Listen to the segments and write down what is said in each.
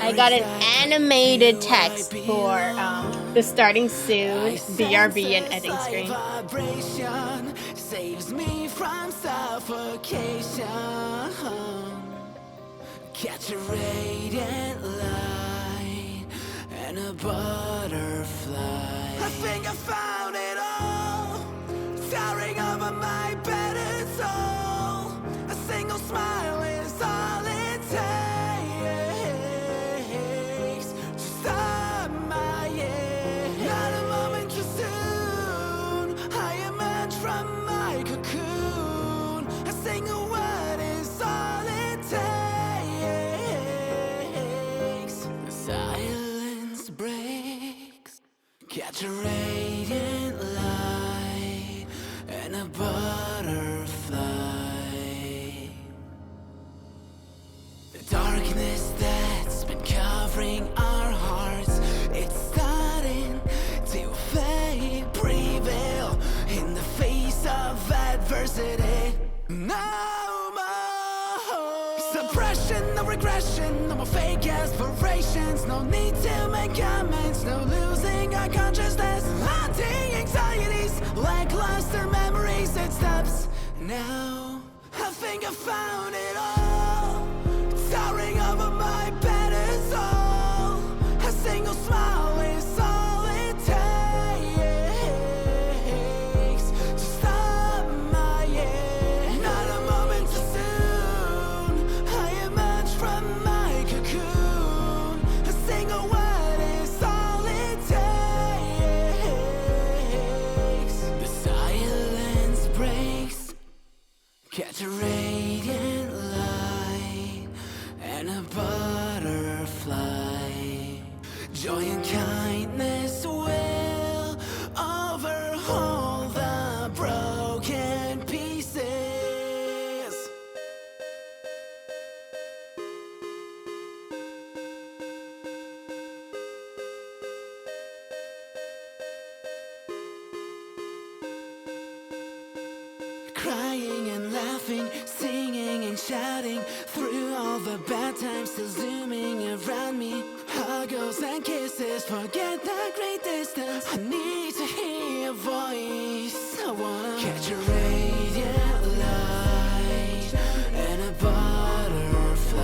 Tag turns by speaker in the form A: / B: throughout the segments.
A: I got an animated text for the starting soon BRB and editing screen.
B: Vibration saves me from suffocation. Catch a radiant light and a butterfly. I think I found it all, towering over my battered soul. A single smile is all it takes to stop my year. Not a moment too soon, I emerge from my cocoon. A single word is all it takes. The silence breaks. Catch a radiant light and a butterfly. The darkness that's been covering our hearts, it's starting to fade. Prevail in the face of adversity. No more suppression, no regression, no more fake aspirations. No need to make amends, no losing our consciousness. Haunting anxieties, lackluster memories, it stops now. I think I found it all, towering over my battered soul. A single smile is all it takes to stop my year. Not a moment too soon, I emerge from my cocoon. A single word is all it takes. The silence breaks. Catch a radiant light and a butterfly. Joy and kindness will overhaul the broken pieces. Crying and laughing, singing and shouting through all the bad times, still zooming around me. Huggles and kisses, forget the great distance. I need to hear your voice. I wanna catch a radiant light and a butterfly.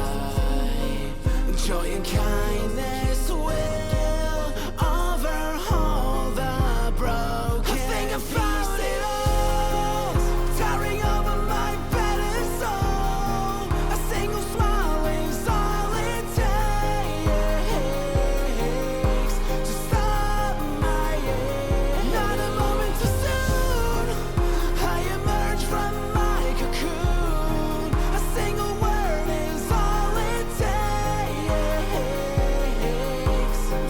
B: Joy and kindness will overhaul the broken. I think I found it all, towering over my battered soul. A single smile is all it takes to stop my year. Not a moment too soon, I emerge from my cocoon. A single word is all it takes.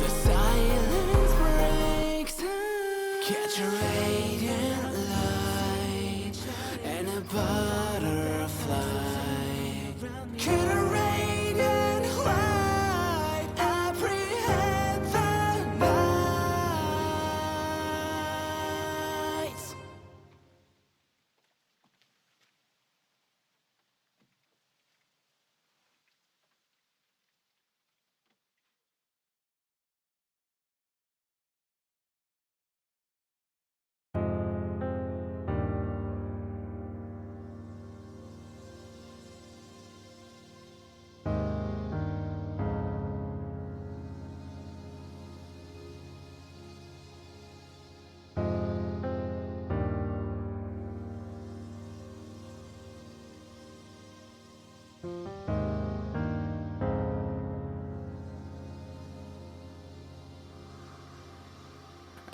B: The silence breaks. Catch a radiant light and a butterfly. Could a radiant light apprehend the night?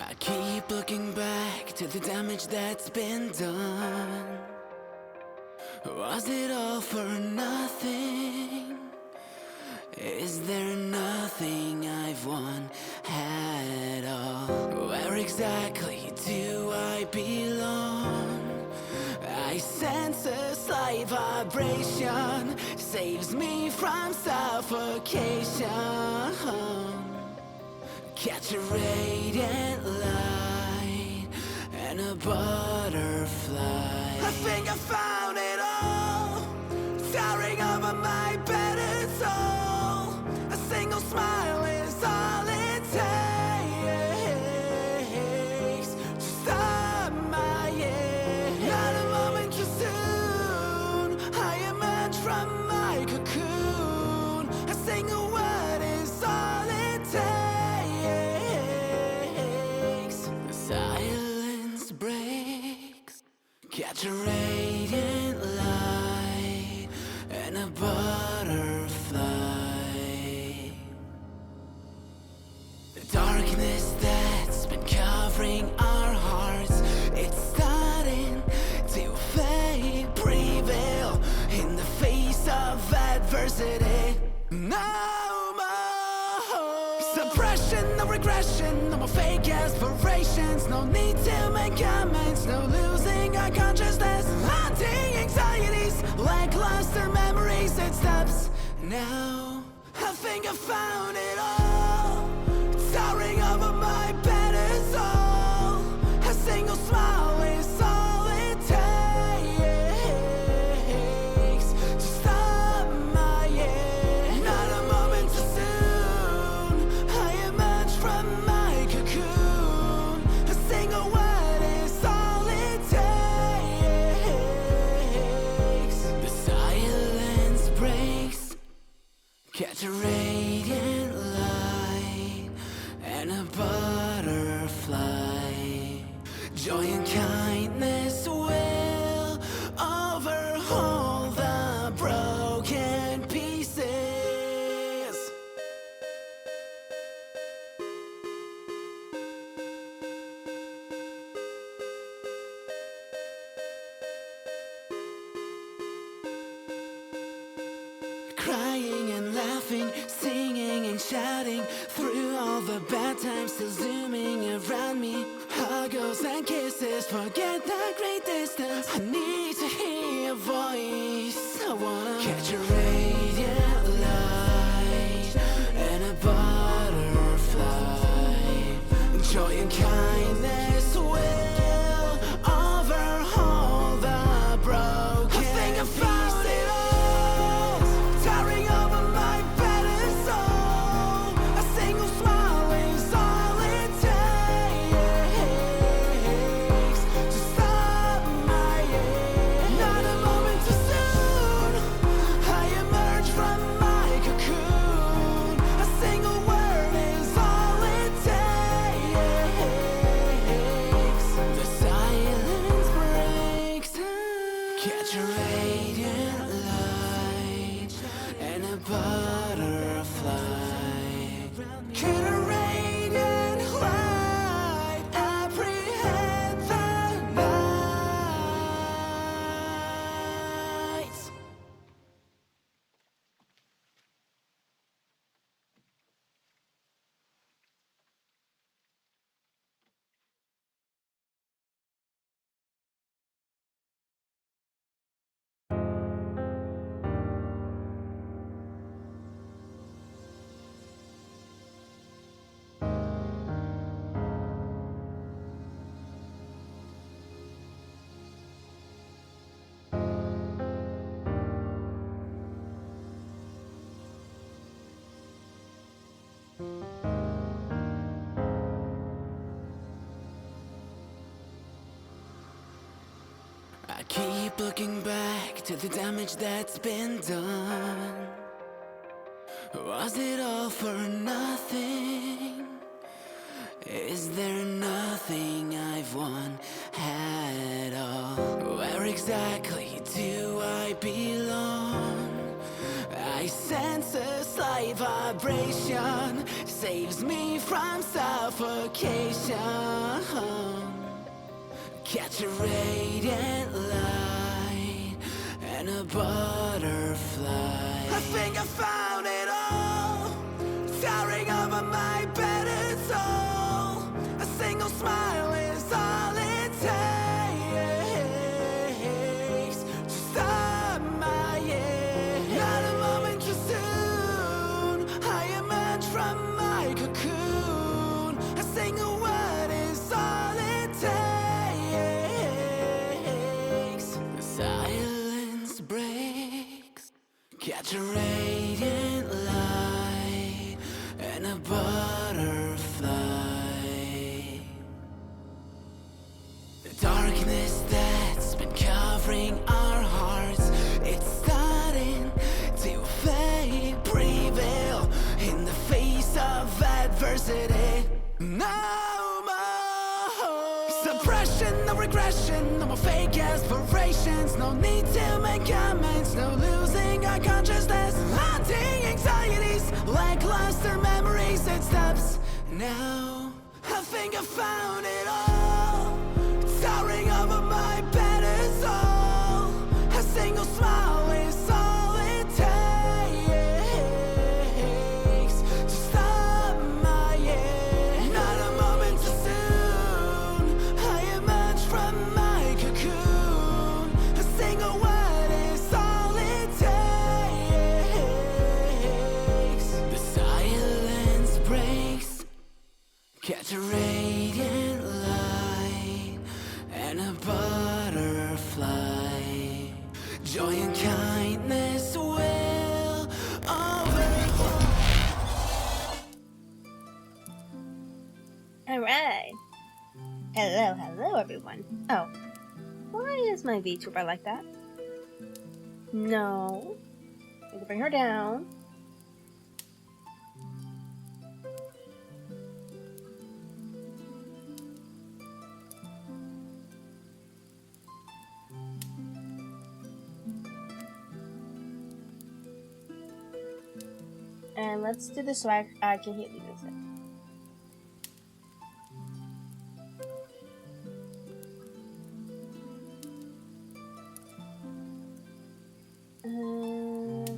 B: I keep looking back to the damage that's been done. Was it all for nothing? Is there nothing I've won at all? Where exactly do I belong? I sense a slight vibration, saves me from suffocation. Catch a radiant light and a butterfly. I think I found it all, towering over my battered soul. A single Catch a radiant light and a butterfly. The darkness that's been covering our hearts, it's starting to fade, prevail in the face of adversity. No more suppression, no regression, no more fake aspirations. No need to make amends, no losing our consciousness. Haunting anxieties, lackluster memories, it stops now. I think I found it all, towering over my better soul. A single smile is all it takes to stop my year. Not a moment too soon, I emerge from my cocoon. A single word is all it takes. The silence breaks. Catch a radiant light and a butterfly. Joy and kindness will overhaul the broken pieces. Crying and laughing, singing and shouting through all the bad times, still zooming around me. Huggles and kisses, forget the great distance. I need to hear your voice. I wanna catch a radiant light and a butterfly. Joy and kindness will overhaul the broken. I think I found it all, towering over my better soul. A single smile is all it takes to stop my year. Not a moment too soon, I emerge from my cocoon. A single word is all it takes. The silence breaks. Catch a radiant light and a butterfly. Could a radiant light apprehend the night? I keep looking back to the damage that's been done. Was it all for nothing? Is there nothing I've won at all? Where exactly do I belong? I sense a slight vibration, saves me from suffocation. Catch a radiant light and a butterfly. I think I found it all, towering over my better soul. A single smile is all it takes to stop my year. Not a moment too soon, I emerge from my cocoon. A single word is all it takes. The silence breaks. Catch a radiant light and a butterfly. The darkness that's been covering our hearts, it's starting to fade, prevail in the face adversity. No more suppression, no regression, no more fake aspirations. No need to make amends, no losing our consciousness. Haunting anxieties, lackluster memories and steps. Now, I think I found it all. Towering over my bed is all. A single smile is all it takes to stop my end. Not a moment too soon. I emerge from my cocoon. A single word is all it takes. The silence breaks. Catch a radiant light and a butterfly. Joy and kindness will overflow.
A: Alright. Hello everyone. Oh. Why is my VTuber like that? No. I can bring her down. And let's do this so I can hear the music.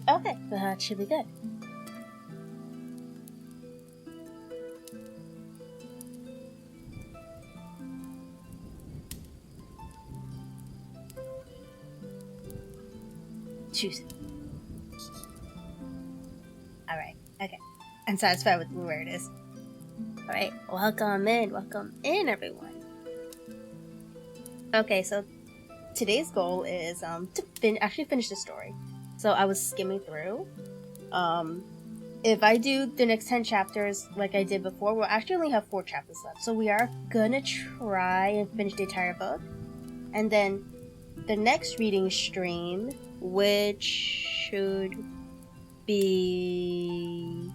A: Okay, that should be good. Choose. Alright, okay. I'm satisfied with where it is. Alright, welcome in everyone. Okay, so today's goal is to actually finish the story. So I was skimming through. If I do the next 10 chapters like I did before, we'll actually only have 4 chapters left. So we are gonna try and finish the entire book. And then the next reading stream, which should be...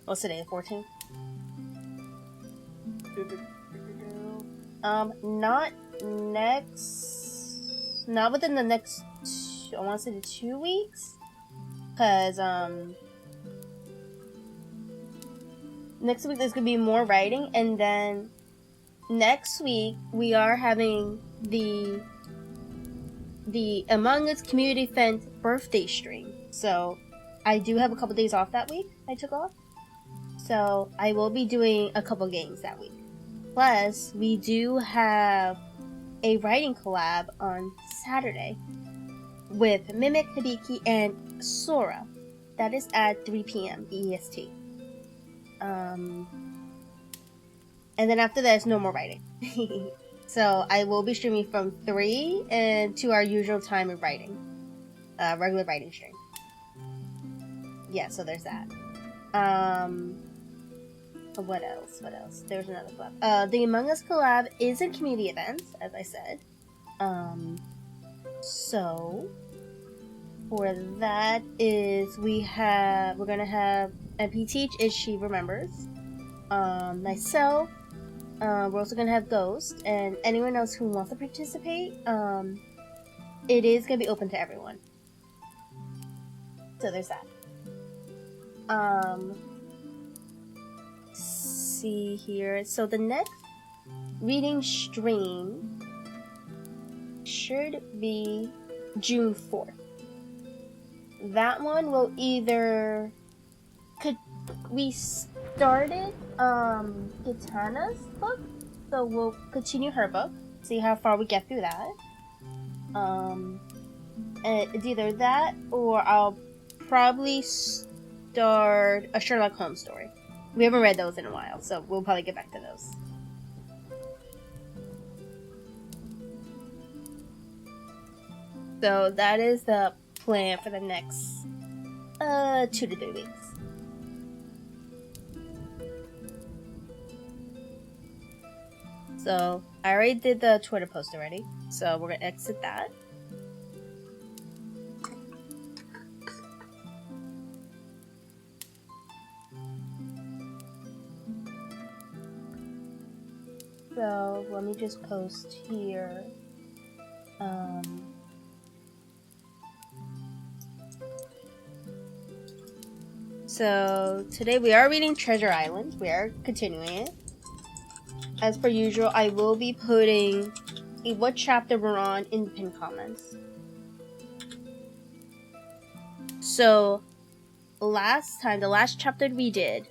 A: What's today, 14th? Not within the next, I want to say 2 weeks, because, next week there's going to be more writing, and then next week we are having the Among Us community event birthday stream, so I do have a couple days off that week I took off, so I will be doing a couple games that week. Plus, we do have a writing collab on Saturday with Mimic, Hibiki, and Sora. That is at 3 p.m. EST. And then after that, there's no more writing. So I will be streaming from 3 and to our usual time of writing. Regular writing stream. Yeah, so there's that. What else? There's another collab. The Among Us collab is a community event, as I said. So for that is we're gonna have MP Teach if she remembers. Myself. We're also gonna have Ghost and anyone else who wants to participate. It is gonna be open to everyone. So there's that. See here. So the next reading stream should be June 4th. That one will either... We started Tatiana's book, so we'll continue her book, see how far we get through that. And it's either that or I'll probably start a Sherlock Holmes story. We haven't read those in a while, so we'll probably get back to those. So that is the plan for the next 2 to 3 weeks. So I already did the Twitter post already, so we're gonna exit that. So let me just post here. So today we are reading Treasure Island. We are continuing it. As per usual, I will be putting what chapter we're on in the pinned comments. So last time, the last chapter we did,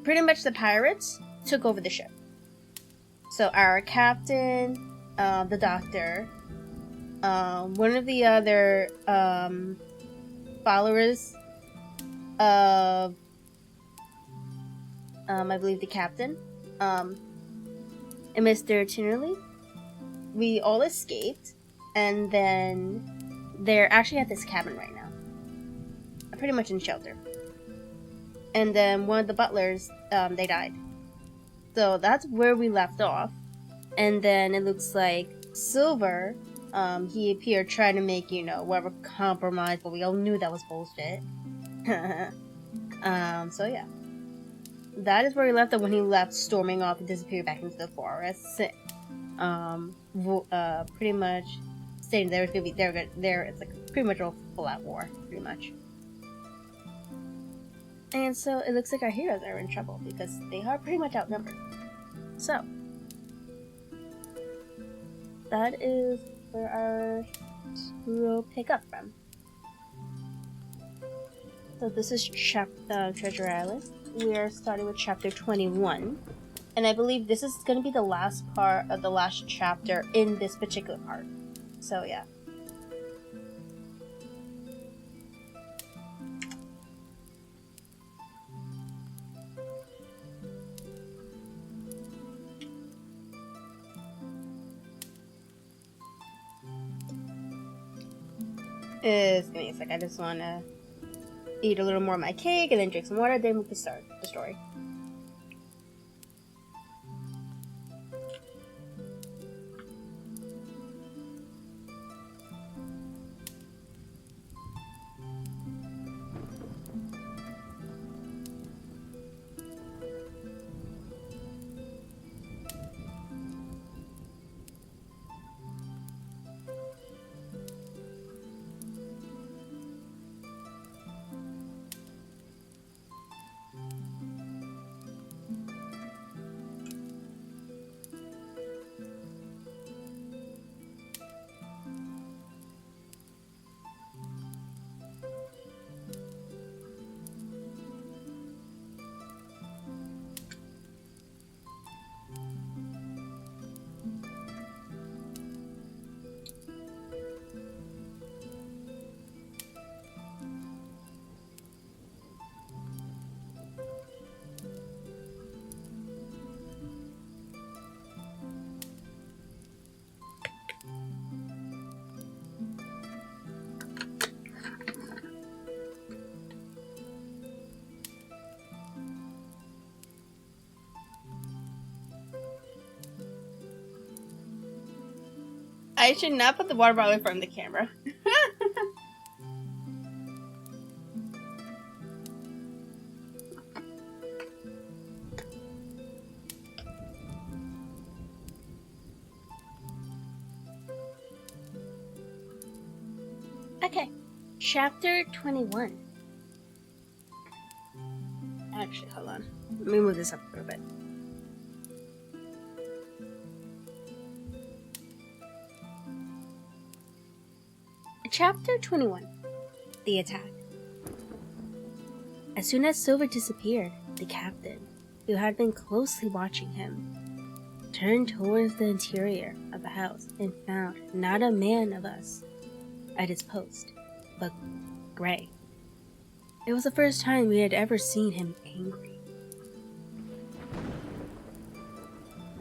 A: pretty much the pirates took over the ship. So our captain, the doctor, one of the other followers of I believe the captain, and Mr. Tinnerly, we all escaped, and then they're actually at this cabin right now, pretty much in shelter. And then one of the butlers, they died. So that's where we left off. And then it looks like Silver, he appeared trying to make, whatever compromise, but we all knew that was bullshit. So yeah. That is where he left off when he left storming off and disappeared back into the forest. Pretty much stating there was gonna be it's like pretty much a full-out war, pretty much. And so it looks like our heroes are in trouble because they are pretty much outnumbered. So that is where our hero pick up from. So this is Treasure Island. We are starting with chapter 21. And I believe this is going to be the last part of the last chapter in this particular part. So yeah. Give me a sec. I just want to eat a little more of my cake and then drink some water, then we can start the story. I should not put the water bottle in front of the camera. Okay, chapter 21. Actually, hold on. Let me move this up a little bit. Chapter 21. The Attack. As soon as Silver disappeared, the captain, who had been closely watching him, turned towards the interior of the house and found not a man of us at his post, but Gray. It was the first time we had ever seen him angry.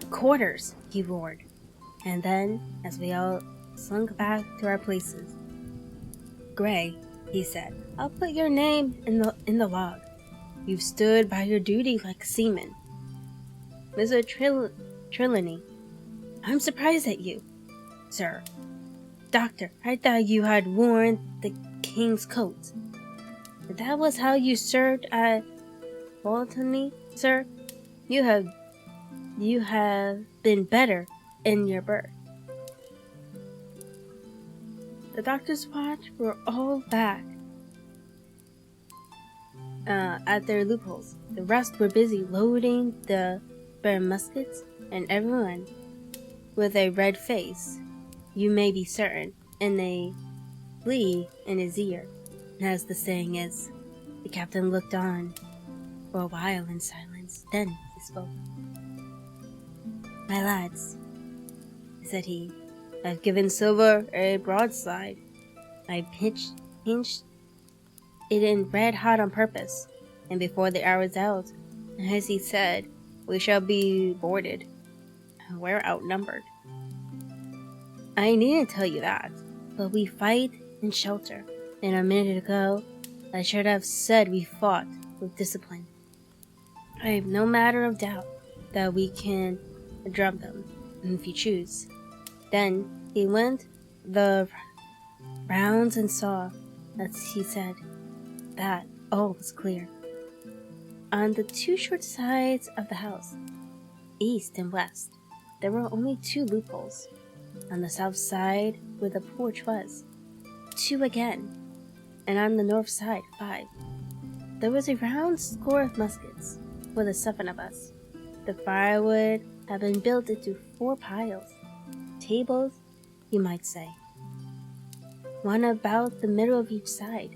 A: "Quarters!" he roared, and then, as we all slunk back to our places, "Gray," he said, "I'll put your name in the log. You've stood by your duty like a seaman. Mr. Trelawney, I'm surprised at you, sir. Doctor, I thought you had worn the king's coat. That was how you served at Baltony, sir? You have been better in your birth. The doctor's watch were all back at their loopholes. The rest were busy loading the bare muskets, and everyone with a red face, you may be certain, and a flea in his ear. And as the saying is, the captain looked on for a while in silence. Then he spoke. "My lads," said he, "I've given Silver a broadside. I pinched it in red hot on purpose, and before the hour's out, as he said, we shall be boarded. We're outnumbered. I needn't tell you that, but we fight and shelter, and a minute ago I should have said we fought with discipline. I have no matter of doubt that we can drum them, if you choose." Then he went the rounds and saw, as he said, that all was clear. On the two short sides of the house, east and west, there were only 2 loopholes. On the south side, where the porch was, 2 again, and on the north side, 5. There was a round score of muskets for the 7 of us. The firewood had been built into 4 piles, tables, you might say, one about the middle of each side,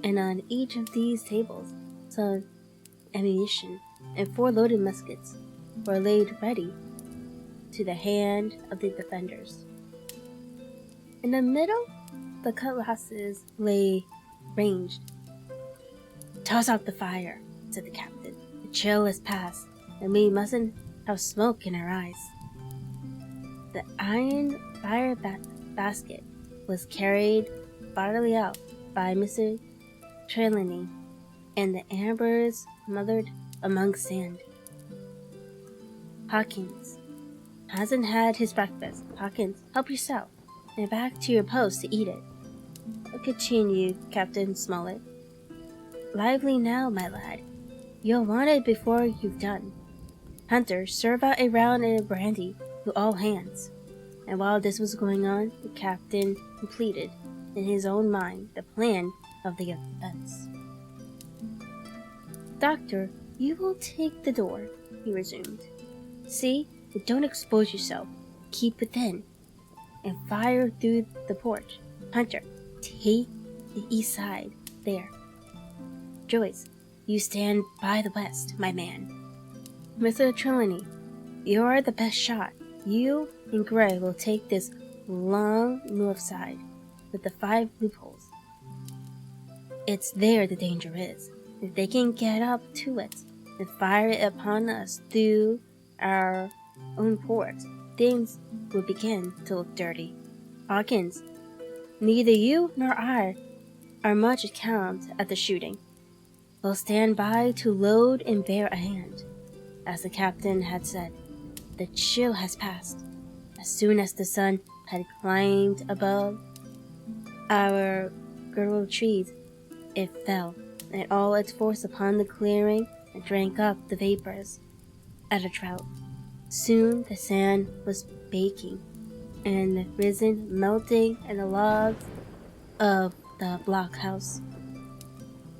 A: and on each of these tables some ammunition and 4 loaded muskets were laid ready to the hand of the defenders. In the middle, the cutlasses lay ranged. "Toss out the fire," said the captain. "The chill is past, and we mustn't have smoke in our eyes." The iron fire basket was carried bodily out by Mr. Trelawney, and the embers smothered among sand. "Hawkins hasn't had his breakfast. Hawkins, help yourself, and back to your post to eat it," continued Captain Smollett. "Lively now, my lad. You'll want it before you've done. Hunter, serve out a round of brandy to all hands." And while this was going on, the captain completed, in his own mind, the plan of the offense. "Doctor, you will take the door," he resumed. "See, but don't expose yourself. Keep within, and fire through the porch. Hunter, take the east side, there. Joyce, you stand by the west, my man. Mr. Trelawney, you are the best shot. You and Gray will take this long north side with the 5 loopholes. It's there the danger is. If they can get up to it and fire it upon us through our own port, things will begin to look dirty. Hawkins, neither you nor I are much account at the shooting. We'll stand by to load and bear a hand. As the captain had said, the chill has passed. As soon as the sun had climbed above our girdled trees, it fell in all its force upon the clearing and drank up the vapors at a drought. Soon the sand was baking, and the resin melting in the logs of the blockhouse.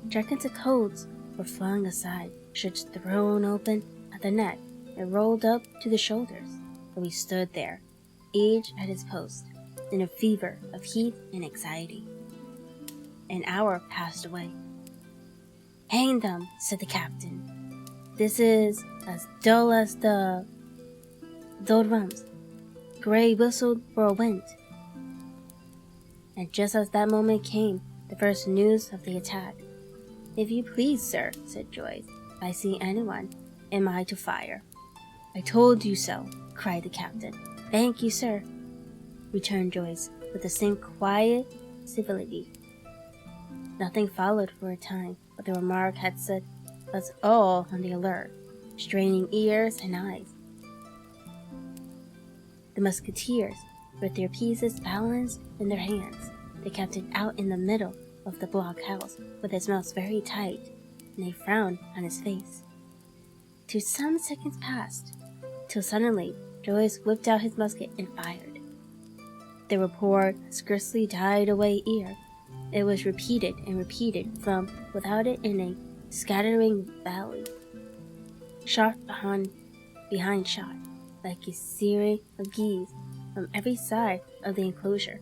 A: Gigantic coats were flung aside, shirts thrown open at the neck, and rolled up to the shoulders, and we stood there, each at his post, in a fever of heat and anxiety. An hour passed away. "Hang them," said the captain. "This is as dull as the doldrums." Gray whistled for a wind. And just as that moment came, the first news of the attack. "If you please, sir," said Joyce, "if I see anyone, am I to fire?" "I told you so," cried the captain. "Thank you, sir," returned Joyce, with the same quiet civility. Nothing followed for a time, but the remark had set us all on the alert, straining ears and eyes. The musketeers, with their pieces balanced in their hands, the captain out in the middle of the blockhouse, with his mouth very tight, and a frown on his face. till some seconds passed, till suddenly Joyce whipped out his musket and fired. The report scarcely died away ere it was repeated and repeated from without it in a scattering valley. Shot behind shot, like a series of geese from every side of the enclosure.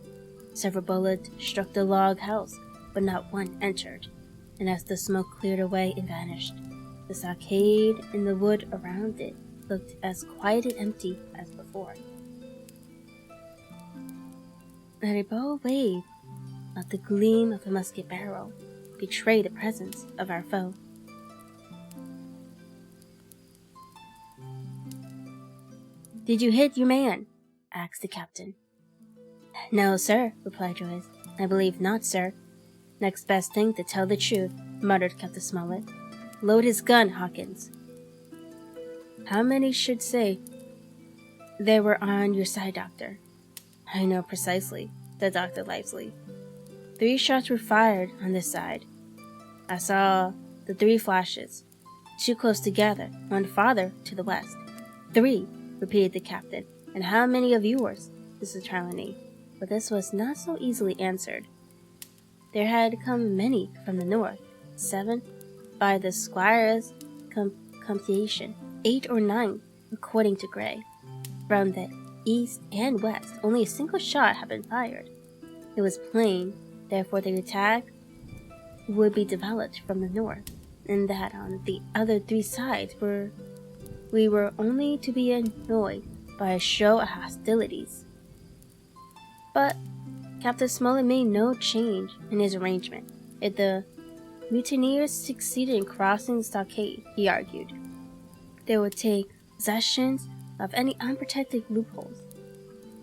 A: Several bullets struck the log house, but not one entered, and as the smoke cleared away and vanished, the stockade and the wood around it looked as quiet and empty as before. Not a bow wave, not the gleam of a musket barrel, betrayed the presence of our foe. "Did you hit your man?" asked the captain. "No, sir," replied Joyce. "I believe not, sir." "Next best thing to tell the truth," muttered Captain Smollett. "Load his gun, Hawkins." "How many should say they were on your side, Doctor?" "I know precisely," said Dr. Livesey. 3 shots were fired on this side. I saw the 3 flashes, 2 close together, 1 farther to the west. 3, repeated the captain. "And how many of yours?" Mrs. Trelawney. But this was not so easily answered. There had come many from the north, 7, by the squire's computation, 8 or 9, according to Gray. From the east and west, only a single shot had been fired. It was plain, therefore, the attack would be developed from the north, and that on the other 3 sides we were only to be annoyed by a show of hostilities. But Captain Smollett made no change in his arrangement. If the mutineers succeeded in crossing the stockade, he argued, they would take possession of any unprotected loopholes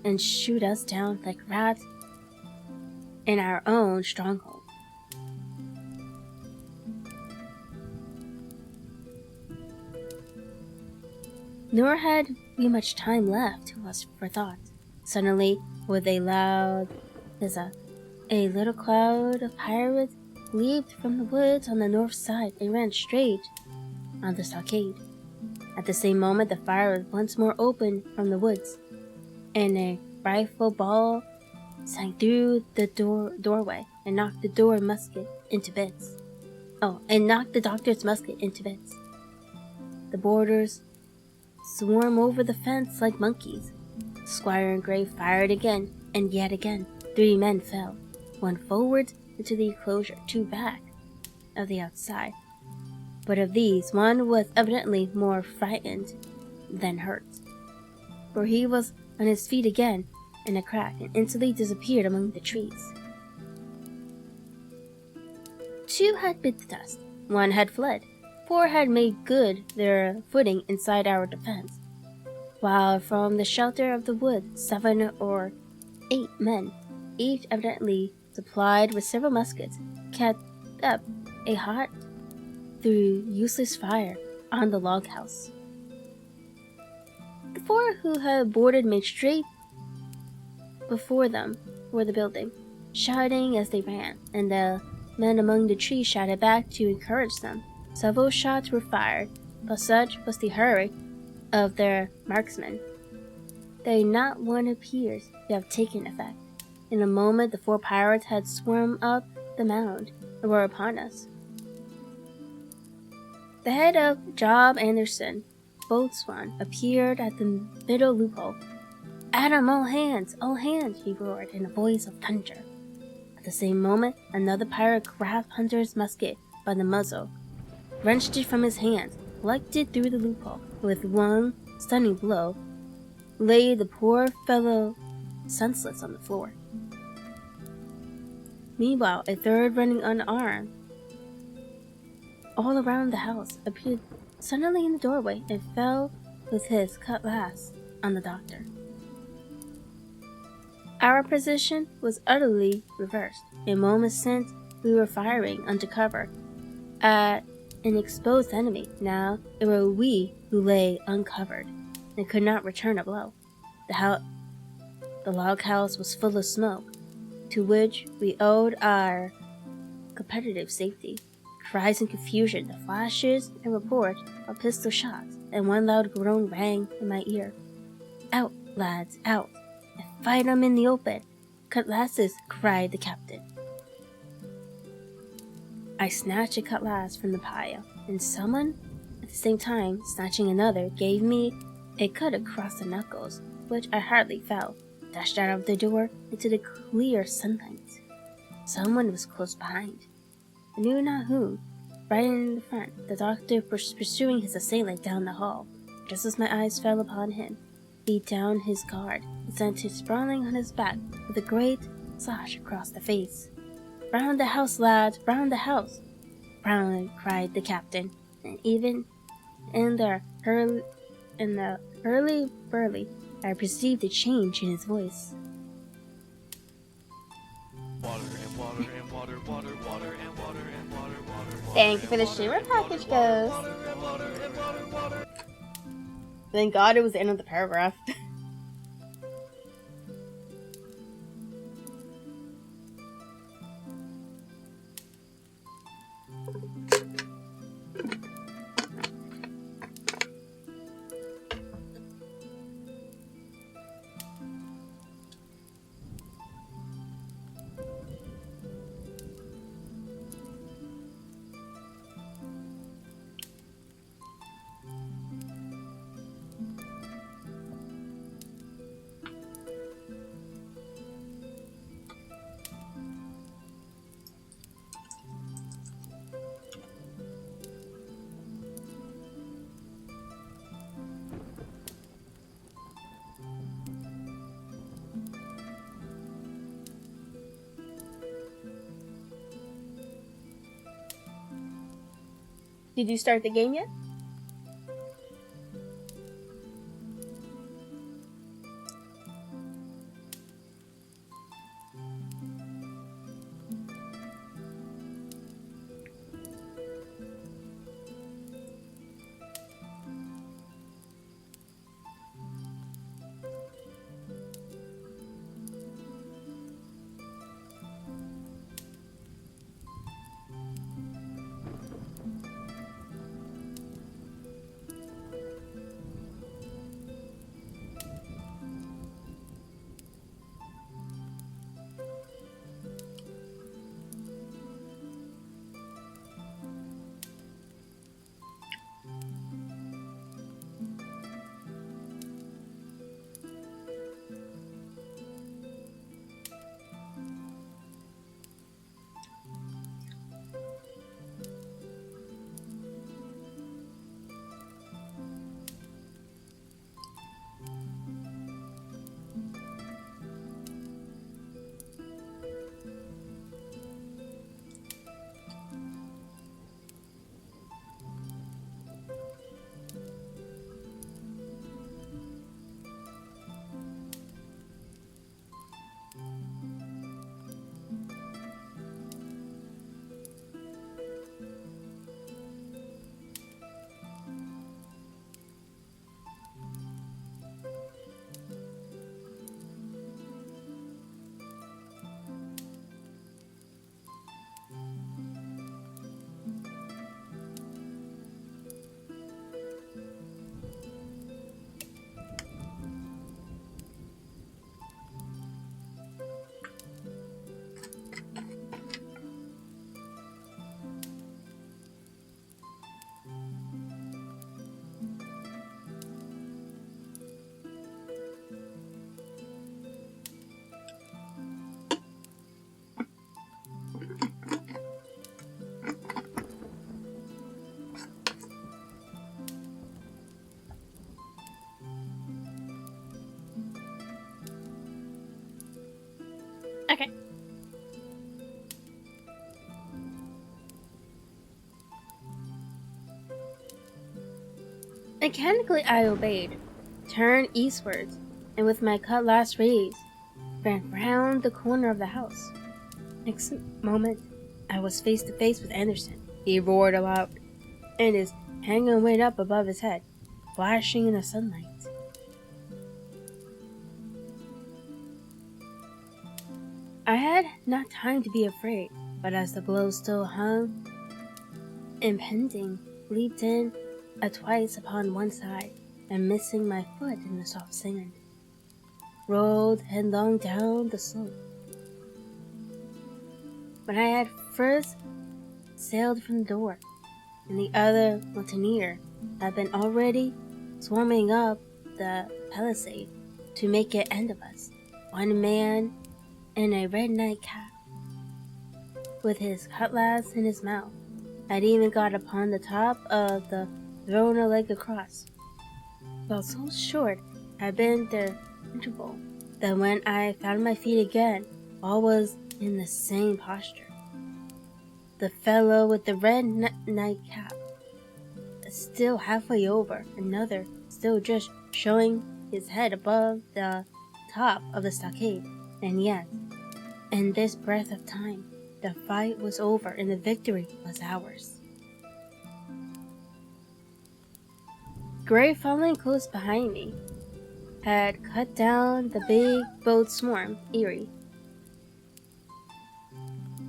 A: and shoot us down like rats in our own stronghold. Nor had we much time left to us for thought. Suddenly, with a loud huzzah, a little cloud of pirates leaped from the woods on the north side and ran straight on the stockade. At the same moment, the fire was once more opened from the woods, and a rifle ball sang through the doorway and knocked the doctor's musket into bits. The boarders swarmed over the fence like monkeys. Squire and Gray fired again, and yet again. 3 men fell, 1 forward into the enclosure, 2 back of the outside. But of these, 1 was evidently more frightened than hurt, for he was on his feet again in a crack and instantly disappeared among the trees. 2 had bit the dust, 1 had fled, 4 had made good their footing inside our defense, while from the shelter of the wood 7 or 8 men, each evidently supplied with several muskets, kept up a hot through useless fire on the log house. The 4 who had boarded made straight before them for the building, shouting as they ran, and the men among the trees shouted back to encourage them. Several shots were fired, but such was the hurry of their marksmen that not one appears to have taken effect. In a moment, the 4 pirates had swarmed up the mound and were upon us. The head of Job Anderson, boatswain, appeared at the middle loophole. "Adam, all hands, he roared in a voice of thunder. At the same moment, another pirate grabbed Hunter's musket by the muzzle, wrenched it from his hand, plucked it through the loophole, and with 1 stunning blow, laid the poor fellow senseless on the floor. Meanwhile, a 3rd, running unarmed all around the house, appeared suddenly in the doorway and fell with his cutlass on the doctor. Our position was utterly reversed. A moment since, we were firing under cover at an exposed enemy. Now it were we who lay uncovered and could not return a blow. The log house was full of smoke, to which we owed our competitive safety. cries in confusion, the flashes and report of pistol shots, and one loud groan rang in my ear. "Out, lads, out, and fight 'em in the open! Cutlasses!" cried the captain. I snatched a cutlass from the pile, and someone, at the same time snatching another, gave me a cut across the knuckles, which I hardly felt, dashed out of the door into the clear sunlight. Someone was close behind. I knew not whom. Right in the front, the doctor was pursuing his assailant down the hall. Just as my eyes fell upon him, beat down his guard and sent him sprawling on his back with a great slash across the face. "Round the house, lads! Round the house!" roundly cried the captain, and even in the hurly-burly, I perceived a change in his voice.
C: Water and water and water, water, water and water and water, water.
A: Thank you for the streamer package, Ghost. Thank God it was the end of the paragraph. Did you start the game yet? Okay. Mechanically, I obeyed, turned eastwards, and with my cutlass raised, ran round the corner of the house. Next moment, I was face to face with Anderson. He roared aloud, and his handgun went up above his head, flashing in the sunlight. I had not time to be afraid, but as the blow still hung impending, leaped in twice upon one side, and missing my foot in the soft sand, rolled headlong down the slope. When I had first sailed from the door, and the other mountaineer had been already swarming up the palisade to make an end of us, one man in a red nightcap, with his cutlass in his mouth, had even got upon the top of the thrown a leg across. While so short had been the interval that when I found my feet again, all was in the same posture. The fellow with the red nightcap still halfway over, another still just showing his head above the top of the stockade, and yet, in this breath of time, the fight was over and the victory was ours. Gray, following close behind me, had cut down the big boat swarm, Erie.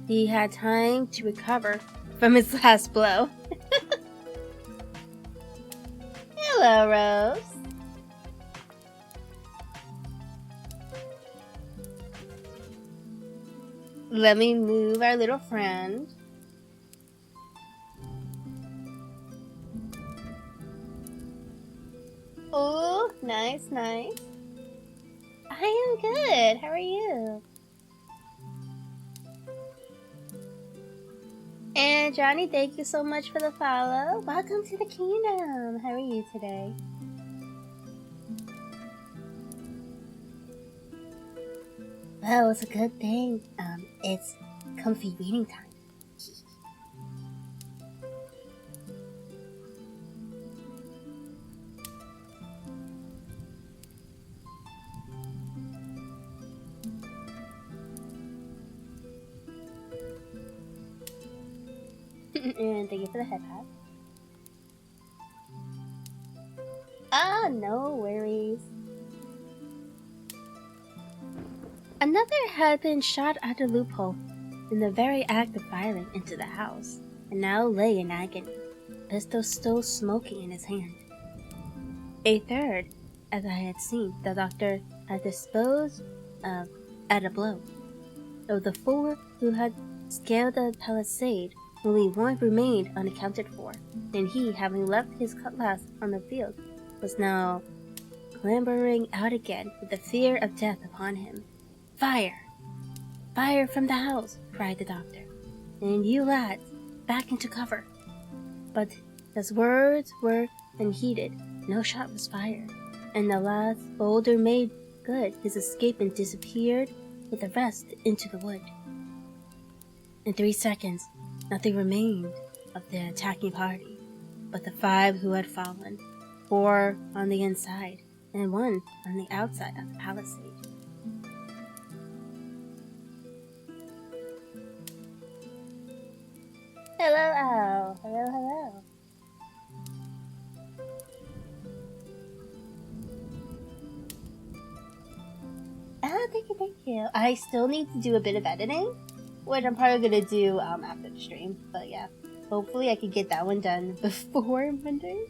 A: He had time to recover from his last blow. Hello, Rose. Let me move our little friend. Oh, nice, nice. I am good. How are you? And Johnny, thank you so much for the follow. Welcome to the kingdom. How are you today? Well, it's a good thing. It's comfy reading time. And thank you for the head hat. Ah, no worries. Another had been shot at a loophole in the very act of firing into the house, and now lay in agony, pistol still smoking in his hand. A third, as I had seen, the doctor had disposed of at a blow. Of the four who had scaled the palisade, only one remained unaccounted for, and he, having left his cutlass on the field, was now clambering out again with the fear of death upon him. Fire! Fire from the house! Cried the doctor. And you lads, back into cover. But his words were unheeded. No shot was fired, and the last boulder made good his escape and disappeared with the rest into the wood. In 3 seconds, nothing remained of the attacking party but the 5 who had fallen, 4 on the inside and 1 on the outside of the palisade. Hello, Al. Hello, hello. Ah, thank you. I still need to do a bit of editing, which I'm probably gonna do after the stream. But yeah, hopefully I can get that one done before Monday.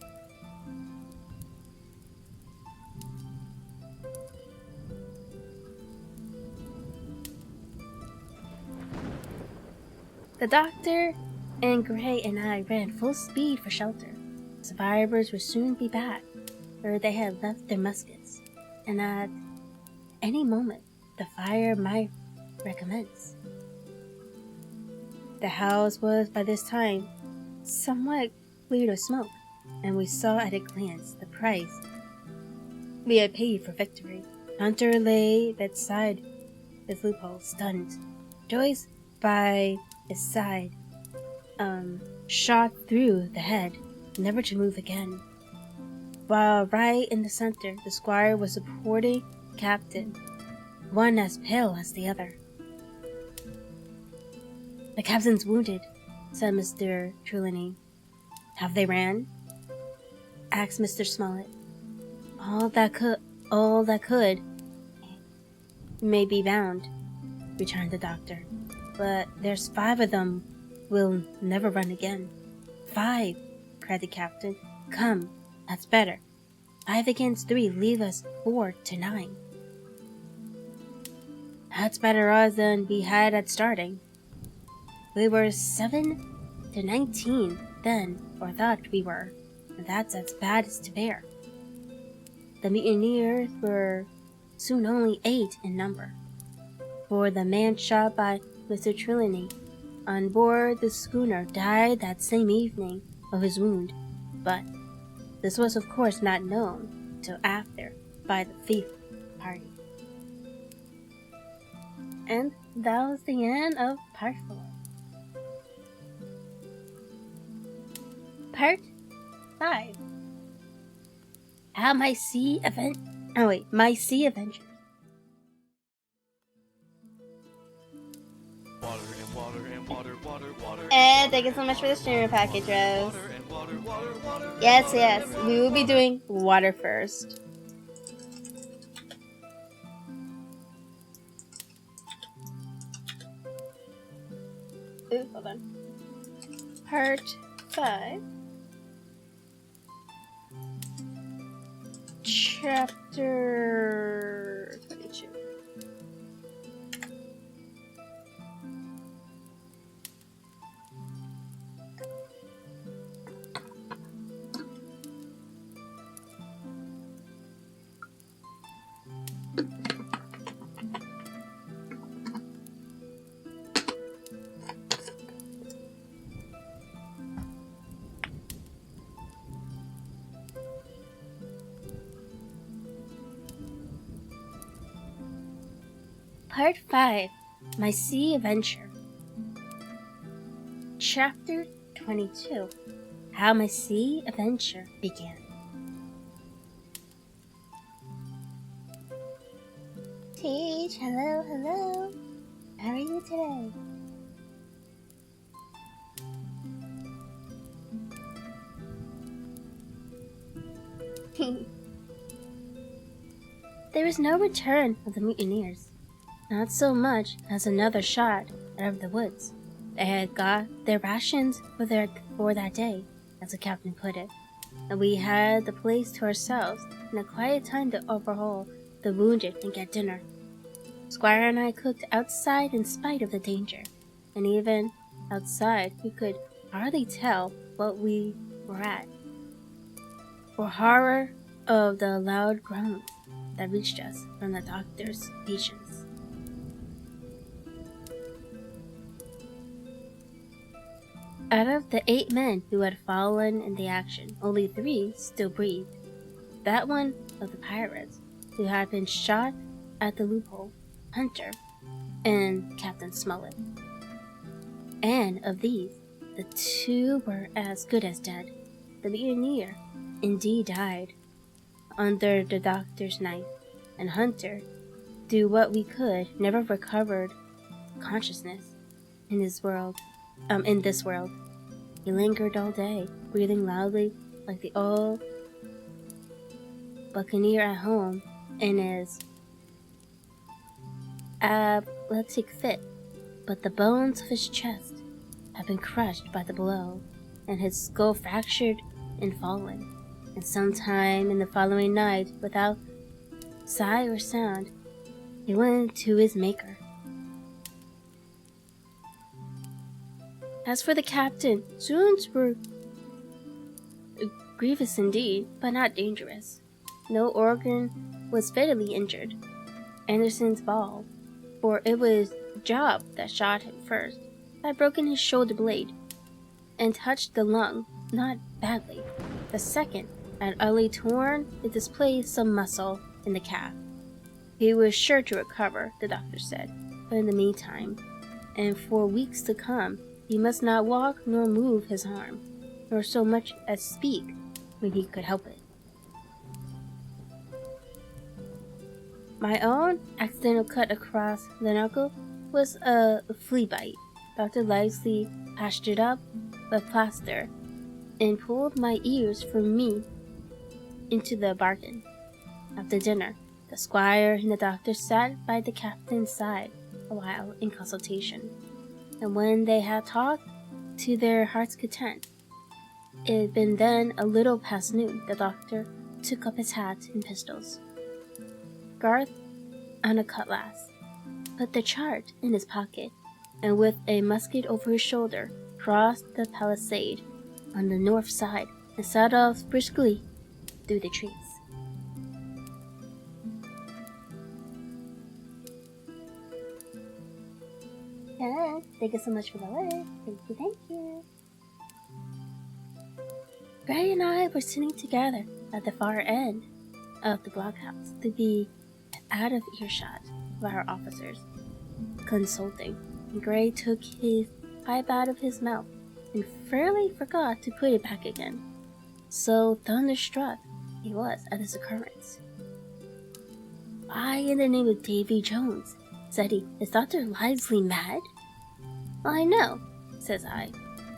A: The doctor and Gray and I ran full speed for shelter. The survivors would soon be back, where they had left their muskets, and at any moment the fire might recommence. The house was by this time somewhat cleared of smoke, and we saw at a glance the price we had paid for victory. Hunter lay bedside his loophole, stunned. Joyce by his side, shot through the head, never to move again. While right in the center, the squire was supporting the captain, one as pale as the other. The captain's wounded, said Mr. Trelawney. Have they ran? Asked Mr. Smollett. All that could may be bound, returned the doctor. But there's 5 of them will never run again. 5, cried the captain. Come, that's better. 5 against 3 leave us 4 to 9. That's better odds than we had at starting. We were 7 to 19 then, or thought we were, and that's as bad as to bear. The mutineers were soon only 8 in number, for the man shot by Mr. Trelawney on board the schooner died that same evening of his wound, but this was of course not known till after by the thief party. And that was the end of part 4. Part 5. My sea adventures.
C: Water and water and water, water, water.
A: And thank you so much for the streamer package, Rose.
C: Water and water, water, water.
A: Yes, we will be doing water first. Ooh, hold on. Part 5. Chapter 22. Part 5. My Sea Adventure. Chapter 22. How my sea adventure began. Teach, hello. How are you today? There was no return of the mutineers. Not so much as another shot out of the woods. They had got their rations for that day, as the captain put it, and we had the place to ourselves and a quiet time to overhaul the wounded and get dinner. Squire and I cooked outside in spite of the danger, and even outside we could hardly tell what we were at, for horror of the loud groans that reached us from the doctor's patients. Out of the 8 men who had fallen in the action, only 3 still breathed. That one of the pirates, who had been shot at the loophole, Hunter, and Captain Smollett. And of these, the 2 were as good as dead. The mutineer indeed died under the doctor's knife, and Hunter, do what we could, never recovered consciousness in this world. He lingered all day, breathing loudly like the old buccaneer at home in his athletic fit, but the bones of his chest had been crushed by the blow, and his skull fractured in falling, and sometime in the following night, without sigh or sound, he went to his maker. As for the captain, his wounds were grievous indeed, but not dangerous. No organ was fatally injured. Anderson's ball, for it was Job that shot him first, had broken his shoulder blade and touched the lung, not badly. The second had utterly torn and displayed some muscle in the calf. He was sure to recover, the doctor said, but in the meantime, and for weeks to come, he must not walk nor move his arm, nor so much as speak when he could help it. My own accidental cut across the knuckle was a flea bite. Dr. Livesey patched it up with plaster and pulled my ears from me into the bargain. After dinner, the squire and the doctor sat by the captain's side a while in consultation, and when they had talked to their heart's content, It had been then a little past noon. The doctor took up his hat and pistols. Garth, on a cutlass, put the chart in his pocket, and with a musket over his shoulder, crossed the palisade on the north side and set off briskly through the trees. Yeah, thank you so much for the work. Thank you. Gray and I were sitting together at the far end of the blockhouse to be out of earshot of our officers, consulting. Gray took his pipe out of his mouth and fairly forgot to put it back again. So thunderstruck he was at this occurrence. "Why in the name of Davy Jones," said he, "is Dr. Lively mad?" "Well, I know," says I.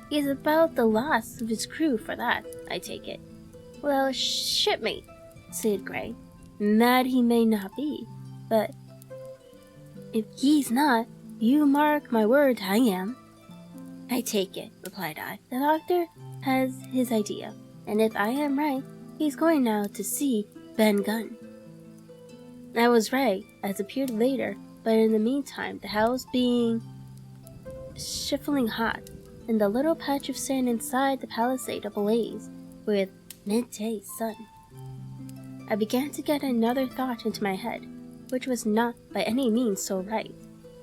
A: "He's about the loss of his crew for that, I take it." "Well, shipmate," said Gray, "mad he may not be, but if he's not, you mark my word I am." "I take it," replied I. "The doctor has his idea, and if I am right, he's going now to see Ben Gunn." I was right, as appeared later, but in the meantime, the house being stifling hot, and the little patch of sand inside the palisade ablaze with midday sun, I began to get another thought into my head, which was not by any means so right.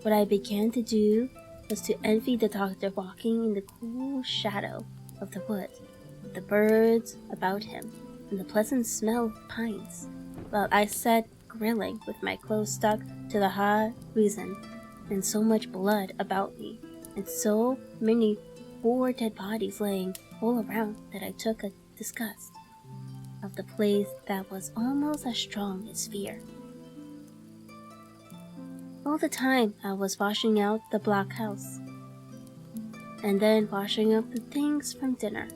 A: What I began to do was to envy the doctor walking in the cool shadow of the wood, with the birds about him, and the pleasant smell of pines, while I sat grilling with my clothes stuck to the hot resin, and so much blood about me, and so many poor dead bodies laying all around that I took a disgust of the place that was almost as strong as fear. All the time I was washing out the blockhouse, and then washing up the things from dinner.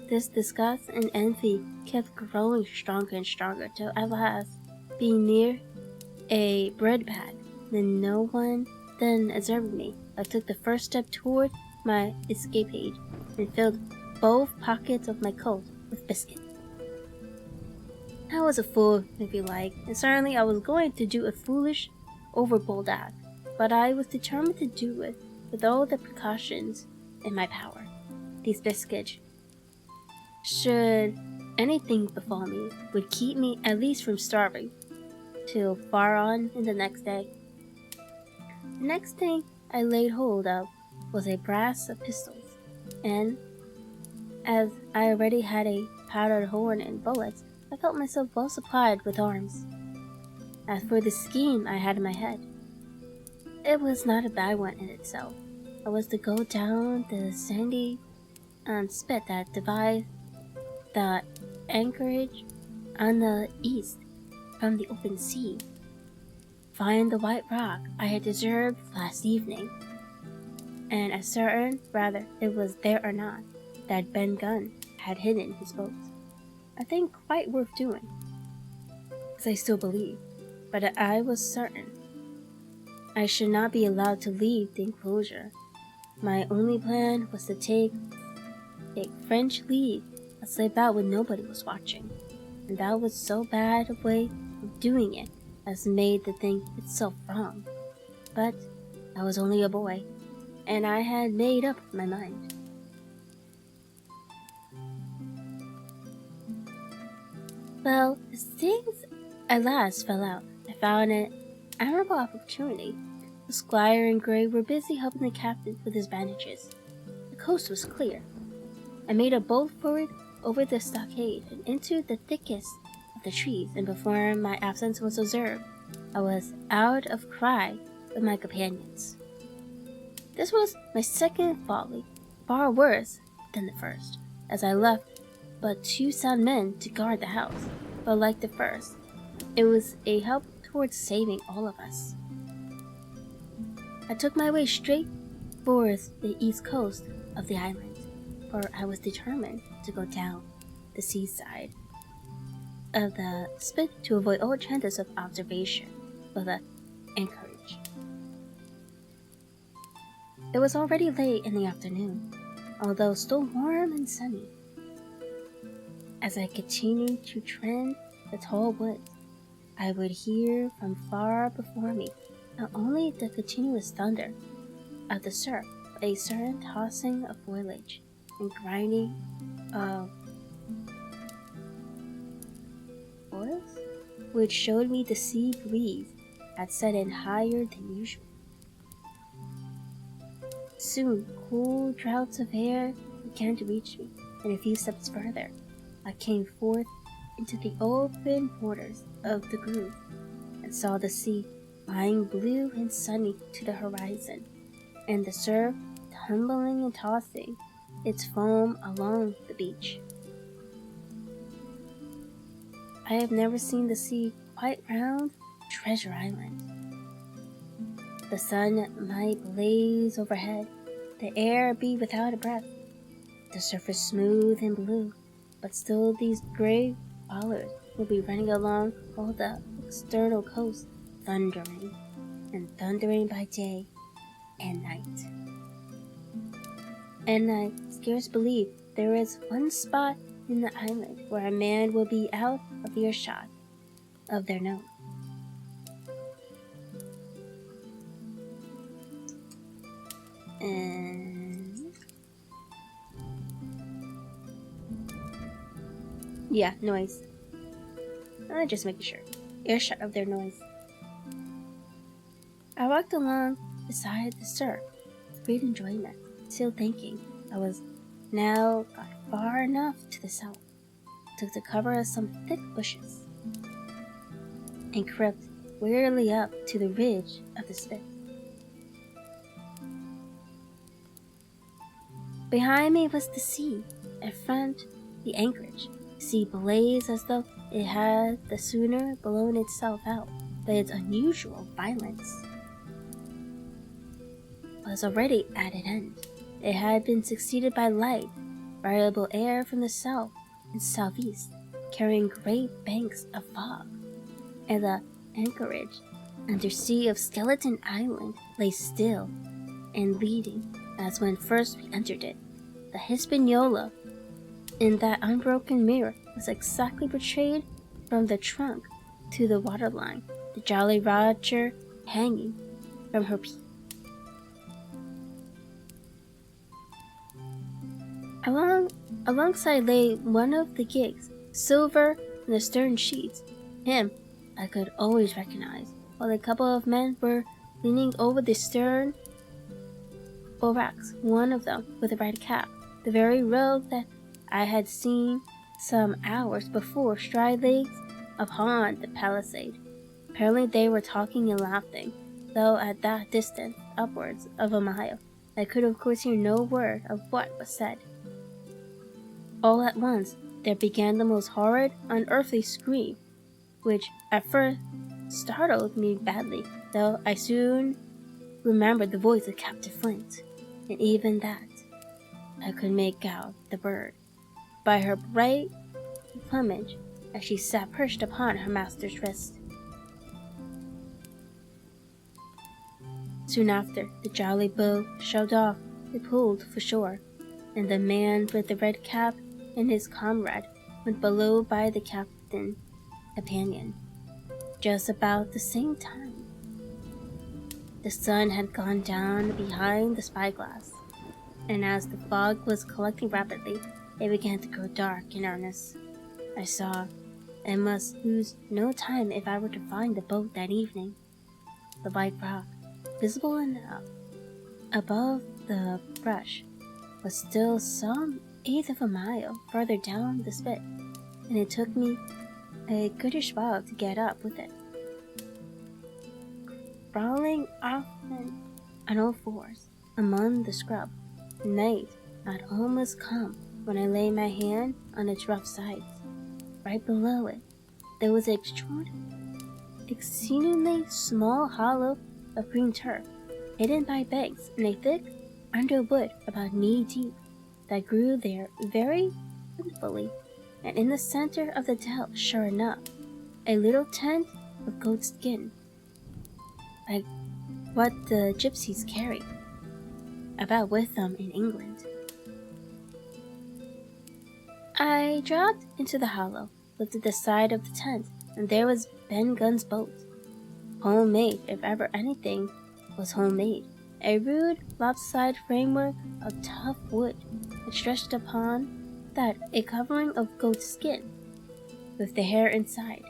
A: This disgust and envy kept growing stronger and stronger till at last, being near a bread bag, then no one then observed me, I took the first step toward my escapade and filled both pockets of my coat with biscuits. I was a fool, if you like, and certainly I was going to do a foolish, overbold act, but I was determined to do it with all the precautions in my power. These biscuits, should anything befall me, would keep me at least from starving till far on in the next day. The next thing I laid hold of was a brace of pistols, and as I already had a powdered horn and bullets, I felt myself well supplied with arms. As for the scheme I had in my head, it was not a bad one in itself. I was to go down the sandy spit that divides the anchorage on the east from the open sea, find the white rock I had deserted last evening, and ascertain whether it was there or not that Ben Gunn had hidden his boat. A thing quite worth doing, as I still believe, but I was certain I should not be allowed to leave the enclosure. My only plan was to take French leave and slip out when nobody was watching, and that was so bad a way of doing it as made the thing itself wrong. But I was only a boy, and I had made up my mind. Well, as things at last fell out, I found an admirable opportunity. The squire and Gray were busy helping the captain with his bandages. The coast was clear. I made a bolt forward over the stockade and into the thickest of the trees, and before my absence was observed, I was out of cry with my companions. This was my second folly, far worse than the first, as I left but 2 sound men to guard the house, but like the first, it was a help towards saving all of us. I took my way straight for the east coast of the island, for I was determined to go down the seaside of the spit to avoid all chances of observation of the anchorage. It was already late in the afternoon, although still warm and sunny. As I continued to trend the tall woods, I would hear from far before me not only the continuous thunder of the surf, but a certain tossing of foliage and grinding of oars, which showed me the sea breeze had set in higher than usual. Soon, cool draughts of air began to reach me, and a few steps further, I came forth into the open waters of the groove and saw the sea lying blue and sunny to the horizon, and the surf tumbling and tossing its foam along the beach. I have never seen the sea quite round Treasure Island. The sun might blaze overhead, the air be without a breath, the surface smooth and blue, but still these gray bollards will be running along all the external coast, thundering, and thundering by day and night. And I scarce believe there is one spot in the island where a man will be out of earshot of their nose. And yeah, noise. Just making sure. Earshot of their noise. I walked along beside the surf with great enjoyment, still thinking I was now got far enough to the south, took the cover of some thick bushes, and crept wearily up to the ridge of the spit. Behind me was the sea, in front the anchorage. The sea blazed as though it had the sooner blown itself out by its unusual violence. Was already at an end. It had been succeeded by light, variable air from the south and southeast, carrying great banks of fog, and the anchorage under sea of Skeleton Island lay still and leading as when first we entered it. The Hispaniola in that unbroken mirror was exactly portrayed from the trunk to the waterline, the Jolly Roger hanging from her peak. Alongside lay one of the gigs, silver in the stern sheets. Him I could always recognize, while a couple of men were leaning over the stern bulwarks, one of them with a red cap, the very rogue that I had seen some hours before stride legs upon the palisade. Apparently they were talking and laughing, though at that distance, upwards of a mile, I could of course hear no word of what was said. All at once there began the most horrid, unearthly scream, which at first startled me badly, though I soon remembered the voice of Captain Flint, and even that I could make out the bird by her bright plumage as she sat perched upon her master's wrist. Soon after, the jolly boat shoved off and pulled for shore, and the man with the red cap and his comrade went below by the captain's companion. Just about the same time, the sun had gone down behind the spyglass, and as the fog was collecting rapidly, it began to grow dark in earnest. I saw I must lose no time if I were to find the boat that evening. The white rock, visible enough above the brush, was still some eighth of a mile further down the spit, and it took me a goodish while to get up with it. Crawling often on all fours among the scrub, night had almost come when I laid my hand on its rough sides. Right below it, there was an exceedingly small hollow of green turf, hidden by banks in a thick underwood about knee-deep, that grew there very plentifully, and in the center of the dell, sure enough, a little tent of goat skin, like what the gypsies carry about with them in England. I dropped into the hollow, lifted the side of the tent, and there was Ben Gunn's boat. Homemade, if ever anything was homemade. A rude, lopsided framework of tough wood that stretched upon that a covering of goat skin, with the hair inside.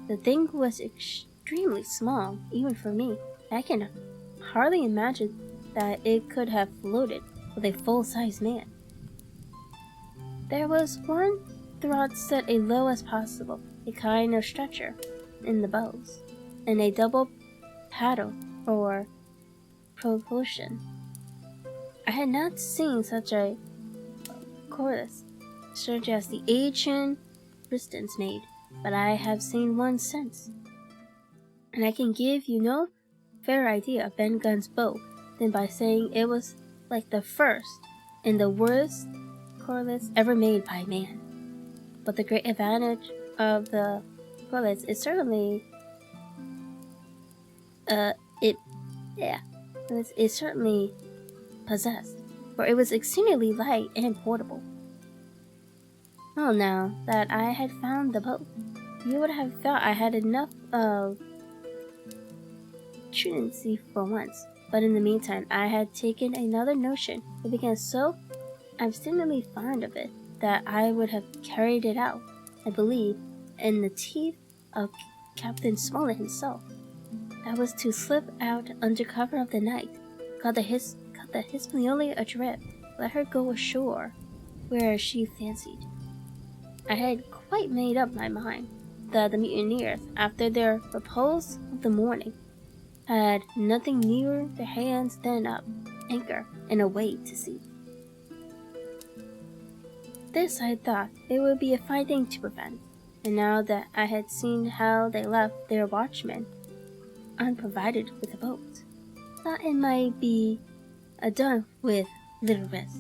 A: The thing was extremely small, even for me. I can hardly imagine that it could have floated with a full-size man. There was one throat set as low as possible, a kind of stretcher in the bows, and a double paddle for propulsion. I had not seen such a cordless such as the ancient Bristons made, but I have seen one since, and I can give you no fairer idea of Ben Gunn's bow than by saying it was like the first and the worst cordless ever made by man. But the great advantage of the cordless is certainly it certainly possessed, for it was exceedingly light and portable. Well, now that I had found the boat, you would have thought I had enough of truancy for once, but in the meantime I had taken another notion and became so abstinently fond of it that I would have carried it out, I believe, in the teeth of Captain Smollett himself. That was to slip out under cover of the night, cut the Hispaniola adrift, let her go ashore where she fancied. I had quite made up my mind that the mutineers, after their repose of the morning, had nothing nearer their hands than up anchor and away to sea. This I thought it would be a fine thing to prevent, and now that I had seen how they left their watchmen unprovided with a boat, thought it might be done with little risk.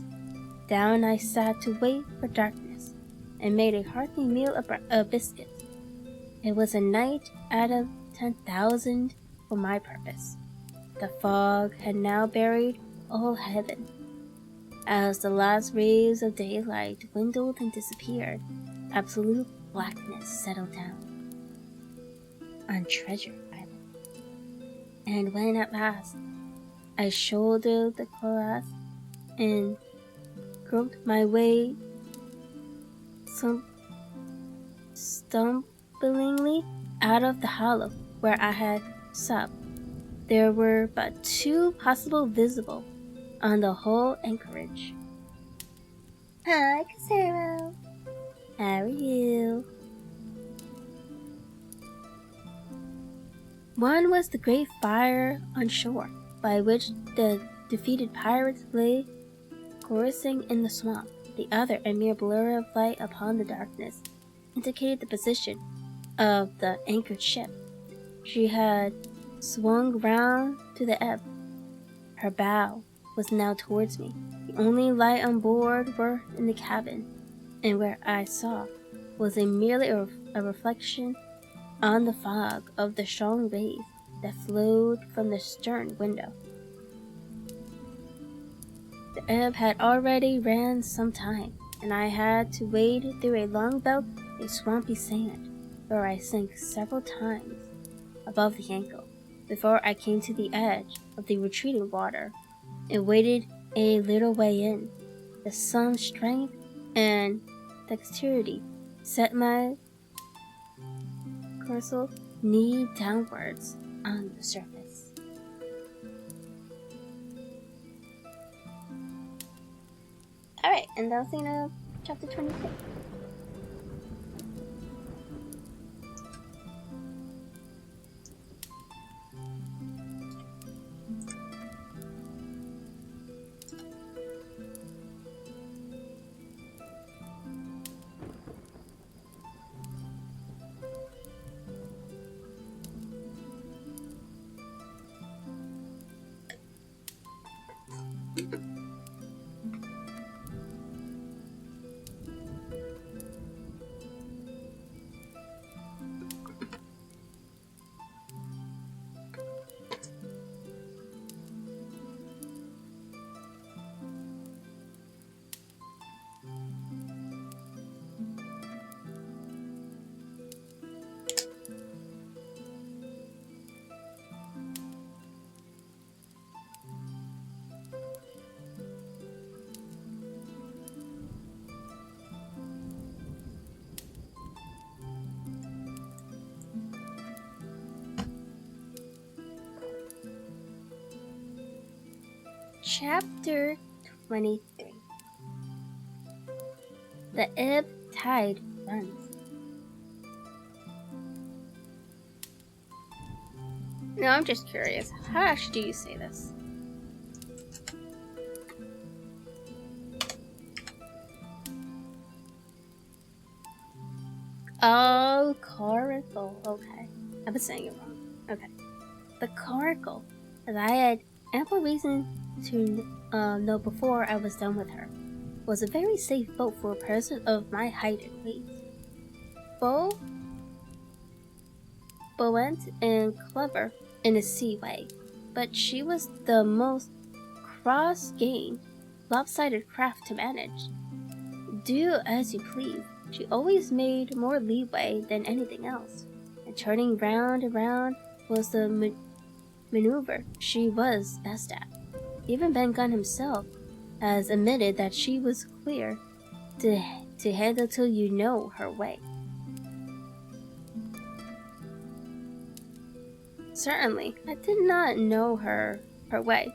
A: Down I sat to wait for darkness, and made a hearty meal of biscuits. It was a night out of 10,000 for my purpose. The fog had now buried all heaven. As the last rays of daylight dwindled and disappeared, absolute blackness settled down on Treasure Island. And when at last I shouldered the cloth and groped my way stumblingly out of the hollow where I had supped, there were but two possible visible on the whole anchorage. Hi, Casero. How are you? One was the great fire on shore, by which the defeated pirates lay chorusing in the swamp. The other, a mere blur of light upon the darkness, indicated the position of the anchored ship. She had swung round to the ebb. Her bow was now towards me. The only light on board were in the cabin, and where I saw was merely a reflection on the fog of the strong wave that flowed from the stern window. The ebb had already ran some time, and I had to wade through a long belt of swampy sand, where I sank several times above the ankle before I came to the edge of the retreating water and waded a little way in. The some strength and dexterity set my cursor knee downwards on the surface. Alright, and that was the end of chapter 26. Chapter 23. The ebb tide runs. Now I'm just curious, how actually do you say this? Oh, coracle. Okay. I was saying it wrong. Okay. The coracle, as I had ample reason to know before I was done with her, was a very safe boat for a person of my height and weight. Buoyant and clever in a sea way, but she was the most cross-grained, lopsided craft to manage. Do as you please, she always made more leeway than anything else, and turning round and round was the maneuver she was best at. Even Ben Gunn himself has admitted that she was clear to handle till you know her way. Certainly, I did not know her way.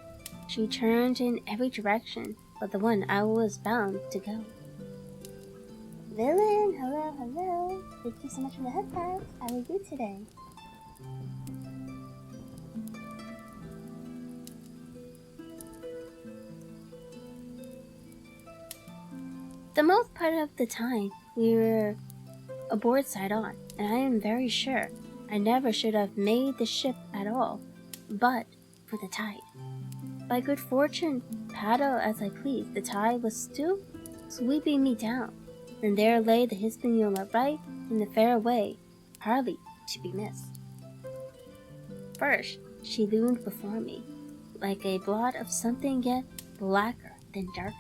A: She turned in every direction but the one I was bound to go. Villain, hello. Thank you so much for the head pack. How are you today? The most part of the time we were aboard side on, and I am very sure I never should have made the ship at all, but for the tide. By good fortune, paddle as I pleased, the tide was still sweeping me down, and there lay the Hispaniola right in the fairway, hardly to be missed. First, she loomed before me, like a blot of something yet blacker than darkness.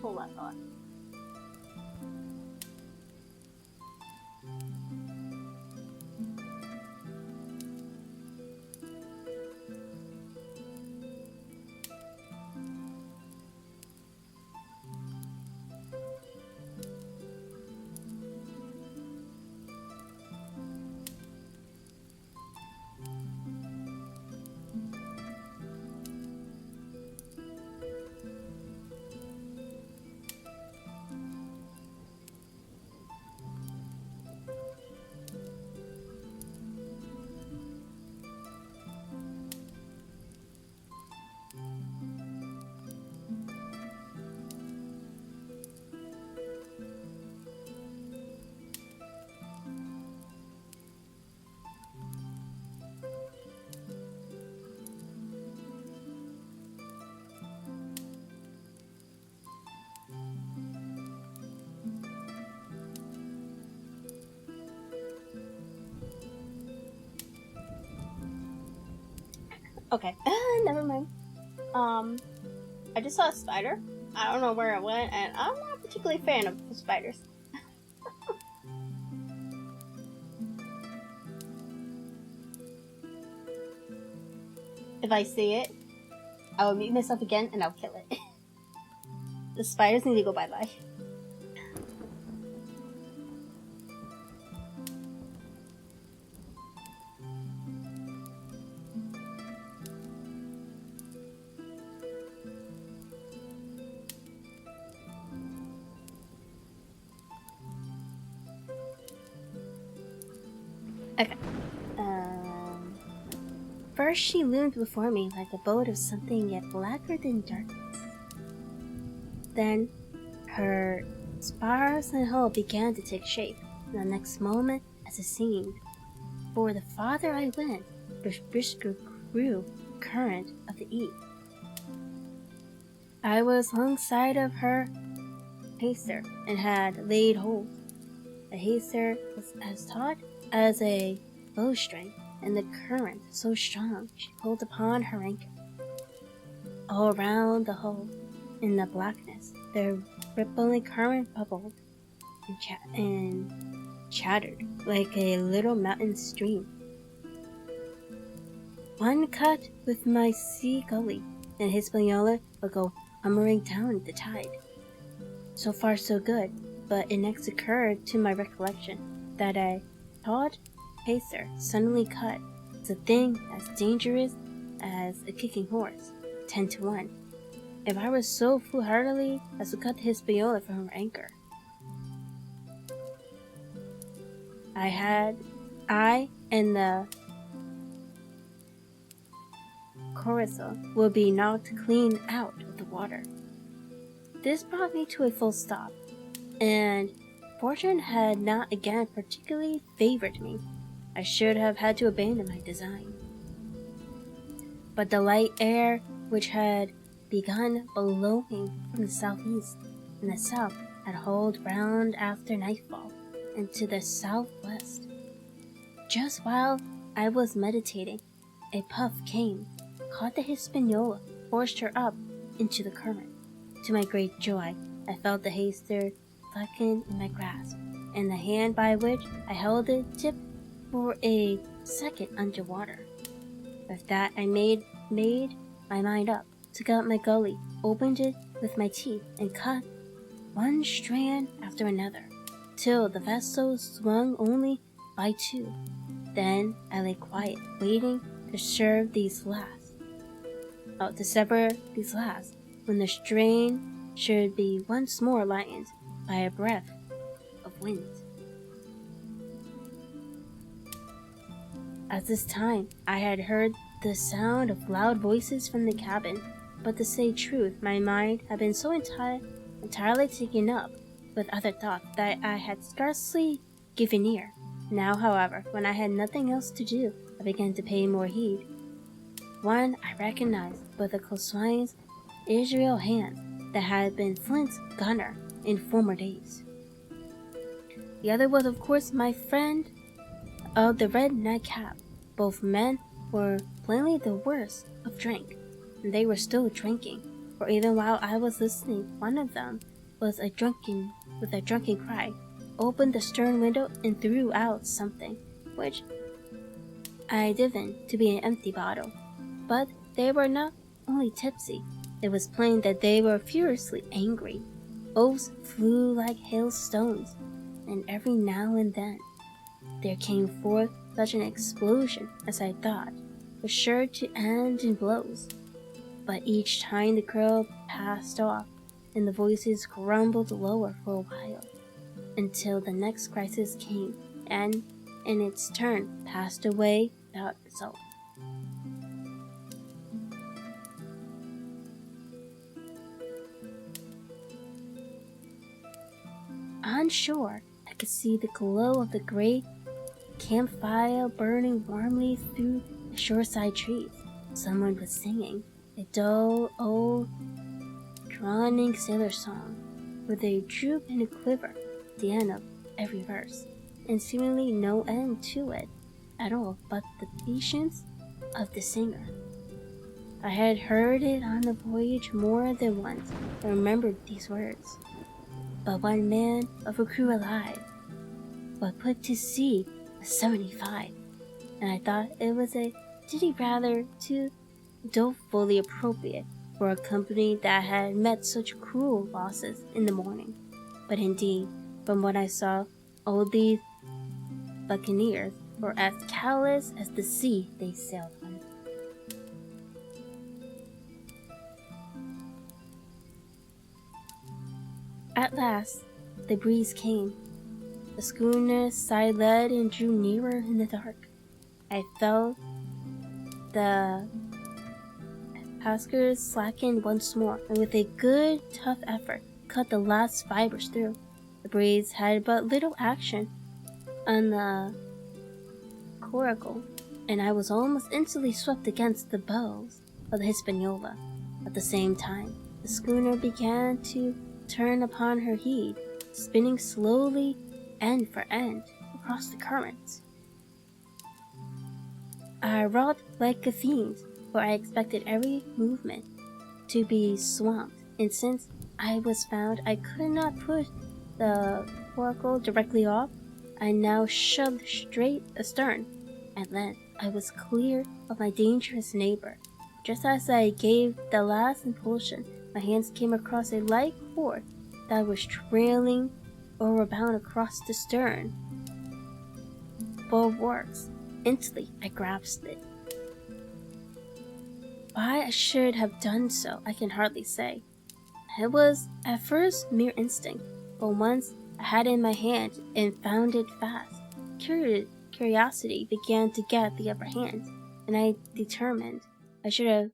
A: Hold that thought. Okay, never mind. I just saw a spider. I don't know where it went, and I'm not particularly a fan of spiders. If I see it, I will mute myself again and I'll kill it. The spiders need to go bye-bye. Okay. First she loomed before me like a boat of something yet blacker than darkness. Then her spars and hull began to take shape, and the next moment, as it seemed, for the farther I went, the brisker grew the current of the eve. I was alongside of her haster and had laid hold. The haster was as taut as a bowstring, and the current so strong she pulled upon her anchor. All around the hull, in the blackness, the rippling current bubbled and chattered like a little mountain stream. One cut with my sea gully, and Hispaniola would go hammering down the tide. So far so good, but it next occurred to my recollection that a taut pacer suddenly cut is a thing as dangerous as a kicking horse, 10 to 1. If I was so foolhardily as to cut the Hispaniola from her anchor, I and the Coracle would be knocked clean out of the water. This brought me to a full stop, and fortune had not again particularly favored me. I should have had to abandon my design. But the light air, which had begun blowing from the southeast and the south, had hauled round after nightfall into the southwest. Just while I was meditating, a puff came, caught the Hispaniola, forced her up into the current. To my great joy, I felt the haster slacken in my grasp, and the hand by which I held it tipped for a second underwater. With that, I made my mind up, took out my gully, opened it with my teeth, and cut one strand after another, till the vessel swung only by 2. Then I lay quiet, waiting to sever these last, when the strain should be once more lightened by a breath of wind. At this time, I had heard the sound of loud voices from the cabin, but to say truth, my mind had been so entirely taken up with other thoughts that I had scarcely given ear. Now, however, when I had nothing else to do, I began to pay more heed. One I recognized with the coastline's Israel hand that had been Flint's gunner in former days. The other was, of course, my friend of the red nightcap. Both men were plainly the worst of drink, and they were still drinking, for even while I was listening, one of them with a drunken cry, opened the stern window and threw out something, which I divined to be an empty bottle. But they were not only tipsy, it was plain that they were furiously angry. Oaths flew like hailstones, and every now and then there came forth such an explosion as I thought was sure to end in blows. But each time the crow passed off, and the voices grumbled lower for a while, until the next crisis came, and in its turn passed away without result. On shore, I could see the glow of the great campfire burning warmly through the shoreside trees. Someone was singing a dull, old, droning sailor song, with a droop and a quiver at the end of every verse, and seemingly no end to it at all but the patience of the singer. I had heard it on the voyage more than once, and remembered these words. But one man of a crew alive, but put to sea was 75, and I thought it was a ditty rather too dolefully appropriate for a company that had met such cruel losses in the morning. But indeed, from what I saw, all these buccaneers were as callous as the sea they sailed on. At last, the breeze came. The schooner's side led and drew nearer in the dark. I felt the paskers slackened once more, and with a good, tough effort, cut the last fibers through. The breeze had but little action on the coracle, and I was almost instantly swept against the bows of the Hispaniola. At the same time, the schooner began to turn upon her head, spinning slowly end for end across the currents. I wrought like a fiend, for I expected every movement to be swamped, and since I was found I could not put the coracle directly off, I now shoved straight astern. At length I was clear of my dangerous neighbor. Just as I gave the last impulsion, my hands came across a light cord that was trailing or bound across the stern bulwarks. Instantly, I grasped it. Why I should have done so, I can hardly say. It was, at first, mere instinct, but once I had it in my hand and found it fast, curiosity began to get the upper hand, and I determined I should have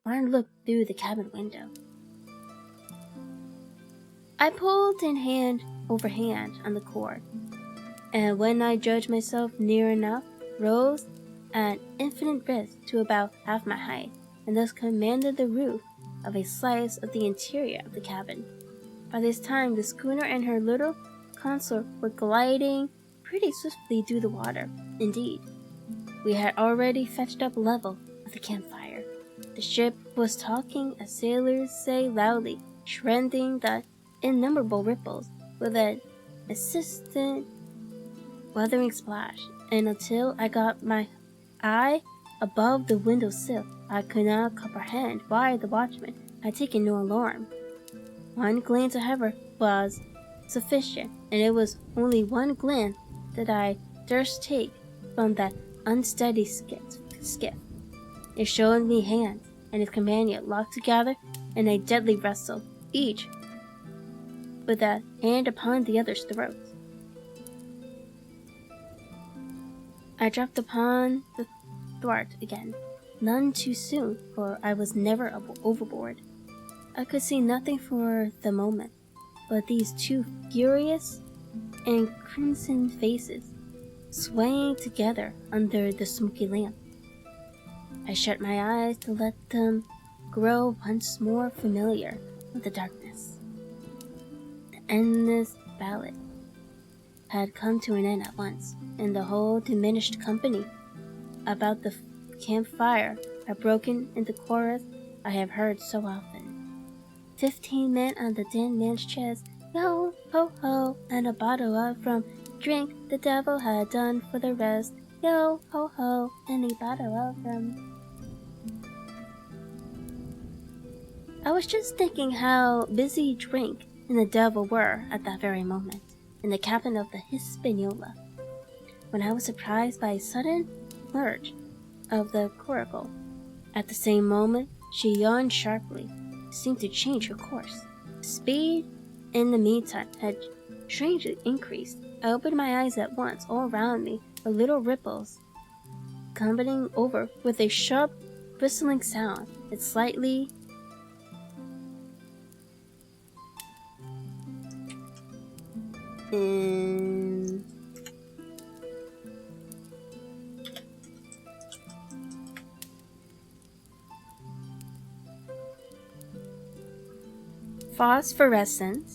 A: gone look through the cabin window. I pulled in hand over hand on the cord, and when I judged myself near enough, rose at infinite risk to about half my height, and thus commanded the roof of a slice of the interior of the cabin. By this time, the schooner and her little consort were gliding pretty swiftly through the water. Indeed, we had already fetched up level of the campfire. The ship was talking, as sailors say loudly, shredding the innumerable ripples with an insistent weathering splash, and until I got my eye above the window sill, I could not comprehend why the watchman had taken no alarm. One glance, however, was sufficient, and it was only one glance that I durst take from that unsteady skiff. It showed me Hans and his companion locked together in a deadly wrestle, each with a hand upon the other's throat. I dropped upon the thwart again, none too soon, for I was never overboard. I could see nothing for the moment but these two furious and crimson faces swaying together under the smoky lamp. I shut my eyes to let them grow once more familiar with the darkness. The endless ballad had come to an end at once, and the whole diminished company about the campfire had broken into chorus I have heard so often. 15 men on the dead man's chest, yo ho ho, and a bottle of rum. Drink the devil had done for the rest, yo ho ho, and a bottle of rum. I was just thinking how busy drink and the devil were at that very moment in the cabin of the Hispaniola, when I was surprised by a sudden lurch of the coracle. At the same moment, she yawned sharply, seemed to change her course. Speed, in the meantime, had strangely increased. I opened my eyes at once. All around me were little ripples, coming over with a sharp, whistling sound. It slightly phosphorescent.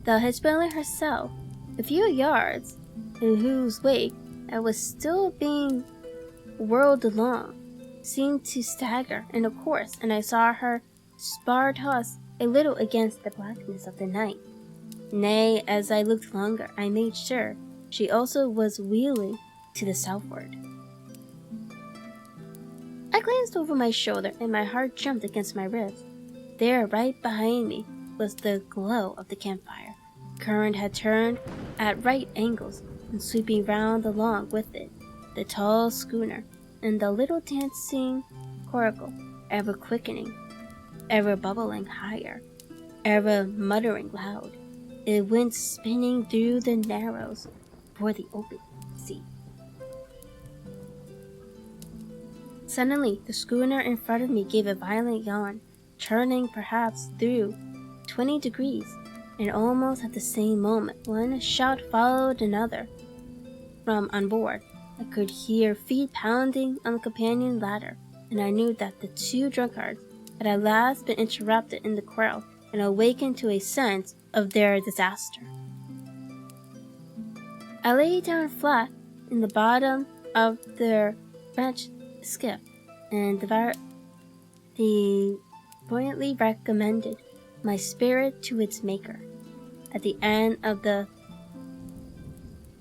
A: The Hispaniola herself, a few yards in whose wake I was still being whirled along, seemed to stagger in a course, and I saw her spar toss a little against the blackness of the night. Nay, as I looked longer, I made sure she also was wheeling to the southward. I glanced over my shoulder, and my heart jumped against my ribs. There, right behind me, was the glow of the campfire. The current had turned at right angles, and sweeping round along with it, the tall schooner and the little dancing coracle, ever quickening, ever bubbling higher, ever muttering loud. It went spinning through the narrows for the open sea. Suddenly, the schooner in front of me gave a violent yawn, turning perhaps through 20 degrees, and almost at the same moment one shout followed another from on board. I could hear feet pounding on the companion ladder, and I knew that the two drunkards had at last been interrupted in the quarrel and awakened to a sense of their disaster. I lay down flat in the bottom of their French skiff, and the buoyantly recommended my spirit to its maker. At the end of the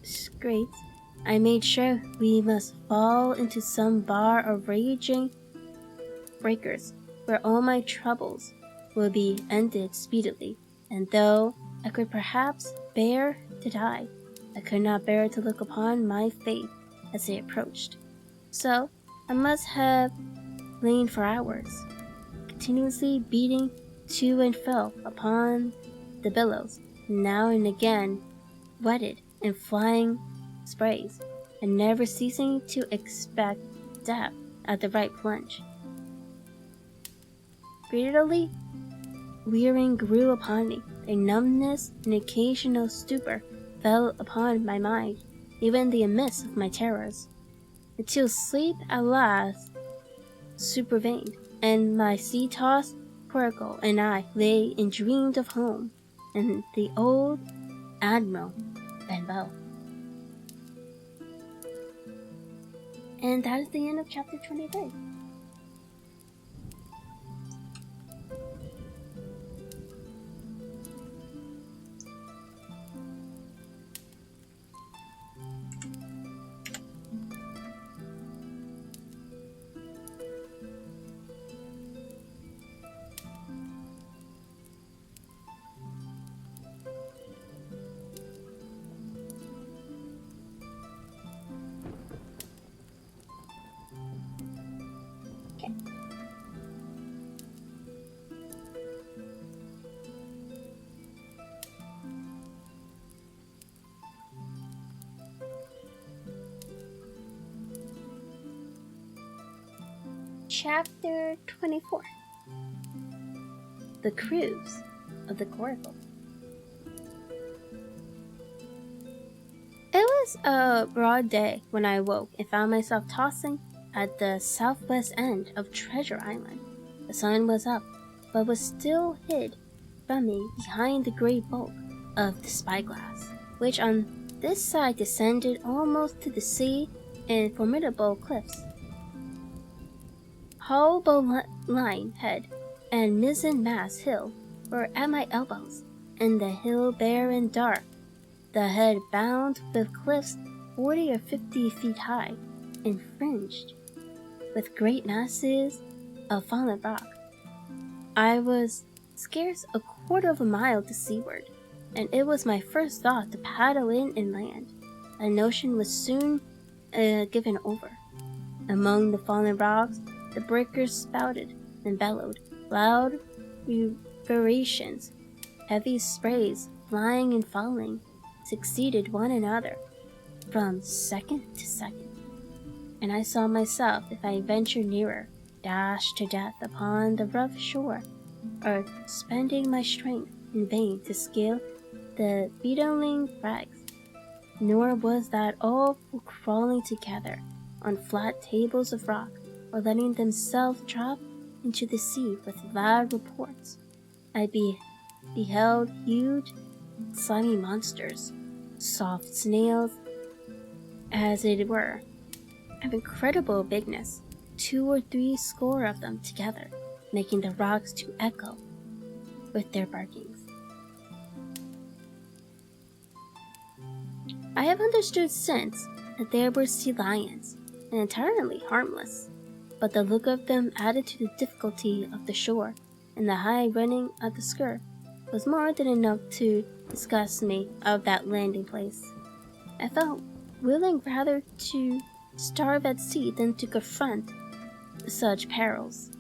A: straits, I made sure we must fall into some bar of raging breakers, where all my troubles will be ended speedily, and though I could perhaps bear to die, I could not bear to look upon my fate as it approached. So I must have lain for hours, continuously beating to and fro upon the billows, now and again wetted in flying sprays, and never ceasing to expect death at the right plunge. Gradually, wearing grew upon me. A numbness and occasional stupor fell upon my mind, even in the midst of my terrors, until sleep at last supervened, and my sea-tossed coracle and I lay and dreamed of home and the old Admiral Benbow. And that is the end of chapter 23. Chapter 24. The Cruise of the Coracle. It was a broad day when I awoke and found myself tossing at the southwest end of Treasure Island. The sun was up, but was still hid from me behind the great bulk of the spyglass, which on this side descended almost to the sea in formidable cliffs. Hull line head and mizzen mast hill were at my elbows, and the hill bare and dark, the head bound with cliffs 40 or 50 feet high, and fringed with great masses of fallen rock. I was scarce a quarter of a mile to seaward, and it was my first thought to paddle in and land. The notion was soon given over. Among the fallen rocks, the breakers spouted and bellowed, loud reverberations, heavy sprays flying and falling succeeded one another from second to second, and I saw myself, if I ventured nearer, dashed to death upon the rough shore, or spending my strength in vain to scale the beetling crags. Nor was that all for crawling together on flat tables of rock, or letting themselves drop into the sea with loud reports. I beheld huge, slimy monsters, soft snails, as it were, of incredible bigness, 2 or 3 score of them together, making the rocks to echo with their barkings. I have understood since that they were sea lions, and entirely harmless, but the look of them added to the difficulty of the shore, and the high running of the skirt was more than enough to disgust me of that landing place. I felt willing rather to starve at sea than to confront such perils.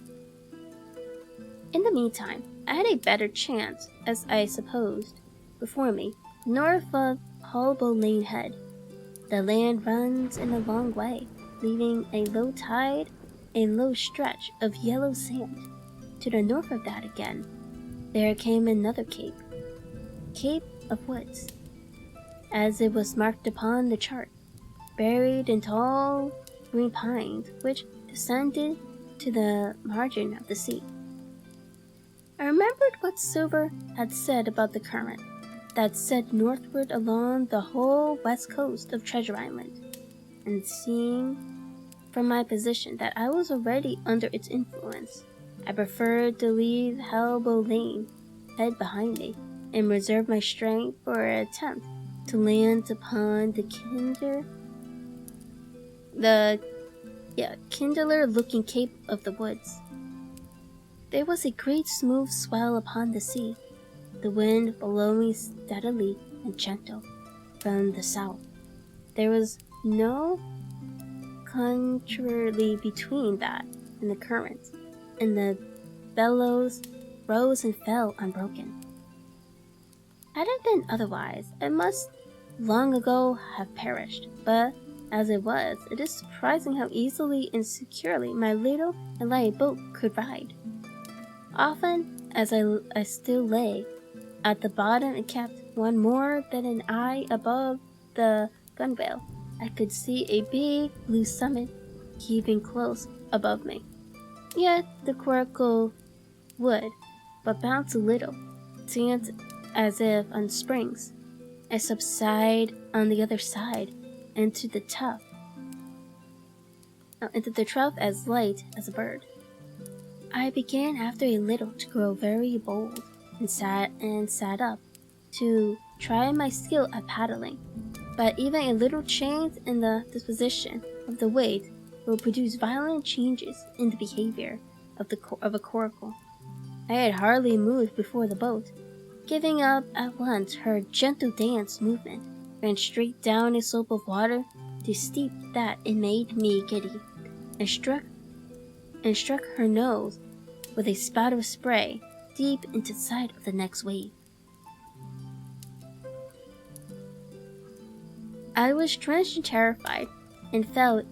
A: In the meantime, I had a better chance, as I supposed, before me, north of Holbow Lane Head. The land runs in a long way, leaving a low tide, a low stretch of yellow sand. To the north of that again, there came another cape, Cape of Woods, as it was marked upon the chart, buried in tall green pines which descended to the margin of the sea. I remembered what Silver had said about the current that set northward along the whole west coast of Treasure Island, and seeing from my position that I was already under its influence, I preferred to leave Holbow Lane Head behind me and reserve my strength for an attempt to land upon the kindler looking Cape of the Woods. There was a great smooth swell upon the sea, the wind blowing steadily and gentle from the south. There was no contrary between that and the current, and the bellows rose and fell unbroken. Had it been otherwise, I must long ago have perished, but as it was, it is surprising how easily and securely my little and light boat could ride. Often, as I still lay at the bottom and kept one more than an eye above the gunwale, I could see a big blue summit heaving close above me. Yet the coracle would but bounce a little, dance as if on springs, and subside on the other side into the trough as light as a bird. I began after a little to grow very bold, and sat up to try my skill at paddling. But even a little change in the disposition of the weight will produce violent changes in the behavior of a coracle. I had hardly moved before the boat, giving up at once her gentle dance movement, ran straight down a slope of water so steep that it made me giddy, and struck her nose with a spout of spray deep into the side of the next wave. I was drenched and terrified, and fell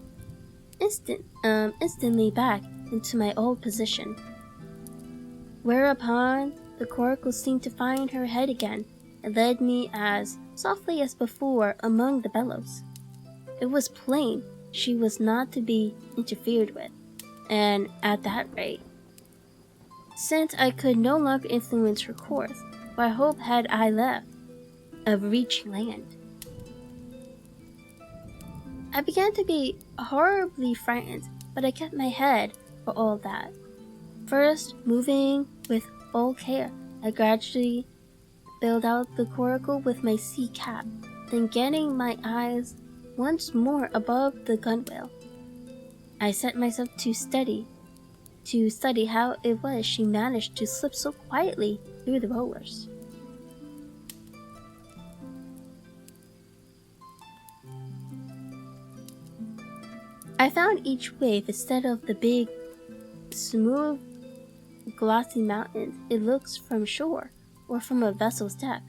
A: instantly back into my old position. Whereupon the coracle seemed to find her head again, and led me as softly as before among the bellows. It was plain she was not to be interfered with, and at that rate, since I could no longer influence her course, what hope had I left of reaching land? I began to be horribly frightened, but I kept my head for all that. First, moving with all care, I gradually filled out the coracle with my sea cap, then getting my eyes once more above the gunwale, I set myself to study how it was she managed to slip so quietly through the rollers. I found each wave, instead of the big, smooth, glossy mountains it looks from shore or from a vessel's deck,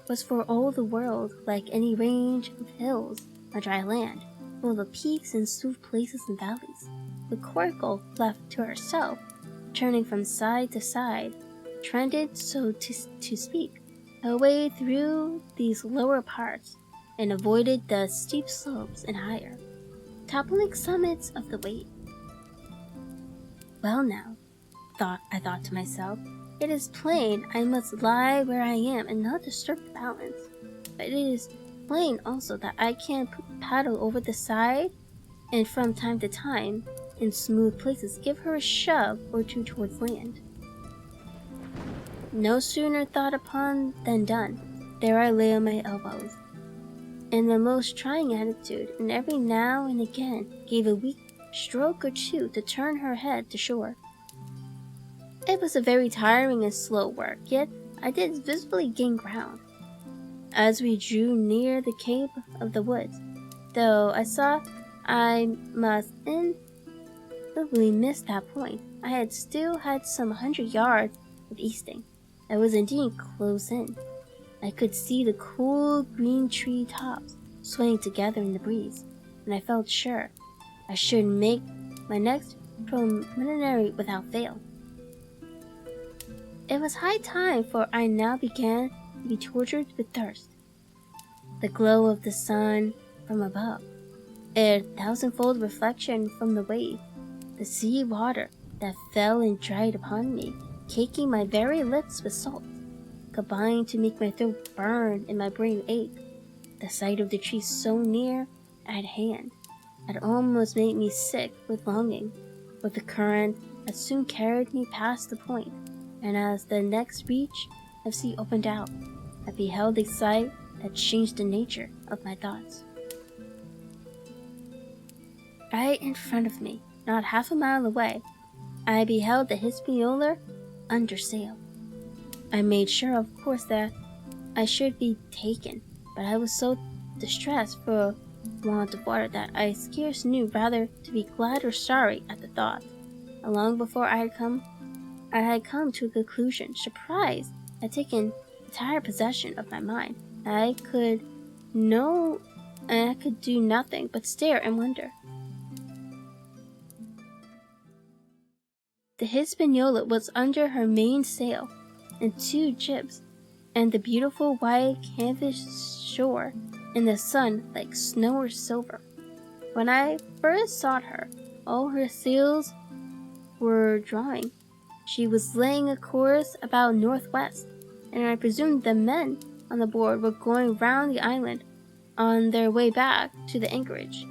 A: was for all the world like any range of hills on dry land, full of peaks and smooth places and valleys. The coracle, left to herself, turning from side to side, trended, so to speak, her way through these lower parts, and avoided the steep slopes and higher, toppling summits of the wave. Well now, I thought to myself, it is plain I must lie where I am and not disturb the balance. But it is plain also that I can paddle over the side, and from time to time, in smooth places, give her a shove or two towards land. No sooner thought upon than done. There I lay on my elbows, in the most trying attitude, and every now and again gave a weak stroke or two to turn her head to shore. It was a very tiring and slow work, yet I did visibly gain ground. As we drew near the cape of the woods, though I saw I must inevitably miss that point, I had still had some 100 yards of easting. I was indeed close in. I could see the cool green tree tops swaying together in the breeze, and I felt sure I should make my next preliminary without fail. It was high time, for I now began to be tortured with thirst. The glow of the sun from above, a thousandfold reflection from the wave, the sea water that fell and dried upon me, caking my very lips with salt, combined to make my throat burn and my brain ache. The sight of the trees so near at hand had almost made me sick with longing, but the current had soon carried me past the point, and as the next reach of sea opened out, I beheld a sight that changed the nature of my thoughts. Right in front of me, not half a mile away, I beheld the Hispaniola under sail. I made sure, of course, that I should be taken, but I was so distressed for want of water that I scarce knew whether to be glad or sorry at the thought. And long before I had come to a conclusion. Surprise had taken entire possession of my mind. I could do nothing but stare and wonder. The Hispaniola was under her main sail and 2 jibs, and the beautiful white canvas shore in the sun like snow or silver. When I first saw her, all her sails were drawing. She was laying a course about northwest, and I presumed the men on the board were going round the island on their way back to the anchorage.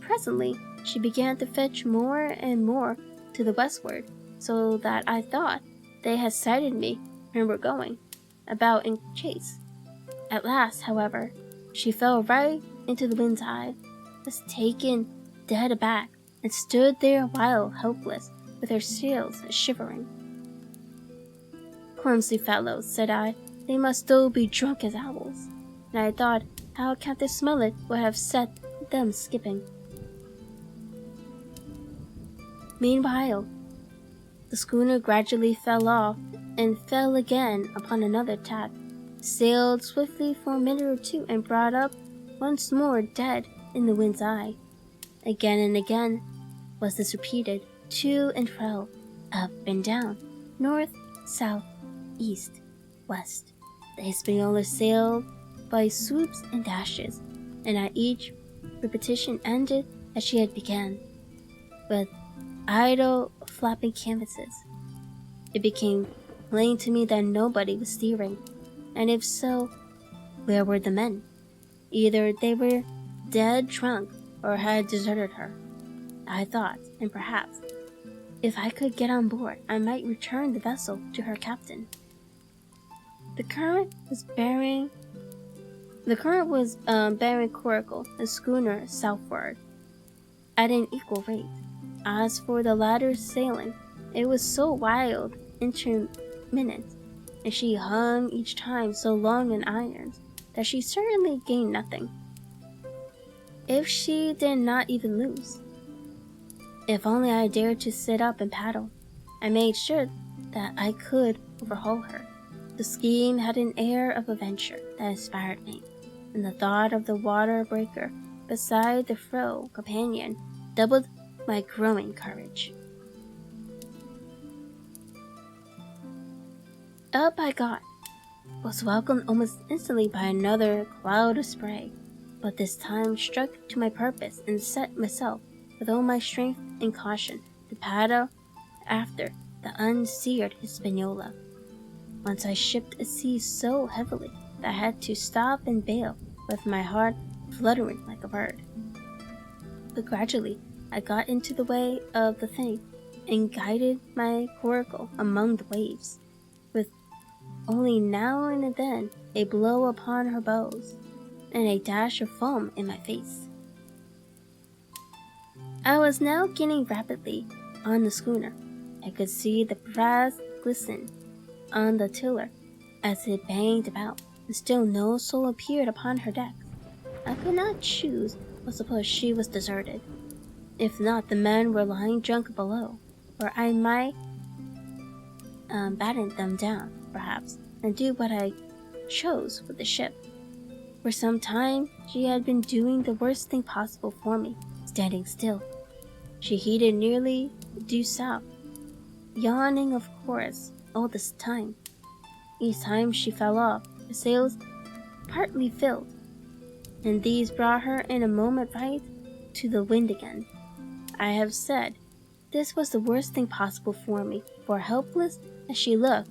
A: Presently, she began to fetch more and more to the westward, so that I thought they had sighted me and were going about in chase. At last, however, she fell right into the wind's eye, was taken dead aback, and stood there a while helpless, with her sails shivering. Clumsy fellows, said I, they must still be drunk as owls, and I thought how Captain Smollett would have set them skipping. Meanwhile, the schooner gradually fell off and fell again upon another tack, sailed swiftly for a minute or two, and brought up once more dead in the wind's eye. Again and again was this repeated, to and fro, up and down, north, south, east, west. The Hispaniola sailed by swoops and dashes, and at each repetition ended as she had begun, with idle flapping canvases. It became plain to me that nobody was steering, and if so, where were the men? Either they were dead drunk or had deserted her, I thought, and perhaps, if I could get on board, I might return the vessel to her captain. The current was bearing Coracle, the schooner, southward, at an equal rate. As for the latter's sailing, it was so wild, intermittent, and she hung each time so long in irons, that she certainly gained nothing, if she did not even lose. If only I dared to sit up and paddle, I made sure that I could overhaul her. The scheme had an air of adventure that inspired me, and the thought of the water breaker beside the frail companion doubled my growing courage. Up I got, was welcomed almost instantly by another cloud of spray, but this time struck to my purpose and set myself with all my strength and caution to paddle after the unseared Hispaniola. Once I shipped a sea so heavily that I had to stop and bail with my heart fluttering like a bird. But gradually I got into the way of the thing and guided my coracle among the waves, with only now and then a blow upon her bows and a dash of foam in my face. I was now gaining rapidly on the schooner. I could see the brass glisten on the tiller as it banged about, and still no soul appeared upon her decks. I could not choose but suppose she was deserted. If not, the men were lying drunk below, or I might batten them down, perhaps, and do what I chose with the ship. For some time she had been doing the worst thing possible for me, standing still. She headed nearly due south, yawning of course all this time. Each time she fell off, her sails partly filled, and these brought her in a moment right to the wind again. I have said this was the worst thing possible for me, for helpless as she looked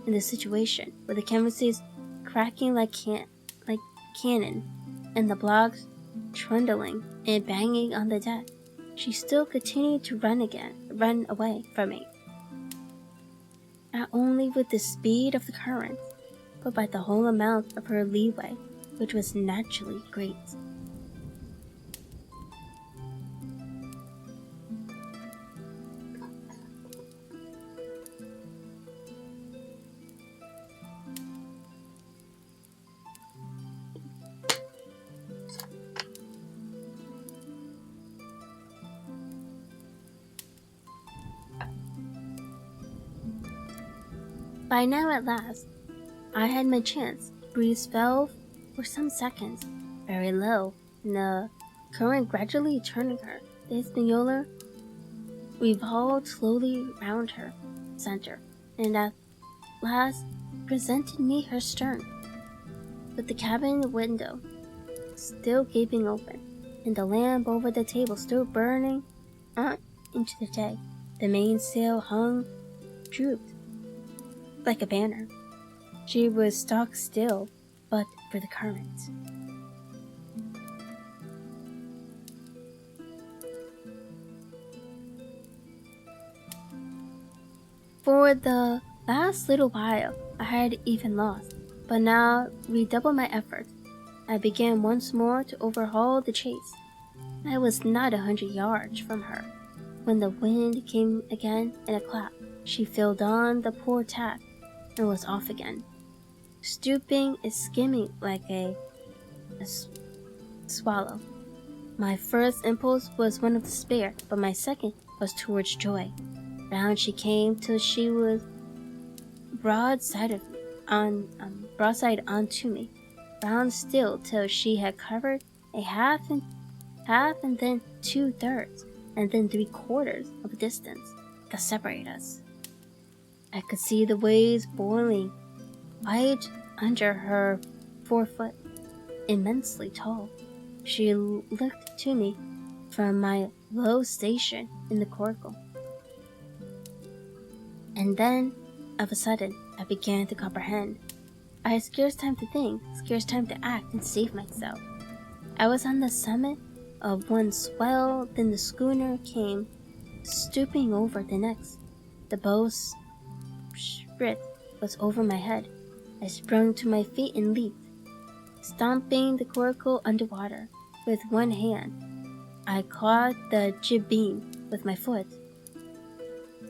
A: in the situation, with the canvases cracking like cannon, and the blocks trundling and banging on the deck, she still continued to run away from me. Not only with the speed of the current, but by the whole amount of her leeway, which was naturally great. By now at last, I had my chance. The breeze fell for some seconds, very low, and the current gradually turning her. The Hispaniola revolved slowly round her center, and at last presented me her stern, with the cabin window still gaping open, and the lamp over the table still burning on into the day. The mainsail hung, drooped, like a banner. She was stock still, but for the current. For the last little while, I had even lost, but now redoubled my effort. I began once more to overhaul the chase. I was not 100 yards from her, when the wind came again in a clap. She filled on the poor tack, and was off again, stooping and skimming like a swallow. My first impulse was one of despair, but my second was towards joy. Round she came till she was broadside onto me. Round still till she had covered a half and then 2/3, and then 3/4 of the distance that separated us. I could see the waves boiling white under her forefoot, immensely tall. She looked to me from my low station in the coracle. And then, of a sudden, I began to comprehend. I had scarce time to think, scarce time to act and save myself. I was on the summit of one swell, then the schooner came stooping over the next. The bowsprit was over my head. I sprung to my feet and leaped, stomping the coracle underwater. With one hand, I caught the jib beam with my foot,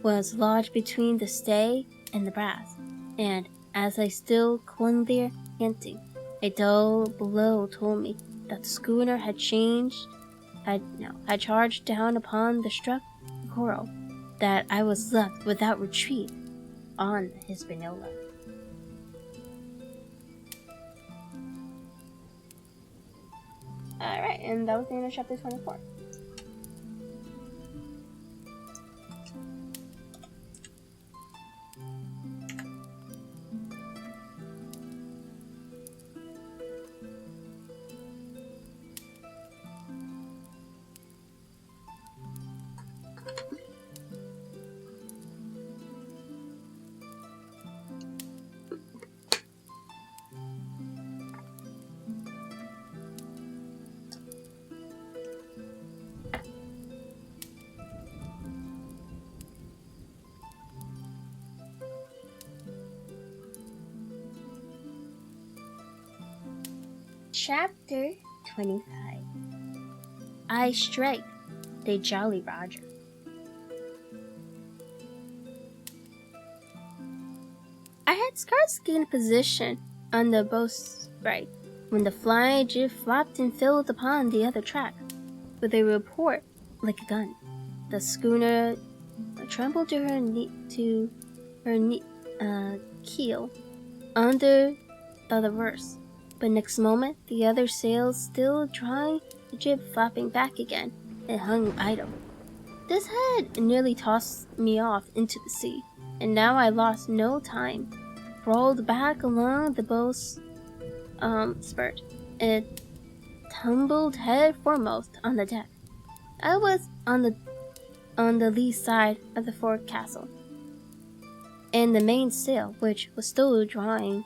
A: was lodged between the stay and the brass, and as I still clung there, panting, a dull blow told me that the schooner had charged down upon the struck coral, that I was left without retreat on the Hispaniola. Alright, and that was the end of chapter 24. Chapter 25. I strike the Jolly Roger. I had scarce gained position on the bowsprit when the flying jib flopped and filled upon the other track with a report like a gun. The schooner trembled to her keel under the reverse. But next moment, the other sails still drawing, the jib flopping back again, and hung idle. This had nearly tossed me off into the sea, and now I lost no time, rolled back along the bowsprit, and tumbled head foremost on the deck. I was on the lee side of the forecastle, and the mainsail, which was still drawing,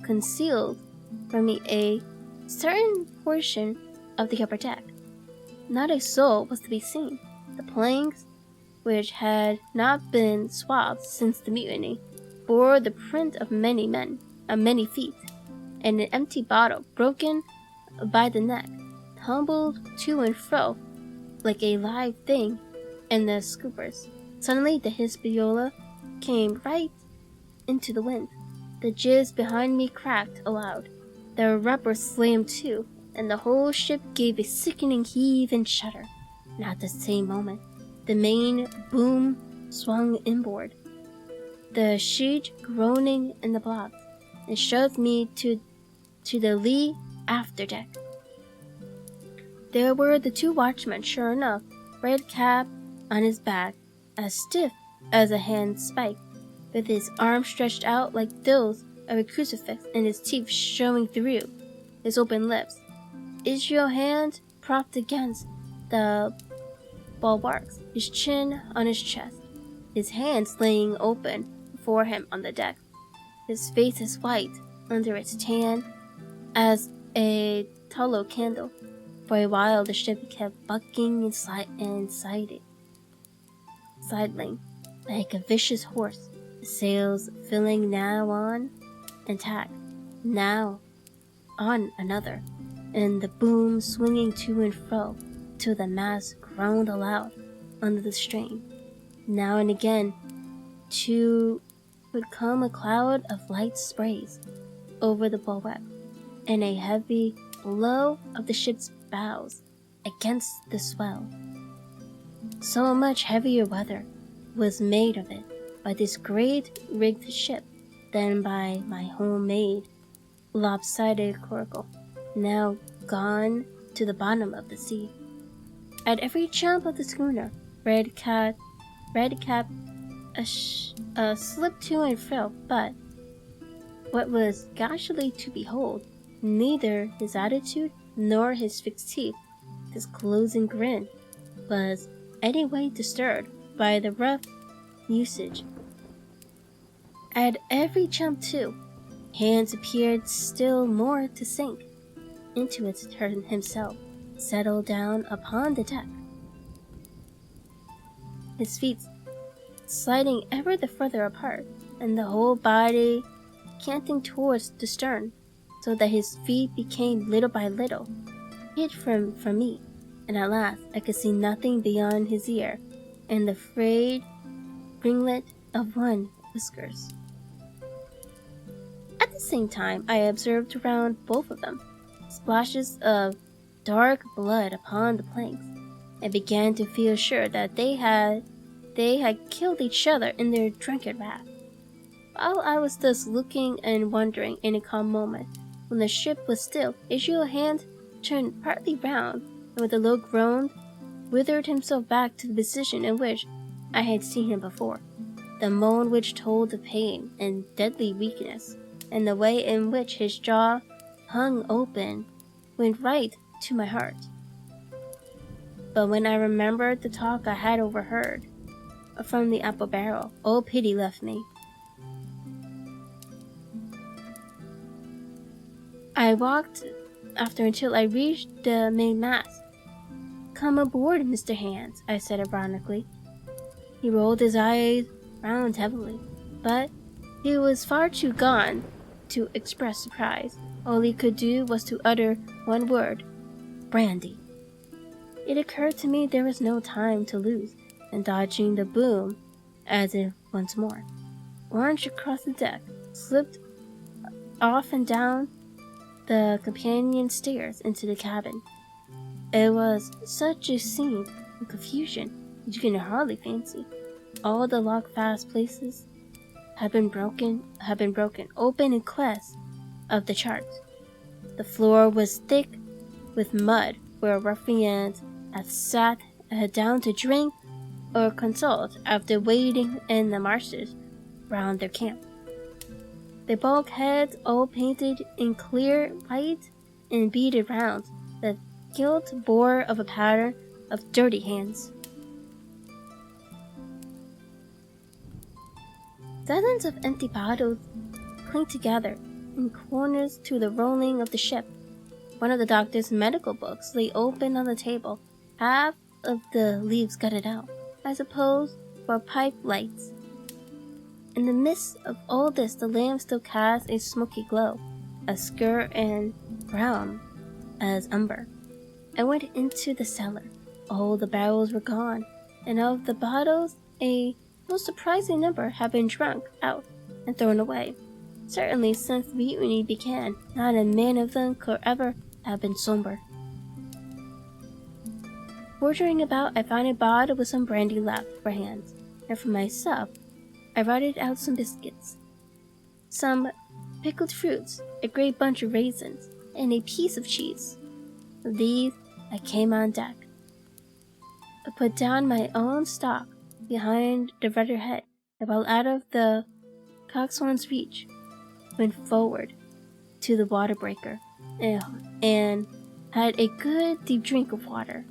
A: concealed from me a certain portion of the upper deck. Not a soul was to be seen. The planks, which had not been swabbed since the mutiny, bore the print of many feet, and an empty bottle, broken by the neck, tumbled to and fro like a live thing in the scoopers. Suddenly the Hispaniola came right into the wind. The jibs behind me cracked aloud. The rubber slammed to, and the whole ship gave a sickening heave and shudder. And at the same moment, the main boom swung inboard, the sheet groaning in the blocks, and shoved me to the lee afterdeck. There were the 2 watchmen, sure enough, red cap on his back, as stiff as a handspike, with his arms stretched out like those of a crucifix and his teeth showing through his open lips. His real hand propped against the bulwarks, his chin on his chest, his hands laying open before him on the deck. His face as white under its tan as a tallow candle. For a while the ship kept bucking and sidling like a vicious horse, the sails filling now on and tack, now on another, and the boom swinging to and fro till the mast groaned aloud under the strain. Now and again, too, would come a cloud of light sprays over the bulwark, and a heavy blow of the ship's bows against the swell. So much heavier weather was made of it by this great rigged ship than by my homemade lopsided coracle, now gone to the bottom of the sea. At every jump of the schooner, Red Cap slipped to and fro, but what was ghastly to behold, neither his attitude nor his fixed teeth, his closing grin, was any way disturbed by the rough usage. At every jump, too, hands appeared still more to sink into its turn himself, settled down upon the deck, his feet sliding ever the further apart, and the whole body canting towards the stern, so that his feet became little by little hid from me, and at last I could see nothing beyond his ear and the frayed ringlet of one whiskers. At the same time, I observed around both of them splashes of dark blood upon the planks, and began to feel sure that they had killed each other in their drunken wrath. While I was thus looking and wondering in a calm moment, when the ship was still, Israel hand turned partly round, and with a low groan, withered himself back to the position in which I had seen him before. The moan which told of pain and deadly weakness, and the way in which his jaw hung open, went right to my heart. But when I remembered the talk I had overheard from the apple barrel, all pity left me. I walked after until I reached the mainmast. "Come aboard, Mr. Hands," I said ironically. He rolled his eyes round heavily, but he was far too gone to express surprise. All he could do was to utter one word: "Brandy." It occurred to me there was no time to lose, and dodging the boom as if once more, launched across the deck, slipped off and down the companion stairs into the cabin. It was such a scene of confusion you can hardly fancy. All the lock-fast places had been broken open in quest of the charts. The floor was thick with mud where ruffians had sat down to drink or consult after wading in the marshes round their camp. The bulkheads, all painted in clear white and beaded round, the gilt bore of a pattern of dirty hands. Dozens of empty bottles clinked together in corners to the rolling of the ship. One of the doctor's medical books lay open on the table, half of the leaves gutted out, I suppose, for pipe lights. In the midst of all this, the lamp still cast a smoky glow, obscure and brown as umber. I went into the cellar. All the barrels were gone, and of the bottles, a most surprising number had been drunk out and thrown away. Certainly, since the mutiny began, not a man of them could ever have been sober. Wandering about, I found a bottle with some brandy left for Hands, and for myself, I routed out some biscuits, some pickled fruits, a great bunch of raisins, and a piece of cheese. With these, I came on deck. I put down my own stock behind the rudder head, and while out of the coxswain's reach, went forward to the water breaker and had a good deep drink of water,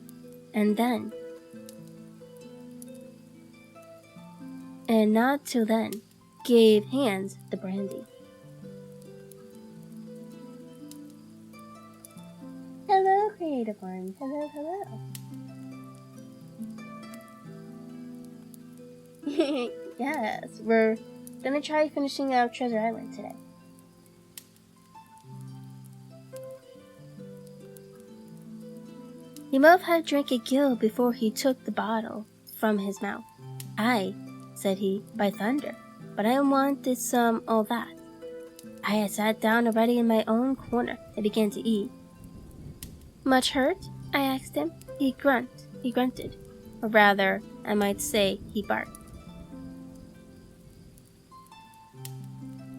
A: and not till then, gave Hans the brandy. Hello, creative one. Hello, hello. Yes, we're gonna try finishing out Treasure Island today. He must have drank a gill before he took the bottle from his mouth. "Aye," said he, "by thunder, but I wanted some all that." I had sat down already in my own corner and began to eat. "Much hurt?" I asked him. He grunted, or rather, I might say, he barked.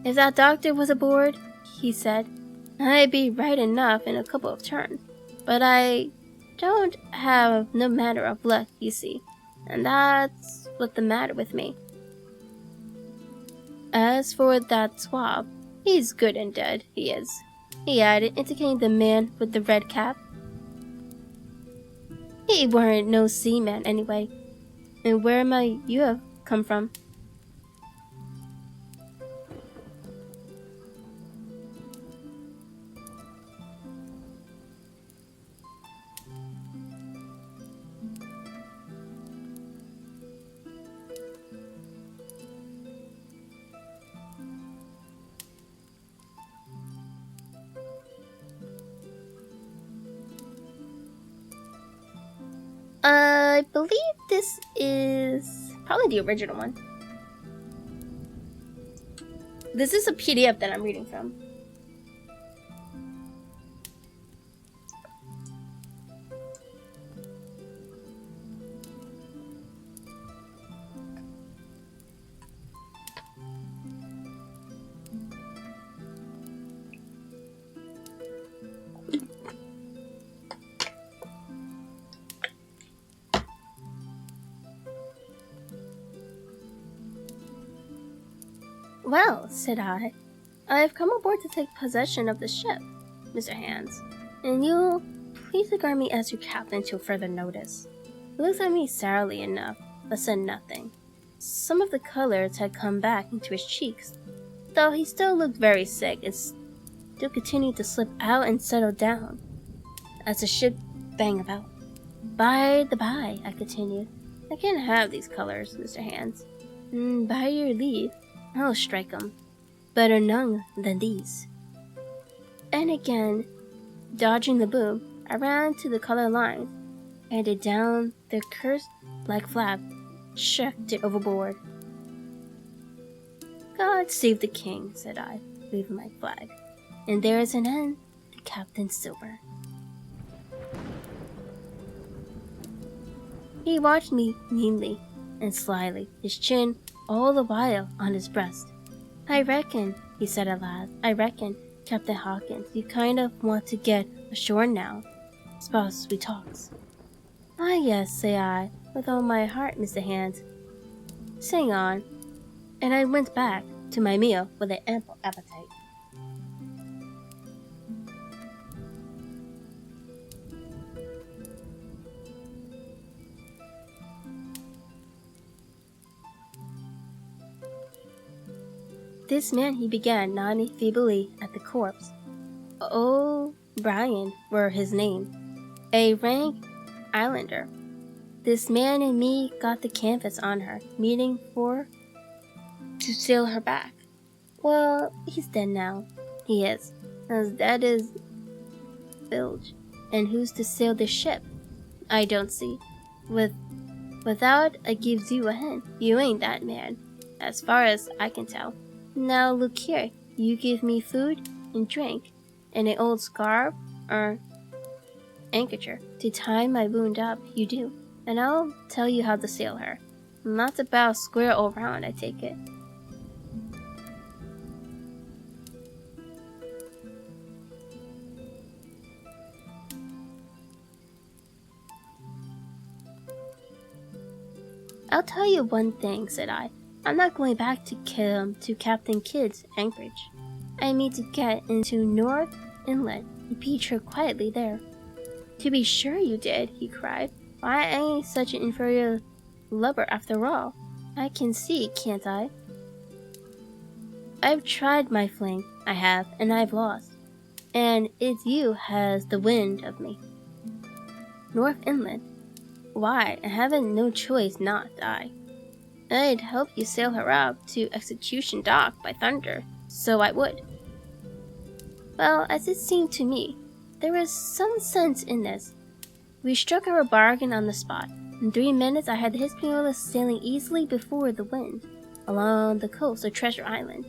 A: "If that doctor was aboard," he said, "I'd be right enough in a couple of turns, but I don't have no manner of luck, you see, and that's what's the matter with me. As for that swab, he's good and dead, he is," he added, indicating the man with the red cap. "He weren't no seaman anyway. And where might you have come from?" I believe this is probably the original one. This is a PDF that I'm reading from. "Well," said I, "I've come aboard to take possession of the ship, Mr. Hans, and you'll please regard me as your captain till further notice." He looked at me sourly enough, but said nothing. Some of the colors had come back into his cheeks, though he still looked very sick and still continued to slip out and settle down as the ship banged about. "By the by," I continued, "I can't have these colors, Mr. Hans. By your leave, I'll strike 'em. Better none than these." And again, dodging the boom, I ran to the color lines, handed down the cursed black flap, chucked it overboard. "God save the king," said I, waving my flag. And there's an end to Captain Silver. He watched me meanly and slyly, his chin all the while on his breast. "I reckon," he said at last, "I reckon, Captain Hawkins, you kind of want to get ashore now. S'pose we talks." "Ah, yes," say I, "with all my heart, Mr. Hans. Sing on." And I went back to my meal with an ample appetite. "This man," he began, nodding feebly at the corpse. "O'Brien were his name. A rank islander. This man and me got the canvas on her, meaning for to sail her back. Well, he's dead now. He is. As dead as bilge. And who's to sail this ship? I don't see. Without I gives you a hint, you ain't that man, as far as I can tell. Now look here, you give me food and drink, and an old scarf or handkerchief to tie my wound up, you do, and I'll tell you how to sail her. Not about square all round, I take it. I'll tell you one thing, said I. I'm not going back to Captain Kidd's anchorage. I mean to get into North Inlet and beach her quietly there. To be sure you did, he cried. Why, I ain't such an inferior lubber after all. I can see, can't I? I've tried my fling, I have, and I've lost. And it's you has the wind of me. North Inlet? Why, I haven't no choice not, I. I'd help you sail her up to Execution Dock by thunder, so I would. Well, as it seemed to me, there was some sense in this. We struck our bargain on the spot. In 3 minutes I had the Hispaniola sailing easily before the wind, along the coast of Treasure Island,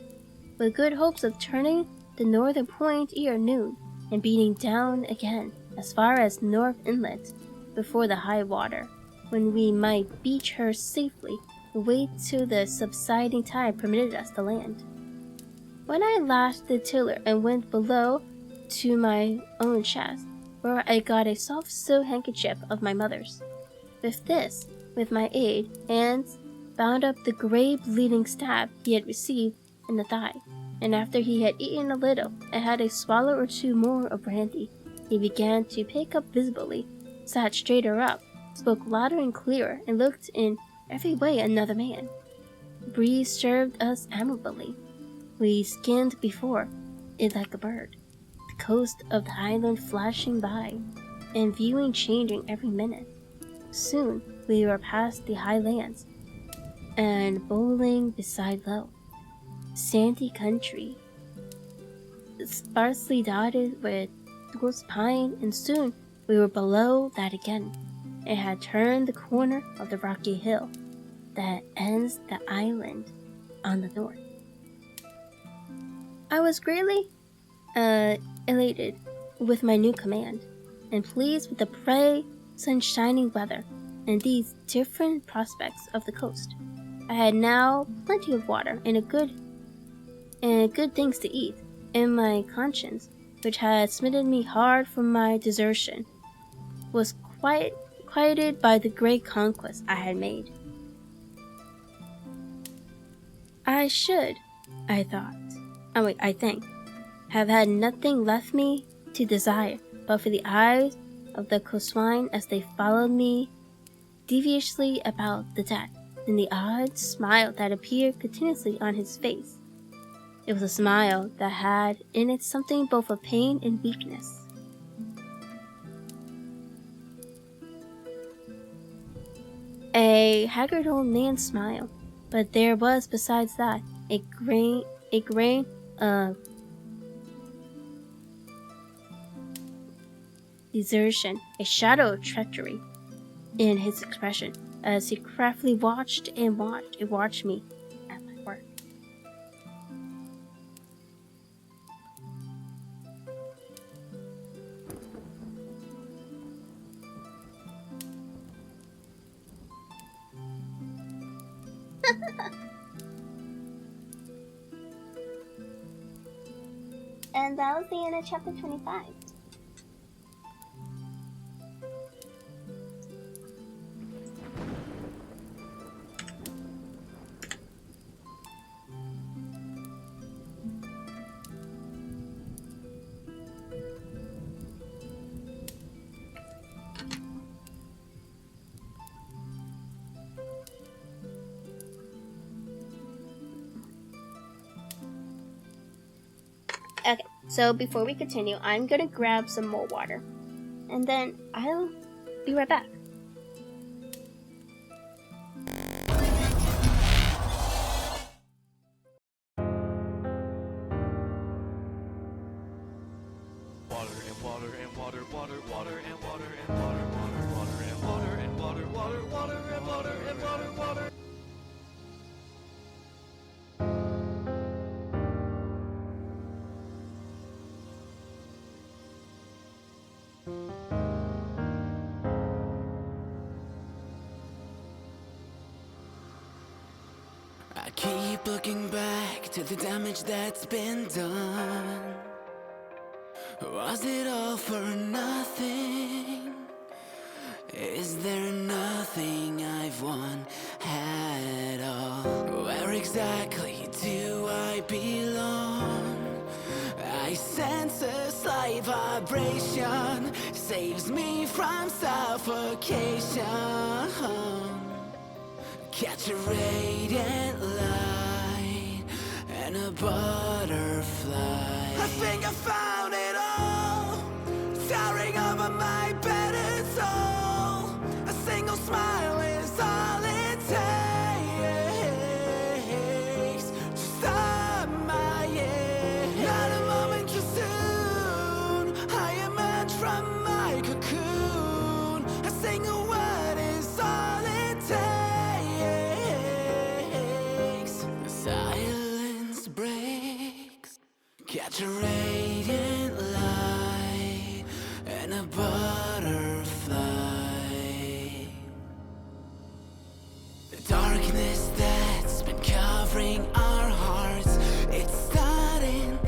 A: with good hopes of turning the northern point ere noon, and beating down again as far as North Inlet before the high water, when we might beach her safely and wait till the subsiding tide permitted us to land. When I lashed the tiller and went below to my own chest, where I got a soft silk handkerchief of my mother's. With this, with my aid, Hans bound up the grey bleeding stab he had received in the thigh, and after he had eaten a little and had a swallow or two more of brandy, he began to pick up visibly, sat straighter up, spoke louder and clearer, and looked in every way another man. The breeze served us admirably. We skimmed before it like a bird, the coast of the island flashing by, and viewing changing every minute. Soon we were past the high lands, and bowling beside low, sandy country, sparsely dotted with dwarf pine, and soon we were below that again, and had turned the corner of the rocky hill that ends the island on the north. I was greatly elated with my new command, and pleased with the bright, sunshining weather and these different prospects of the coast. I had now plenty of water and good things to eat, and my conscience, which had smitten me hard for my desertion, was quieted by the great conquest I had made. I should, I think, have had nothing left me to desire but for the eyes of the coastwine as they followed me deviously about the deck, and the odd smile that appeared continuously on his face. It was a smile that had in it something both of pain and weakness. A haggard old man's smile, but there was besides that a grain of desertion, a shadow of treachery in his expression as he craftily watched me at my work. And that was the end of chapter 25. Okay, so before we continue, I'm gonna grab some more water, and then I'll be right back.
B: I keep looking back to the damage that's been done. Was it all for nothing? Is there nothing I've won? exactly do I belong? I sense a slight vibration, saves me from suffocation. Catch a radiant light and a butterfly. I think I found it all, towering over my battered soul. A single smile is all it takes to stop my years. Not a moment too soon, I emerge from my cocoon. A single word is all it takes. The silence breaks. Catch a radiant light and a butterfly. The darkness that's been covering our hearts, it's starting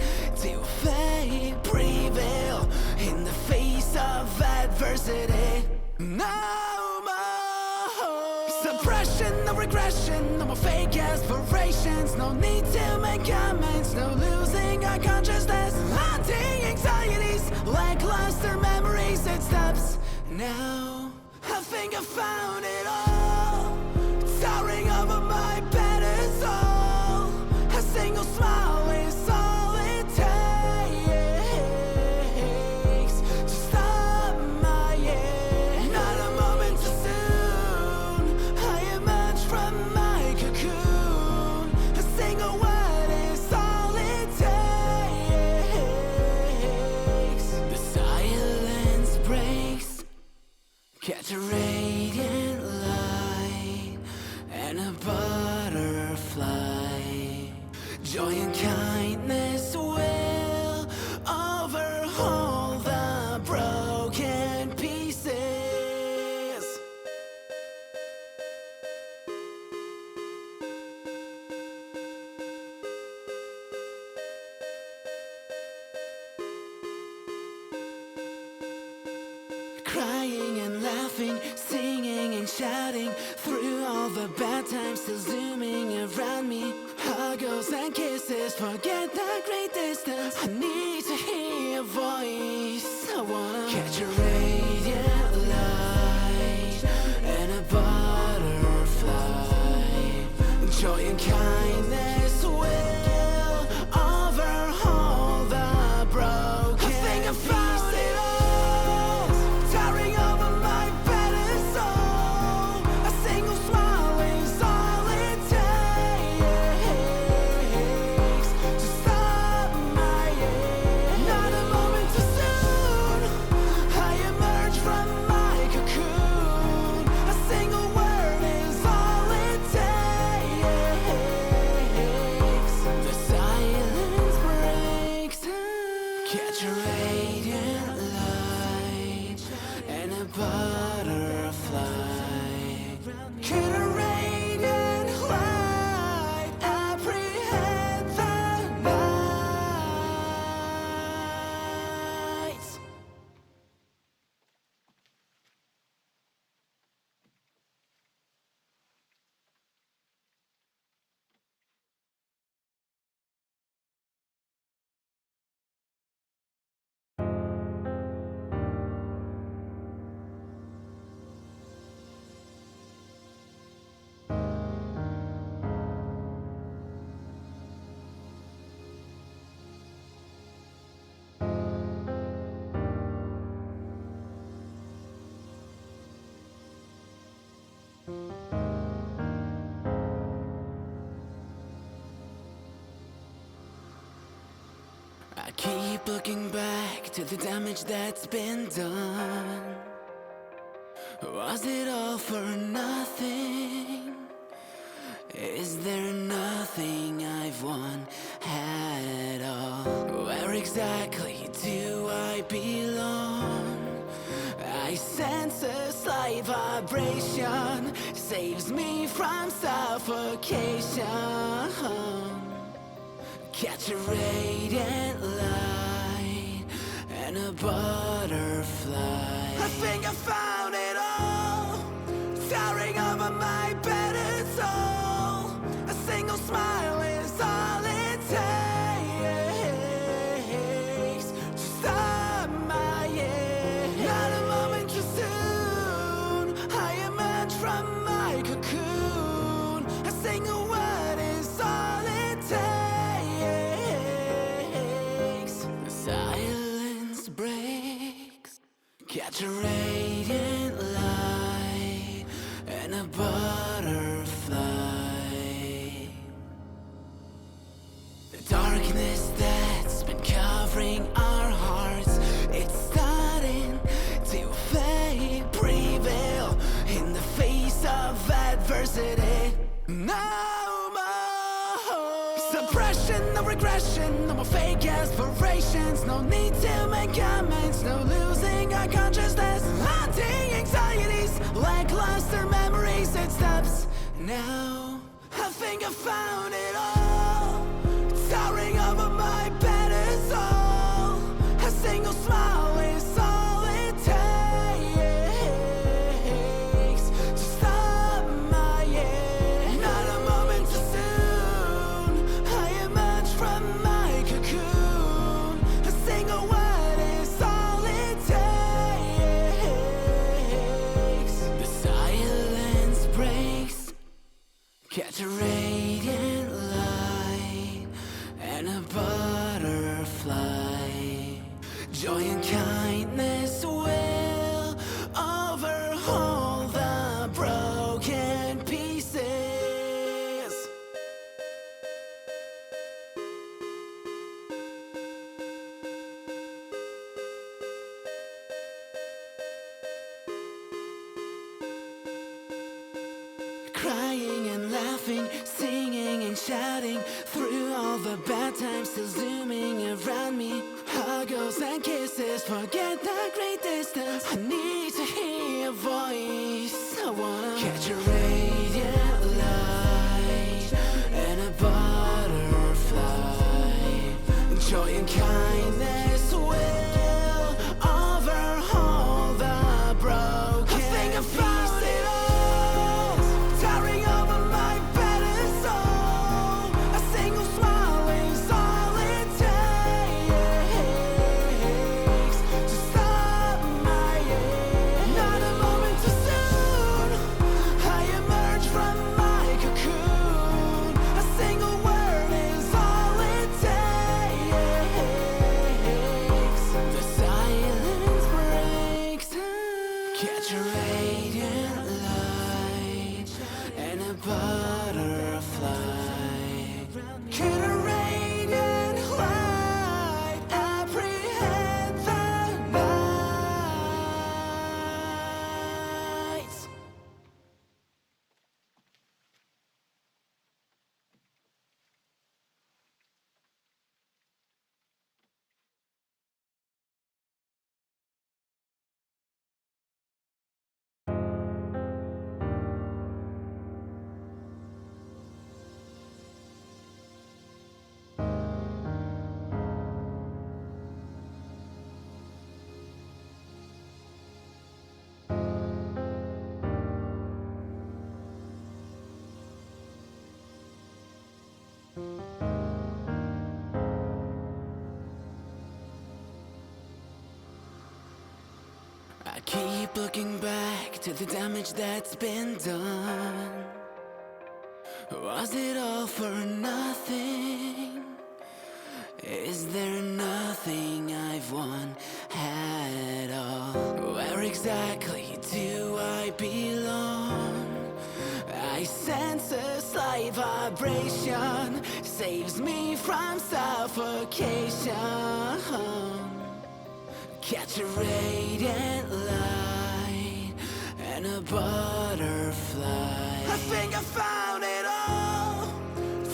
B: to fade, prevail in the face of adversity. No more suppression, no regression, no more fake aspirations. No need to make comments, no losing our consciousness. Haunting anxieties, lackluster memories, it stops now. I think I found it all, towering over my battered soul. A single smile is all it takes to stop my years. Not a moment too soon, I emerge from my cocoon. A single word is all it takes. The silence breaks. Catch a radiant light and a butterfly. Joy and kindness will overhaul the broken pieces. Crying and laughing, singing and shouting through all the bad times, still zooming around me. Huggles and kisses, forget the great distance. I need to hear your voice. I wanna catch a radiant light and a butterfly. Joy and kindness will overhaul the broken. I think I found it all, towering over my battered soul. A single smile is all it takes to stop my years. Not a moment too soon, I emerge from my cocoon. A single word is all it takes. The silence breaks. Catch a radiant light and a butterfly. Could a radiant light apprehend the night? I keep looking back to the damage that's been done. Was it all for nothing? Is there nothing I've won at all? Where exactly do I belong? I sense a slight vibration, saves me from suffocation. Catch a radiant light and a butterfly. I think I found it all, towering over my battered soul. A single smile my cocoon. A single word is all it takes. The silence breaks. Catch a radiant light and a butterfly. The darkness that's been covering our hearts, it's starting to fade, prevail in the face of adversity. No more suppression, no regression, no more fake aspirations. No need to make comments, no losing our consciousness. Haunting anxieties, lackluster memories, it stops now. I think I found it all, towering over my pedestal. A single smile is all it takes to stop my year. Not a moment too soon, I emerge from my cocoon. A single word is all it takes. The silence breaks. Catch a radiant light and a butterfly. Joy and kindness will overhaul the broken pieces. Crying and laughing, singing and shouting through all the bad times, still zooming around me. Huggles and kisses, forget the great distance. I need to hear your voice. I wanna catch a radiant light and a butterfly. Joy and kindness will overhaul the broken. I think I found it all, towering over my pedestal. A single smile is all it takes to stop my year. Not a moment too soon, I emerge from my cocoon. A single word is all it takes. The silence breaks. Catch a radiant light and a butterfly. Could a radiant light apprehend the night? I keep looking back to the damage that's been done. Was it all for nothing? Is there nothing I've won at all? Where exactly do I belong? I sense a slight vibration, saves me from suffocation. Catch a radiant light and a butterfly. I think I found it all,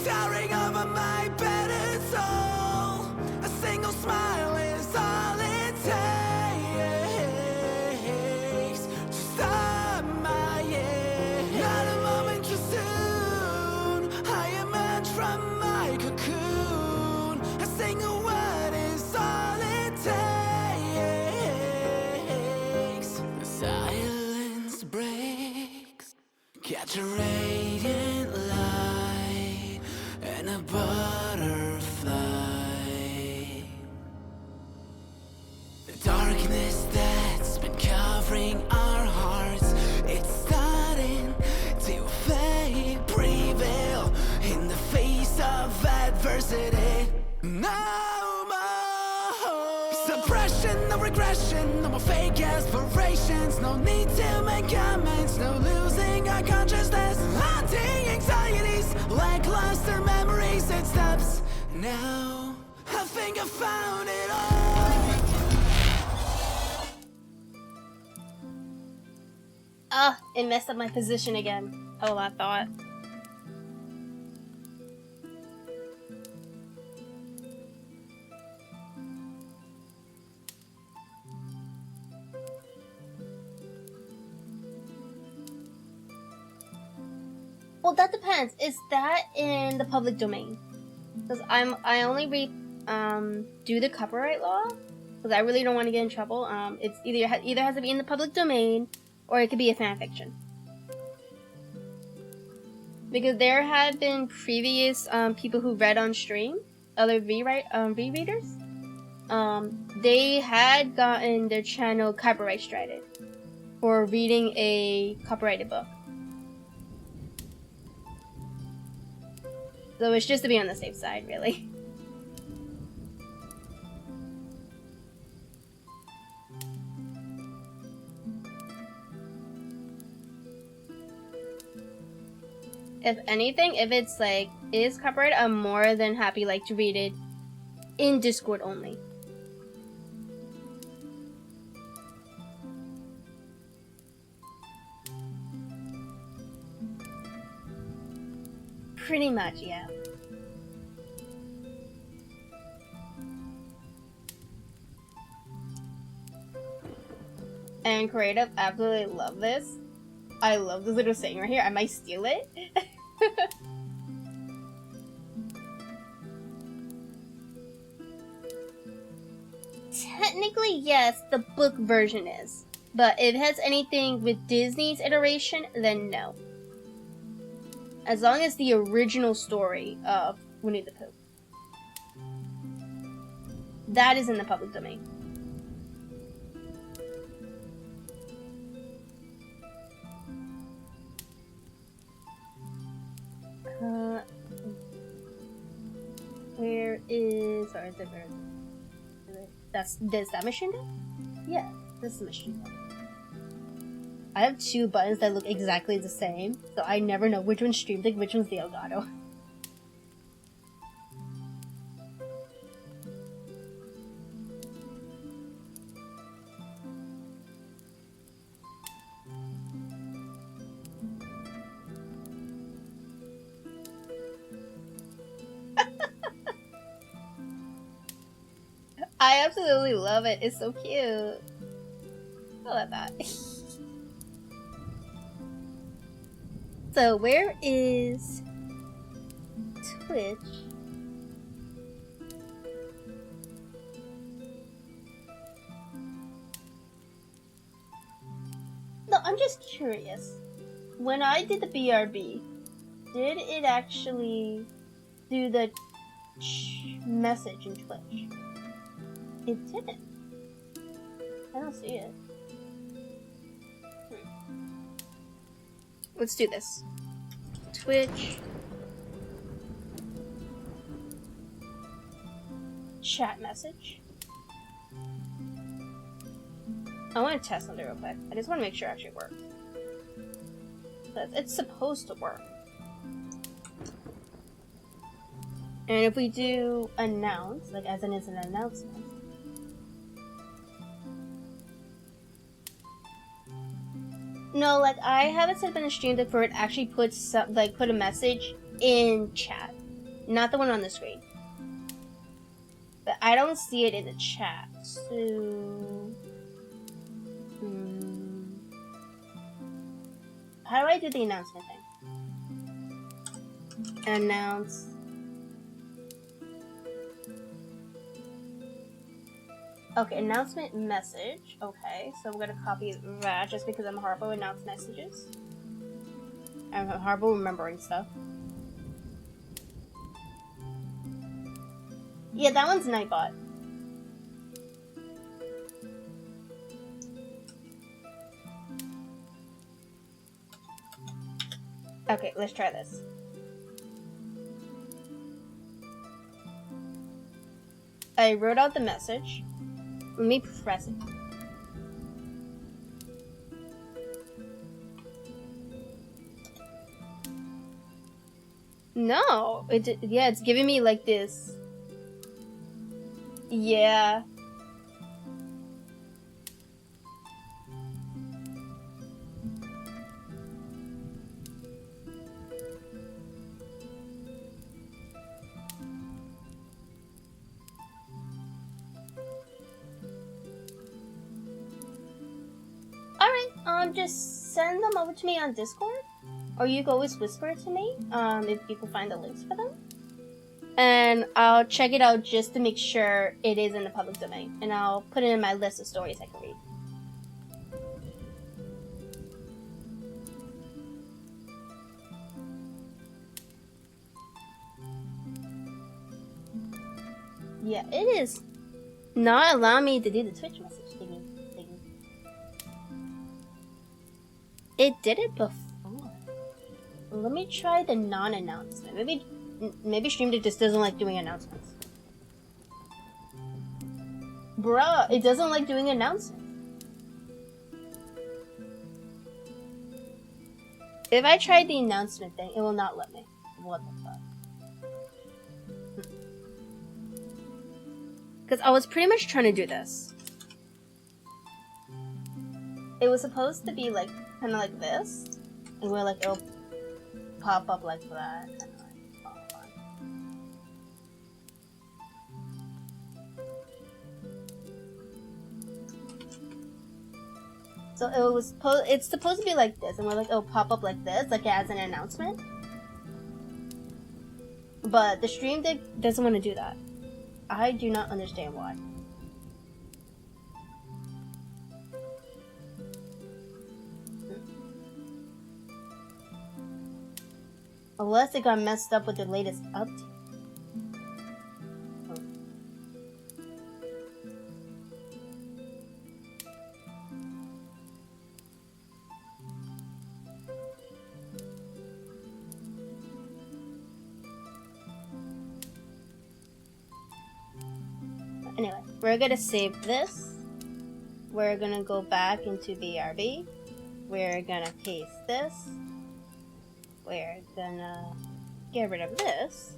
B: towering over my pedestal. A single smile is all it takes to stop my year. Not a moment too soon, I emerge from my cocoon. A single word is all it takes. The silence breaks. Catch a radiant light and a butterfly. The darkness that's been covering our hearts, it's starting to university. No more suppression, no regression, no more fake aspirations. No need to make comments, no losing our consciousness. Haunting anxieties, lackluster memories. It stops now. I think I found it all.
A: Ah, it messed up my position again. Oh, I thought. Well, that depends. Is that in the public domain? Because I only read do the copyright law because I really don't want to get in trouble. It's either has to be in the public domain or it could be a fan fiction. Because there have been previous people who read on stream, other rereaders. They had gotten their channel copyright striked for reading a copyrighted book. So it's just to be on the safe side, really. If anything, if it's like is copyrighted, I'm more than happy like to read it in Discord only. Pretty much, yeah. And creative, absolutely love this. I love this little saying right here. I might steal it. Technically, yes, the book version is. But if it has anything with Disney's iteration, then no. As long as the original story of Winnie the Pooh. That is in the public domain. Where is... Sorry, is that machine gun? Yeah, this is machine gun. I have two buttons that look exactly the same, so I never know which one's Stream Deck, which one's the Elgato. I absolutely love it. It's so cute. I love that. So where is Twitch? No, I'm just curious. When I did the BRB, did it actually do the message in Twitch? It didn't. I don't see it. Let's do this. Twitch. Chat message. I want to test something real quick. I just want to make sure it actually works. It's supposed to work. And if we do announce, like as in it's an announcement. No, like I have it set up in the stream deck for it actually puts some, like put a message in chat, not the one on the screen. But I don't see it in the chat, so how do I do the announcement thing? Announce. Okay, announcement message. Okay, so we're gonna copy that just because I'm horrible with announce messages. I'm horrible remembering stuff. Yeah, that one's Nightbot. Okay, let's try this. I wrote out the message. Let me press it. No, yeah, it's giving me like this. Yeah. Alright, just send them over to me on Discord. Or you can always whisper it to me, if you can find the links for them. And I'll check it out just to make sure it is in the public domain. And I'll put it in my list of stories I can read. Yeah, it is not allowing me to do the Twitch message thingy. It did it before. Let me try the non-announcement. Maybe StreamDeck just doesn't like doing announcements. Bruh, it doesn't like doing announcements. If I try the announcement thing, it will not let me. What the fuck? Because I was pretty much trying to do this. It was supposed to be like, kind of like this. And we're like, it'll pop up like that. So it's supposed to be like this, and we're like, it'll pop up like this, like as an announcement. But the Stream Deck doesn't want to do that. I do not understand why. Unless it got messed up with the latest update. Anyway, we're gonna save this. We're gonna go back into VRB. We're gonna paste this. We're gonna get rid of this.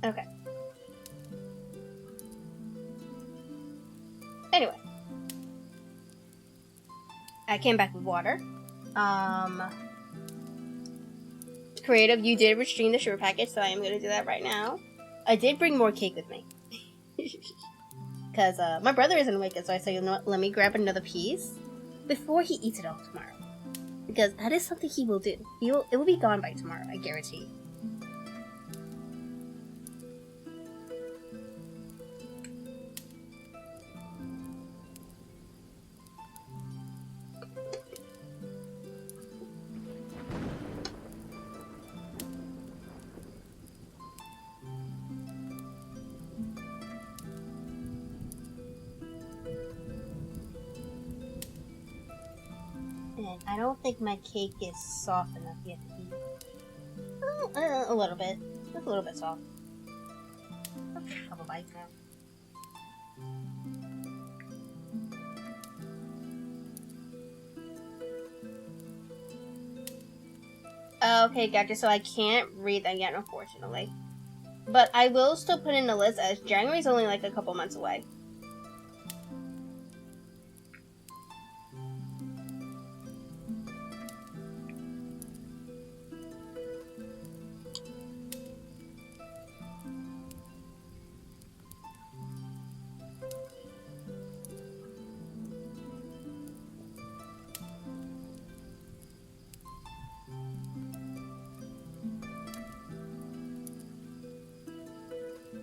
A: Okay. Anyway. I came back with water. Creative, you did restrain the sugar package, so I am gonna do that right now. I did bring more cake with me. Because, my brother isn't awake, so I said, you know what, let me grab another piece before he eats it all tomorrow. Because that is something he will do. It will be gone by tomorrow, I guarantee. I don't think my cake is soft enough yet to eat. A little bit. Just a little bit soft. I'll take a couple bites now. Okay, gotcha. So I can't read that yet, unfortunately. But I will still put in the list as January's only like a couple months away.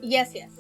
A: Yes, yes.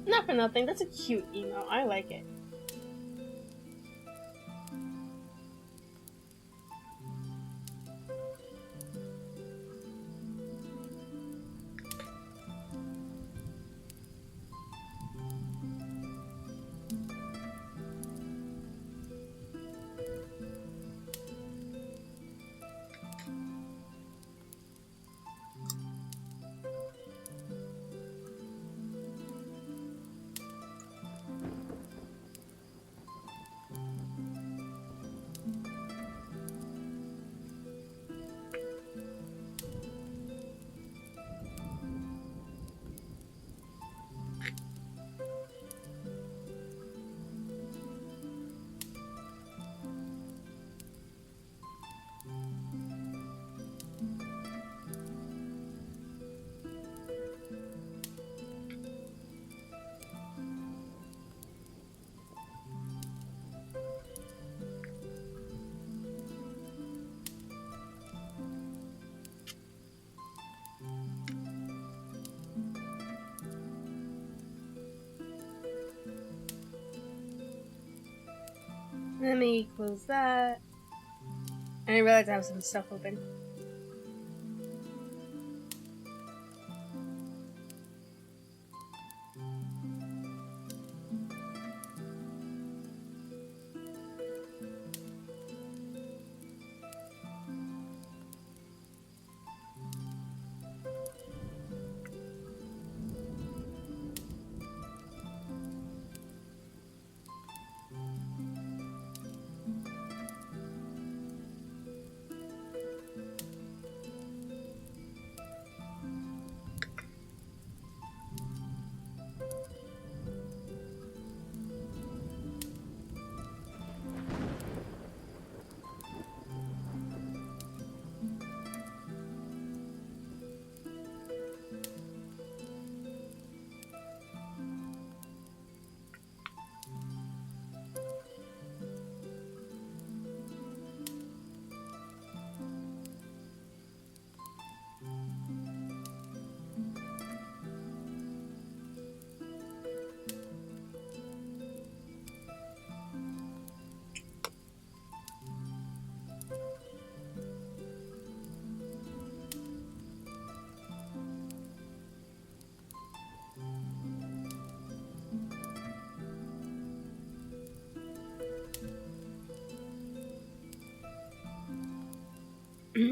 A: Not for nothing, that's a cute email. I like it. Let me close that. I didn't realize I have some stuff open.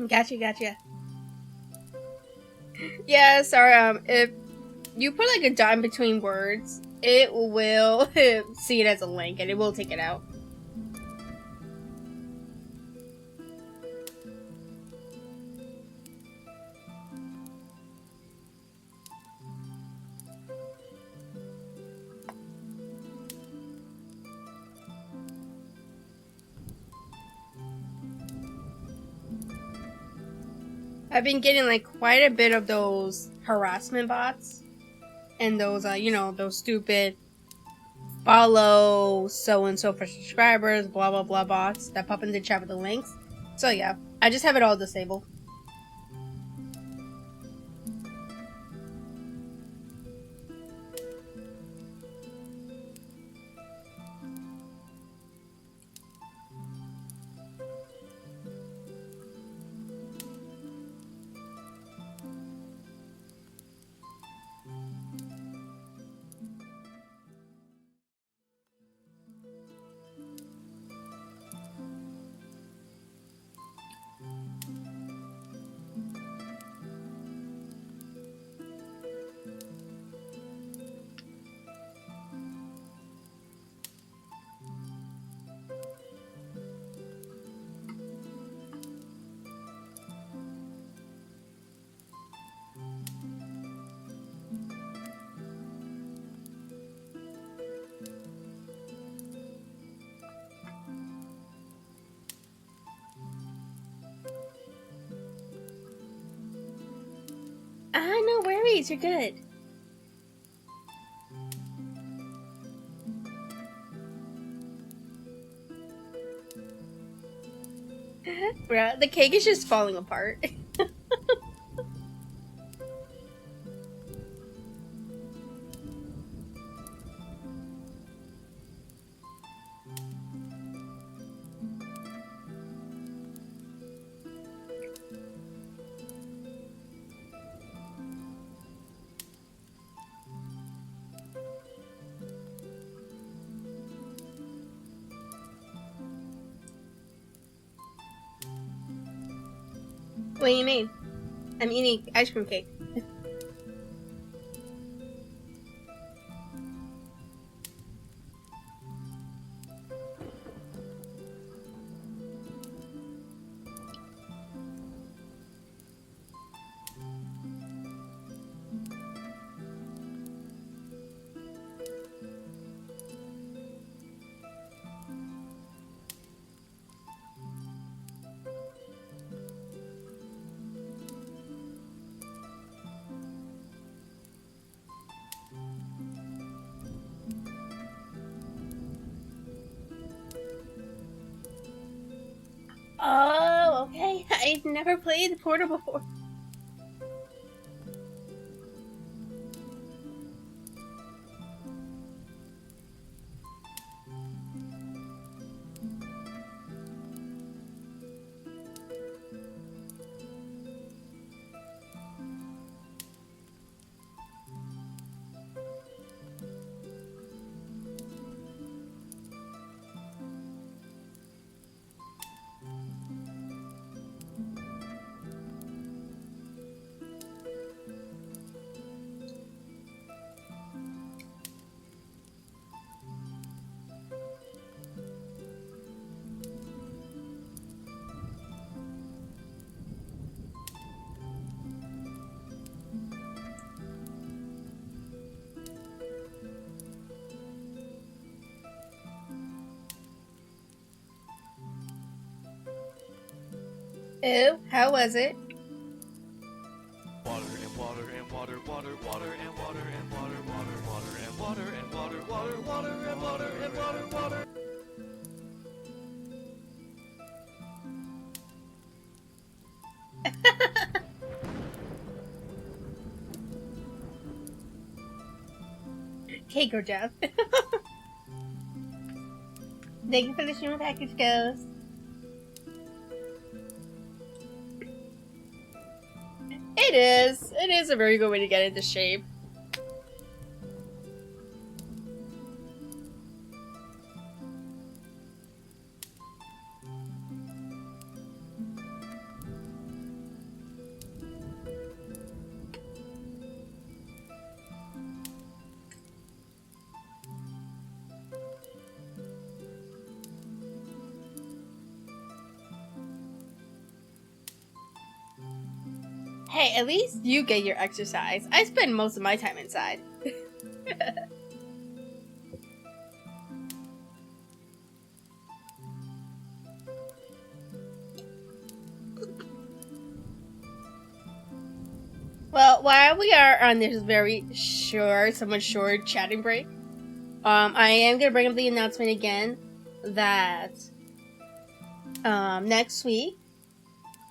A: Gotcha. Yeah, sorry, if you put like a dot between words, it will see it as a link and it will take it out. I've been getting like quite a bit of those harassment bots and those those stupid follow so and so for subscribers, blah blah blah bots that pop in the chat with the links. So yeah, I just have it all disabled. No worries, you're good. Bro, the cake is just falling apart. What do you mean? I'm eating ice cream cake. Oh, okay. I've never played Portal before. Ew, how was it?
C: Water and water and water, water, water and water and water, water, water and water and water, water, water and water and water, water.
A: Okay, good job. Thank you for the stream package, Ghost. It is. It is a very good way to get into shape. Hey, at least you get your exercise. I spend most of my time inside. Well, while we are on this very somewhat short chatting break, I am gonna bring up the announcement again that next week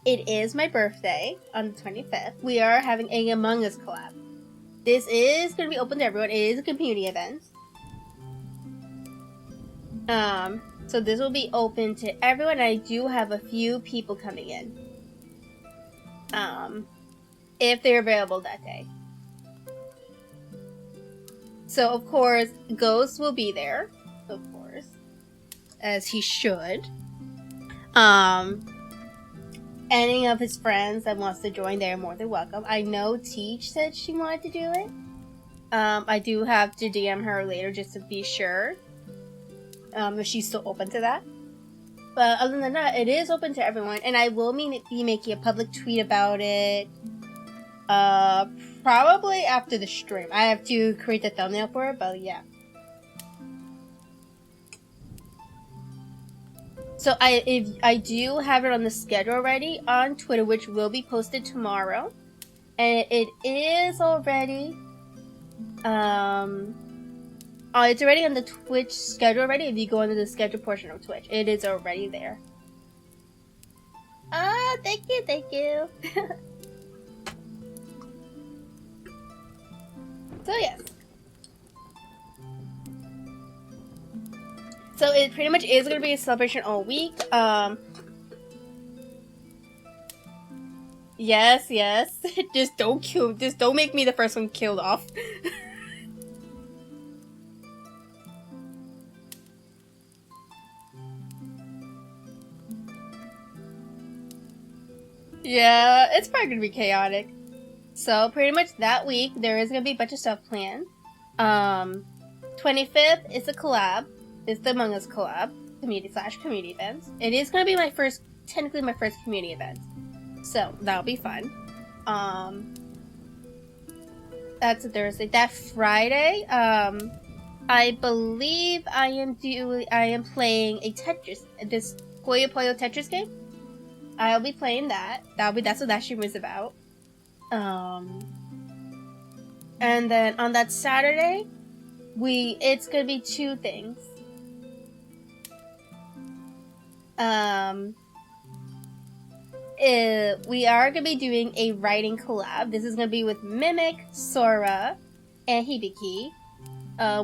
A: it is my birthday on the 25th. We are having a Among Us collab. This is gonna be open to everyone. It is a community event. So this will be open to everyone. I do have a few people coming in. If they're available that day. So, of course, Ghost will be there. Of course. As he should. Any of his friends that wants to join, they're more than welcome. I know Teach said she wanted to do it. I do have to DM her later just to be sure. If she's still open to that. But other than that, it is open to everyone. And I will be making a public tweet about it. Probably after the stream. I have to create the thumbnail for it, but yeah. So I do have it on the schedule already on Twitter, which will be posted tomorrow. and it is already it's already on the Twitch schedule already. If you go into the schedule portion of Twitch, it is already there. Thank you. So yes. So it pretty much is gonna be a celebration all week. Yes. Just don't make me the first one killed off. Yeah, it's probably gonna be chaotic. So pretty much that week there is gonna be a bunch of stuff planned. 25th is a collab. It's the Among Us collab, community/community events. It is gonna be technically my first community event. So that'll be fun. That's a Thursday. That Friday, I believe I am playing a Tetris, this Puyo Puyo Tetris game. I'll be playing that. That's what that stream is about. And then on that Saturday, it's gonna be two things. We are gonna be doing a writing collab. This is gonna be with Mimic, Sora, and Hibiki.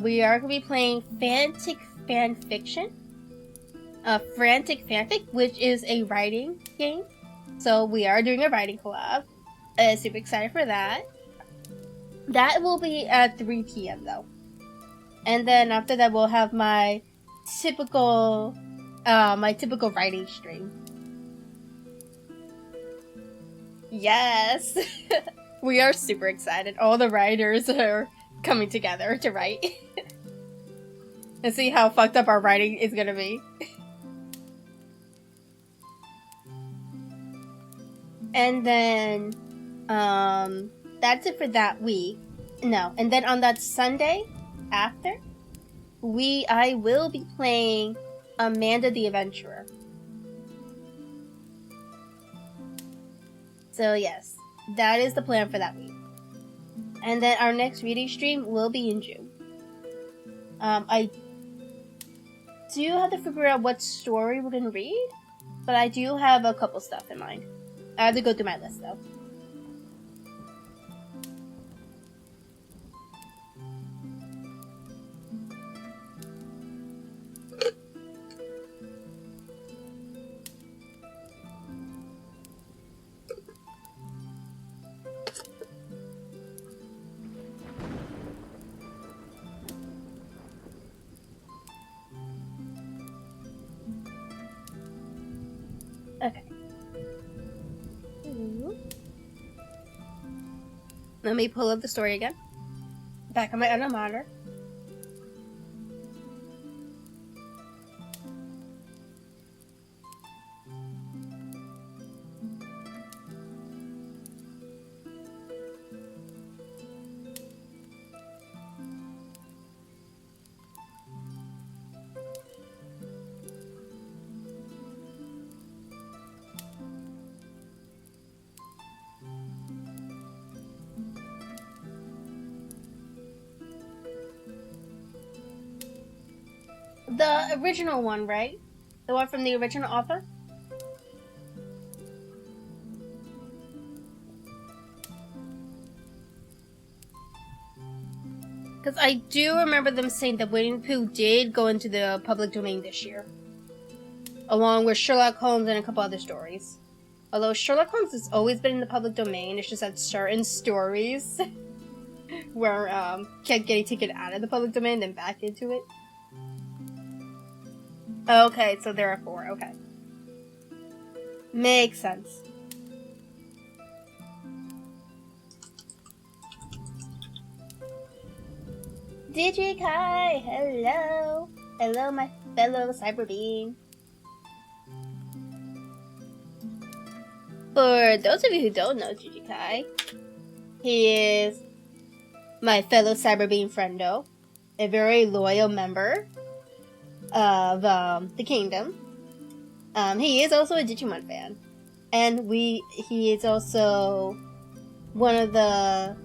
A: We are gonna be playing Frantic Fanfic, which is a writing game. So we are doing a writing collab. Super excited for that. That will be at 3 p.m. though. And then after that, we'll have my typical writing stream. Yes! We are super excited. All the writers are coming together to write. And see how fucked up our writing is gonna be. And then, that's it for that week. No, and then on that Sunday after, I will be playing Amanda the Adventurer. So yes, that is the plan for that week. And then our next reading stream will be in June. I do have to figure out what story we're gonna read, but I do have a couple stuff in mind. I have to go through my list though. Okay. Let me pull up the story again. Back on my other monitor. The original one, right? The one from the original author? Because I do remember them saying that Winnie the Pooh did go into the public domain this year. Along with Sherlock Holmes and a couple other stories. Although Sherlock Holmes has always been in the public domain, it's just that certain stories were kept getting taken out of the public domain then back into it. Okay, so there are 4, okay. Makes sense. Digikai, hello! Hello, my fellow cyber being. For those of you who don't know Digikai, he is my fellow cyber being friendo, a very loyal member of the kingdom. He is also a Digimon fan, and he is also one of the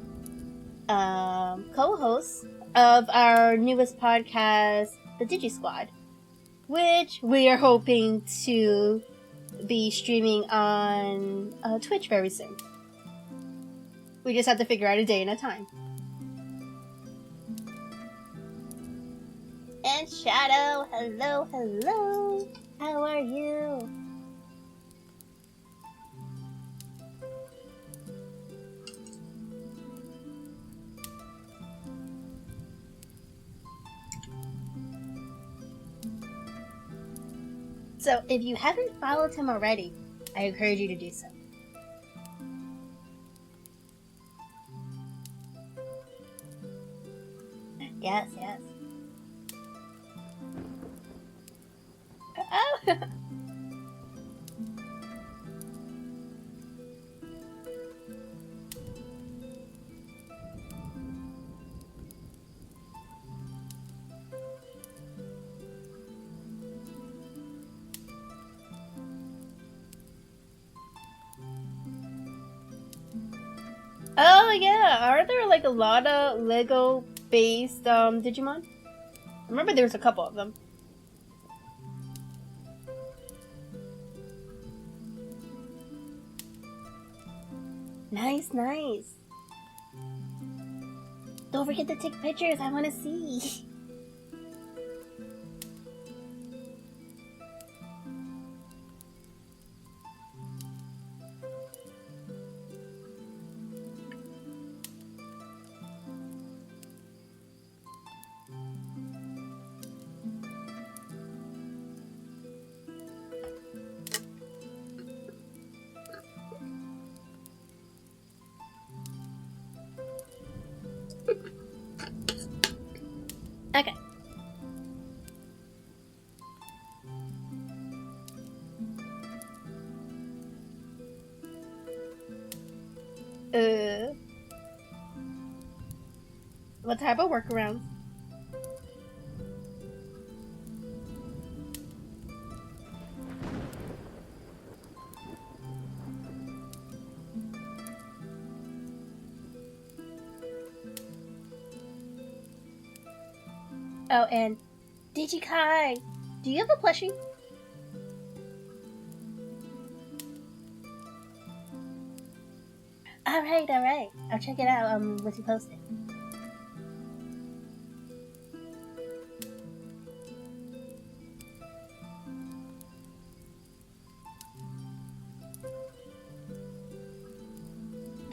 A: co-hosts of our newest podcast, the Digi Squad, which we are hoping to be streaming on Twitch very soon. We just have to figure out a day and a time. And Shadow, hello, hello. How are you? So, if you haven't followed him already, I encourage you to do so. Yes, yes. Oh! Oh yeah, are there like a lot of Lego based Digimon? I remember there was a couple of them. Nice, nice. Don't forget to take pictures, I want to see. Okay. What type of workarounds? Oh, and Digikai, do you have a plushie? Alright, alright. I'll check it out once you post it.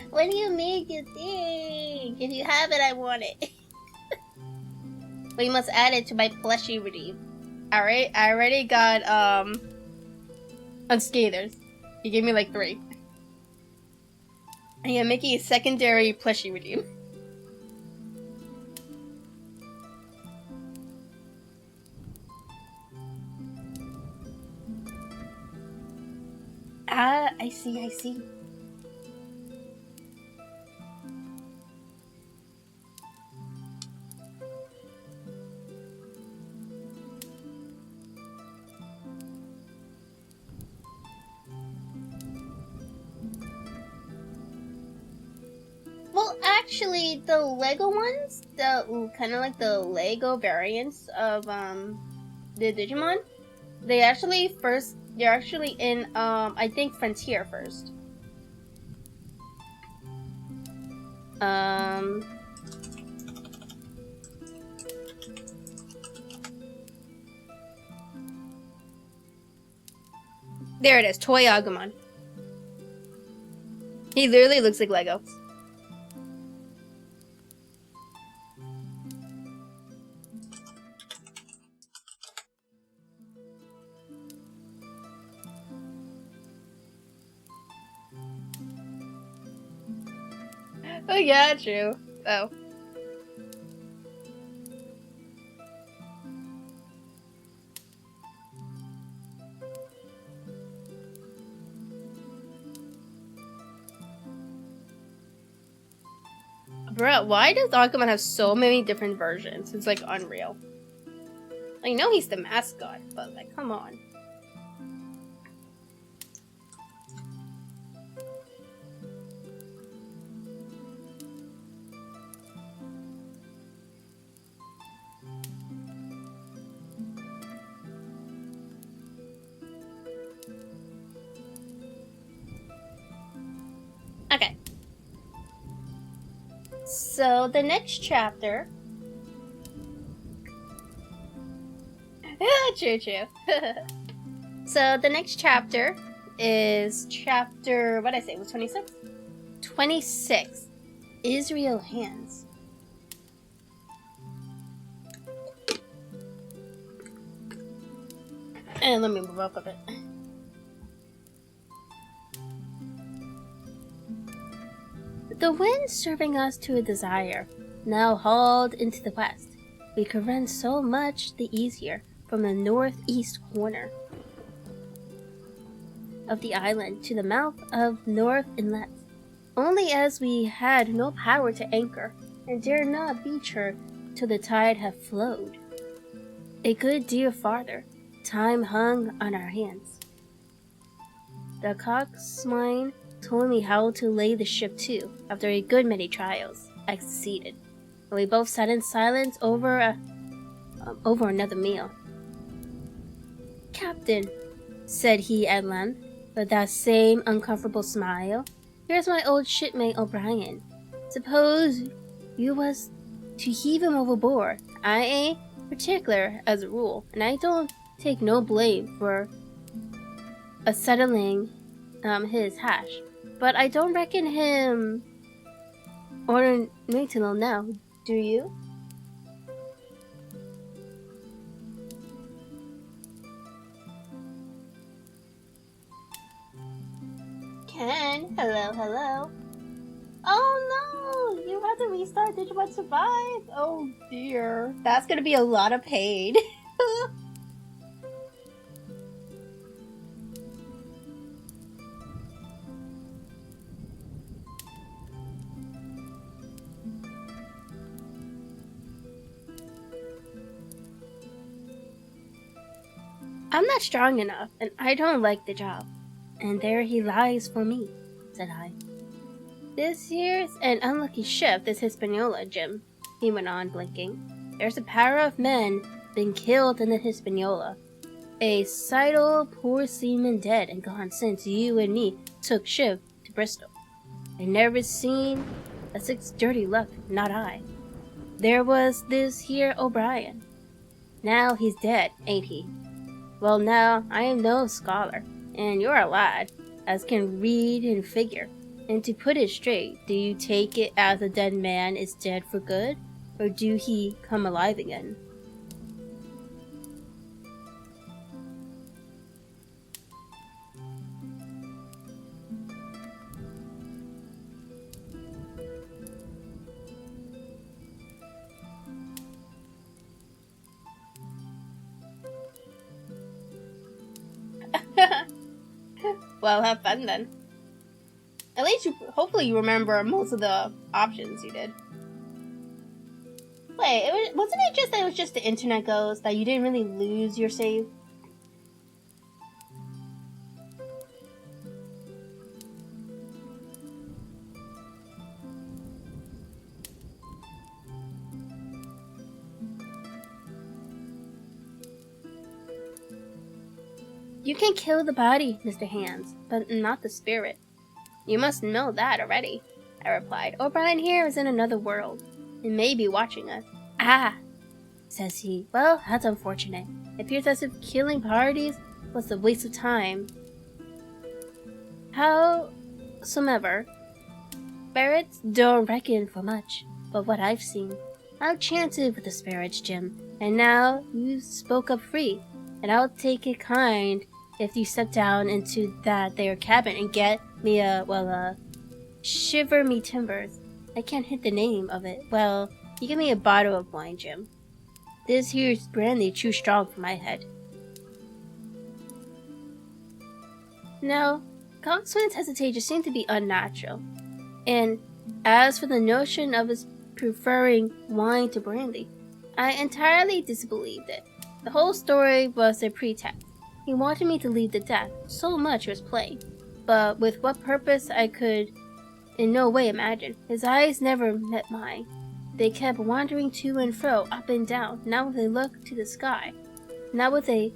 A: What do you make you think? If you have it, I want it. But you must add it to my plushie redeem. Alright, I already got Unscathers. He gave me like 3. And I'm making a secondary plushie redeem. Ah, I see, I see. Well, actually, the Lego ones, the kind of like the Lego variants of the Digimon, they're actually in I think Frontier first. There it is, Toy Agumon. He literally looks like Lego. Oh yeah, true. Oh. Bruh, why does Agumon have so many different versions? It's like unreal. I know he's the mascot, but like, come on. So the next chapter. True. So the next chapter is chapter, what did I say, it was 26? 26. Israel Hands. And let me move up a bit. The wind serving us to a desire, now hauled into the west. We could run so much the easier from the northeast corner of the island to the mouth of North Inlet, only as we had no power to anchor, and dare not beach her till the tide had flowed. A good deal farther, time hung on our hands. The coxswain told me how to lay the ship to. After a good many trials, I succeeded, and we both sat in silence over another meal. "Captain," said he at length, with that same uncomfortable smile, "here's my old shipmate O'Brien. Suppose you was to heave him overboard. I ain't particular as a rule, and I don't take no blame for settling his hash, but I don't reckon him ornamental now, do you?" Ken, hello. Oh no, you have to restart Digimon Survive. Oh dear, that's gonna be a lot of pain. "I'm not strong enough, and I don't like the job. And there he lies for me," said I. "This here's an unlucky ship, this Hispaniola, Jim," he went on, blinking. "There's a pair of men been killed in the Hispaniola. A sidle poor seaman dead and gone since you and me took ship to Bristol. I never seen a six dirty luck, not I. There was this here O'Brien. Now he's dead, ain't he? Well, now, I am no scholar, and you're a lad as can read and figure. And to put it straight, do you take it as a dead man is dead for good, or do he come alive again?" Well, have fun then. At least hopefully you remember most of the options you did. Wait, wasn't it just that it was just the internet ghost, that you didn't really lose your save? "You can kill the body, Mr. Hands, but not the spirit. You must know that already," I replied. "O'Brien here is in another world, and may be watching us." "Ah," says he. "Well, that's unfortunate. It appears as if killing parties was a waste of time. Howsomever, spirits don't reckon for much, but what I've seen. I'll chance it with the spirits, Jim. And now you spoke up free, and I'll take it kind if you step down into that there cabin and get me shiver me timbers. I can't hit the name of it. Well, you give me a bottle of wine, Jim. This here's brandy too strong for my head." Now, Coxswain's hesitation seemed to be unnatural, and as for the notion of his preferring wine to brandy, I entirely disbelieved it. The whole story was a pretext. He wanted me to leave the deck, so much was plain, but with what purpose I could in no way imagine. His eyes never met mine. They kept wandering to and fro, up and down, now with a look to the sky, now with a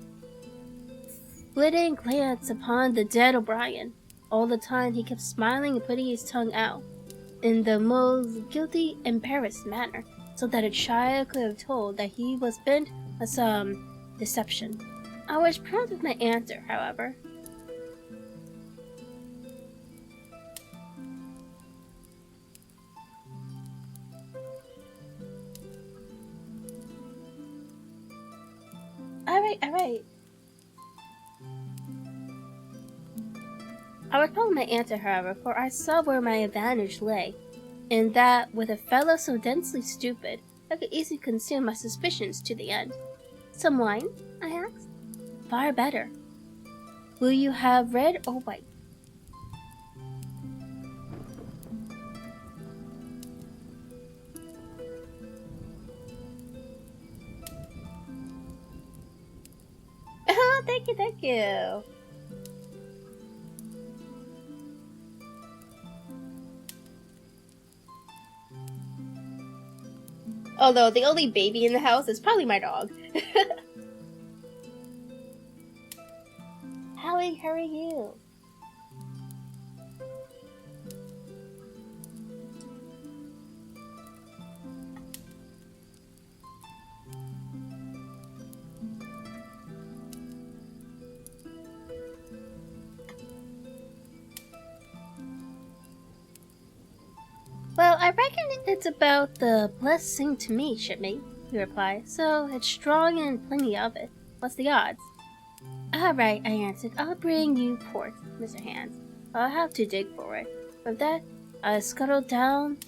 A: flitting glance upon the dead O'Brien. All the time he kept smiling and putting his tongue out. in the most guilty, embarrassed manner, so that a child could have told that he was bent on some deception. I was proud of my answer, however. Alright. I was proud of my answer, however, for I saw where my advantage lay, in that with a fellow so densely stupid, I could easily conceal my suspicions to the end. Some wine? I asked. Far better. Will you have red or white? Oh, thank you. Although the only baby in the house is probably my dog. Howie, how are you? Well, I reckon it's about the blessing to me, shipmate, he replied. So it's strong and plenty of it. What's the odds? Alright, I answered. I'll bring you port, Mr. Hands. I'll have to dig for it. With that, I scuttled down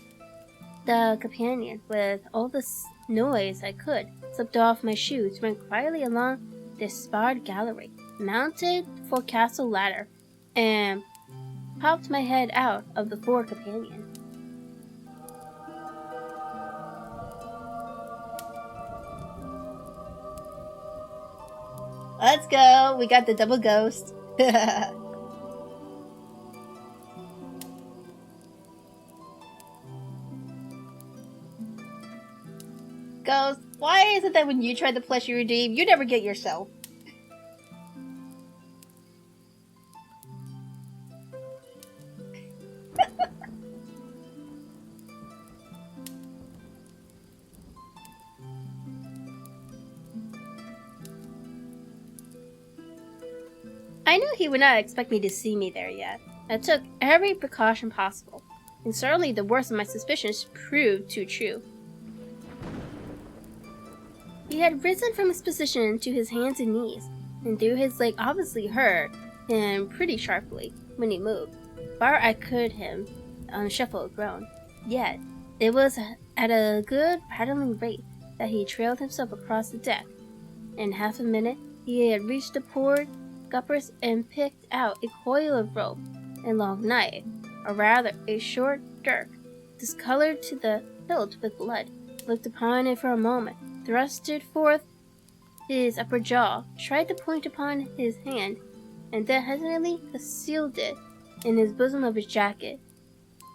A: the companion with all the noise I could, slipped off my shoes, went quietly along the sparred gallery, mounted the forecastle ladder, and popped my head out of the fore companion. Let's go! We got the double ghost. Ghost, why is it that when you try to plush you redeem, you never get yourself? I knew he would not expect me to see me there yet. I took every precaution possible, and certainly the worst of my suspicions proved too true. He had risen from his position to his hands and knees, and though his leg obviously hurt him pretty sharply when he moved, far I could him shuffle a groan. Yet, it was at a good rattling rate that he trailed himself across the deck. In half a minute, he had reached the port scuppers and picked out a coil of rope and long knife, or rather a short dirk, discolored to the hilt with blood, looked upon it for a moment, thrusted forth his upper jaw, tried to point upon his hand, and then hesitantly concealed it in his bosom of his jacket,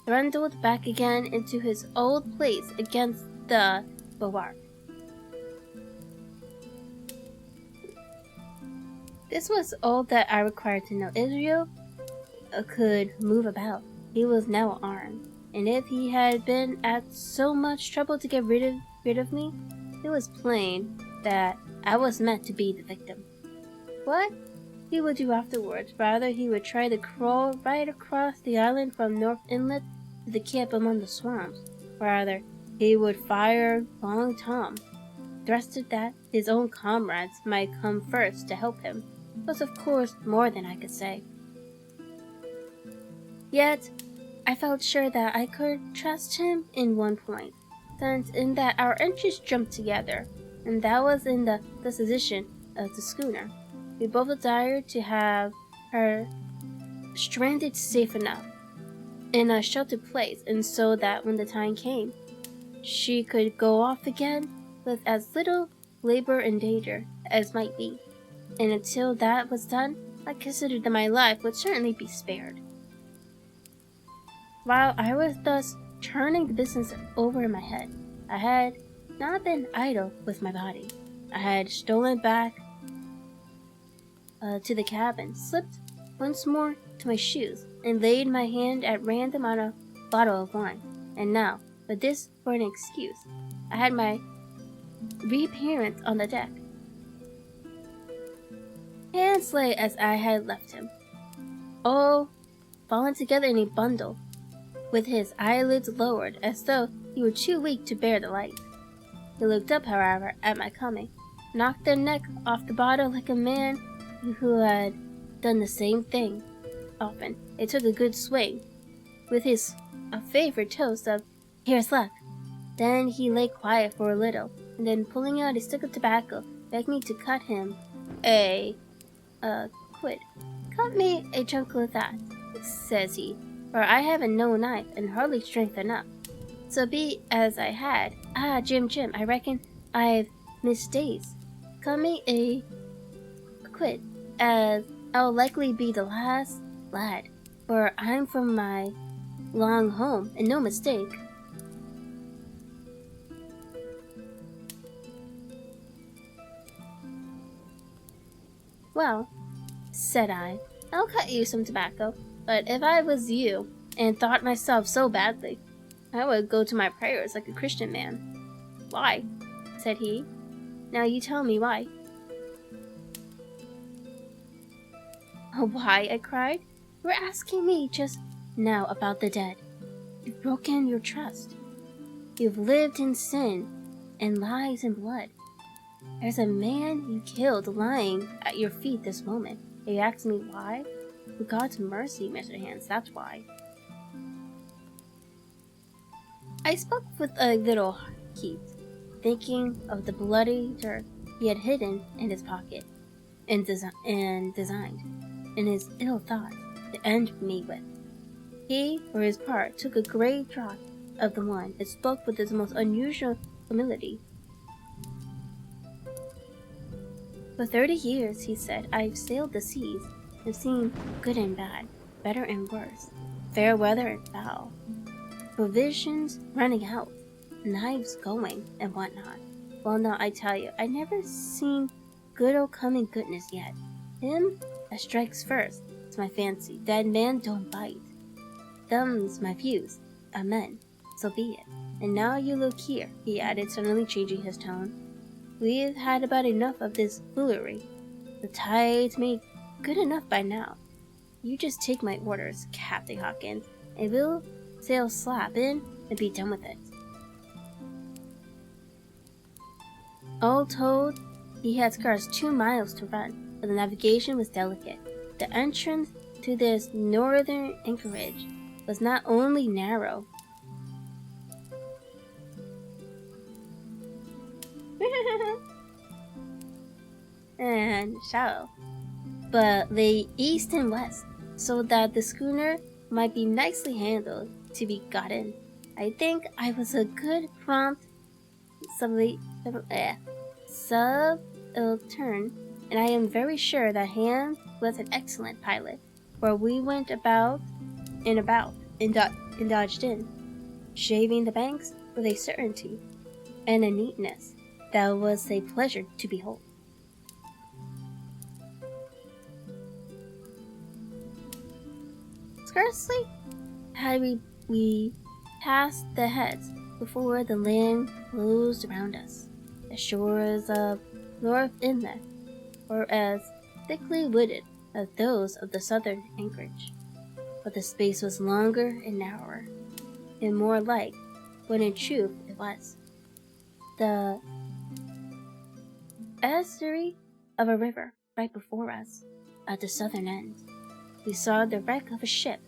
A: trundled back again into his old place against the bulwark. This was all that I required to know. Israel could move about. He was now armed, and if he had been at so much trouble to get rid of me, it was plain that I was meant to be the victim. What he would do afterwards, rather he would try to crawl right across the island from North Inlet to the camp among the swamps. Rather, he would fire Long Tom, trusted that his own comrades might come first to help him, was of course more than I could say. Yet, I felt sure that I could trust him in one point, since in that our interests jumped together, and that was in the disposition of the schooner. We both desired to have her stranded safe enough in a sheltered place, and so that when the time came, she could go off again with as little labor and danger as might be. And until that was done, I considered that my life would certainly be spared. While I was thus turning the business over in my head, I had not been idle with my body. I had stolen back to the cabin, slipped once more to my shoes, and laid my hand at random on a bottle of wine, and now, with this for an excuse, I had my reappearance on the deck. Hands lay as I had left him, all fallen together in a bundle, with his eyelids lowered as though he were too weak to bear the light. He looked up, however, at my coming, knocked the neck off the bottle like a man who had done the same thing often. It took a good swing, with a favorite toast of "Here's luck." Then he lay quiet for a little, and then pulling out a stick of tobacco, begged me to cut him a quid. "Cut me a chunk of that," says he, "for I haven't no knife and hardly strength enough." So be as I had. Jim, I reckon I've missed days. Cut me a quid, as I'll likely be the last lad, for I'm from my long home, and no mistake. "Well," said I, "I'll cut you some tobacco, but if I was you, and thought myself so badly, I would go to my prayers like a Christian man." "Why?" said he. "Now you tell me why." "Why?" I cried. "You were asking me just now about the dead. You've broken your trust. You've lived in sin and lies and blood. There's a man you killed lying at your feet this moment. You ask me why? For God's mercy, Mr. Hans, that's why." I spoke with a little heat, thinking of the bloody dirt he had hidden in his pocket and designed, in his ill thoughts, to end me with. He, for his part, took a great draught of the wine and spoke with his most unusual humility. "For 30 years, he said, I've sailed the seas and seen good and bad, better and worse, fair weather and foul, provisions running out, knives going, and whatnot. Well, now I tell you, I never seen good old coming goodness yet. Him that strikes first, it's my fancy. Dead man don't bite. Them's my views. Amen. So be it. And now you look here," he added, suddenly changing his tone. "We've had about enough of this foolery. The tide's made good enough by now. You just take my orders, Captain Hawkins, and we'll sail slap in and be done with it." All told, he had scarce 2 miles to run, but the navigation was delicate. The entrance to this northern anchorage was not only narrow, and shallow, but lay east and west, so that the schooner might be nicely handled to be got in. I think I was a good prompt subaltern, and I am very sure that Hans was an excellent pilot, for we went about and dodged in, shaving the banks with a certainty and a neatness that was a pleasure to behold. Scarcely had we passed the heads before the land closed around us. The shores of North Inlet were as thickly wooded as those of the southern anchorage, but the space was longer and narrower, and more like what in truth it was, the estuary of a river right before us. At the southern end, we saw the wreck of a ship,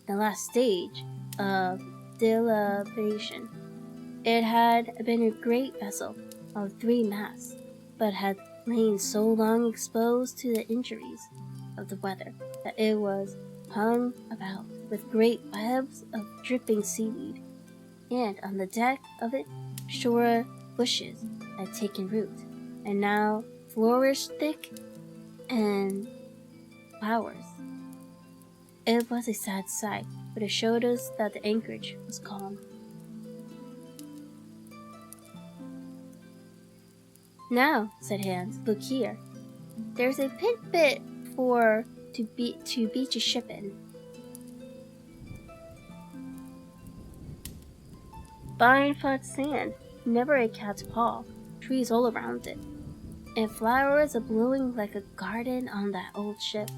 A: the last stage of dilapidation. It had been a great vessel of 3 masts, but had lain so long exposed to the injuries of the weather that it was hung about with great webs of dripping seaweed, and on the deck of it shore bushes had taken root, and now flourished thick and flowers. It was a sad sight, but it showed us that the anchorage was calm. "Now," said Hans, "look here. There's a pit bit to beach a ship in. fine flat sand, never a cat's paw, trees all around it, and flowers a-blowing like a garden on that old ship.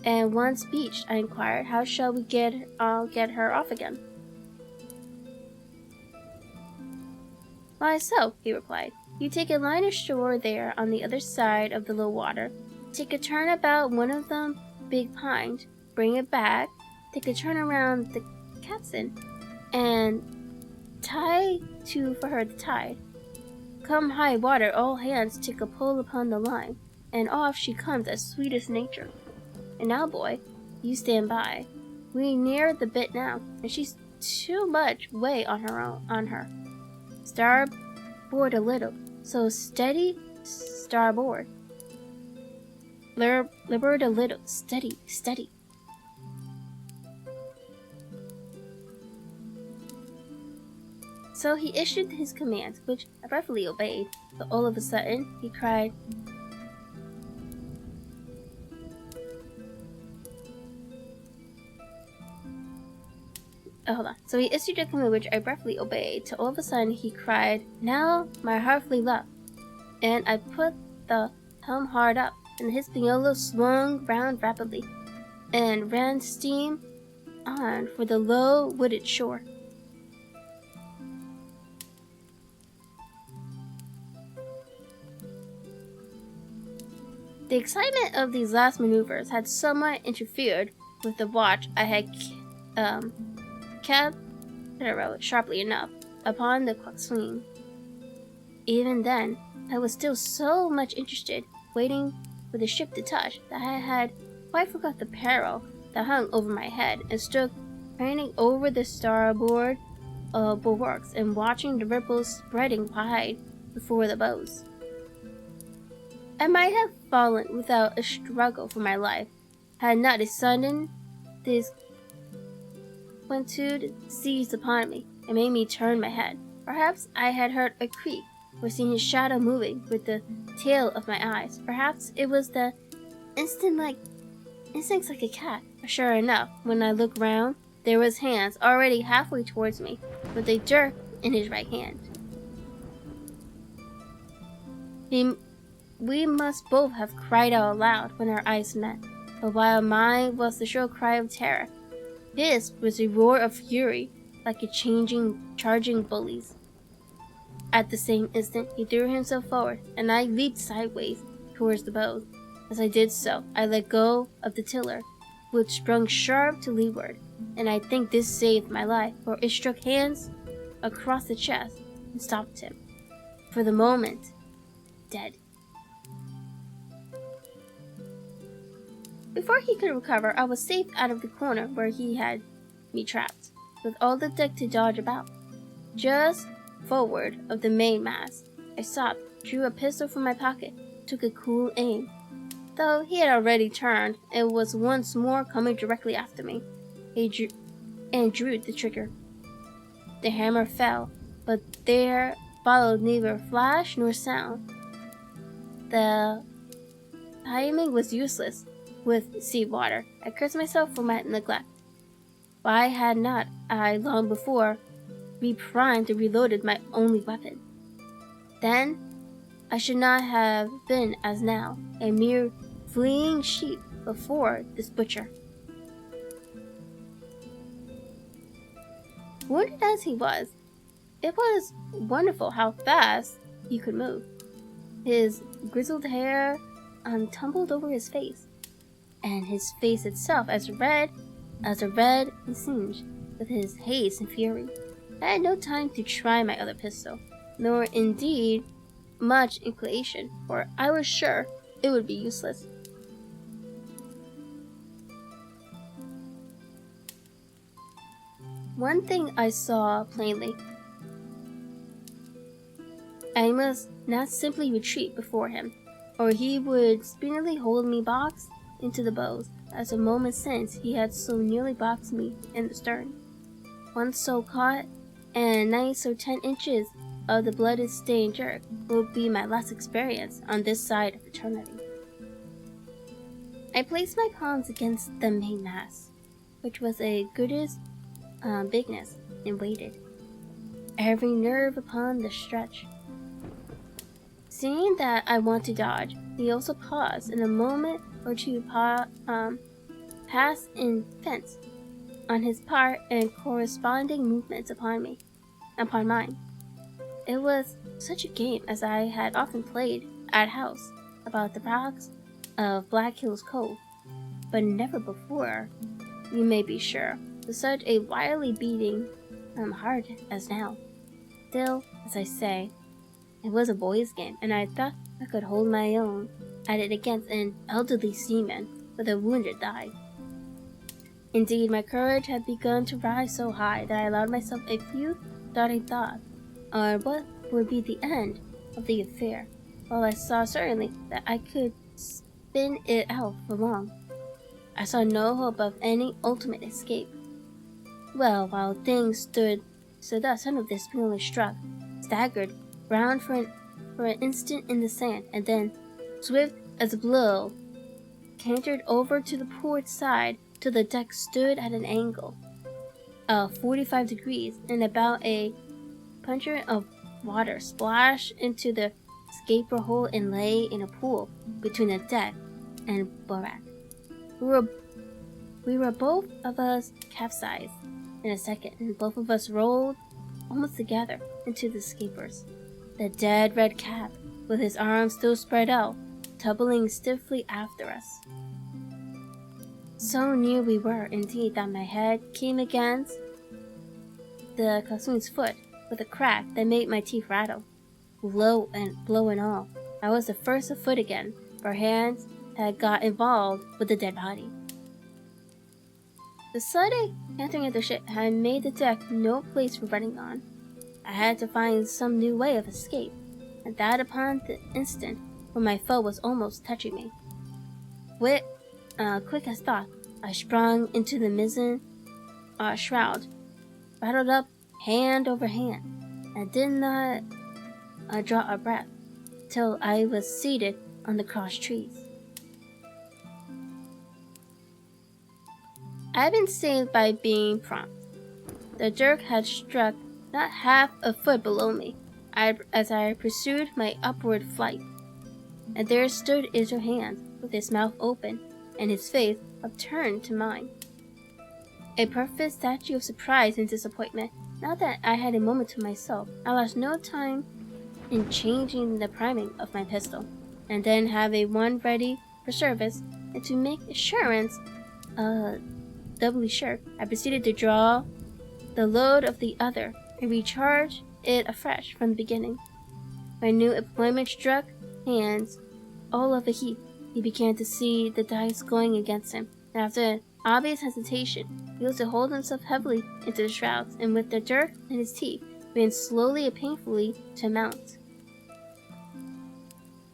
A: And once beached, I inquired, how shall we get her off again? Why so, he replied. You take a line ashore there on the other side of the low water, take a turn about one of them big pines, bring it back, take a turn around the capstan, and tie to for her the tide. Come high water, all hands take a pull upon the line, and off she comes as sweet as nature. And now, boy, you stand by. We near the bit now, and she's too much way on her. Starboard a little, so steady, starboard. Liberate a little, steady, steady. So he issued his commands, which I breathlessly obeyed, but all of a sudden he cried, hold on. So he issued a command which I breathlessly obeyed, till all of a sudden he cried, now my heart flew up, and I put the helm hard up, and the Hispaniola swung round rapidly, and ran steam on for the low wooded shore. The excitement of these last maneuvers had somewhat interfered with the watch I had kept sharply enough upon the coxswain. Even then, I was still so much interested, waiting for the ship to touch, that I had quite forgot the peril that hung over my head, and stood craning over the starboard bulwarks and watching the ripples spreading wide before the bows. I might have fallen without a struggle for my life, had not a sudden disquietude seized upon me, and made me turn my head. Perhaps I had heard a creak, or seen his shadow moving with the tail of my eyes. Perhaps it was the instincts like a cat. Sure enough, when I looked round, there was Hans already halfway towards me, with a dirk in his right hand. We must both have cried out aloud when our eyes met, but while mine was the shrill cry of terror, his was a roar of fury, like a charging bullies. At the same instant, he threw himself forward, and I leaped sideways towards the bows. As I did so, I let go of the tiller, which sprung sharp to leeward, and I think this saved my life, for it struck Hans across the chest and stopped him, for the moment, dead. Before he could recover, I was safe out of the corner where he had me trapped, with all the deck to dodge about. Just forward of the mainmast, I stopped, drew a pistol from my pocket, took a cool aim. Though he had already turned, and was once more coming directly after me, and drew the trigger. The hammer fell, but there followed neither flash nor sound. The timing was useless with sea water. I cursed myself for my neglect. Why had not I long before reprimed and reloaded my only weapon? Then I should not have been, as now, a mere fleeing sheep before this butcher. Wounded as he was, it was wonderful how fast he could move. His grizzled hair tumbled over his face, and his face itself as red and singed with his haste and fury. I had no time to try my other pistol, nor indeed much inclination, for I was sure it would be useless. One thing I saw plainly. I must not simply retreat before him, or he would speedily hold me boxed into the bows, as a moment since he had so nearly boxed me in the stern. Once so caught, and 9 or 10 inches of the blood-stained jerk will be my last experience on this side of eternity. I placed my palms against the mainmast, which was a goodest bigness, and waited. every nerve upon the stretch. Seeing that I want to dodge, he also paused in a moment or two, passed in fence on his part and corresponding movements upon mine. It was such a game as I had often played at house about the rocks of Black Hills Cove, but never before, you may be sure, with such a wildly beating heart as now. Still, as I say, it was a boys' game, and I thought I could hold my own at it against an elderly seaman with a wounded thigh. Indeed, my courage had begun to rise so high that I allowed myself a few darting thoughts on what would be the end of the affair, while I saw certainly that I could spin it out for long. I saw no hope of any ultimate escape. Well, while things stood thus, some of this suddenly struck, staggered round for an instant in the sand, and then, swift as a blow, cantered over to the port side till the deck stood at an angle of 45 degrees, and about a puncher of water splashed into the escaper hole and lay in a pool between the deck and borax. We were both of us capsized in a second, and both of us rolled almost together into the escapers. The dead red cap, with his arms still spread out, tumbling stiffly after us. So near we were, indeed, that my head came against the coxswain's foot with a crack that made my teeth rattle. Blow and all, I was the first afoot again, for hands had got involved with the dead body. The sudden cantering of the ship had made the deck no place for running on. I had to find some new way of escape, and that upon the instant when my foe was almost touching me. Quick as thought, I sprung into the mizzen shroud, rattled up hand over hand, and did not draw a breath till I was seated on the cross trees. I had been saved by being prompt. The jerk had struck not half a foot below me as I pursued my upward flight, and there stood Ezra with his mouth open and his face upturned to mine. A perfect statue of surprise and disappointment. Now that I had a moment to myself, I lost no time in changing the priming of my pistol, and then having one ready for service, and to make assurance doubly sure, I proceeded to draw the load of the other and recharge it afresh from the beginning. My new employment struck hands all of a heap. He began to see the dice going against him, and after an obvious hesitation, he was to hold himself heavily into the shrouds, and with the jerk in his teeth, began slowly and painfully to mount.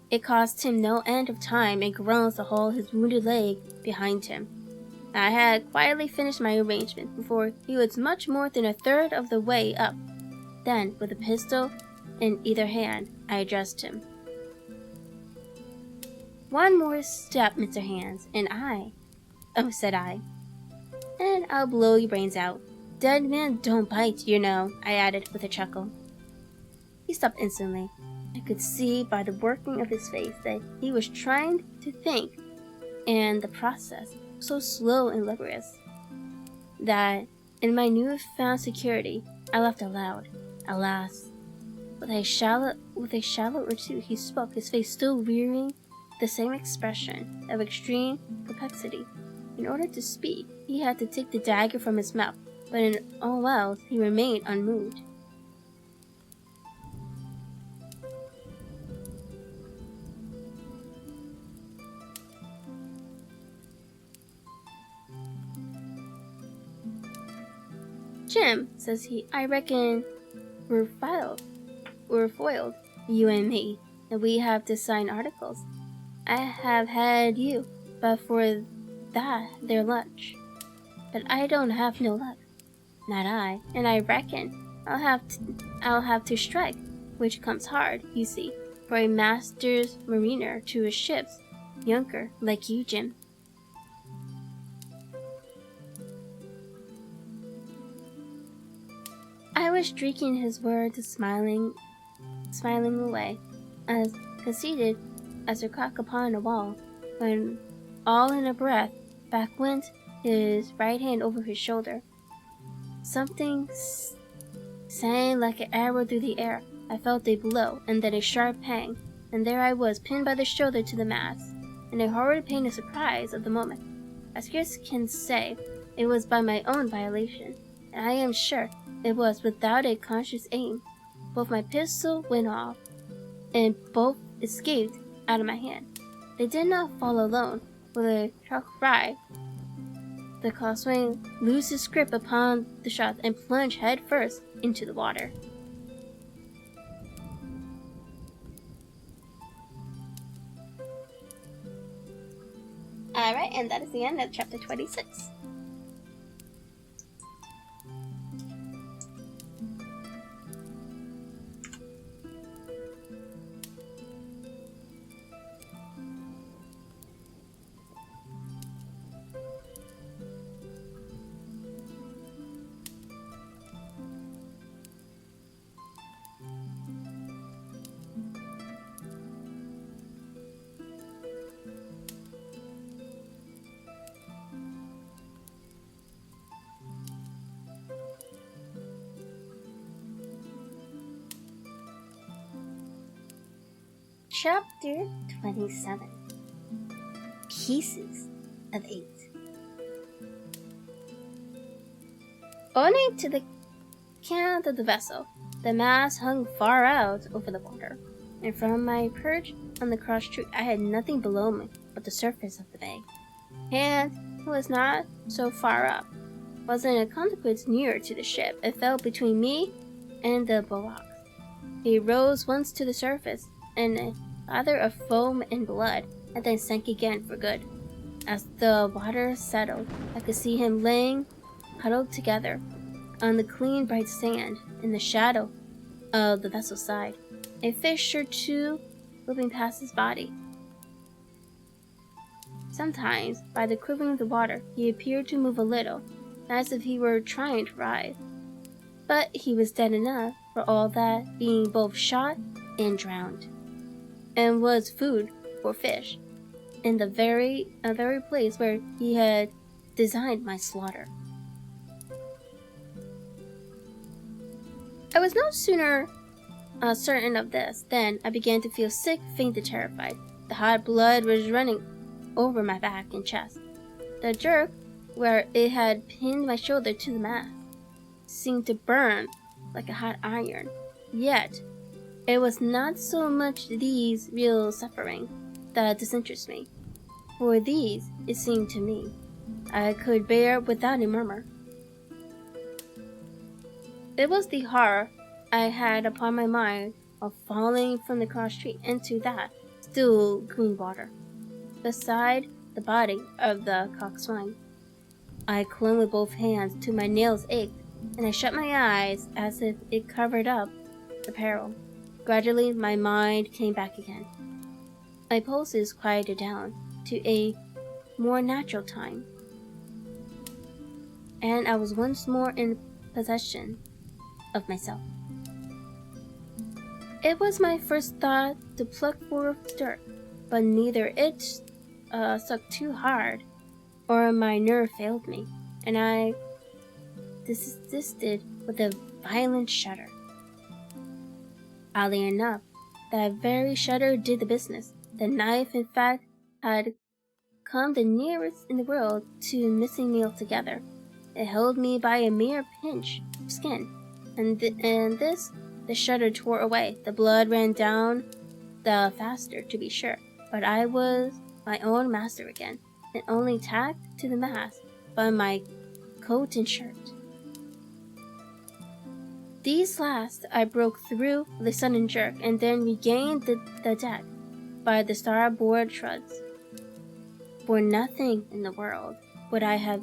A: It cost him no end of time and groans to haul his wounded leg behind him. I had quietly finished my arrangement before he was much more than a third of the way up. Then, with a pistol in either hand, I addressed him. "One more step, Mr. Hands, and said I, and I'll blow your brains out. Dead men don't bite, you know," I added with a chuckle. He stopped instantly. I could see by the working of his face that he was trying to think, and the process so slow and laborious that, in my newfound security, I laughed aloud. Alas, with a shallow or two, he spoke, his face still wearing the same expression of extreme perplexity. In order to speak, he had to take the dagger from his mouth, but in all else he remained unmoved. "Jim," says he, "I reckon we're foiled, you and me, and we have to sign articles. I have had you, but for that their lunch. But I don't have no luck, not I, and I reckon I'll have to strike, which comes hard, you see, for a master's mariner to a ship's younker like you, Jim." I was drinking his words, smiling away, as conceited as a clock upon a wall, when all in a breath back went his right hand over his shoulder. Something sang like an arrow through the air. I felt a blow, and then a sharp pang, and there I was, pinned by the shoulder to the mast, in a horrid pain of surprise of the moment. I scarce can say it was by my own violation, and I am sure it was without a conscious aim. Both my pistol went off, and both escaped out of my hand. They did not fall alone. With a sharp cry, the coxswain loosed his grip upon the shot and plunged head first into the water. Alright, and that is the end of chapter 26. Chapter 27. Pieces of 8. Owing to the cant of the vessel, the mast hung far out over the water, and from my perch on the cross tree I had nothing below me but the surface of the bay. And it was not so far up, was in a consequence nearer to the ship. It fell between me and the bulwarks. It rose once to the surface, and a lather of foam and blood, and then sank again for good. As the water settled, I could see him laying huddled together on the clean bright sand in the shadow of the vessel's side, a fish or two moving past his body. Sometimes, by the quivering of the water, he appeared to move a little, as if he were trying to rise. But he was dead enough, for all that, being both shot and drowned, and was food for fish, in the very place where he had designed my slaughter. I was no sooner certain of this than I began to feel sick, faint, and terrified. The hot blood was running over my back and chest. The jerk, where it had pinned my shoulder to the mast, seemed to burn like a hot iron. Yet, it was not so much these real suffering that disinterested me, for these, it seemed to me, I could bear without a murmur. It was the horror I had upon my mind of falling from the cross tree into that still green water, beside the body of the coxswain. I clung with both hands till my nails ached, and I shut my eyes as if it covered up the peril. Gradually my mind came back again. My pulses quieted down to a more natural time, and I was once more in possession of myself. It was my first thought to pluck forth dirt, but neither it stuck too hard, or my nerve failed me, and I desisted with a violent shudder. Oddly enough, that very shudder did the business. The knife, in fact, had come the nearest in the world to missing me altogether. It held me by a mere pinch of skin, and this the shudder tore away. The blood ran down the faster, to be sure, but I was my own master again, and only tacked to the mast by my coat and shirt. These last I broke through with a sudden jerk, and then regained the deck by the starboard shrouds. For nothing in the world would I have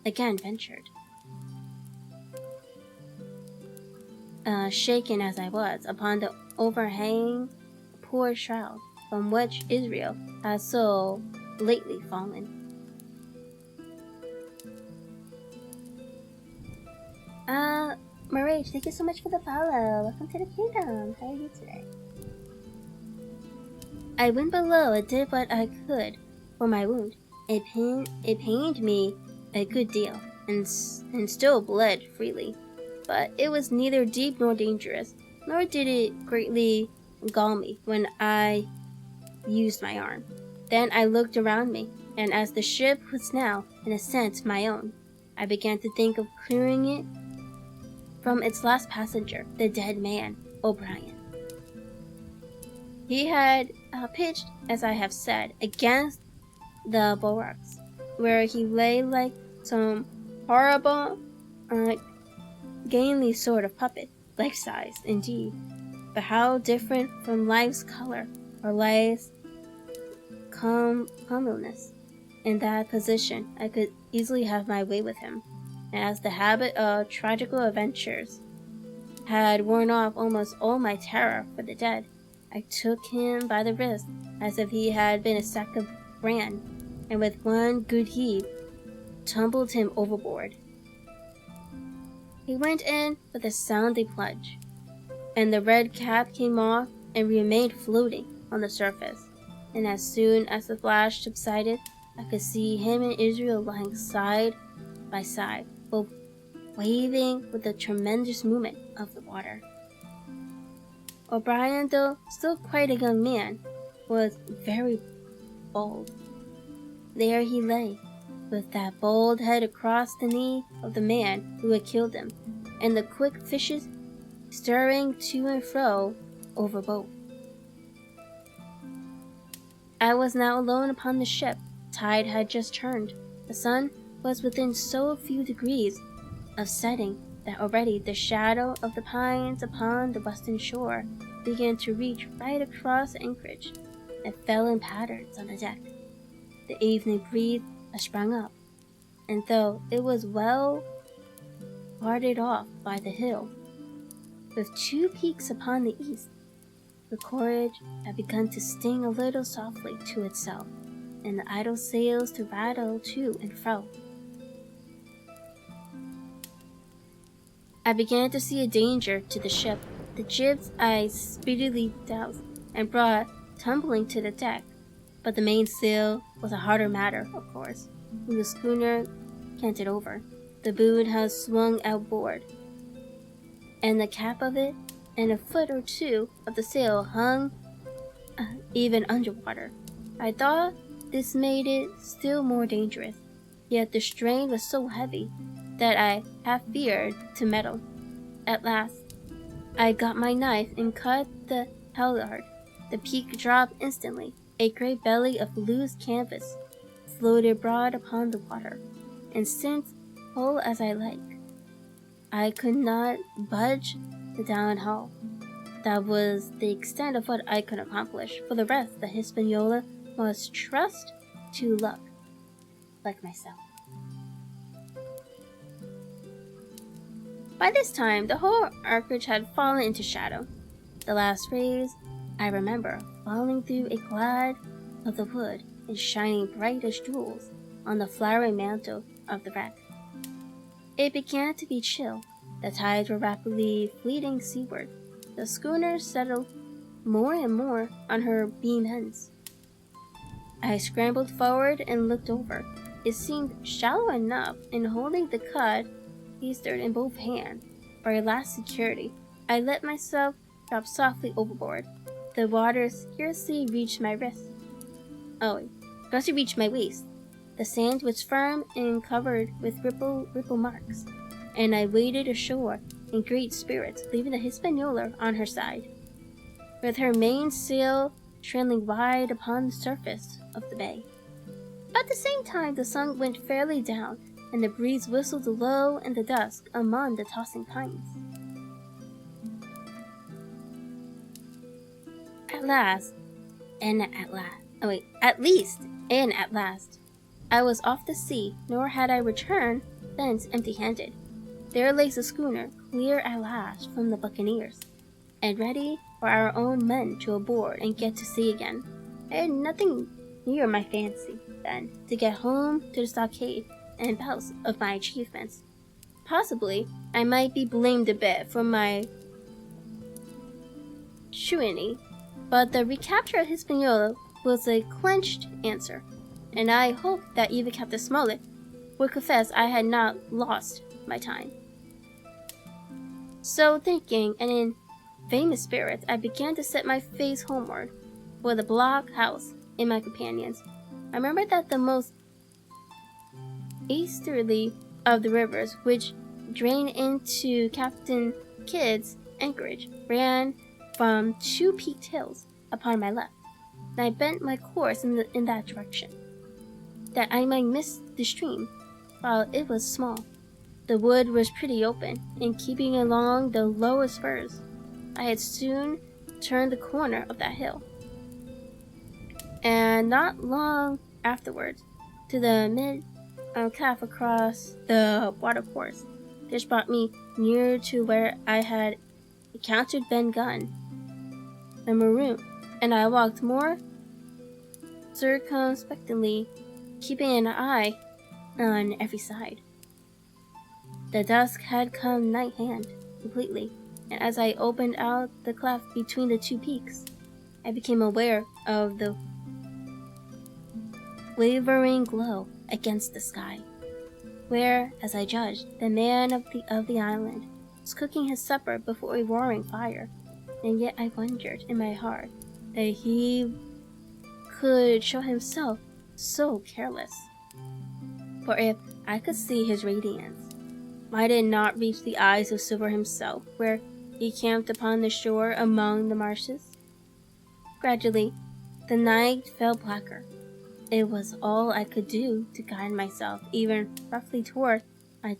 A: again ventured. Shaken as I was upon the overhanging poor shroud from which Israel had so lately fallen. Marie, thank you so much for the follow. Welcome to the kingdom. How are you today? I went below and did what I could for my wound. It pained me a good deal, and still bled freely. But it was neither deep nor dangerous, nor did it greatly gall me when I used my arm. Then I looked around me, and as the ship was now, in a sense, my own, I began to think of clearing it from its last passenger, the dead man, O'Brien. He had pitched, as I have said, against the bulwarks, where he lay like some horrible, gainly sort of puppet, life-size indeed, but how different from life's color or life's comeliness. In that position, I could easily have my way with him, and as the habit of tragical adventures had worn off almost all my terror for the dead, I took him by the wrist as if he had been a sack of bran, and with one good heave, tumbled him overboard. He went in with a sounding plunge, and the red cap came off and remained floating on the surface, and as soon as the flash subsided, I could see him and Israel lying side by side, both waving with the tremendous movement of the water. O'Brien, though still quite a young man, was very bald. There he lay, with that bald head across the knee of the man who had killed him, and the quick fishes stirring to and fro over both. I was now alone upon the ship. Tide had just turned. The sun was within so few degrees of setting that already the shadow of the pines upon the western shore began to reach right across anchorage and fell in patterns on the deck. The evening breeze had sprung up, and though it was well guarded off by the hill, with two peaks upon the east, the cordage had begun to sting a little softly to itself, and the idle sails to rattle to and fro. I began to see a danger to the ship. The jibs I speedily doused and brought tumbling to the deck, but the mainsail was a harder matter, of course, when the schooner canted over. The boom had swung outboard, and the cap of it and a foot or two of the sail hung even underwater. I thought this made it still more dangerous, yet the strain was so heavy that I half feared to meddle. At last, I got my knife and cut the halyard. The peak dropped instantly. A great belly of loose canvas floated broad upon the water, and since, whole as I like, I could not budge the down hull. That was the extent of what I could accomplish. For the rest, the Hispaniola must trust to luck, like myself. By this time, the whole anchorage had fallen into shadow. The last rays, I remember, falling through a cloud of the wood and shining bright as jewels on the flowery mantle of the wreck. It began to be chill. The tides were rapidly fleeting seaward. The schooner settled more and more on her beam ends. I scrambled forward and looked over. It seemed shallow enough, and holding the cut eastward in both hands for a last security, I let myself drop softly overboard. The water scarcely reached my wrist. Scarcely reached my waist. The sand was firm and covered with ripple marks, and I waded ashore in great spirits, leaving the Hispaniola on her side, with her mainsail trailing wide upon the surface of the bay. At the same time, the sun went fairly down, and the breeze whistled low in the dusk among the tossing pines. At last, I was off the sea, nor had I returned thence empty-handed. There lay the schooner, clear at last from the buccaneers, and ready for our own men to aboard and get to sea again. I had nothing near my fancy, then, to get home to the stockade and boast of my achievements. possibly I might be blamed a bit for my truancy, but the recapture of Hispaniola was a clenched answer, and I hoped that even Captain Smollett would confess I had not lost my time. So thinking, and in famous spirits, I began to set my face homeward, for the blockhouse and my companions. I remembered that the most easterly of the rivers, which drain into Captain Kidd's anchorage, ran from two peaked hills upon my left, and I bent my course in that direction, that I might miss the stream while it was small. The wood was pretty open, and keeping along the lower spurs, I had soon turned the corner of that hill, and not long afterwards, to the mid-calf across the watercourse. This brought me near to where I had encountered Ben Gunn, the maroon, and I walked more circumspectly, keeping an eye on every side. The dusk had come night-hand completely, and as I opened out the cleft between the two peaks, I became aware of the wavering glow against the sky, where, as I judged, the man of the island was cooking his supper before a roaring fire, and yet I wondered in my heart that he could show himself so careless. For if I could see his radiance, might it not reach the eyes of Silver himself, where he camped upon the shore among the marshes? Gradually, the night fell blacker. It was all I could do to guide myself even roughly toward my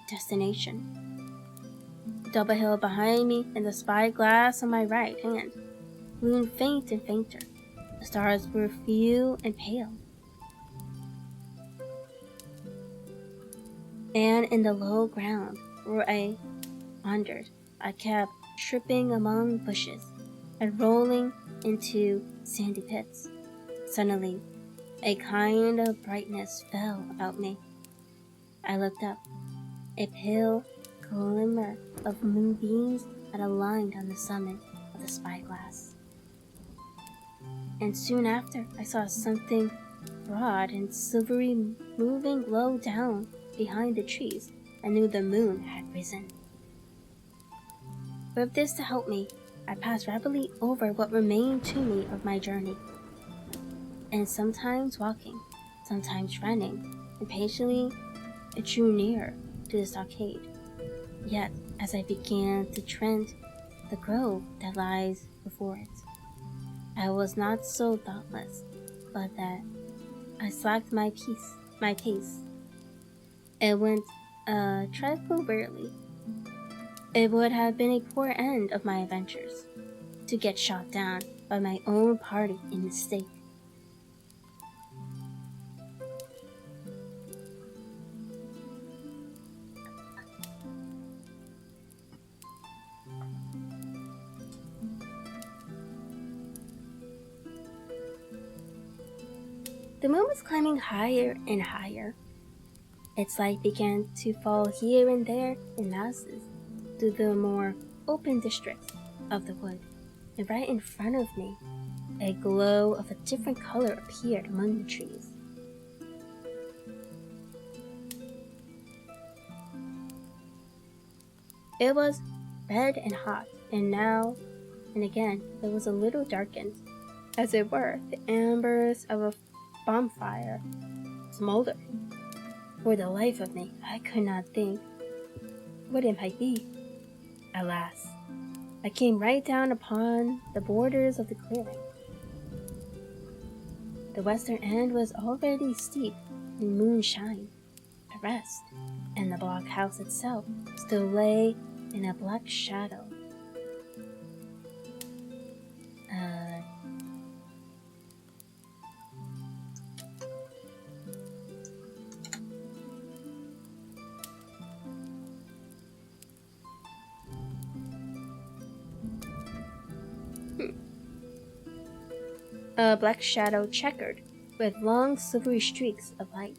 A: destination. The double hill behind me and the spyglass on my right hand loomed faint and fainter. The stars were few and pale, and in the low ground where I wandered, I kept tripping among bushes and rolling into sandy pits. Suddenly, a kind of brightness fell about me. I looked up. A pale glimmer of moonbeams had aligned on the summit of the spyglass. And soon after, I saw something broad and silvery moving low down behind the trees. I knew the moon had risen. With this to help me, I passed rapidly over what remained to me of my journey, and sometimes walking, sometimes running, impatiently it drew nearer to the stockade. Yet, as I began to tread the grove that lies before it, I was not so thoughtless, but that I slacked my pace. It went a trifle wearily. It would have been a poor end of my adventures to get shot down by my own party in mistake. The moon was climbing higher and higher. Its light began to fall here and there in masses through the more open districts of the wood, and right in front of me, a glow of a different color appeared among the trees. It was red and hot, and now and again it was a little darkened. As it were, the embers of a bonfire smoldered. For the life of me, I could not think what it might be. Alas, I came right down upon the borders of the clearing. The western end was already steeped in moonshine. The rest, and the blockhouse itself, still lay in a black shadow. A black shadow checkered with long silvery streaks of light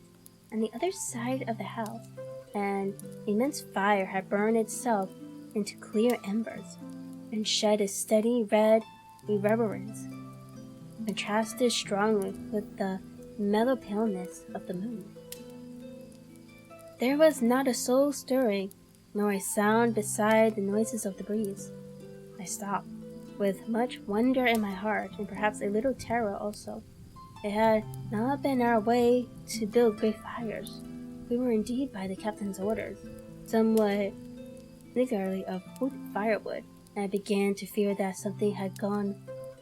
A: on the other side of the house, and an immense fire had burned itself into clear embers and shed a steady red reverberance, contrasted strongly with the mellow paleness of the moon. There was not a soul stirring, nor a sound beside the noises of the breeze. I stopped, with much wonder in my heart, and perhaps a little terror also. It had not been our way to build great fires. We were indeed, by the captain's orders, somewhat niggardly of firewood, and I began to fear that something had gone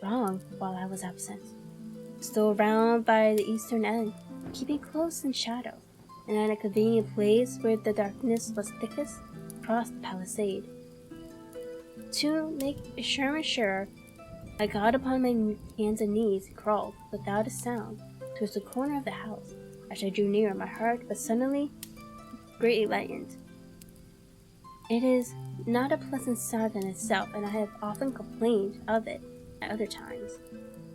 A: wrong while I was absent. Stole round by the eastern end, keeping close in shadow, and at a convenient place where the darkness was thickest, crossed the palisade. To make sure, I got upon my hands and knees and crawled, without a sound, towards the corner of the house. As I drew near, my heart was suddenly greatly lightened. It is not a pleasant sound in itself, and I have often complained of it at other times.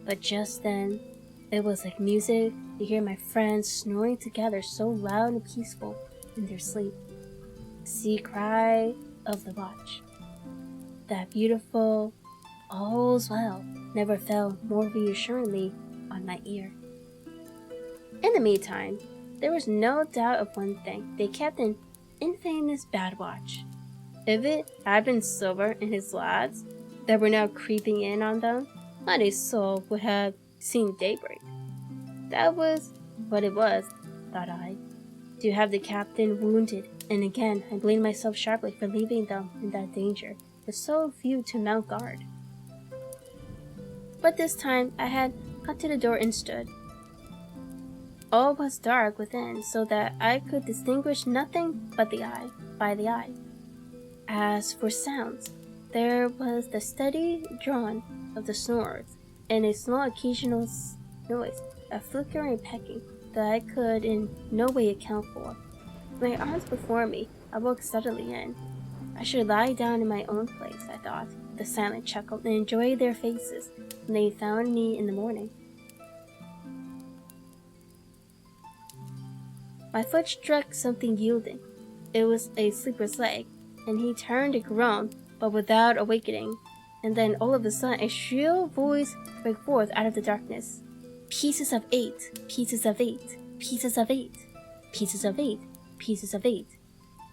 A: But just then, it was like music to hear my friends snoring together so loud and peaceful in their sleep. The sea cry of the watch. That beautiful "all's well" never fell more reassuringly on my ear. In the meantime, there was no doubt of one thing. They kept an infamous bad watch. If it had been Silver and his lads that were now creeping in on them, not a soul would have seen daybreak. That was what it was, thought I, to have the captain wounded, and again I blamed myself sharply for leaving them in that danger, with so few to mount guard. But this time I had got to the door and stood. All was dark within, so that I could distinguish nothing but by the eye. As for sounds, there was the steady drone of the snorers, and a small occasional noise, a flickering pecking, that I could in no way account for. My arms before me, I woke steadily in. I should lie down in my own place, I thought, with a silent chuckle, and enjoy their faces when they found me in the morning. My foot struck something yielding. It was a sleeper's leg, and he turned to groan, but without awakening. And then all of a sudden a shrill voice broke forth out of the darkness. "Pieces of 8, pieces of 8, pieces of 8, pieces of 8, pieces of 8,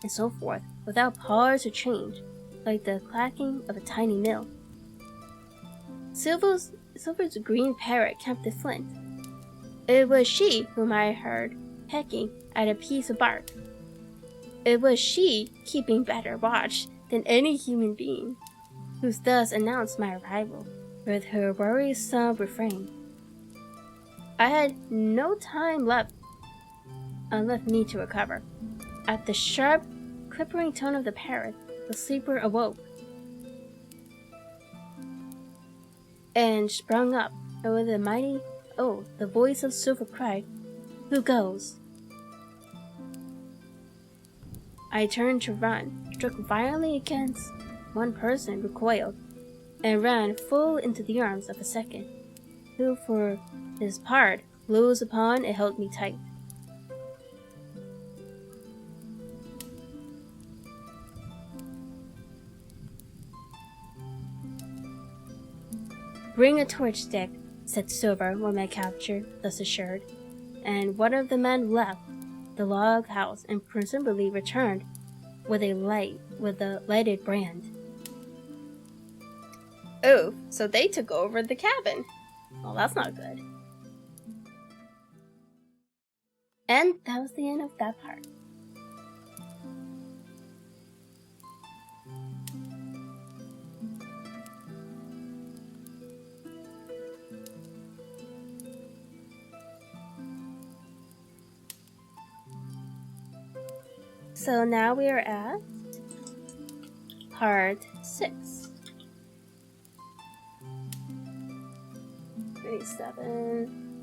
A: and so forth, without pause or change, like the clacking of a tiny mill. Silver's green parrot kept the flint. It was she whom I heard pecking at a piece of bark. It was she keeping better watch than any human being, who thus announced my arrival with her worrisome refrain. I had no time left me to recover. At the sharp, clippering tone of the parrot, the sleeper awoke and sprung up, and with a mighty oath, the voice of Silver cried, "Who goes?" I turned to run, struck violently against one person, recoiled, and ran full into the arms of a second, who for his part closed upon and held me tight. "Bring a torch, Dick," said Silver when my capture thus assured, and one of the men left the log house and presumably returned with a lighted brand. Oh, so they took over the cabin. Well, that's not good. And that was the end of that part. So now we are at part 6. 27,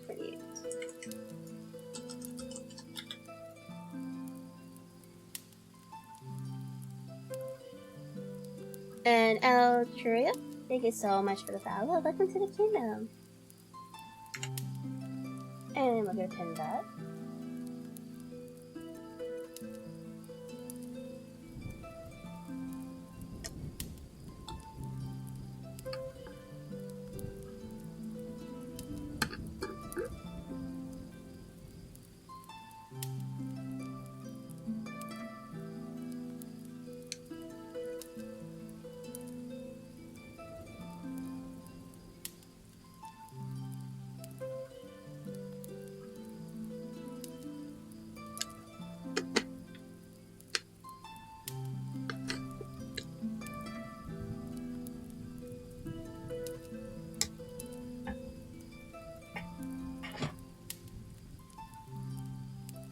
A: 28. And Altria, thank you so much for the follow. Welcome to the kingdom. And we're gonna pin that.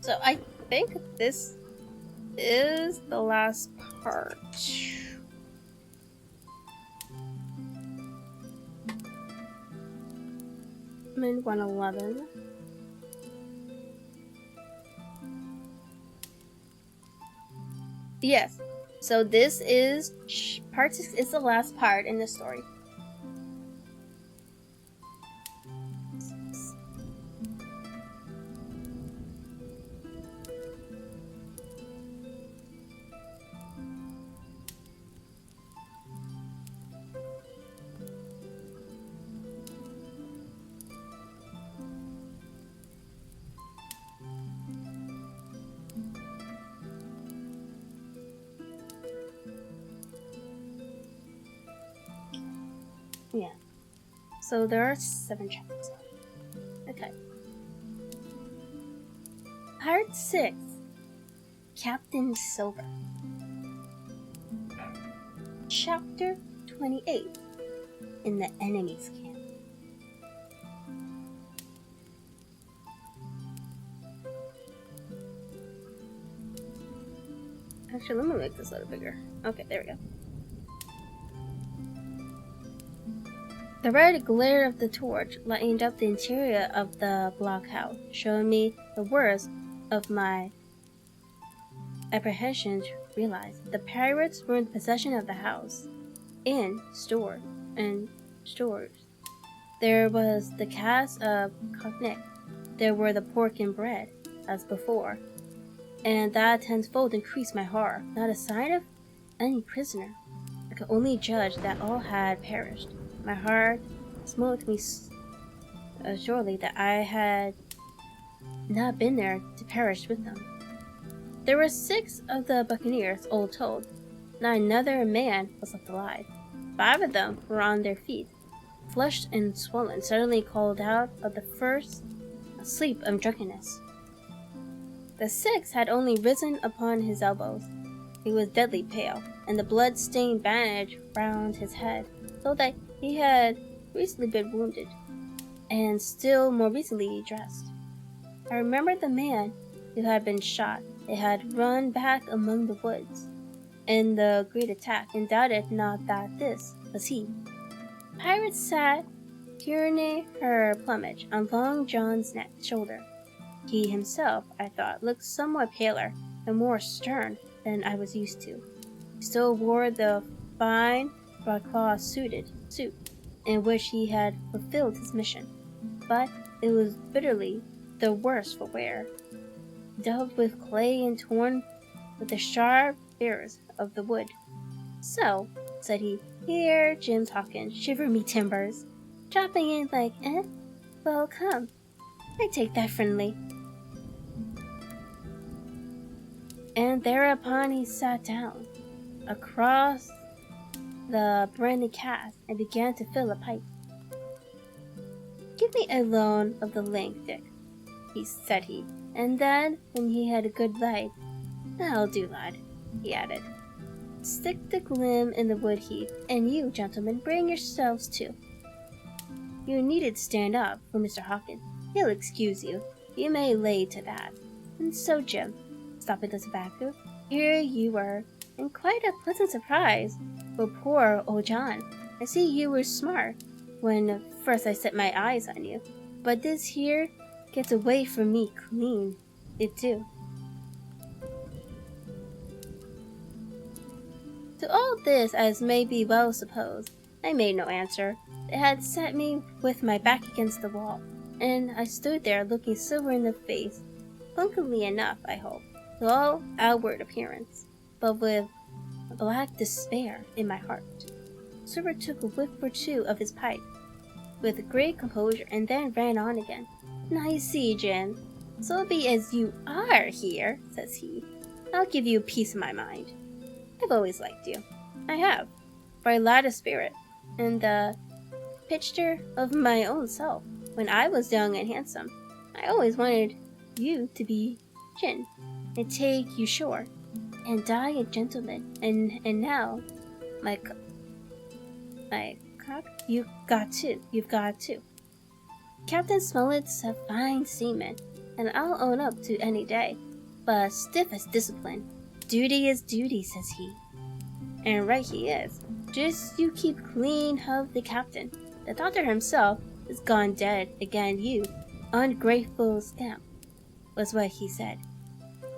A: So I think this is the last part. I'm in 111. Yes. So this is part 6 is the last part in the story. Yeah. So there are 7 chapters. Okay. Part 6. Captain Silver. Chapter 28. In the enemy's camp. Actually, let me make this a little bigger. Okay, there we go. The red glare of the torch lightened up the interior of the blockhouse, showing me the worst of my apprehensions. Realized the pirates were in possession of the house and stores. There was the cask of cognac. There were the pork and bread, as before, and that tenfold increased my horror. Not a sign of any prisoner. I could only judge that all had perished. My heart smote me surely that I had not been there to perish with them. There were 6 of the buccaneers, all told. Not another man was left alive. 5 of them were on their feet, flushed and swollen, suddenly called out of the first sleep of drunkenness. The 6th had only risen upon his elbows. He was deadly pale, and the blood-stained bandage round his head told that he had recently been wounded, and still more recently dressed. I remembered the man who had been shot. They had run back among the woods in the great attack, and doubted not that this was he. Pirate sat peering her plumage on Long John's shoulder. He himself, I thought, looked somewhat paler and more stern than I was used to. He still wore the fine broadcloth suit in which he had fulfilled his mission, but it was bitterly the worse for wear, daubed with clay and torn with the sharp spears of the wood. "So," said he, "here, Jim talkin', shiver me timbers, dropping in like, eh? Well, come, I take that friendly." And thereupon he sat down across the brandy cask and began to fill a pipe. "Give me a loan of the length, Dick," said he, and then, when he had a good light, "That'll do, lad," he added. "Stick the glim in the wood heap, and you, gentlemen, bring yourselves to. You needn't stand up for Mr. Hawkins. He'll excuse you. You may lay to that. And so, Jim," stopping the tobacco, "here you were, and quite a pleasant surprise for poor old John. I see you were smart when first I set my eyes on you, but this here gets away from me clean. It do." To all this, as may be well supposed, I made no answer. They had set me with my back against the wall, and I stood there looking Silver in the face, punkily enough, I hope, to all outward appearance, but with a black despair in my heart. Silver took a whiff or two of his pipe with great composure, and then ran on again. "Now you see, Jim, so be as you are here," says he. "I'll give you a piece of my mind. I've always liked you. I have, for a lad of spirit, and the picture of my own self. When I was young and handsome, I always wanted you to be Jin, and take you shore, and die a gentleman. And now, my cock, you've got to. Captain Smollett's a fine seaman, and I'll own up to any day, but stiff as discipline. Duty is duty, says he. And right he is. Just you keep clean of the captain. The doctor himself is gone dead again, you ungrateful scamp, was what he said.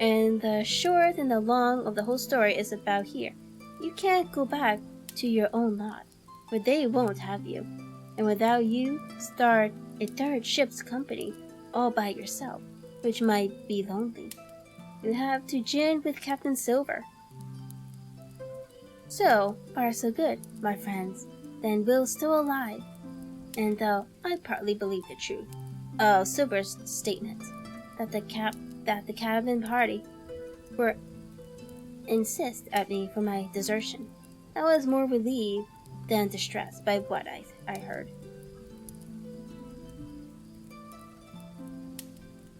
A: And the short and the long of the whole story is about here. You can't go back to your own lot, for they won't have you. And without you, start a third ship's company all by yourself, which might be lonely. You have to gin with Captain Silver. So far so good, my friends. Then Will's still alive. And though I partly believe the truth of Silver's statement that the cabin party were insist at me for my desertion, I was more relieved than distressed by what I heard.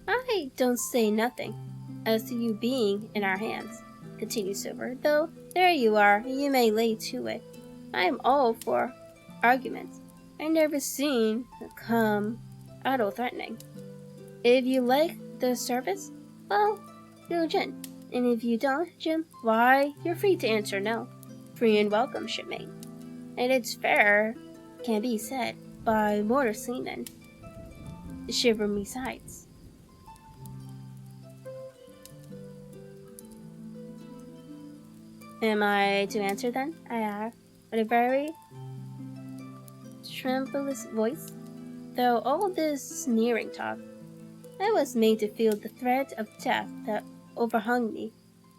A: I don't say nothing as to you being in our hands, continued Silver, though there you are, you may lay to it. I am all for arguments. I never seen come idle threatening. If you like the service, well, go gin. And if you don't, Jim, why, you're free to answer no. Free and welcome, shipmate. And it's fair, can be said, by mortar seamen. Shiver me sides. Am I to answer then? I asked, with a very tremulous voice. Though all this sneering talk, I was made to feel the threat of death that overhung me,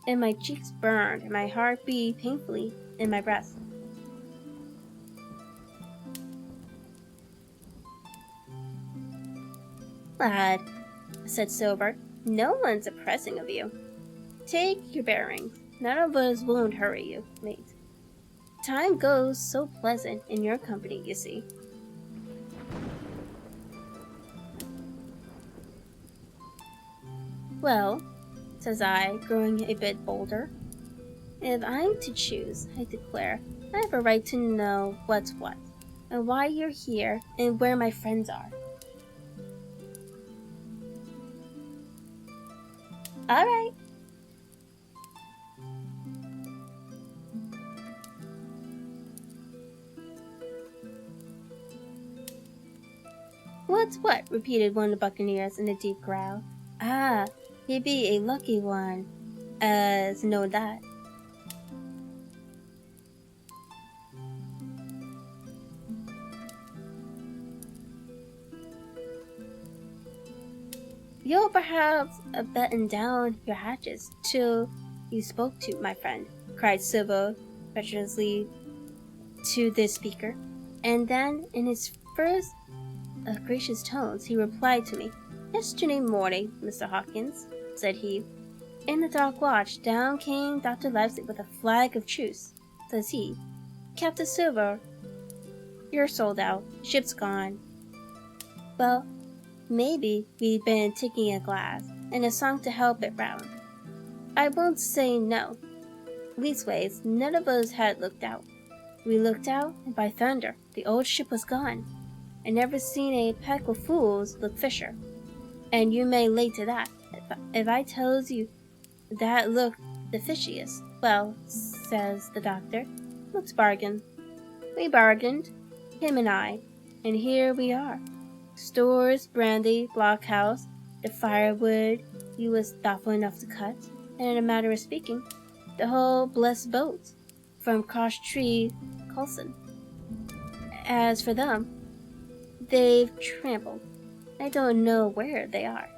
A: and my cheeks burned and my heart beat painfully in my breast. Lad, said Silver, no one's oppressing of you. Take your bearings. None of us won't hurry you, mate. Time goes so pleasant in your company, you see. Well, says I, growing a bit bolder, if I'm to choose, I declare, I have a right to know what's what, and why you're here, and where my friends are. All right. What's what? Repeated one of the buccaneers in a deep growl. Ah, he be a lucky one, as know that. You'll perhaps batten down your hatches till you spoke to, my friend, cried Silver petulously to the speaker, and then, in his first gracious tones, he replied to me. Yesterday morning, Mr. Hawkins, said he, in the dark watch, down came Dr. Livesey with a flag of truce. Says he, Captain Silver, you're sold out, ship's gone. Well, maybe we'd been taking a glass and a song to help it round. I won't say no. Leastways, none of us had looked out. We looked out, and by thunder, the old ship was gone. I never seen a pack of fools look fisher. And you may lay to that, if I tells you that looked the fishiest. Well, says the doctor, let's bargain. We bargained, him and I, and here we are. Stores, brandy, blockhouse, the firewood he was thoughtful enough to cut, and in a matter of speaking, the whole blessed boat, from Cross Tree Coulson. As for them, they've trampled. I don't know where they are.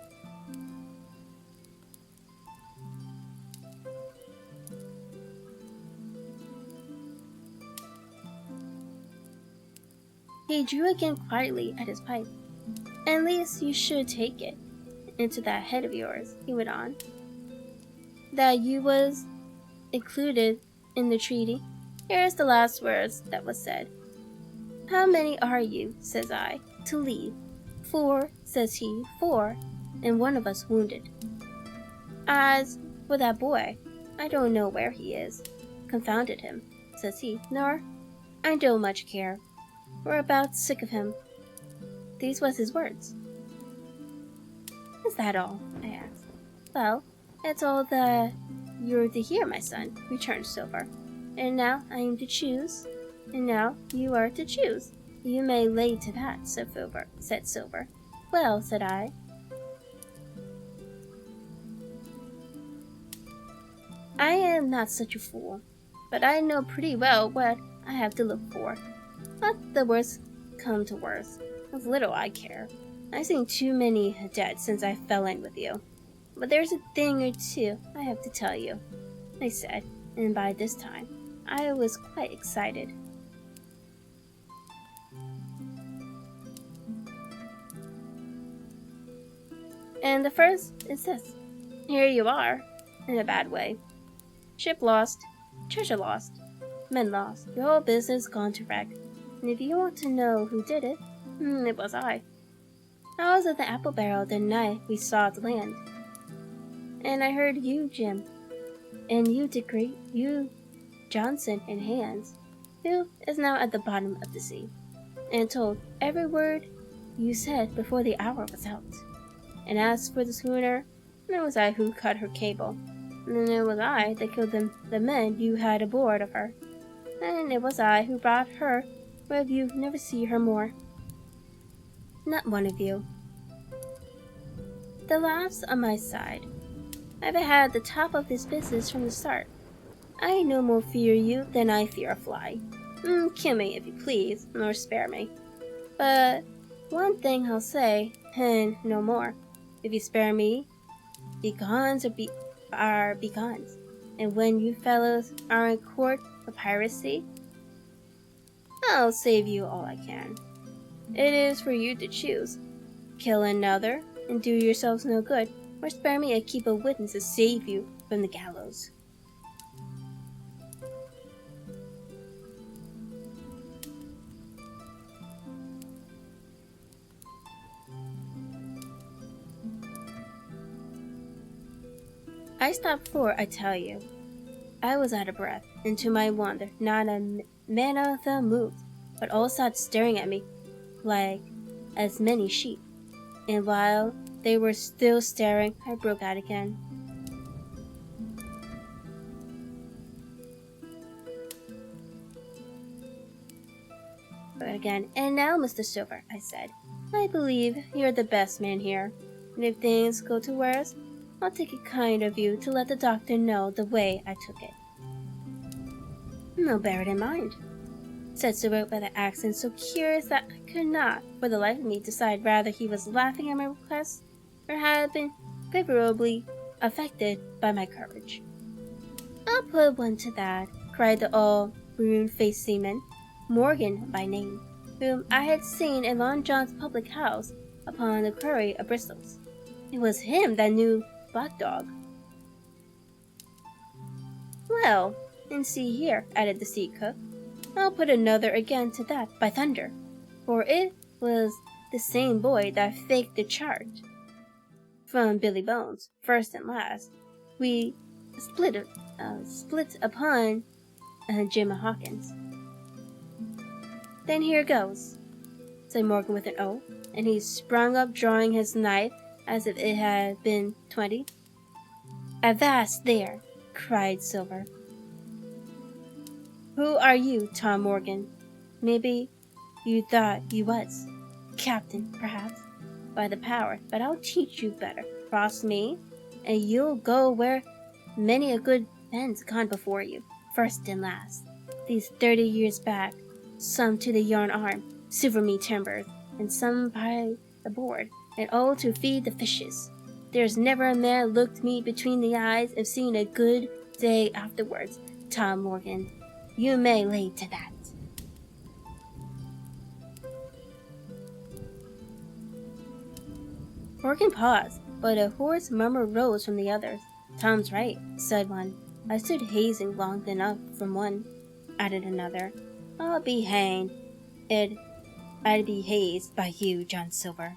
A: He drew again quietly at his pipe. At least you should take it into that head of yours, he went on, that you was included in the treaty. Here's the last words that was said. How many are you, says I, to leave? 4, says he, 4, and one of us wounded. As for that boy, I don't know where he is. Confounded him, says he, nor I don't much care. We're about sick of him. These was his words. Is that all? I asked. Well, that's all that you're to hear, my son, returned Silver. And now I am to choose, and now you are to choose. You may lay to that, said Silver. Well, said I. I am not such a fool, but I know pretty well what I have to look for. Let the worst come to worst. Of little I care. I've seen too many dead since I fell in with you. But there's a thing or two I have to tell you, I said, and by this time I was quite excited. And the first is this. Here you are, in a bad way. Ship lost, treasure lost, men lost, your whole business gone to wreck. And if you want to know who did it, it was I. I was at the apple barrel the night we saw the land. And I heard you, Jim, and you Johnson and Hans, who is now at the bottom of the sea, and told every word you said before the hour was out. And as for the schooner, it was I who cut her cable, and it was I that killed the men you had aboard of her, and it was I who brought her where you never see her more. Not one of you. The laugh's on my side. I've had the top of this business from the start. I no more fear you than I fear a fly. Kill me if you please, nor spare me. But one thing I'll say, and no more. If you spare me, begons are begons. And when you fellows are in court for piracy, I'll save you all I can. It is for you to choose. Kill another and do yourselves no good, or spare me and keep a witness to save you from the gallows. I stopped before I tell you. I was out of breath, and to my wonder, not a man of them moved, but all sat staring at me like as many sheep. And while they were still staring, I broke out again. And now, Mr. Silver, I said, I believe you're the best man here, and if things go to worse, I'll take it kind of you to let the doctor know the way I took it. I'll bear it in mind, said Silver with an accent so curious that I could not, for the life of me, decide whether he was laughing at my request or had been favorably affected by my courage. I'll put one to that, cried the all-brune-faced seaman, Morgan by name, whom I had seen in Long John's public house upon the quarry of Bristol's. It was him that knew Black Dog. Well, and see here, added the sea cook, I'll put another again to that, by thunder, for it was the same boy that faked the charge from Billy Bones, first and last. We split upon Jim Hawkins. Then here goes, said Morgan with an oath, and he sprung up, drawing his knife as if it had been 20. Avast there, cried Silver. Who are you, Tom Morgan? Maybe you thought you was captain, perhaps, by the power, but I'll teach you better. Cross me, and you'll go where many a good man's gone before you, first and last. These 30 years back, some to the yarn arm, silver me timbers, and some by the board, and all to feed the fishes. There's never a man looked me between the eyes and seen a good day afterwards, Tom Morgan. You may lay to that. Morgan paused, but a hoarse murmur rose from the others. Tom's right, said one. I stood hazing long enough from one, added another. I'll be hanged. I'd be hazed by you, John Silver.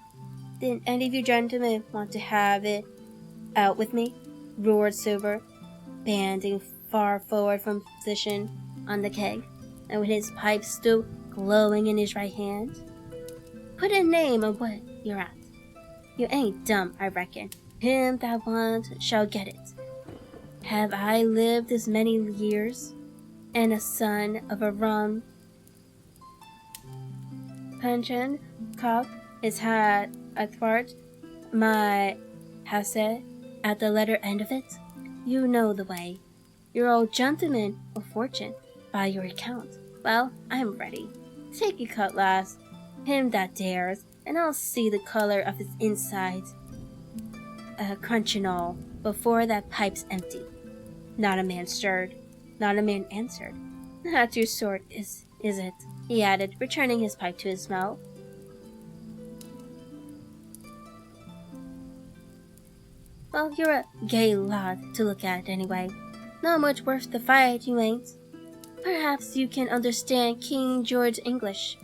A: Didn't any of you gentlemen want to have it out with me? Roared Silver, banding far forward from position on the keg, and with his pipe still glowing in his right hand. Put a name on what you're at. You ain't dumb, I reckon. Him that wants shall get it. Have I lived this many years, and a son of a rum puncheon cock is had athwart my house at the letter end of it? You know the way. You're all gentlemen of fortune, by your account. Well, I'm ready. Take your cutlass, him that dares, and I'll see the color of his insides, crunching all, before that pipe's empty. Not a man stirred, not a man answered. Not your sort, is it? He added, returning his pipe to his mouth. Well, you're a gay lad to look at, anyway. Not much worth the fight, you ain't. Perhaps you can understand King George English.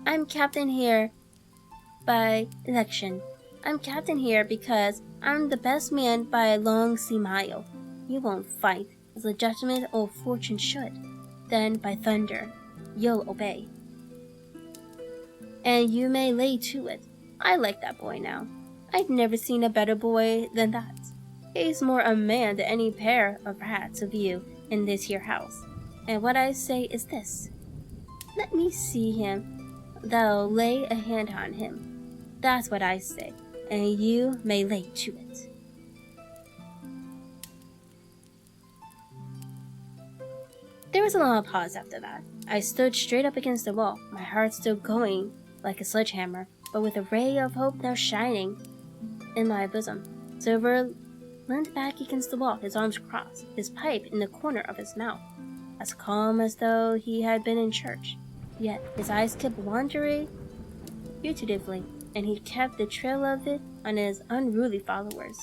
A: I'm captain here by election. I'm captain here because I'm the best man by a long sea mile. You won't fight as a gentleman of fortune should. Then, by thunder, you'll obey. And you may lay to it. I like that boy now. I've never seen a better boy than that. He's more a man than any pair of rats of you in this here house. And what I say is this. Let me see him, thou lay a hand on him. That's what I say, and you may lay to it. There was a long pause after that. I stood straight up against the wall, my heart still going like a sledgehammer, but with a ray of hope now shining in my bosom. Silver leaned back against the wall, his arms crossed, his pipe in the corner of his mouth, as calm as though he had been in church. Yet his eyes kept wandering fugitively, and he kept the trail of it on his unruly followers.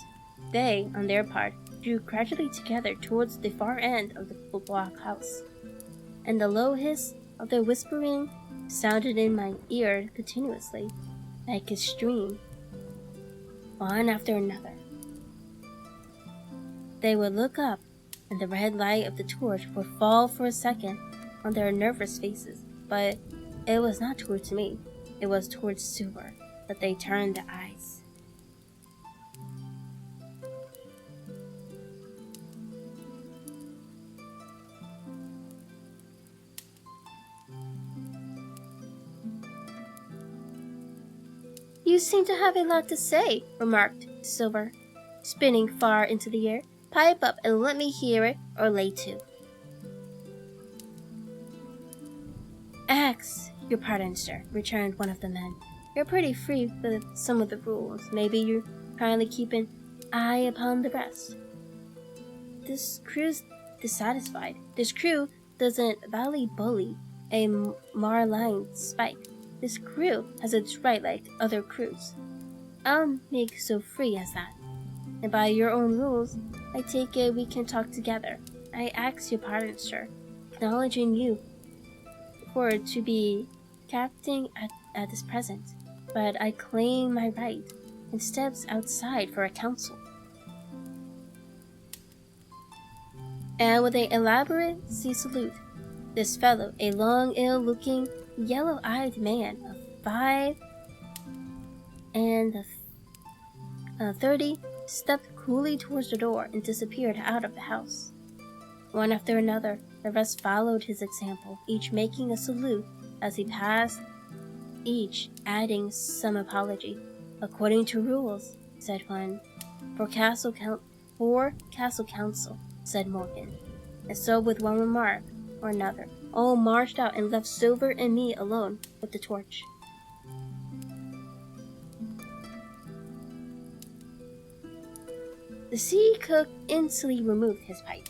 A: They, on their part, drew gradually together towards the far end of the blockhouse, and the low hiss of their whispering sounded in my ear continuously, like a stream, one after another. They would look up, and the red light of the torch would fall for a second on their nervous faces, but it was not towards me, it was towards Silver that they turned their eyes. You seem to have a lot to say, remarked Silver, spinning far into the air. Pipe up and let me hear it, or lay to. Axe your pardon, sir, returned one of the men. You're pretty free with some of the rules. Maybe you're kindly keep an eye upon the rest. This crew's dissatisfied. This crew doesn't valley bully a marline spike. This crew has its right like other crews. I'll make so free as that. And by your own rules, I take it we can talk together. I ask your pardon, sir, acknowledging you for to be captain at this present, but I claim my right and steps outside for a council. And with an elaborate sea salute, this fellow, a long, ill-looking, yellow-eyed man of 5 and 30, stepped coolly towards the door and disappeared out of the house. One after another, the rest followed his example, each making a salute as he passed, each adding some apology. According to rules, said one. For Castle Council, said Morgan. And so with one remark or another, all marched out and left Silver and me alone with the torch. The sea cook instantly removed his pipe.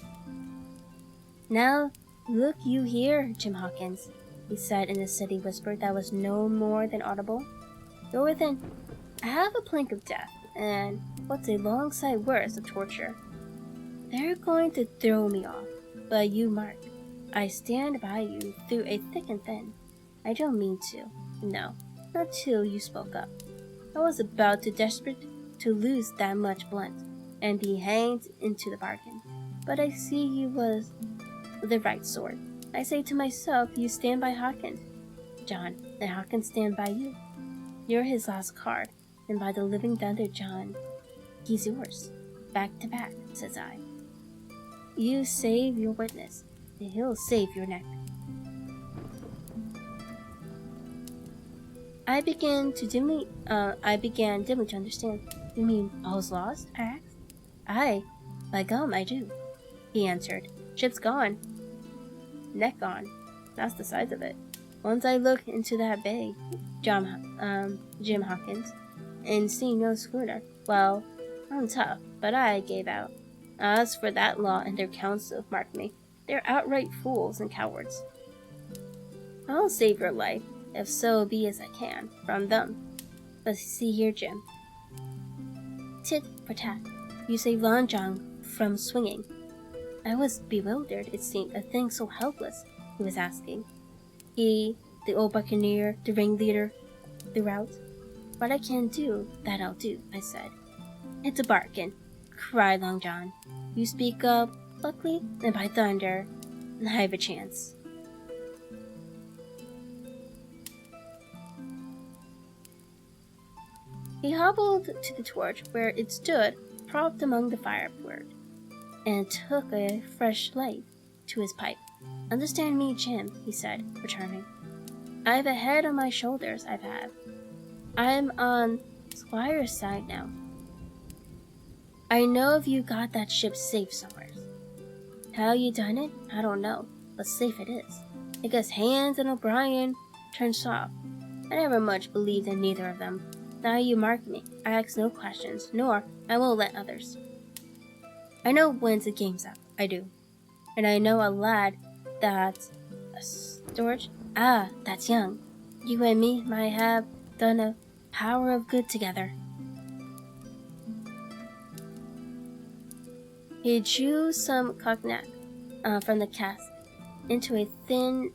A: Now, look you here, Jim Hawkins, he said in a steady whisper that was no more than audible. Go within. I have a plank of death, and what's a long sight worse of torture. They're going to throw me off, but you mark. I stand by you through a thick and thin. I don't mean to. No, not till you spoke up. I was about too desperate to lose that much blood and be hanged into the bargain. But I see you was the right sort. I say to myself, you stand by Hawkins. John, and Hawkins stand by you. You're his last card. Then by the living thunder, John, he's yours. Back to back, says I. You save your witness, and he'll save your neck. I began dimly to understand. You mean I was lost? I asked. Aye, by gum, I do, he answered. Ship's gone. Neck gone. That's the size of it. Once I look into that bay, Jim Hawkins, and see no schooner, well, I'm tough, but I gave out. As for that law and their council, mark me, they're outright fools and cowards. I'll save your life, if so be as I can, from them. But see here, Jim. Tit for tat, you saved Lon John from swinging. I was bewildered, it seemed, a thing so helpless, he was asking. He, the old buccaneer, the ringleader, throughout. What I can do, that I'll do, I said. It's a bargain, cried Long John. You speak up, luckily, and by thunder, I have a chance. He hobbled to the torch where it stood propped among the firewood, and took a fresh light to his pipe. Understand me, Jim, he said, returning. I've a head on my shoulders, I'm on Squire's side now. I know you got that ship safe somewhere. How you done it, I don't know, but safe it is. I guess Hans and O'Brien turned soft. I never much believed in neither of them. Now you mark me, I ask no questions, nor I won't let others. I know when's the game's up, I do. And I know a lad that's a storage. That's young. You and me might have done a power of good together. He drew some cognac from the cask into a thin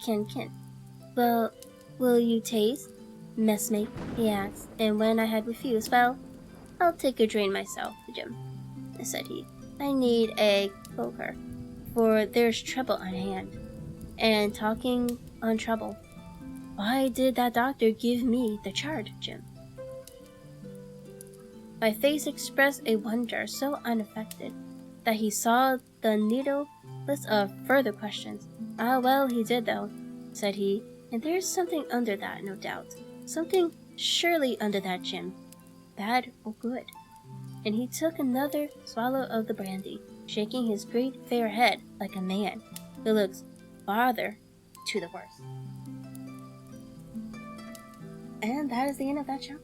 A: cankin. Well, will you taste, messmate? He asked, and when I had refused, well, I'll take a drain myself, Jim, said he. I need a poker, for there's trouble on hand. And talking on trouble, why did that doctor give me the chart, Jim? My face expressed a wonder so unaffected that he saw the needless of further questions. Ah, well, he did, though, said he, and there's something under that, no doubt. Something surely under that, Jim. Bad or good. And he took another swallow of the brandy, shaking his great fair head like a man who looks farther to the worse. And that is the end of that chapter.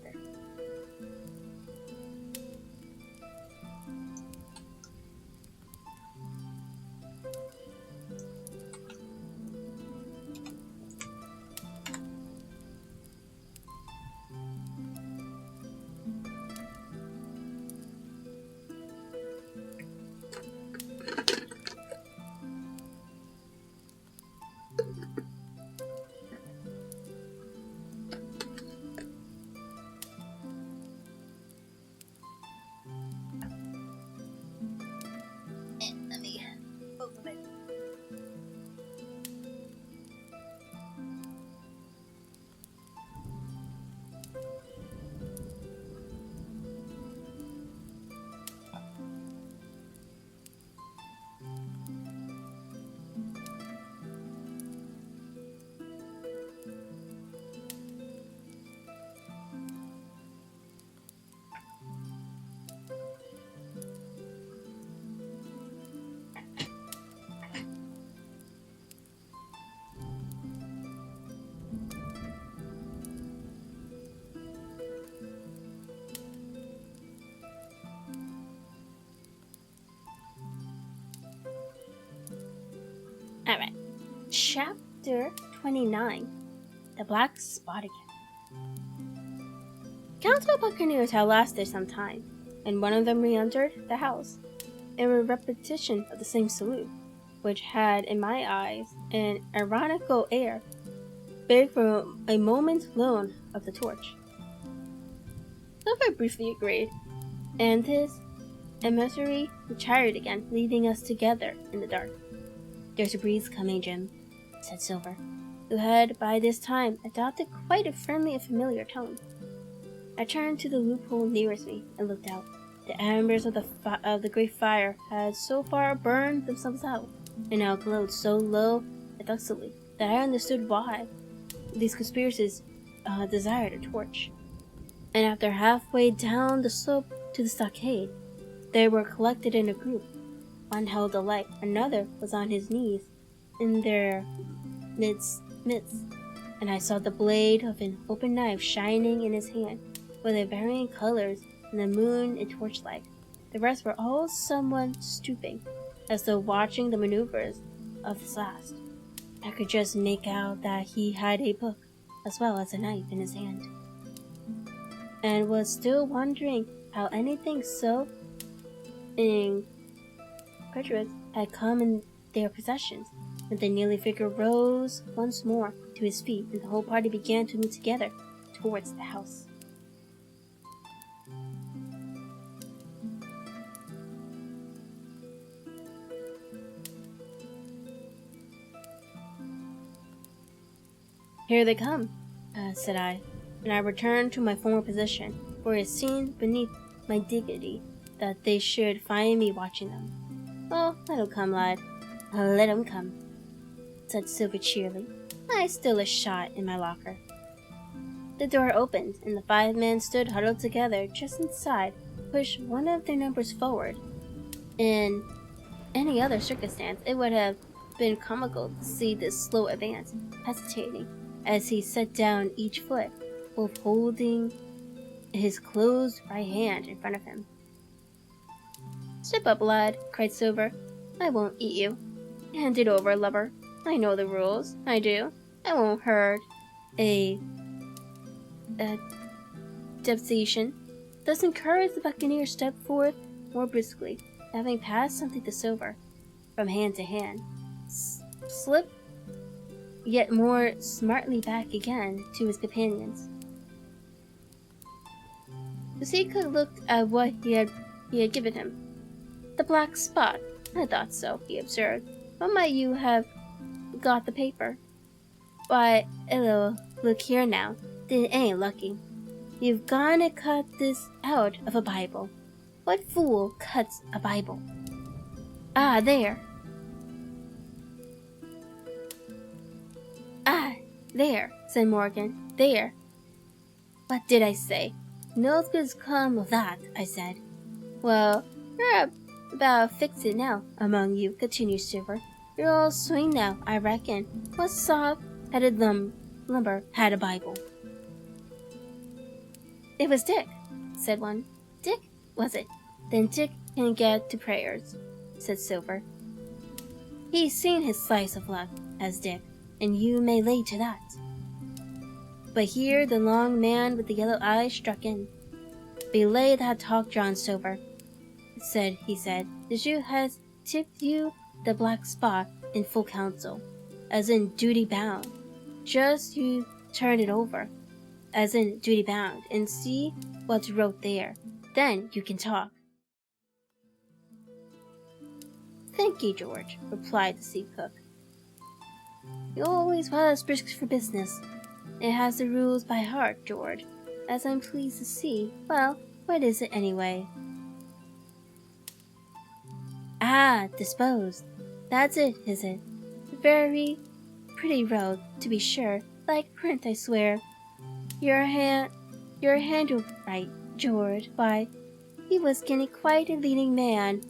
A: Alright, Chapter 29, The Black Spot Again. Council buccaneers had lasted some time, and one of them re-entered the house, in a repetition of the same salute, which had, in my eyes, an ironical air, big for a moment's loan of the torch. Silver briefly agreed, and his emissary retired again, leaving us together in the dark. There's a breeze coming, Jim, said Silver, who had by this time adopted quite a friendly and familiar tone. I turned to the loophole nearest me and looked out. The embers of the great fire had so far burned themselves out, and now glowed so low and duskily that I understood why these conspirators desired a torch. And after halfway down the slope to the stockade, they were collected in a group. One held a light, another was on his knees in their midst, and I saw the blade of an open knife shining in his hand, with the varying colors in the moon and torchlight. The rest were all someone stooping, as though watching the maneuvers of this last. I could just make out that he had a book, as well as a knife in his hand, and was still wondering how anything so incredulous had come in their possessions, when the kneeling figure rose once more to his feet, and the whole party began to move together towards the house. "Here they come," said I, and I returned to my former position, for it seemed beneath my dignity that they should find me watching them. "Oh, let 'em come, lad. Let 'em come," said Silver cheerily. I stole a shot in my locker. The door opened, and the 5 men stood huddled together just inside, pushed one of their numbers forward. In any other circumstance, it would have been comical to see this slow advance, hesitating, as he set down each foot, both holding his closed right hand in front of him. "Step up, lad," cried Silver. "I won't eat you. Hand it over, lubber. I know the rules. I do. I won't hurt a deputation." Thus encouraged, the buccaneer stepped forth more briskly, having passed something to Silver from hand to hand, slipped yet more smartly back again to his companions. Digiko looked at what he had given him. "The black spot. I thought so," he observed. "What might you have got the paper?" "Why, look here now. This ain't lucky. You've gone and cut this out of a Bible. What fool cuts a Bible?" "Ah, there," said Morgan. "There. What did I say? No good's come of that," I said. "Well, you're about fix it now among you," continued Silver. "You're all swing now, I reckon. What soft-headed lumber had a Bible?" "It was Dick," said one. "Dick, was it? Then Dick can get to prayers," said Silver. "He's seen his slice of luck, has Dick, and you may lay to that." But here the long man with the yellow eyes struck in. "Belay that talk, John Silver," he said. "The Jew has tipped you the black spot in full council, as in duty bound. Just you turn it over, as in duty bound, and see what's wrote there. Then you can talk." "Thank you, George," replied the sea cook. "You always was brisk for business. It has the rules by heart, George, as I'm pleased to see. Well, what is it anyway?" "Ah, disposed. That's it, is it? Very pretty road, to be sure. Like print, I swear. Your hand right, George. Why, he was getting quite a leading man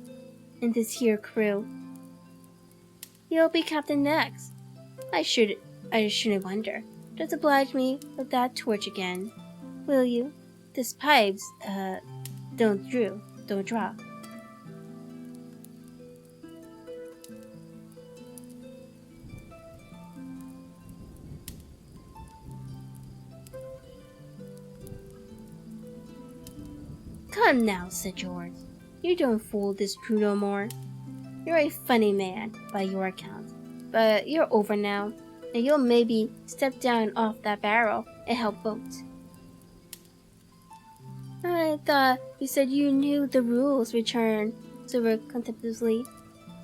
A: in this here crew. He'll be captain next. I shouldn't wonder. Just oblige me with that torch again, will you? This pipes, don't draw." "Come now," said George. "You don't fool this crew no more. You're a funny man, by your account. But you're over now, and you'll maybe step down off that barrel and help boat." "I thought you said you knew the rules," returned Silver contemplatively.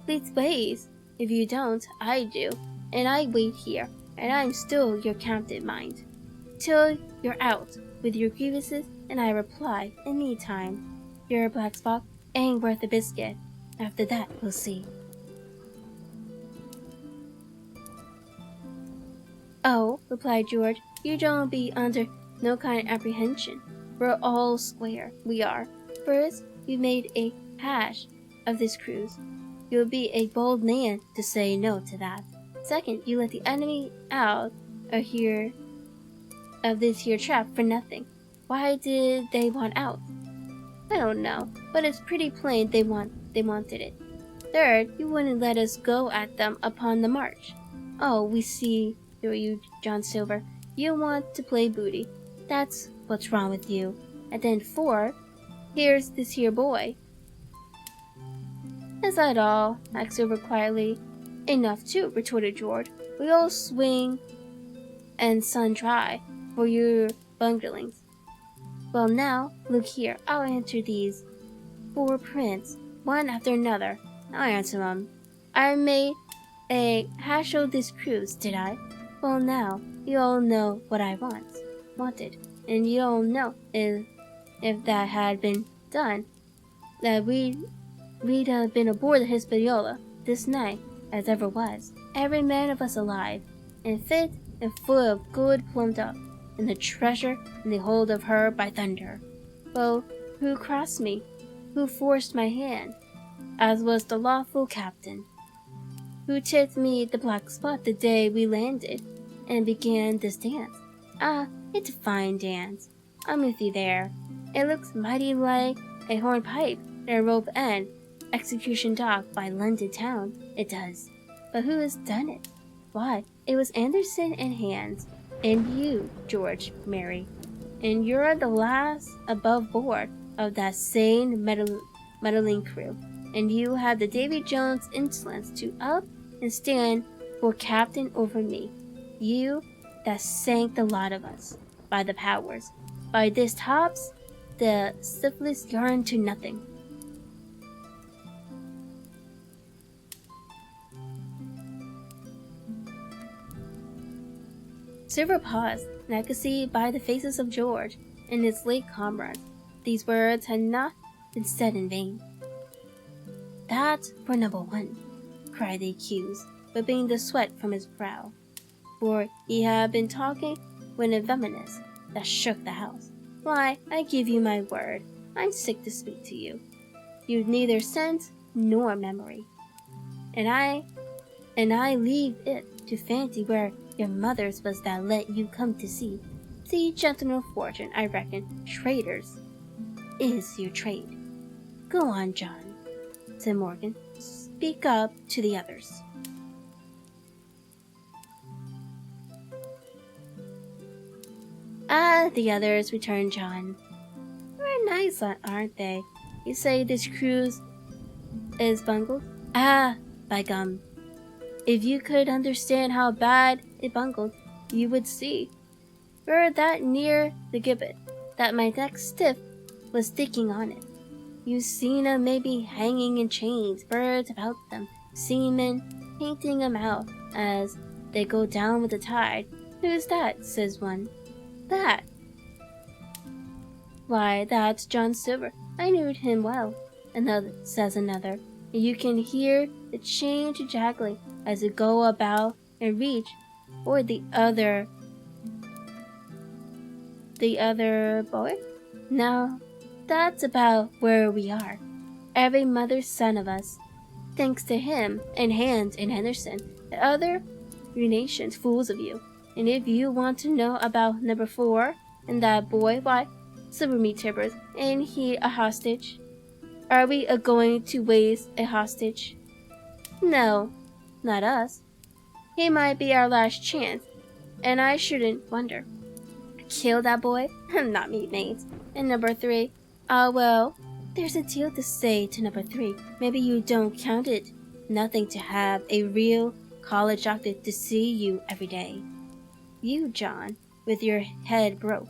A: "Leastways, if you don't, I do, and I wait here, and I'm still your captain, mind. Till you're out with your grievances And I reply, anytime. Your black spot ain't worth a biscuit. After that, we'll see. Oh, replied George, you don't be under no kind of apprehension. We're all square, we are. First, you made a hash of this cruise. You'll be a bold man to say no to that. Second, you let the enemy out of this here trap for nothing. Why did they want out? I don't know, but it's pretty plain they wanted it. Third, you wouldn't let us go at them upon the march. Oh, we see through you, John Silver. You want to play booty. That's what's wrong with you. And then fourth, here's this here boy. Is that all? asked Silver quietly. Enough too, retorted George. We all swing and sun dry for your bunglings. Well now, look here, I'll answer these 4 prints, one after another. I'll answer them. I made a hash of this cruise, did I? Well now, you all know what I wanted, and you all know if that had been done, that we'd have been aboard the Hispaniola this night as ever was, every man of us alive, and fit and full of good plumbed up, and the treasure in the hold of her by thunder. Well, who crossed me? Who forced my hand? As was the lawful captain. Who tipped me the black spot the day we landed, and began this dance? Ah, it's a fine dance. I'm with you there. It looks mighty like a hornpipe and a rope end, execution dock by London town, it does. But who has done it? Why, it was Anderson and Hands, and you, George, Mary. And you're the last above board of that sane meddling crew. And you have the Davy Jones insolence to up and stand for captain over me. You that sank the lot of us, by the powers. By this tops, the syphilis yarn to nothing. Silver paused, and I could see by the faces of George and his late comrade, these words had not been said in vain. That's for number 1, cried the accused, whipping the sweat from his brow, for he had been talking with a vehemence that shook the house. Why, I give you my word, I'm sick to speak to you. You've neither sense nor memory, and I leave it to fancy where your mother's was that let you come to see. See, gentlemen of fortune, I reckon traitors is your trade. Go on, John, said Morgan. Speak up to the others. Ah, the others, returned John. Very nice, aren't they? You say this cruise is bungled? Ah, by gum. If you could understand how bad it bungled, you would see. We're that near the gibbet that my neck's stiff was sticking on it. You've seen 'em maybe hanging in chains, birds about them, seamen painting 'em out as they go down with the tide. Who's that? Says one. That? Why, that's John Silver. I knew him well. Another, says another. And you can hear the chain jaggling as it go about and reach for the other boy. Now, that's about where we are. Every mother's son of us, thanks to him and Hans and Henderson, the other nations fools of you. And if you want to know about number 4 and that boy, why, Silver me timbers, ain't he a hostage? Are we a-going to waste a hostage? No, not us. He might be our last chance, and I shouldn't wonder. Kill that boy? Not me, mates. And number 3? Well, there's a deal to say to number 3. Maybe you don't count it nothing to have a real college doctor to see you every day. You, John, with your head broke.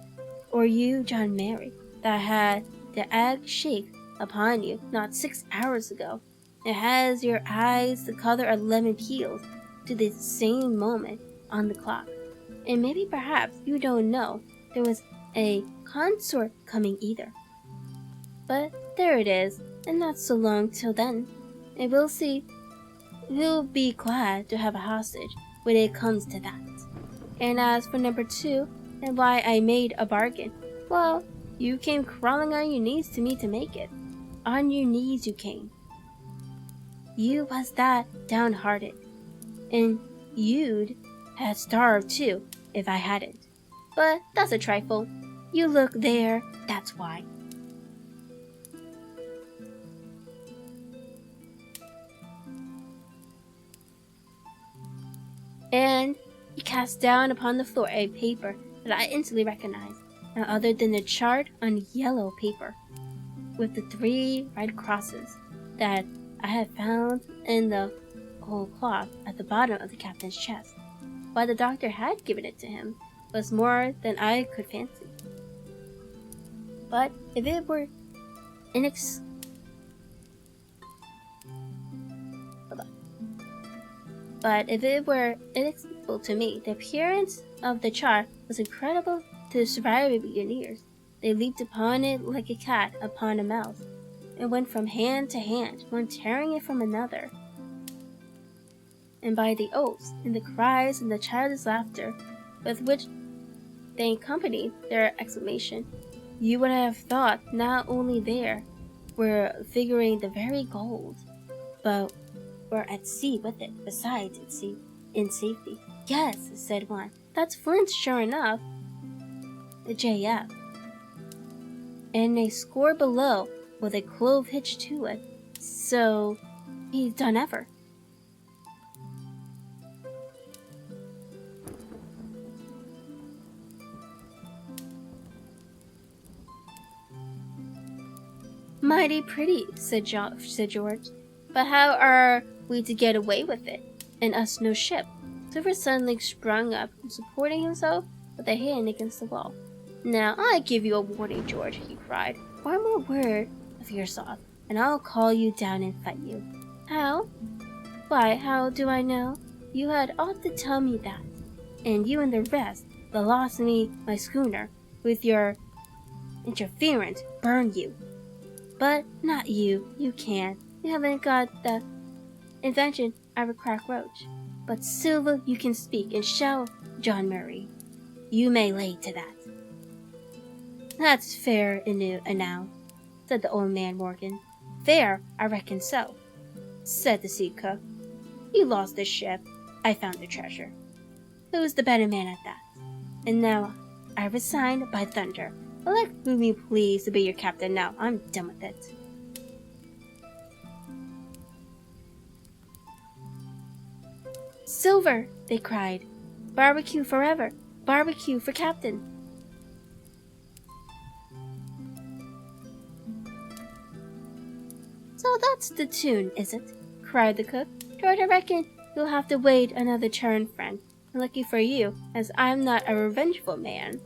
A: Or you, John Mary, that had the egg shake upon you not 6 hours ago. It has your eyes the color of lemon peels to the same moment on the clock. And maybe perhaps you don't know there was a consort coming either. But there it is, and not so long till then. And we'll see. We'll be glad to have a hostage when it comes to that. And as for number 2, and why I made a bargain, well, you came crawling on your knees to me to make it. On your knees you came. You was that downhearted. And you'd have starved too if I hadn't. But that's a trifle. You look there, that's why. And he cast down upon the floor a paper that I instantly recognized, no other than the chart on yellow paper, with the 3 red crosses that I had found in the old cloth at the bottom of the captain's chest. Why the doctor had given it to him was more than I could fancy. But if it were inexplicable to me, the appearance of the chart was incredible to surviving beginners. They leaped upon it like a cat upon a mouse, and went from hand to hand, one tearing it from another. And by the oaths, and the cries, and the childish laughter with which they accompanied their exclamation, you would have thought not only there were figuring the very gold, but were at sea with it, besides at sea, in safety. Yes, said one, that's Flint sure enough. The JF. And a score below with a clove hitched to it, so he's done ever. Mighty pretty, said George, but how are we to get away with it, and us no ship? Silver suddenly sprung up, supporting himself with a hand against the wall. Now I give you a warning, George, he cried. One more word of yourself, and I'll call you down and fight you. How? Why, how do I know? You had ought to tell me that, and you and the rest that lost me my schooner with your interference burn you. But not you, you can't. You haven't got the invention of a crack roach. But Silver, you can speak and show John Murray. You may lay to that. That's fair enow, said the old man Morgan. Fair, I reckon so, said the sea cook. You lost the ship, I found the treasure. Who's the better man at that? And now I resign by thunder. Elect me please to be your captain now. I'm done with it. Silver, they cried. Barbecue forever. Barbecue for captain. So that's the tune, is it? Cried the cook. George, I reckon you'll have to wait another turn, friend. And lucky for you, as I'm not a revengeful man.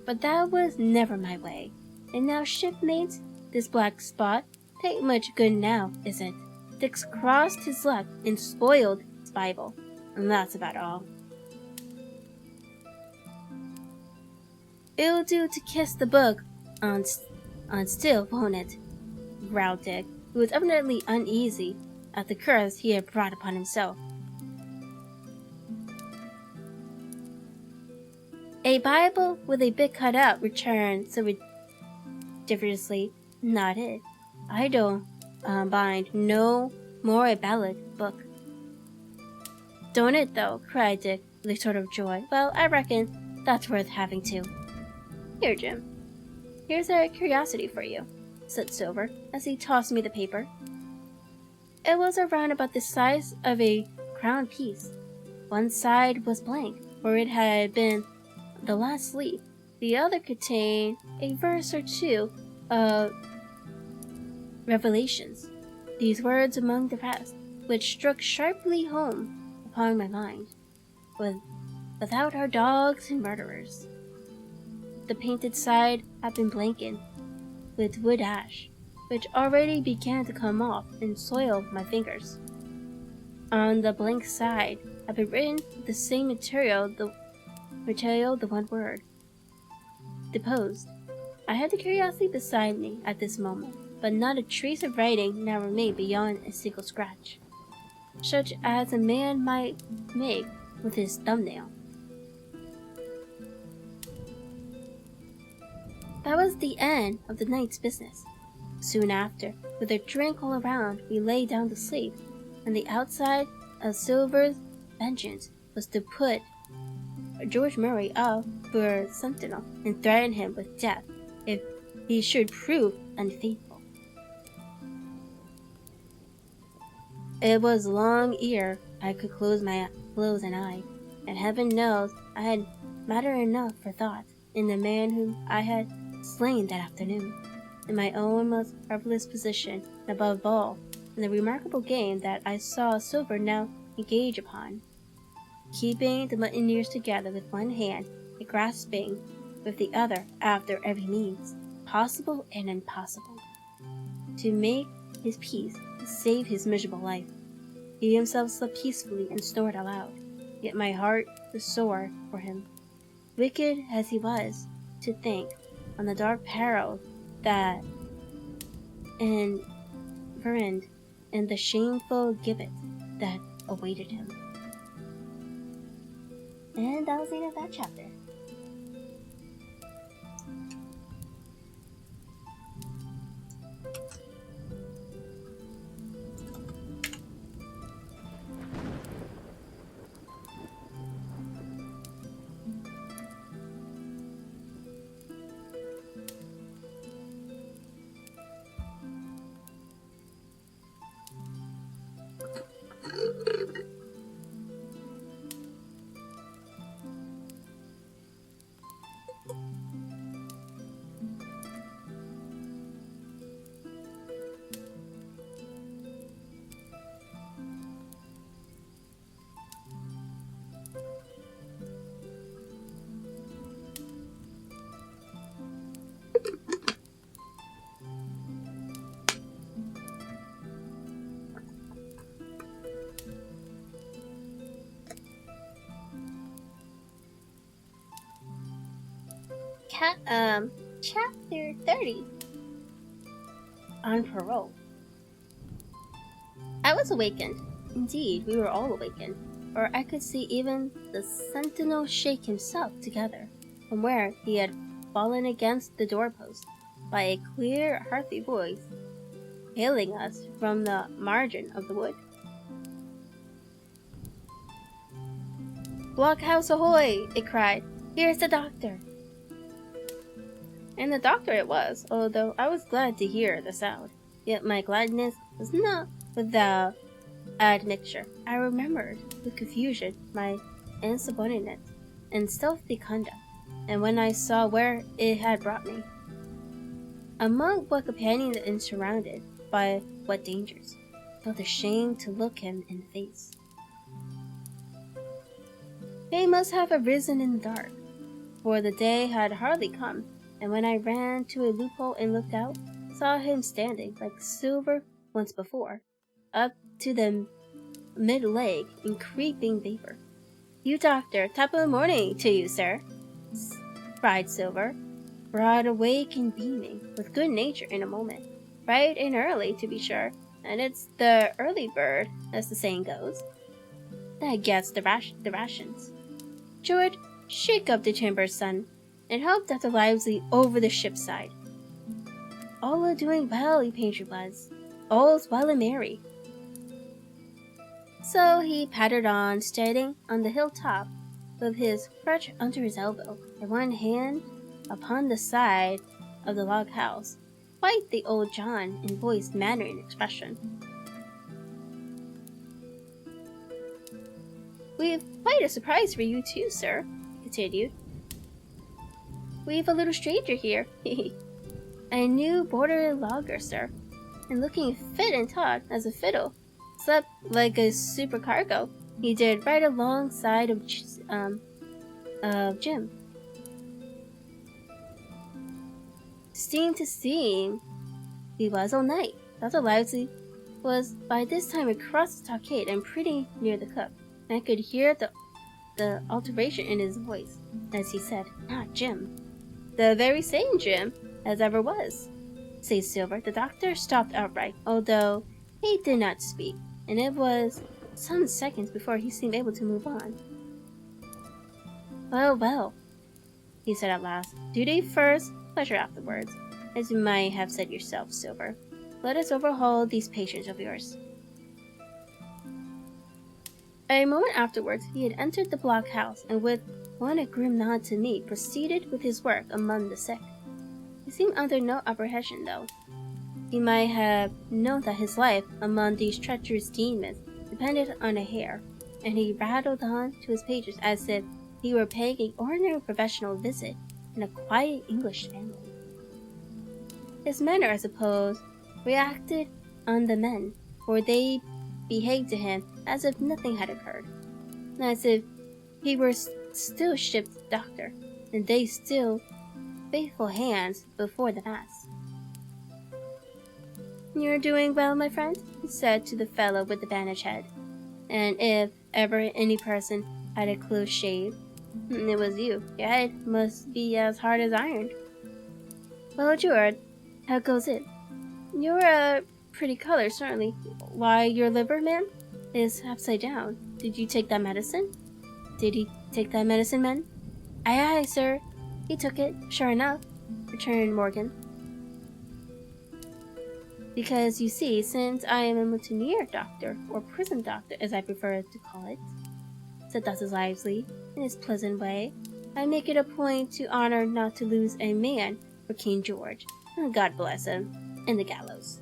A: But that was never my way. And now, shipmates, this black spot tain't much good now, is it? Dick's crossed his luck and spoiled his Bible, and that's about all. It'll do to kiss the book on still, won't it? Growled Dick, who was evidently uneasy at the curse he had brought upon himself. A Bible with a bit cut out, returned so ridiculously. Not it. I don't bind no more a ballad book. Don't it, though? Cried Dick with a sort of joy. Well, I reckon that's worth having too. Here, Jim. Here's a curiosity for you, said Silver, as he tossed me the paper. It was around about the size of a crown piece. One side was blank, where it had been the last leaf. The other contained a verse or two of Revelations, these words among the rest, which struck sharply home upon my mind. Without our dogs and murderers. The painted side had been blankened with wood ash, which already began to come off and soil my fingers. On the blank side had been written with the same material, the one word. deposed. I had the curiosity beside me at this moment, but not a trace of writing now remained beyond a single scratch, such as a man might make with his thumbnail. That was the end of the night's business. Soon after, with a drink all around, we lay down to sleep, and the outside of Silver's vengeance was to put George Murray up for sentinel and threaten him with death if he should prove unfaithful. It was long ere I could close an eye, and heaven knows I had matter enough for thought in the man whom I had slain that afternoon, in my own most marvelous position, and above all, in the remarkable game that I saw Silver now engage upon, keeping the mutineers together with one hand and grasping with the other after every means, possible and impossible, to make his peace and save his miserable life. He himself slept peacefully and snored aloud, yet my heart was sore for him, wicked as he was, to think on the dark peril that environed and the shameful gibbet that awaited him. And that was the end of that chapter. Chapter 30. On parole. I was awakened. Indeed, we were all awakened, or I could see even the sentinel shake himself together from where he had fallen against the doorpost, by a clear, hearty voice hailing us from the margin of the wood. "Blockhouse ahoy!" it cried. "Here's the doctor!" And the doctor it was, although I was glad to hear the sound. Yet my gladness was not without admixture. I remembered with confusion my insubordinate and stealthy conduct, and when I saw where it had brought me, among what companions and surrounded by what dangers, felt ashamed to look him in the face. They must have arisen in the dark, for the day had hardly come, and when I ran to a loophole and looked out, saw him standing like Silver once before, up to the mid-leg in creeping vapor. "You doctor, top of the morning to you, sir," cried Silver, broad awake and beaming, with good nature in a moment. "Bright and early, to be sure, and it's the early bird, as the saying goes, that gets the rations. George, shake up the timbers, son, and help Dr. Lively over the ship's side. All are doing well, you painter lads. All's well and merry." So he pattered on, standing on the hilltop with his crutch under his elbow and one hand upon the side of the log house, quite the old John in voice, manner, and expression. "We've quite a surprise for you too, sir," he continued. "We've a little stranger here, a new border logger, sir, and looking fit and taut as a fiddle. Slept like a supercargo, he did, right alongside of Jim. Steam to steam he was all night. Dr. Lively was by this time across the stockade and pretty near the cook, and I could hear the alteration in his voice as he said, 'Not Jim.' The very same Jim as ever was, says Silver. The doctor stopped outright, although he did not speak, and it was some seconds before he seemed able to move on. Well, well, he said at last. Duty first, pleasure afterwards, as you might have said yourself, Silver. Let us overhaul these patients of yours. A moment afterwards, he had entered the blockhouse, and with a grim nod to me, proceeded with his work among the sick. He seemed under no apprehension, though. He might have known that his life among these treacherous demons depended on a hair, and he rattled on to his pages as if he were paying an ordinary professional visit in a quiet English family. His manner, I suppose, reacted on the men, for they behaved to him as if nothing had occurred, as if he were still ship's doctor, and they still faithful hands before the mass. You're doing well, my friend, he said to the fellow with the bandaged head, and if ever any person had a close shave, it was you. Your head must be as hard as iron. Well, George, how goes it? You're a pretty color, certainly. Why, your liver, man, is upside down. Did you take that medicine? Did he take that medicine, man? Aye, aye, sir. He took it, sure enough, returned Morgan. Because, you see, since I am a mutineer doctor, or prison doctor, as I prefer to call it, said Dr. Lively, in his pleasant way, I make it a point to honor not to lose a man for King George, God bless him, and the gallows.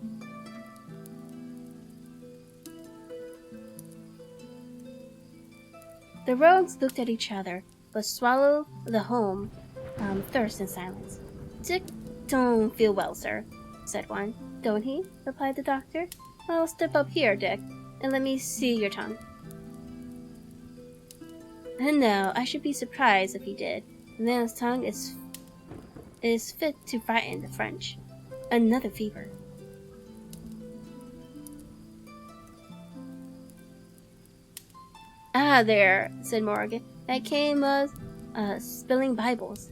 A: The rogues looked at each other, but swallowed the home thirst in silence. Dick don't feel well, sir, said one. Don't he? Replied the doctor. Well, step up here, Dick, and let me see your tongue. And no, I should be surprised if he did. The man's tongue is fit to frighten the French. Another fever. Ah, there, said Morgan. That came of spilling Bibles.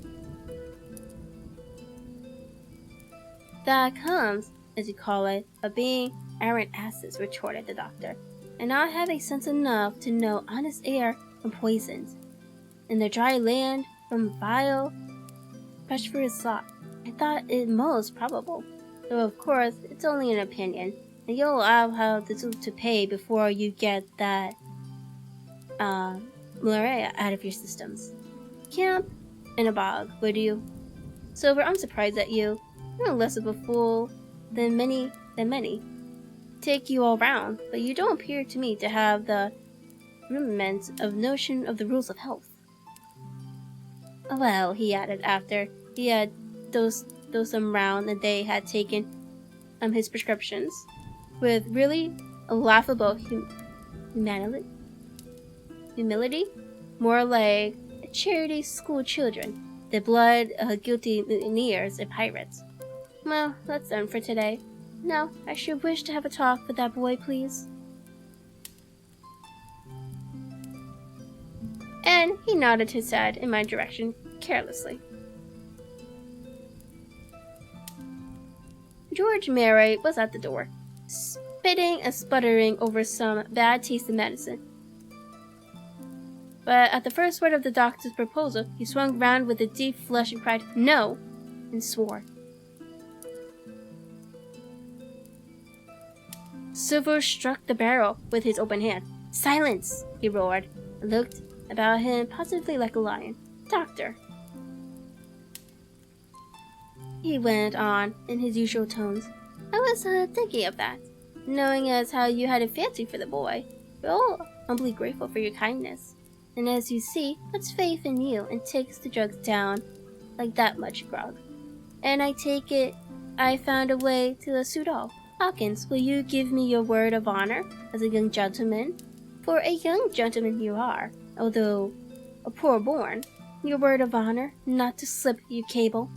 A: That comes, as you call it, of being arrant asses, retorted the doctor, and not having sense enough to know honest air from poisons, and the dry land from vile, treacherous slop. I thought it most probable, though of course it's only an opinion, and you'll have to pay before you get that malaria out of your systems. Camp in a bog, would you? Silver, I'm surprised at you. You're less of a fool than many. Take you all round, but you don't appear to me to have the rudiments of notion of the rules of health. Well, he added after he had dosed them round and they had taken his prescriptions, with really a laughable humility, more like charity school children, the blood guilty mutineers and pirates. Well, that's done for today. Now, I should wish to have a talk with that boy, please. And he nodded his head in my direction carelessly. George Mary was at the door, spitting and sputtering over some bad-tasting medicine. But at the first word of the doctor's proposal, he swung round with a deep flush and cried, "No!" and swore. Silver struck the barrel with his open hand. "Silence!" he roared, and looked about him positively like a lion. "Doctor," he went on in his usual tones, "I was thinking of that, knowing as how you had a fancy for the boy. We're all humbly grateful for your kindness, and as you see, puts faith in you and takes the drugs down like that much grog. And I take it I found a way to suit all. Hawkins, will you give me your word of honor as a young gentleman? For a young gentleman you are, although a poor born. Your word of honor not to slip your cable."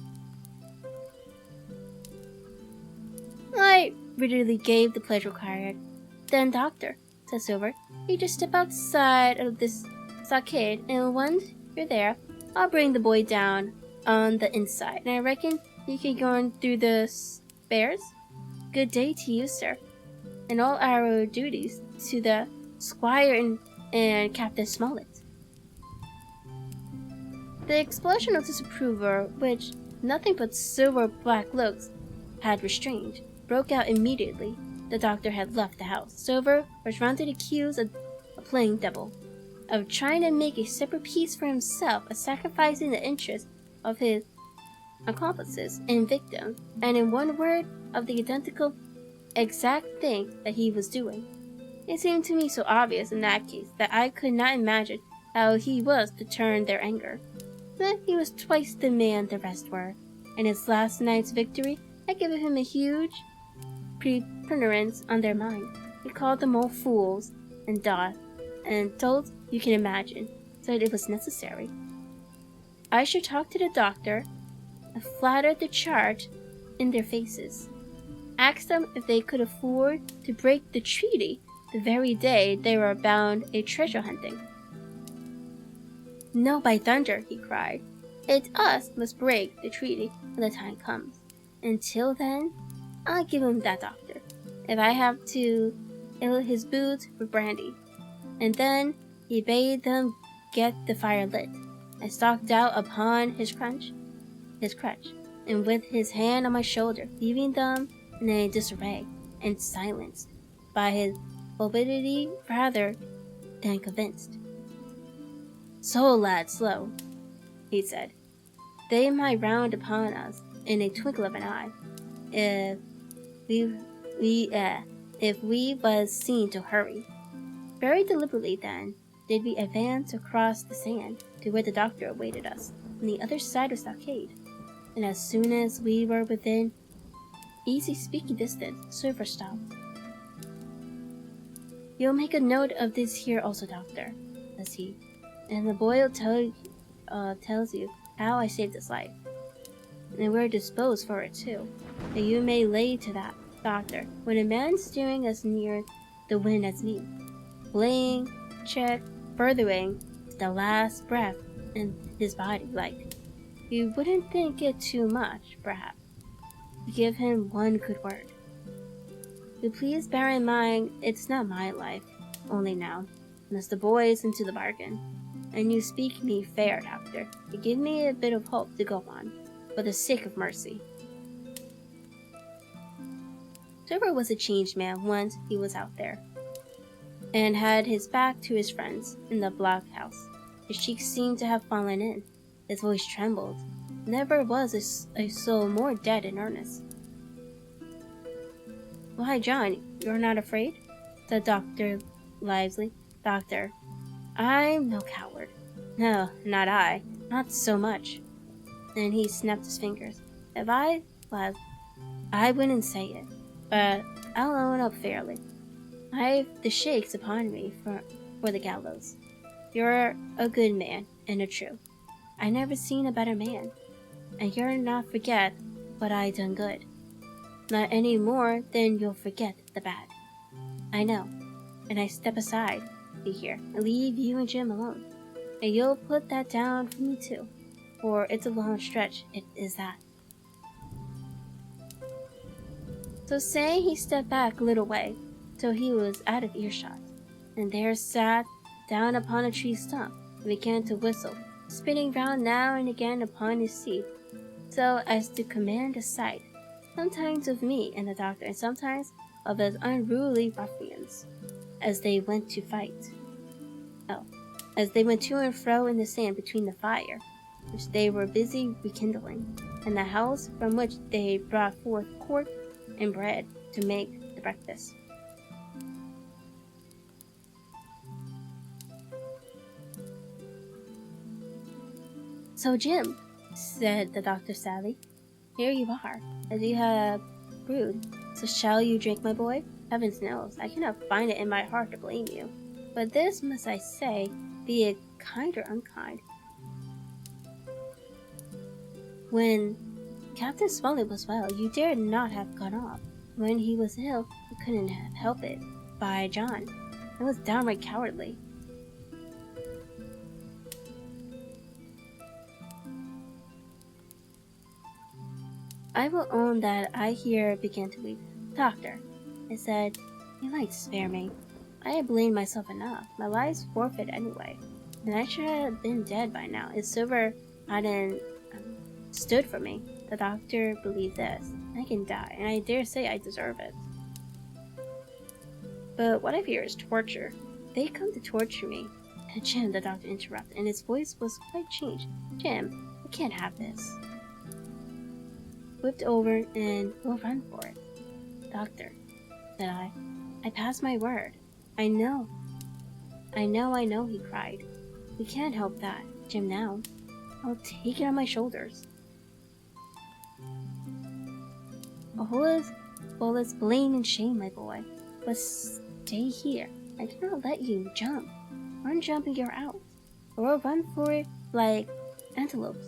A: I readily gave the pledge required. "Then, doctor," said Silver, "you just step outside of this stockade, and once you're there, I'll bring the boy down on the inside, and I reckon you can go on through the spares. Good day to you, sir, and all our duties to the Squire and Captain Smollett. The explosion of disapproval, which nothing but silver-black looks had restrained, broke out immediately. The doctor had left the house. Silver was rounded accused of playing Dabble, of trying to make a separate piece for himself, of sacrificing the interests of his accomplices and victims, and in one word, of the identical exact thing that he was doing. It seemed to me so obvious in that case that I could not imagine how he was to turn their anger. But he was twice the man the rest were, and his last night's victory had given him a huge preponderance on their mind. He called them all fools and told you can imagine, said it was necessary. I should talk to the doctor, and flatter the charge in their faces. Asked them if they could afford to break the treaty the very day they were bound a treasure hunting. No, by thunder, he cried. It us must break the treaty when the time comes. Until then, I'll give him that doctor, if I have to ill his boots with brandy. And then he bade them get the fire lit, and stalked out upon his crutch, and with his hand on my shoulder, leaving them in a disarray, and silenced by his mobility rather than convinced. So, lad, slow, he said. They might round upon us in a twinkle of an eye, if we was seen to hurry. Very deliberately, then, did we advance across the sand to where the doctor awaited us, on the other side of the stockade. And as soon as we were within easy speaking distance, Silver stopped. You'll make a note of this here also, doctor, says he, and the boy will tells you how I saved his life. And we're disposed for it too. And you may lay to that, doctor, when a man's steering as near the wind as me, playing, check, furthering the last breath in his body, like, you wouldn't think it too much, perhaps, to give him one good word. But please bear in mind, it's not my life, only now, and it's the boy's into the bargain. And you speak me fair, doctor. You give me a bit of hope to go on, for the sake of mercy. Silver was a changed man once he was out there, and had his back to his friends in the blockhouse. His cheeks seemed to have fallen in. His voice trembled. Never was a soul more dead in earnest. Why, John, you're not afraid? Said Dr. Lively. Doctor, I'm no coward. No, not I. Not so much. And he snapped his fingers. If I was, I wouldn't say it, but I'll own up fairly. I've the shakes upon me for the gallows. You're a good man, and a true. I never seen a better man, and you'll not forget what I done good. Not any more than you'll forget the bad. I know, and I step aside, see here, and leave you and Jim alone. And you'll put that down for me too, for it's a long stretch, it is that. So saying, he stepped back a little way, till he was out of earshot, and there sat down upon a tree stump, and began to whistle, spinning round now and again upon his seat, so as to command a sight, sometimes of me and the doctor, and sometimes of those unruly ruffians, as they went to fight. As they went to and fro in the sand between the fire, which they were busy rekindling, and the house from which they brought forth pork and bread to make the breakfast. So, Jim, said the doctor sadly, here you are, as you have brewed. So shall you drink, my boy? Heavens knows, I cannot find it in my heart to blame you. But this must I say, be it kind or unkind. When Captain Smollett was well, you dared not have gone off. When he was ill, you couldn't help it. By John, it was downright cowardly. I will own that I here began to weep. Doctor, I said, you might spare me. I had blamed myself enough. My life's forfeit anyway, and I should have been dead by now if Silver hadn't stood for me. The doctor believed this. I can die, and I dare say I deserve it. But what I fear is torture. They come to torture me. Jim, the doctor interrupted, and his voice was quite changed. Jim, I can't have this. Whipped over and we'll run for it. Doctor, said I passed my word. I know, he cried. We can't help that, Jim, now. I'll take it on my shoulders. All is blame and shame, my boy. But stay here. I cannot let you jump. Run jumping, you're out. Or we'll run for it like antelopes.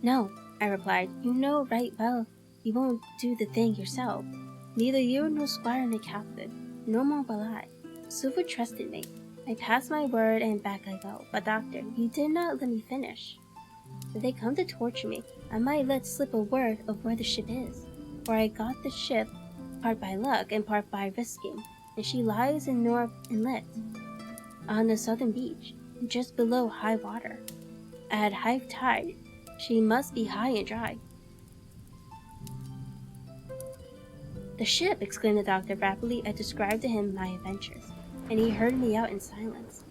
A: No, I replied. You know right well you won't do the thing yourself. Neither you nor Squire nor Captain, no more will I. Silver trusted me. I passed my word and back I go. But doctor, you did not let me finish. If they come to torture me, I might let slip a word of where the ship is. For I got the ship part by luck and part by risking, and she lies in North Inlet, on the southern beach, just below high water. At high tide, she must be high and dry. The ship, exclaimed the doctor rapidly. I described to him my adventures, and he heard me out in silence.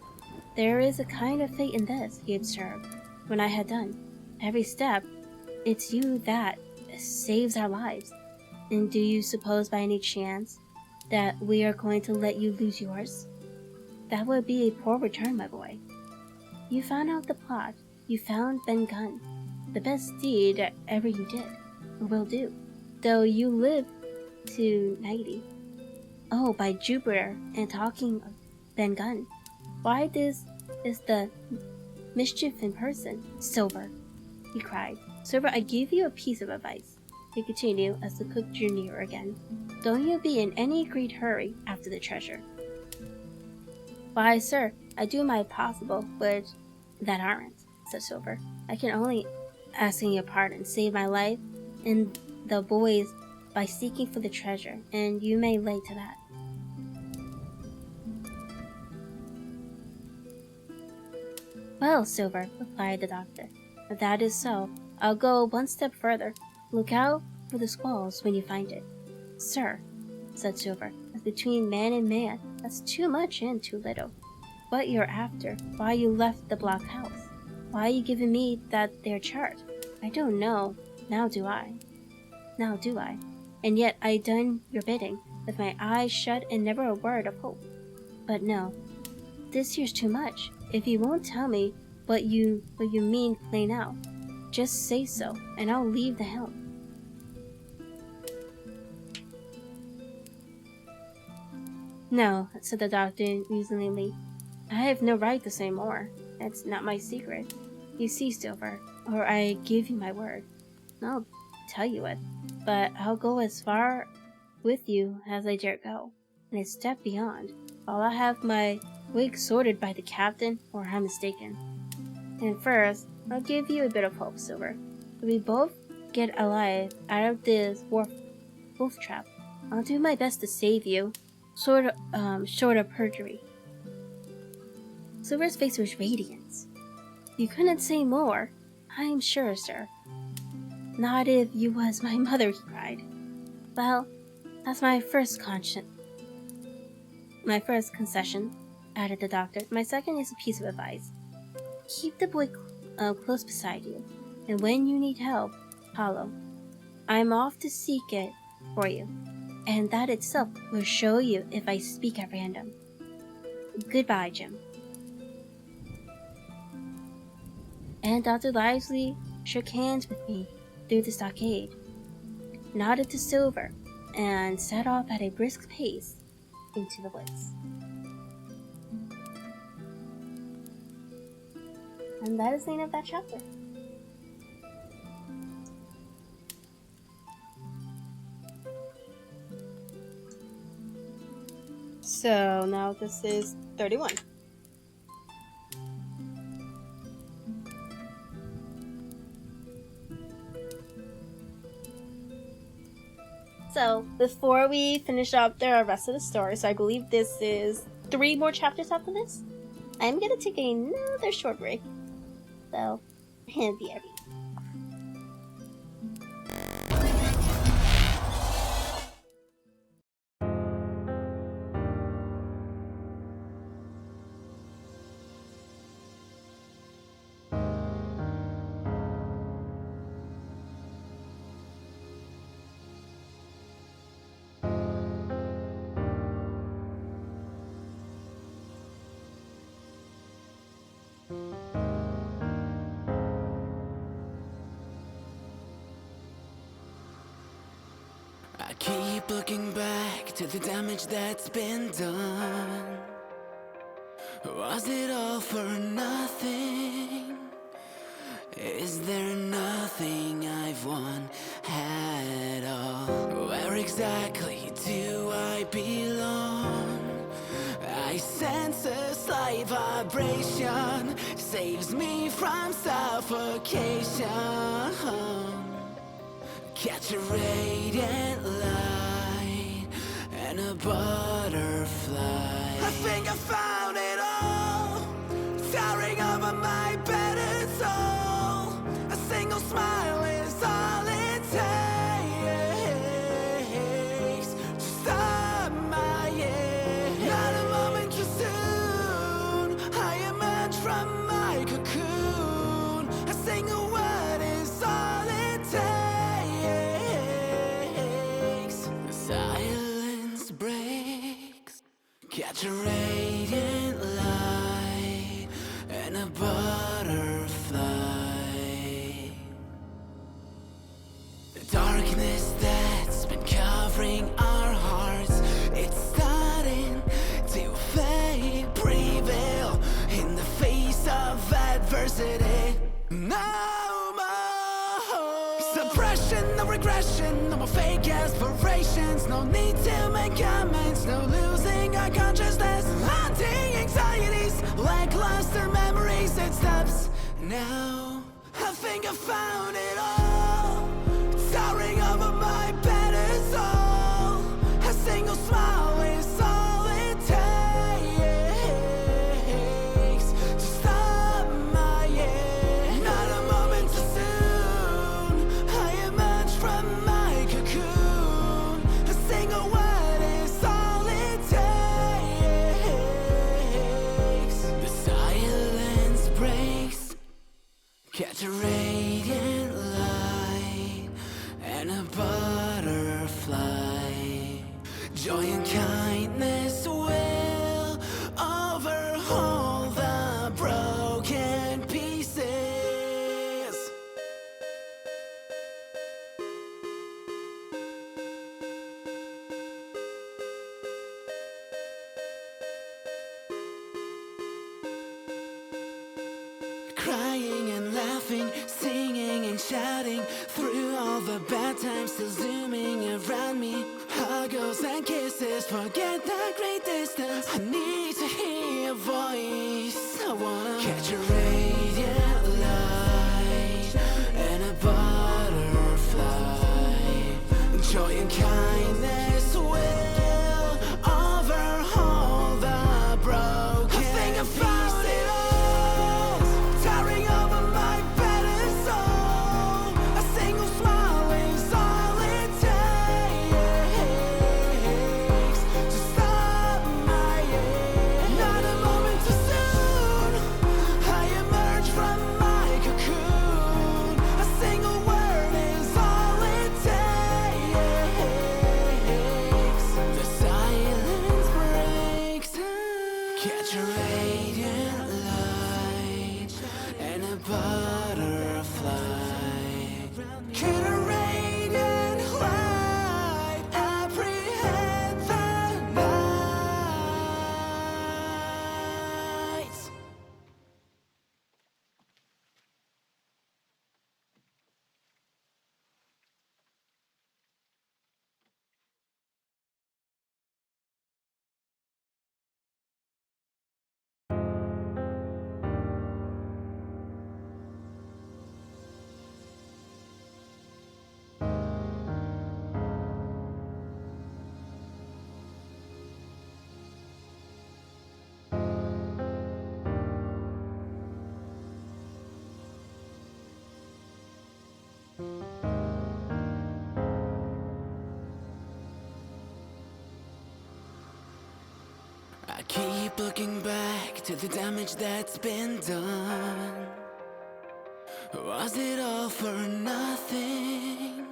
A: There is a kind of fate in this, he observed, when I had done. Every step, it's you that saves our lives. And do you suppose by any chance that we are going to let you lose yours? That would be a poor return, my boy. You found out the plot. You found Ben Gunn. The best deed ever you did, or will do, though you live to 90. Oh, by Jupiter, and talking of Ben Gunn, why this is the mischief in person? Silver, he cried. Silver, I give you a piece of advice, he continued as the cook drew near again. Don't you be in any great hurry after the treasure. Why, sir, I do my possible, but that aren't, said Silver. I can only, asking your pardon, save my life and the boys by seeking for the treasure, and you may lay to that. Well, Silver, replied the doctor, if that is so, I'll go one step further. Look out for the squalls when you find it. Sir, said Silver, as between man and man, that's too much and too little. What you're after, why you left the block house, why you giving me that there chart, I don't know, now do I. And yet I done your bidding, with my eyes shut and never a word of hope. But no, this here's too much. If you won't tell me what you mean plain out, just say so, and I'll leave the helm. No, said the doctor musingly. I have no right to say more. That's not my secret. You see, Silver, or I give you my word. I'll tell you it, but I'll go as far with you as I dare go, and a step beyond, while I have my wig sorted by the captain, or I'm mistaken. And first, I'll give you a bit of hope, Silver. If we both get alive out of this wolf trap, I'll do my best to save you, short of perjury. Silver's face was radiant. You couldn't say more, I'm sure, sir. Not if you was my mother, he cried. Well, that's my first concession, added the doctor. My second is a piece of advice. Keep the boy close beside you, and when you need help, follow. I'm off to seek it for you, and that itself will show you if I speak at random. Goodbye, Jim. And Dr. Lively shook hands with me through the stockade, nodded to Silver, and set off at a brisk pace into the woods. And that is the end of that chapter. So now this is 31. So, before we finish up the rest of the story, so I believe this is 3 more chapters after this, I'm gonna take another short break. So, and be right back.
B: I keep looking back to the damage that's been done. Was it all for nothing? Is there nothing I've won at all? Where exactly do I belong? I sense a slight vibration, saves me from suffocation. Catch a radiant light and a butterfly. I think I found it all, towering over my battered soul. A single smile is all it takes to stop my year. Not a moment too soon, I emerge from my cocoon. A single word is all it takes. The silence breaks. Catch a radiant light and a butterfly. The darkness that's been covering our hearts, it's starting to fade, prevail in the face of adversity. No more suppression, no regression, no more fake aspirations. No need to make comments, no losing our consciousness. Haunting anxieties, lackluster memories, it stops now. I think I found it all, towering over my battered soul. A single smile is all it takes to stop my year. Not a moment too soon, I emerge from my cocoon. A single word is all it takes. The silence breaks. Catch a radiant light and a butterfly. Joy and kindness will overhaul the broken pieces. Crying and laughing, singing and shouting through all the bad times, still zooming around me. Huggles and kisses, forget the great distance. I need to hear your voice. I wanna catch a radiant light and a butterfly. Joy and kindness will overhaul the broken. I think I found it all, towering over my battered soul. A single smile is all it takes to stop my year. Not a moment too soon, I emerge from my cocoon. A single word is all it takes. The silence breaks. Catch a radiant light and a butterfly. Could a radiant light apprehend the night? keep looking back to the damage that's been done. Was it all for nothing?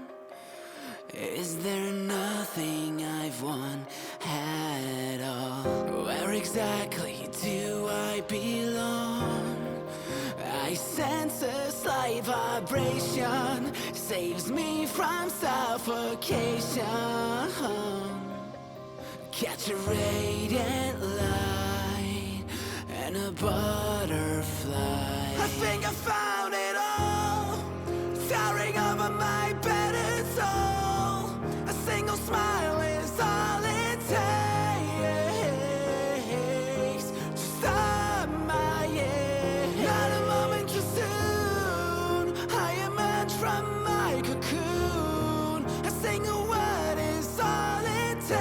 B: Is there nothing I've won at all? Where exactly do I belong? I sense a slight vibration, saves me from suffocation. Catch a radiant light and a butterfly. I think I found it all, towering over my battered soul. A single smile is all it takes to stop my year. Not a moment too soon, I emerge from my cocoon. A single word is all it takes.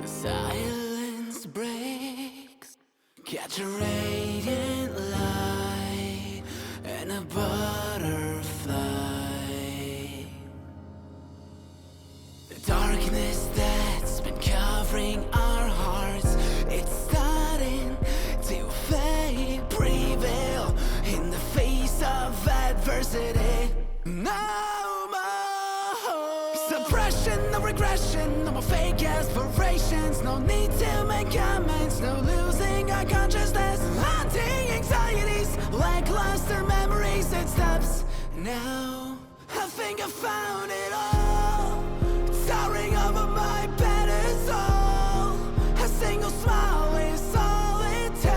B: The silence breaks. Catch a radiant light and a butterfly. The darkness that's been covering our hearts, it's starting to fade, prevail in the face of adversity. No more suppression, no regression, no more fake aspirations. No need to make comments, no losing our consciousness. Haunting anxieties, lackluster memories, it stops now. I think I found it all, towering over my battered soul. A single smile is all it takes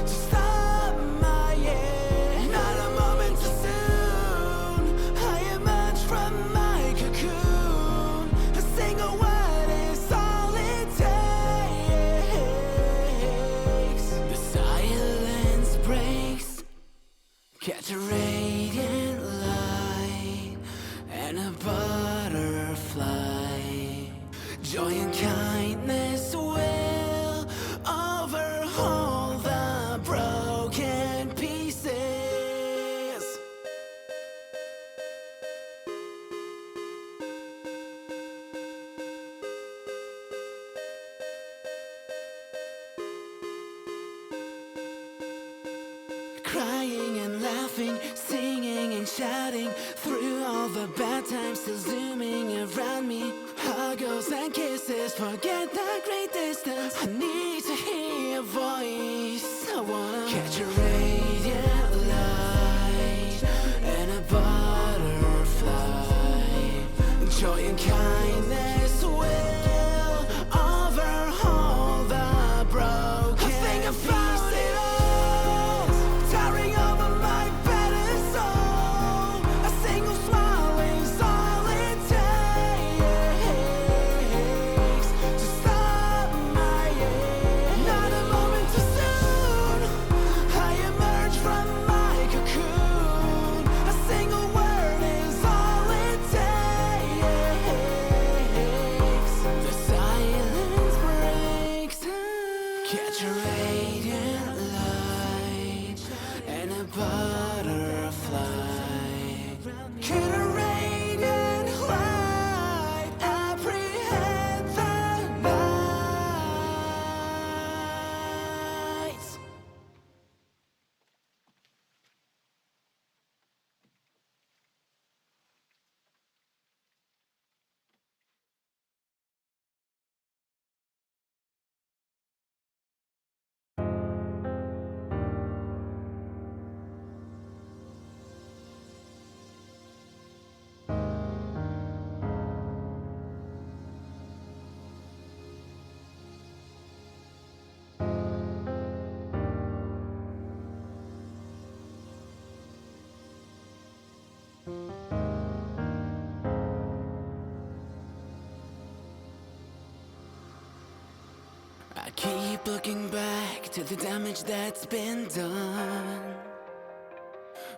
B: to stop my year. Not a moment too soon, I emerge from my cocoon. A single word is all it takes. The silence breaks. Catch a radiant light and a butterfly. Joy and kindness will overhaul the broken pieces. Crying and laughing, singing and shouting through all the bad times, still zooming around me. Huggles and kisses, forget the great distance. I need to hear your voice. I wanna catch a radiant light and a butterfly. Joy and kindness will overhaul the broken. I think I found it all, towering over my battered soul. A single smile is all it takes to stop my year. Not a moment too soon, I emerge from my cocoon. A single word is all it takes. The silence breaks. Catch a radiant light and a butterfly. Could a radiant light apprehend the night? I keep looking back to the damage that's been done.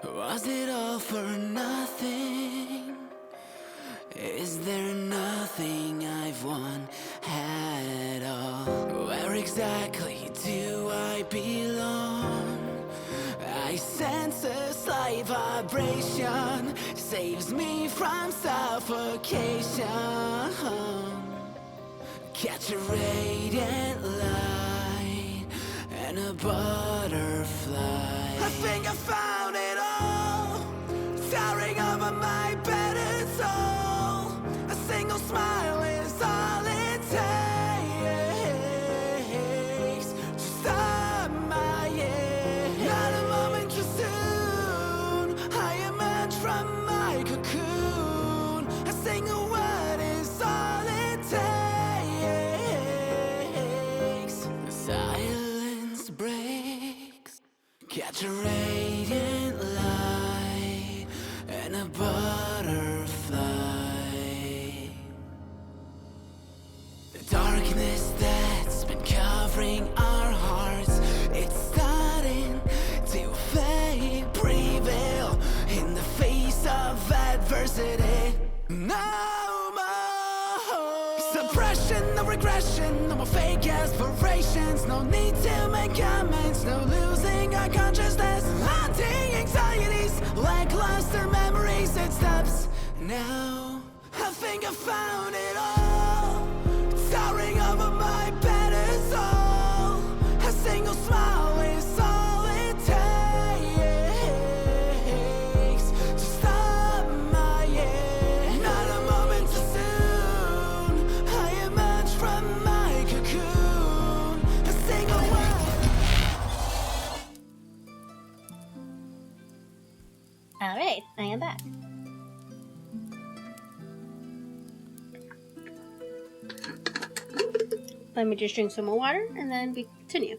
B: Was it all for nothing? Is there nothing I've won at all? Where exactly do I belong? I sense a slight vibration saves me from suffocation. Catch a radiant light and a butterfly. I think I found it all, towering over my battered soul. A single smile is all it takes to stop my years. Not a moment too soon, I emerge from my cocoon. A single word is all it takes. The silence breaks. Catch a radiant light and a butterfly. The darkness that's been covering our hearts, it's starting to fade, prevail in the face of adversity. No more suppression, no regression, no more fake aspirations. No need to make comments, no losing our consciousness. Haunting anxieties, lackluster memories, it stops now. I think I found it all, towering over my battered soul. A single smile is all it takes to stop my years. Not a moment too soon, I emerge from my cocoon. A single word.
A: Alright, I am back. Let me just drink some more water and then we continue.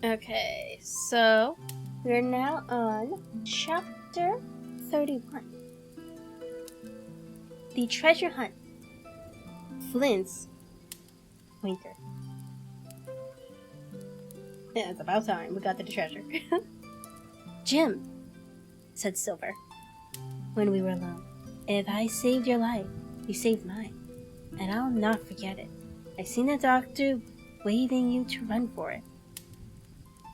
A: Okay, so we're now on chapter 31. The treasure hunt. Flint's winter. Yeah, it's about time we got to the treasure. Jim, said Silver, when we were alone, if I saved your life, you saved mine, and I'll not forget it. I seen the doctor waving you to run for it.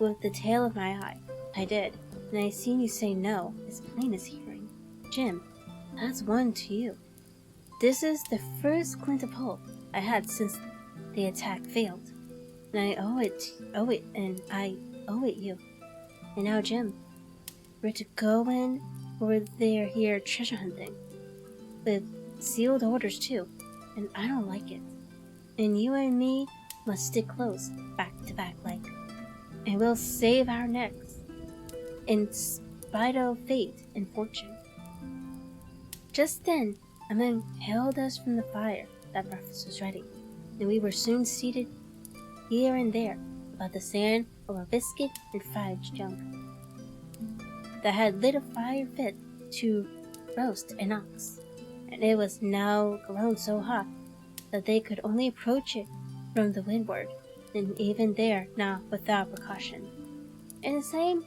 A: With the tail of my eye, I did, and I seen you say no, as plain as hearing. Jim, that's one to you. This is the first glint of hope I had since the attack failed, and I owe it you. And now, Jim, we're to go in over there here treasure hunting, with sealed orders too, and I don't like it. And you and me must stick close, back to back like. And we'll save our necks, in spite of fate and fortune. Just then, a man hailed us from the fire that breakfast was ready, and we were soon seated here and there about the sand over biscuit and fried junk that had lit a fire fit to roast an ox, and it was now grown so hot that they could only approach it from the windward, and even there not without precaution. In the same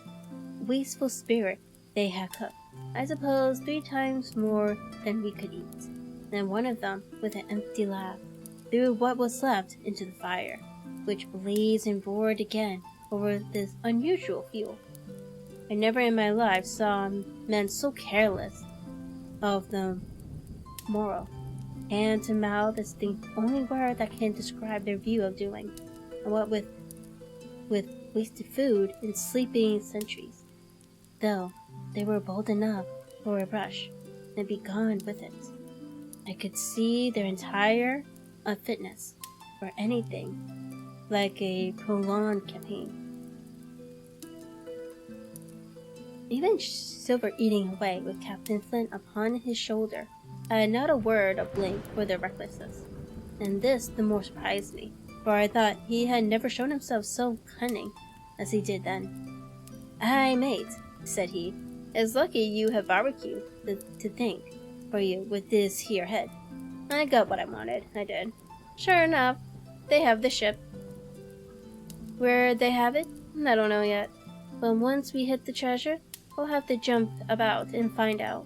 A: wasteful spirit they had cooked, I suppose 3 times more than we could eat. Then one of them, with an empty laugh, threw what was left into the fire, which blazed and roared again over this unusual fuel. I never in my life saw men so careless of the moral. Hand to mouth is the only word that can describe their view of doing, and what with wasted food and sleeping sentries. Though they were bold enough for a brush and be gone with it. I could see their entire unfitness for anything like a prolonged campaign. Even Silver eating away with Captain Flint upon his shoulder had not a word of blame for their recklessness. And this the more surprised me, for I thought he had never shown himself so cunning as he did then. "Aye, mate," said he, "it's lucky you have barbecue to think for you with this here head. I got what I wanted, I did. Sure enough, they have the ship. Where they have it, I don't know yet. But once we hit the treasure, we'll have to jump about and find out.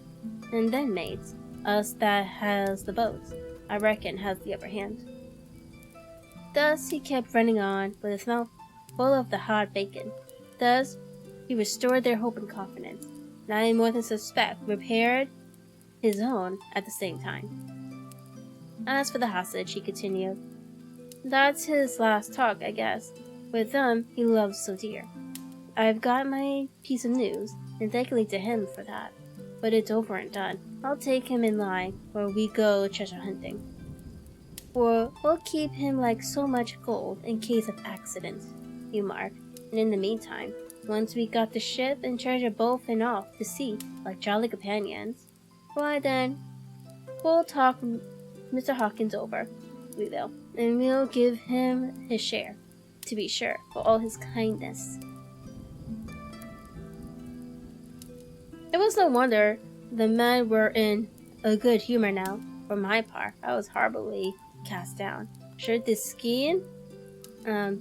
A: And then, mates, us that has the boats, I reckon has the upper hand." Thus he kept running on, with his mouth full of the hot bacon. Thus he restored their hope and confidence, and I more than suspect repaired his own at the same time. As for the hostage, he continued, that's his last talk, I guess, with them he loves so dear. I've got my piece of news, and thankfully to him for that. But it's over and done. I'll take him in line where we go treasure hunting. For we'll keep him like so much gold in case of accidents, you mark. And in the meantime, once we got the ship and treasure both and off to sea like jolly companions, why then, we'll talk Mr. Hawkins over, we will, and we'll give him his share, to be sure, for all his kindness. It was no wonder the men were in a good humor now. For my part, I was horribly cast down. Should this scheme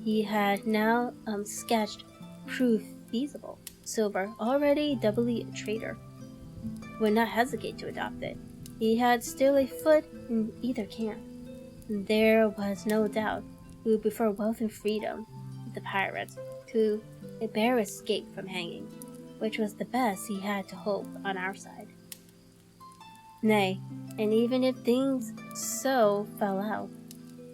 A: he had now sketched prove feasible, Silver, already doubly a traitor, would not hesitate to adopt it. He had still a foot in either camp. There was no doubt he would prefer wealth and freedom with the pirates to a bare escape from hanging, which was the best he had to hope on our side. Nay, and even if things so fell out,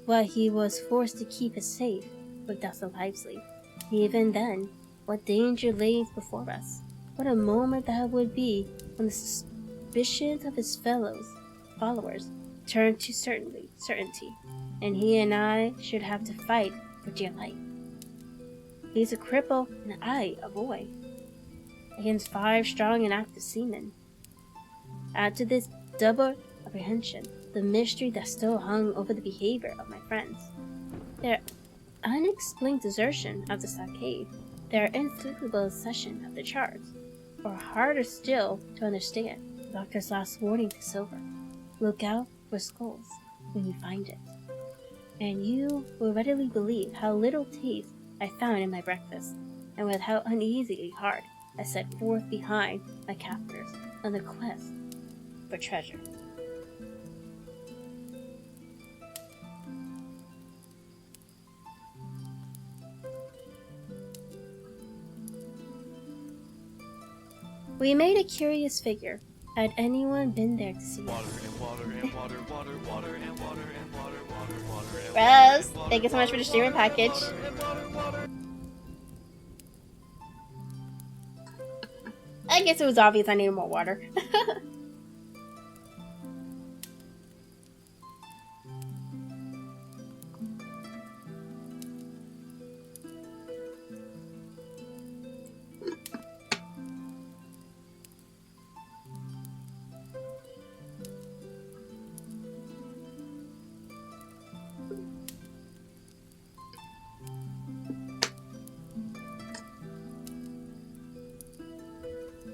A: what he was forced to keep us safe with Dustin Livesley, even then, what danger lay before us. What a moment that would be when the suspicions of his followers turned to certainty, and he and I should have to fight for dear life. He's a cripple, and I a boy, against 5 strong and active seamen. Add to this double apprehension the mystery that still hung over the behavior of my friends, their unexplained desertion of the stockade, their inexplicable cession of the charts, or harder still to understand, the doctor's last warning to Silver: look out for skulls when you find it. And you will readily believe how little taste I found in my breakfast, and with how uneasily hard I set forth behind my captors on the quest for treasure. We made a curious figure. Had anyone been there to see us?
C: Water and water and water, water, water and water and water, water, water and
A: Rose,
C: water.
A: thank you so much for the streaming package. I guess it was obvious I needed more water.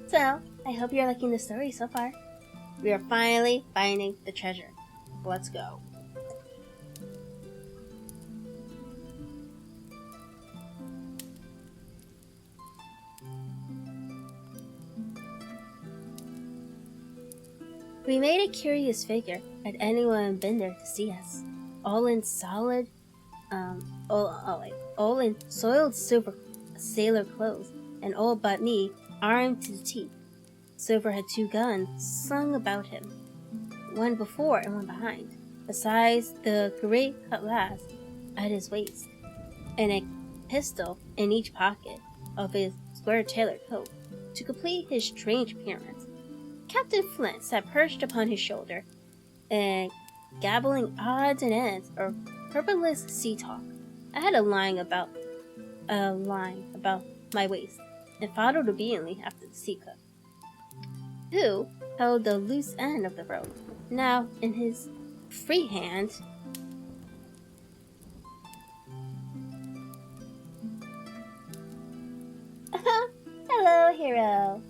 A: So, I hope you're liking the story so far. We are finally finding the treasure. Let's go. We made a curious figure. Had anyone been there to see us? All in soiled silver sailor clothes, and all but me armed to the teeth. Silver had 2 guns slung about him, one before and one behind, besides the great cutlass at his waist, and a pistol in each pocket of his square tailored coat. To complete his strange appearance, Captain Flint sat perched upon his shoulder, and gabbling odds and ends of purposeless sea talk. I had a line about my waist, and followed obediently after the sea cook, who held the loose end of the rope. Now, in his free hand, hello, hero.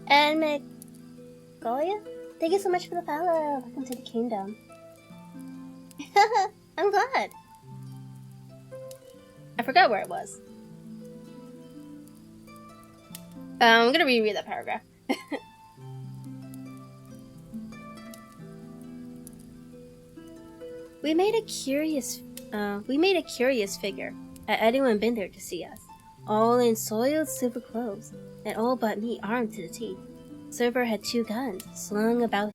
A: And Golia, thank you so much for the follow. Welcome to the kingdom. I'm glad. I forgot where it was. I'm gonna reread that paragraph. We made a curious figure. Had anyone been there to see us? All in soiled silver clothes, and all but me armed to the teeth. Silver had 2 guns slung about.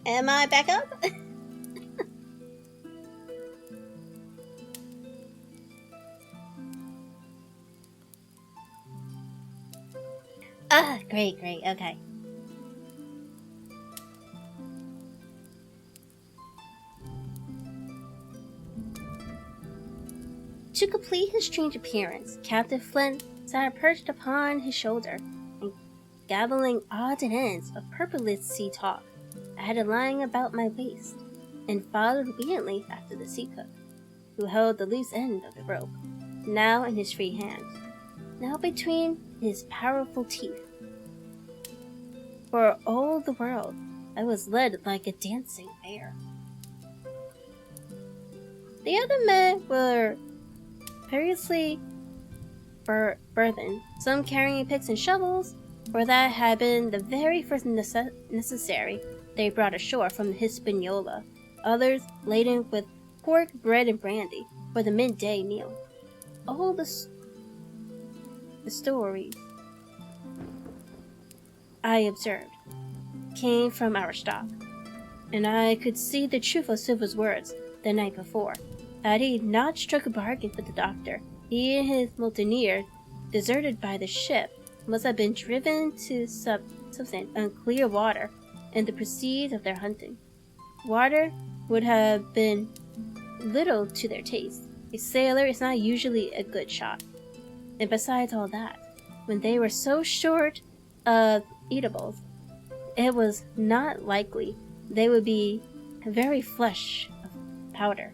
A: Am I back up? Great, okay. To complete his strange appearance, Captain Flint sat perched upon his shoulder and gabbling odds and ends of purposeless sea talk. I had it lying about my waist, and followed obediently after the sea cook, who held the loose end of the rope, now in his free hand, now between his powerful teeth. For all the world, I was led like a dancing bear. The other men were variously burthened, some carrying picks and shovels, for that had been the very first necessary they brought ashore from the Hispaniola, others laden with pork, bread, and brandy for the midday meal. All the stories I observed came from our stock, and I could see the truth of Silver's words the night before. Had he not struck a bargain with the doctor, he and his mountaineer, deserted by the ship, must have been driven to substance unclear water and the proceeds of their hunting. Water would have been little to their taste. A sailor is not usually a good shot. And besides all that, when they were so short of eatables, it was not likely they would be very flush of powder.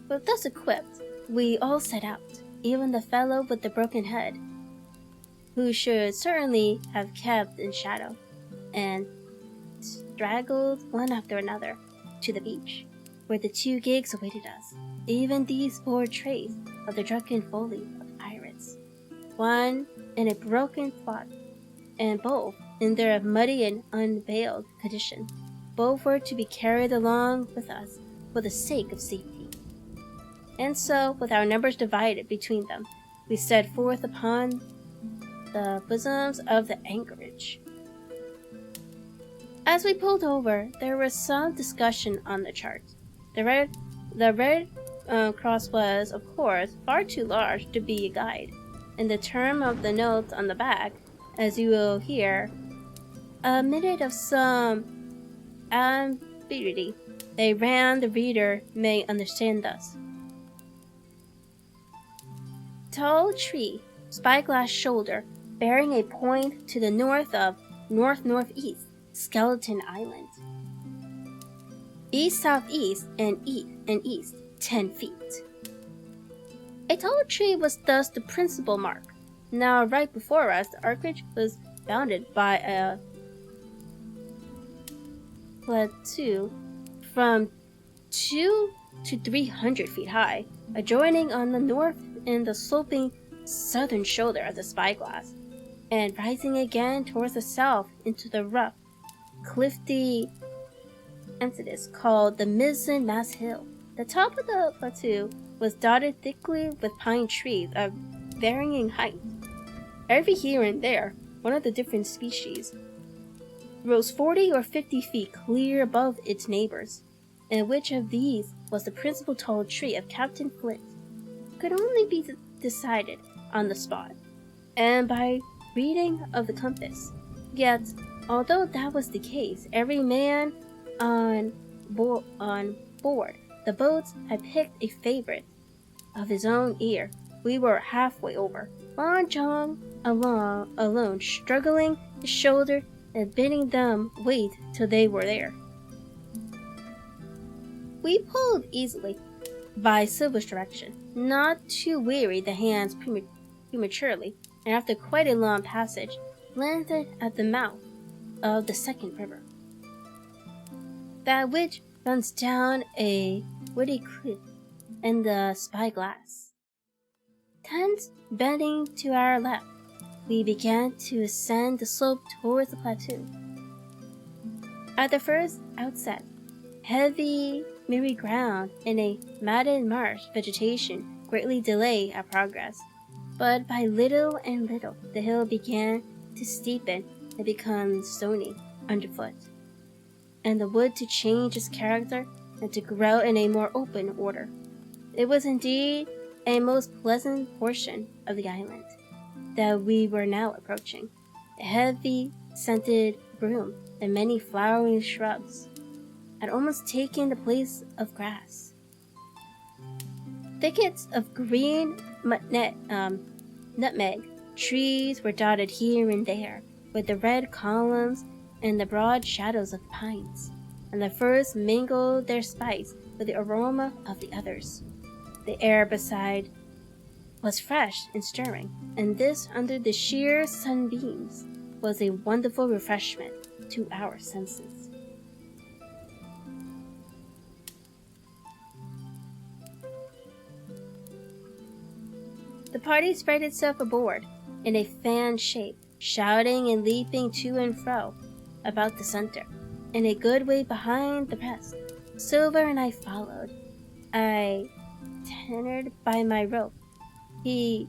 A: But thus equipped, we all set out, even the fellow with the broken head, who should certainly have kept in shadow, and straggled one after another to the beach, where the 2 gigs awaited us. Even these bore trace of the drunken folly of pirates, one in a broken spot, and both in their muddy and unveiled condition. Both were to be carried along with us for the sake of safety. And so, with our numbers divided between them, we set forth upon the bosoms of the anchorage. As we pulled over, there was some discussion on the chart. The red cross was, of course, far too large to be a guide, and the term of the notes on the back, as you will hear, admitted of some ambiguity. They ran, the reader may understand thus. Tall tree, spyglass shoulder, bearing a point to the north of north-northeast, Skeleton Island. East-southeast and east, 10 feet. A tall tree was thus the principal mark. Now, right before us, the anchorage was bounded by a plateau from 200 to 300 feet high, adjoining on the north in the sloping southern shoulder of the spyglass. and rising again towards the south into the rough, cliffy emptiness called the Mizzen Mass Hill. The top of the plateau was dotted thickly with pine trees of varying height. Every here and there, one of the different species rose 40 or 50 feet clear above its neighbors, and which of these was the principal tall tree of Captain Flint could only be decided on the spot, and by reading of the compass. Yet, although that was the case, every man on board the boats had picked a favorite of his own ear. We were halfway over, Bon Chong alone struggling his shoulder and bidding them wait till they were there. We pulled easily by Silver's direction, not to weary the hands prematurely, and after quite a long passage, landed at the mouth of the second river, that which runs down a woody cliff in the spyglass. Tents bending to our left, we began to ascend the slope towards the plateau. At the first outset, heavy, miry ground and a matted marsh vegetation greatly delayed our progress, but by little and little the hill began to steepen and become stony underfoot, and the wood to change its character and to grow in a more open order. It was indeed a most pleasant portion of the island that we were now approaching. A heavy scented broom and many flowering shrubs had almost taken the place of grass. Thickets of green nutmeg trees were dotted here and there with the red columns and the broad shadows of pines, and the firs mingled their spice with the aroma of the others. The air beside was fresh and stirring, and this, under the sheer sunbeams, was a wonderful refreshment to our senses. The party spread itself aboard in a fan shape, shouting and leaping to and fro about the center, and a good way behind the rest. Silver and I followed. I tenured by my rope, he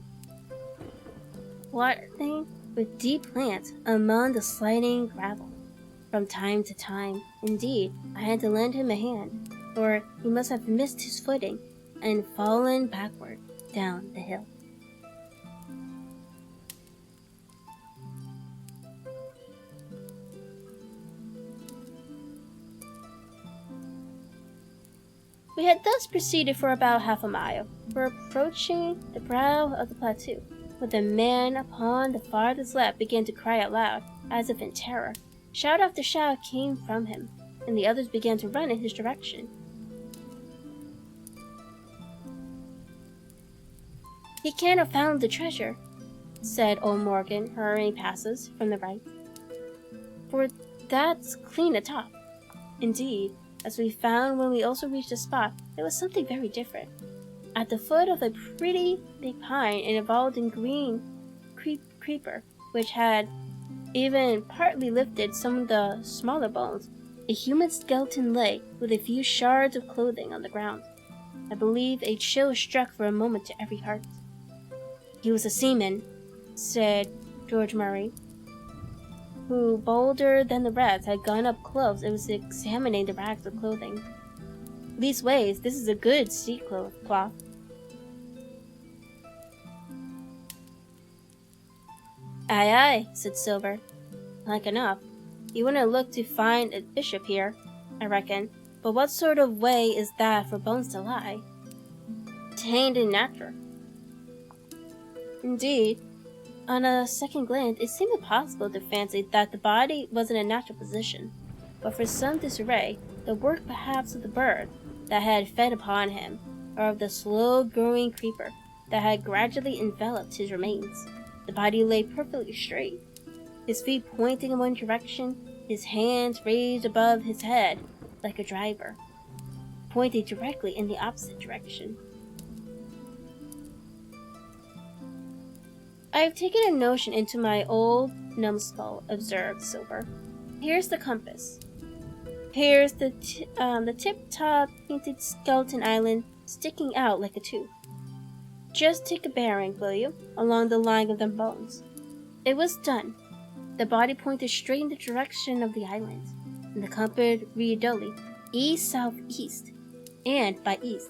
A: plodding with deep plants among the sliding gravel. From time to time, indeed, I had to lend him a hand, or he must have missed his footing and fallen backward down the hill. We had thus proceeded for about half a mile. Were approaching the brow of the plateau, when the man upon the farthest left began to cry out loud, as if in terror. Shout after shout came from him, and the others began to run in his direction. "He can't have found the treasure," said old Morgan, hurrying past us from the right, "for that's clean atop." Indeed, as we found when we also reached the spot, there was something very different. At the foot of a pretty big pine, an evolving green creeper, which had even partly lifted some of the smaller bones, a human skeleton lay with a few shards of clothing on the ground. I believe a chill struck for a moment to every heart. "He was a seaman," said George Murray, who, bolder than the rest, had gone up close and was examining the rags of clothing. "Leastways, this is a good sea cloth." "Aye, aye," said Silver. "Like enough. You wouldn't look to find a bishop here, I reckon. But what sort of way is that for bones to lie? 'Tain't natural." Indeed, on a second glance, it seemed impossible to fancy that the body was in a natural position, but for some disarray, the work perhaps of the bird that had fed upon him, or of the slow-growing creeper that had gradually enveloped his remains. The body lay perfectly straight, his feet pointing in one direction, his hands raised above his head like a driver, pointing directly in the opposite direction. I've taken a notion into my old numbskull, observed Silver. Here's the compass. Here's the tip-top painted skeleton island sticking out like a tooth. Just take a bearing, will you, along the line of them bones. It was done. The body pointed straight in the direction of the island, and the compass read dully, east-southeast, and by east.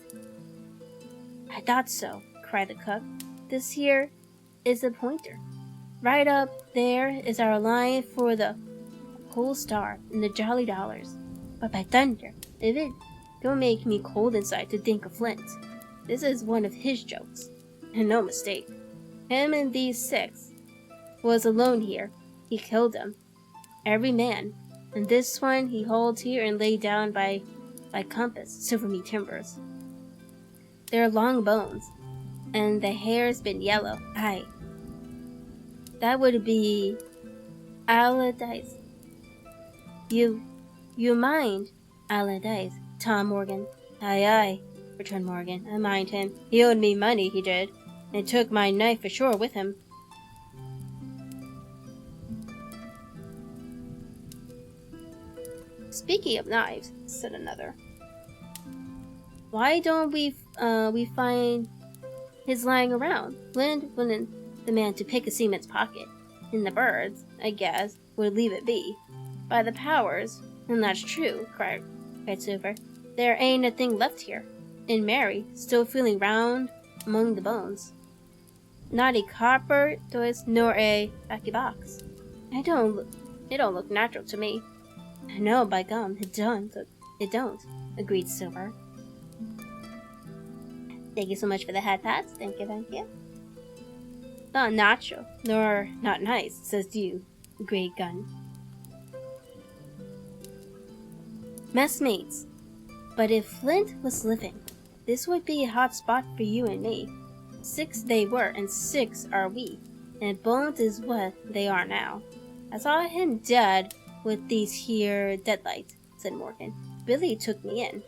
A: I thought so, cried the cook. This here is the pointer. Right up there is our line for the whole star and the jolly dollars. But by thunder, if it don't make me cold inside to think of Flint. This is one of his jokes, and no mistake. Him and these 6 was alone here. He killed them, every man, and this one he holds here and laid down by compass, Silvermead timbers. They're long bones, and the hair's been yellow. Aye, that would be Allardyce. You mind Allardyce, Tom Morgan? Aye, aye, returned Morgan. I mind him. He owed me money, he did, and took my knife ashore with him. Speaking of knives, said another, why don't we find his lying around? Flint wasn't the man to pick a seaman's pocket, and the birds, I guess, would leave it be. By the powers, and that's true, cried Silver. There ain't a thing left here, and Mary still feeling round among the bones. Not a copper dois nor a backy box. It don't look natural to me. No, by gum, it don't, agreed Silver. Thank you so much for the hat pats. Thank you. Not natural, nor not nice, says you, agreed Gun. Messmates, but if Flint was living, this would be a hot spot for you and me. 6 they were, and 6 are we, and Bones is what they are now. I saw him dead with these here deadlights, said Morgan. Billy took me in.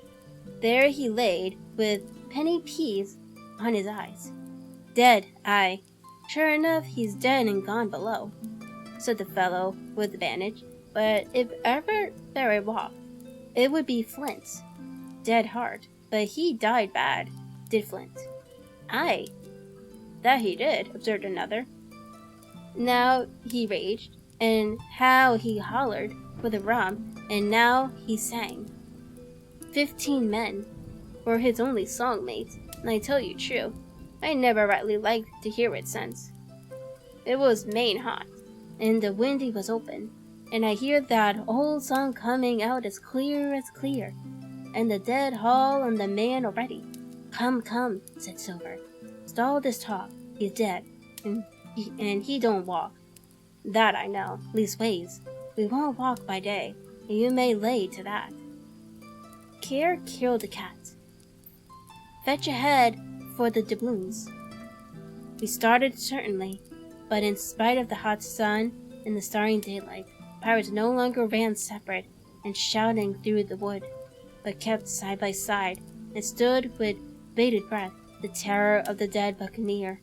A: There he laid, with penny peas on his eyes. Dead, aye. Sure enough, he's dead and gone below, said the fellow with the bandage. But if ever there I walked, it would be Flint. Dead hard, but he died bad, did Flint. Aye, that he did, observed another. Now he raged, and how he hollered for the rum, and now he sang. 15 men were his only songmates, and I tell you true, I never rightly liked to hear it since. It was main hot, and the windy was open, and I hear that old song coming out as clear, and the dead haul on the man already. Come, said Silver. Stall this talk, he's dead, and he don't walk. That I know, leastways, we won't walk by day, and you may lay to that. Care killed the cat. Fetch ahead for the doubloons. We started certainly, but in spite of the hot sun and the starry daylight, pirates no longer ran separate and shouting through the wood, but kept side by side and stood with bated breath. The terror of the dead buccaneer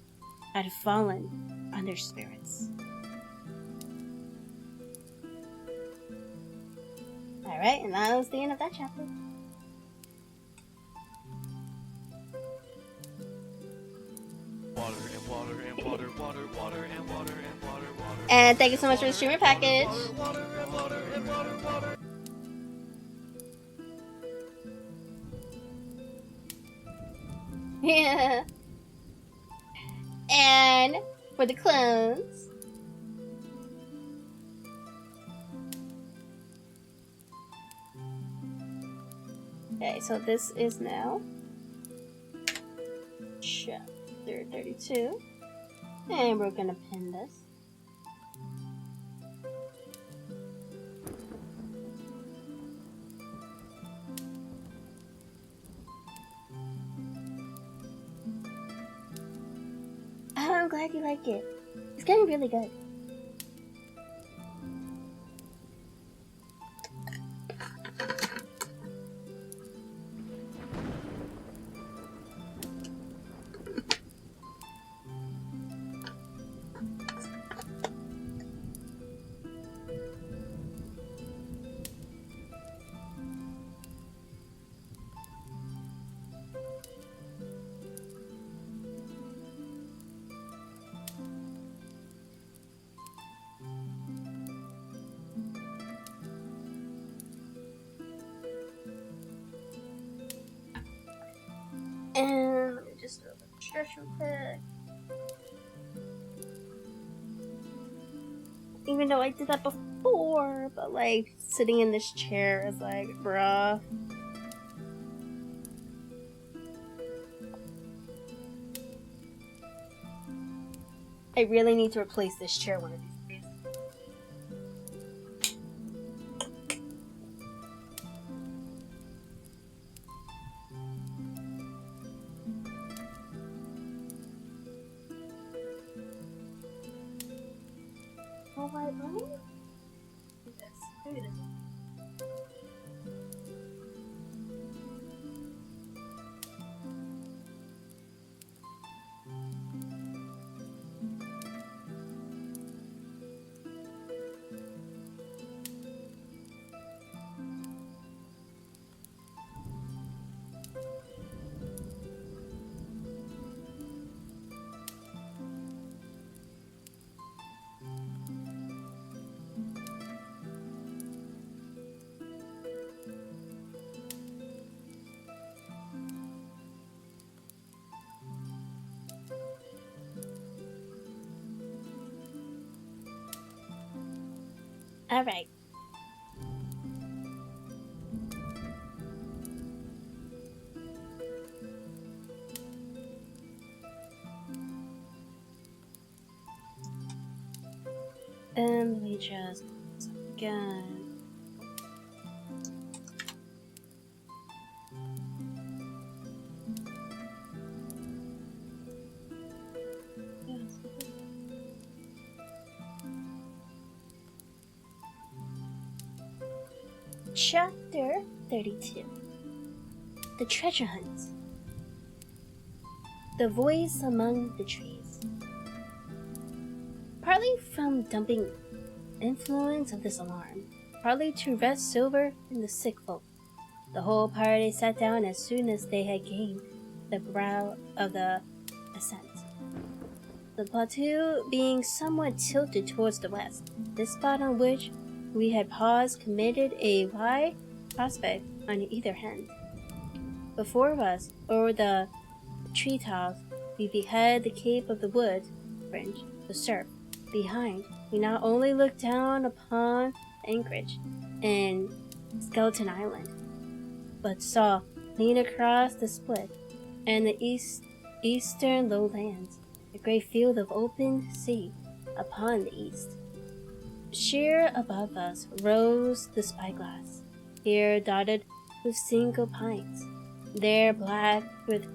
A: had fallen on their spirits. Alright, and that was the end of that chapter.
C: Water and water and water, water, water and water and water, water.
A: And thank you so much for the streamer package.
C: Water and water and water, water.
A: Yeah. And for the clones. Okay, so this is now chapter 32. And we're gonna pin this. Oh, I'm glad you like it. It's getting really good. stretch real quick. Even though I did that before, but like sitting in this chair is like, bruh. I really need to replace this chair one of these days. Oh my god. Do this. Maybe this one. Alright. And we just again. Chapter 32. The Treasure Hunt. The Voice Among the Trees. Partly from dumping influence of this alarm, partly to rest Silver and the sick folk, the whole party sat down as soon as they had gained the brow of the ascent. The plateau being somewhat tilted towards the west, this spot on which we had paused commanded a wide prospect on either hand. Before us, over the treetops, we beheld the cape of the wood fringe, the surf. Behind, we not only looked down upon Anchorage and Skeleton Island, but saw, clean across the split and the eastern lowlands, a great field of open sea upon the east. Sheer above us rose the spyglass, here dotted with single pines, there black with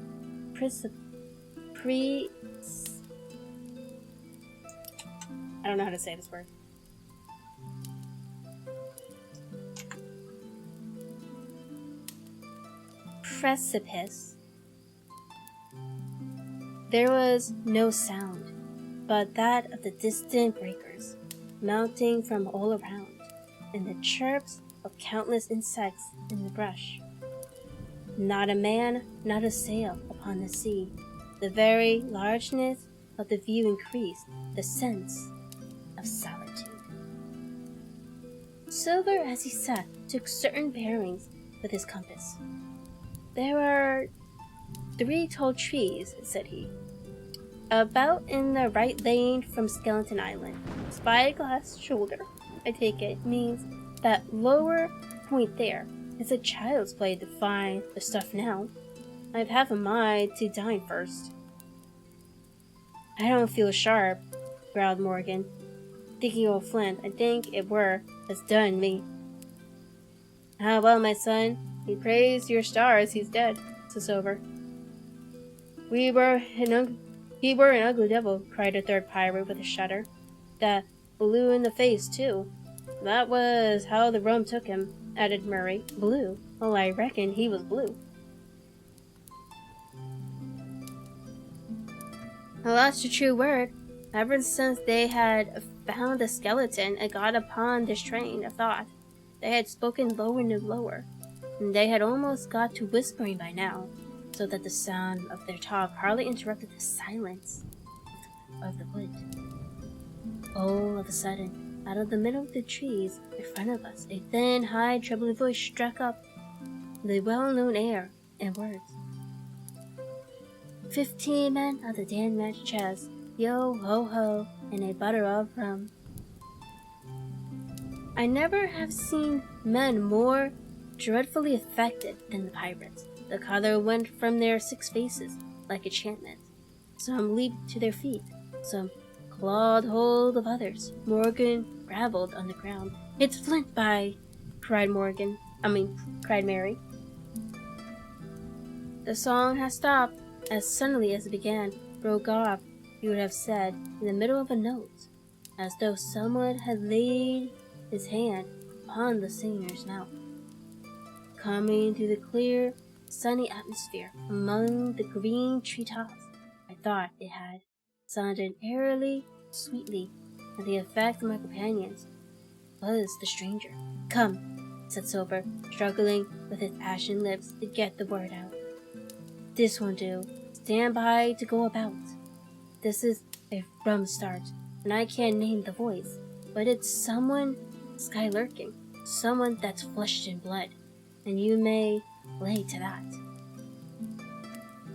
A: I don't know how to say this word. Precipice. There was no sound but that of the distant breakers, mounting from all around, and the chirps of countless insects in the brush. Not a man, not a sail upon the sea. The very largeness of the view increased the sense of solitude. Silver, as he sat, took certain bearings with his compass. There are 3 tall trees, said he, about in the right lane from Skeleton Island. Spyglass shoulder, I take it, means that lower point there. It's a child's play to find the stuff now. I've half a mind to dine first. I don't feel sharp, growled Morgan. Thinking of Flint, I think it were has done me. Ah, well, my son, he praised your stars he's dead, said Silver. He were an ugly devil, cried a third pirate with a shudder. That blue in the face, too. That was how the rum took him, added Murray. Blue? Well, I reckon he was blue. Well, that's the true word. Ever since they had found the skeleton and got upon this train of thought, they had spoken lower and lower, and they had almost got to whispering by now, so that the sound of their talk hardly interrupted the silence of the wood. All of a sudden, out of the middle of the trees in front of us, a thin, high, trebly voice struck up the well-known air and words. 15 men on the Dan match chest, yo ho ho, and a butter of rum. I never have seen men more dreadfully affected than the pirates. The color went from their 6 faces like enchantment. Some leaped to their feet, some clawed hold of others. Morgan gravelled on the ground. "It's Flint by," cried Mary. The song had stopped as suddenly as it began, broke off, you would have said, in the middle of a note, as though someone had laid his hand upon the singer's mouth. Coming through the clear, sunny atmosphere among the green treetops, I thought it had sounded airily, sweetly, and the effect of my companions was the stranger. "Come," said Silver, struggling with his ashen lips to get the word out. "This won't do. Stand by to go about. This is a rum start, and I can't name the voice, but it's someone sky-lurking, someone that's flesh and blood, and you may lay to that."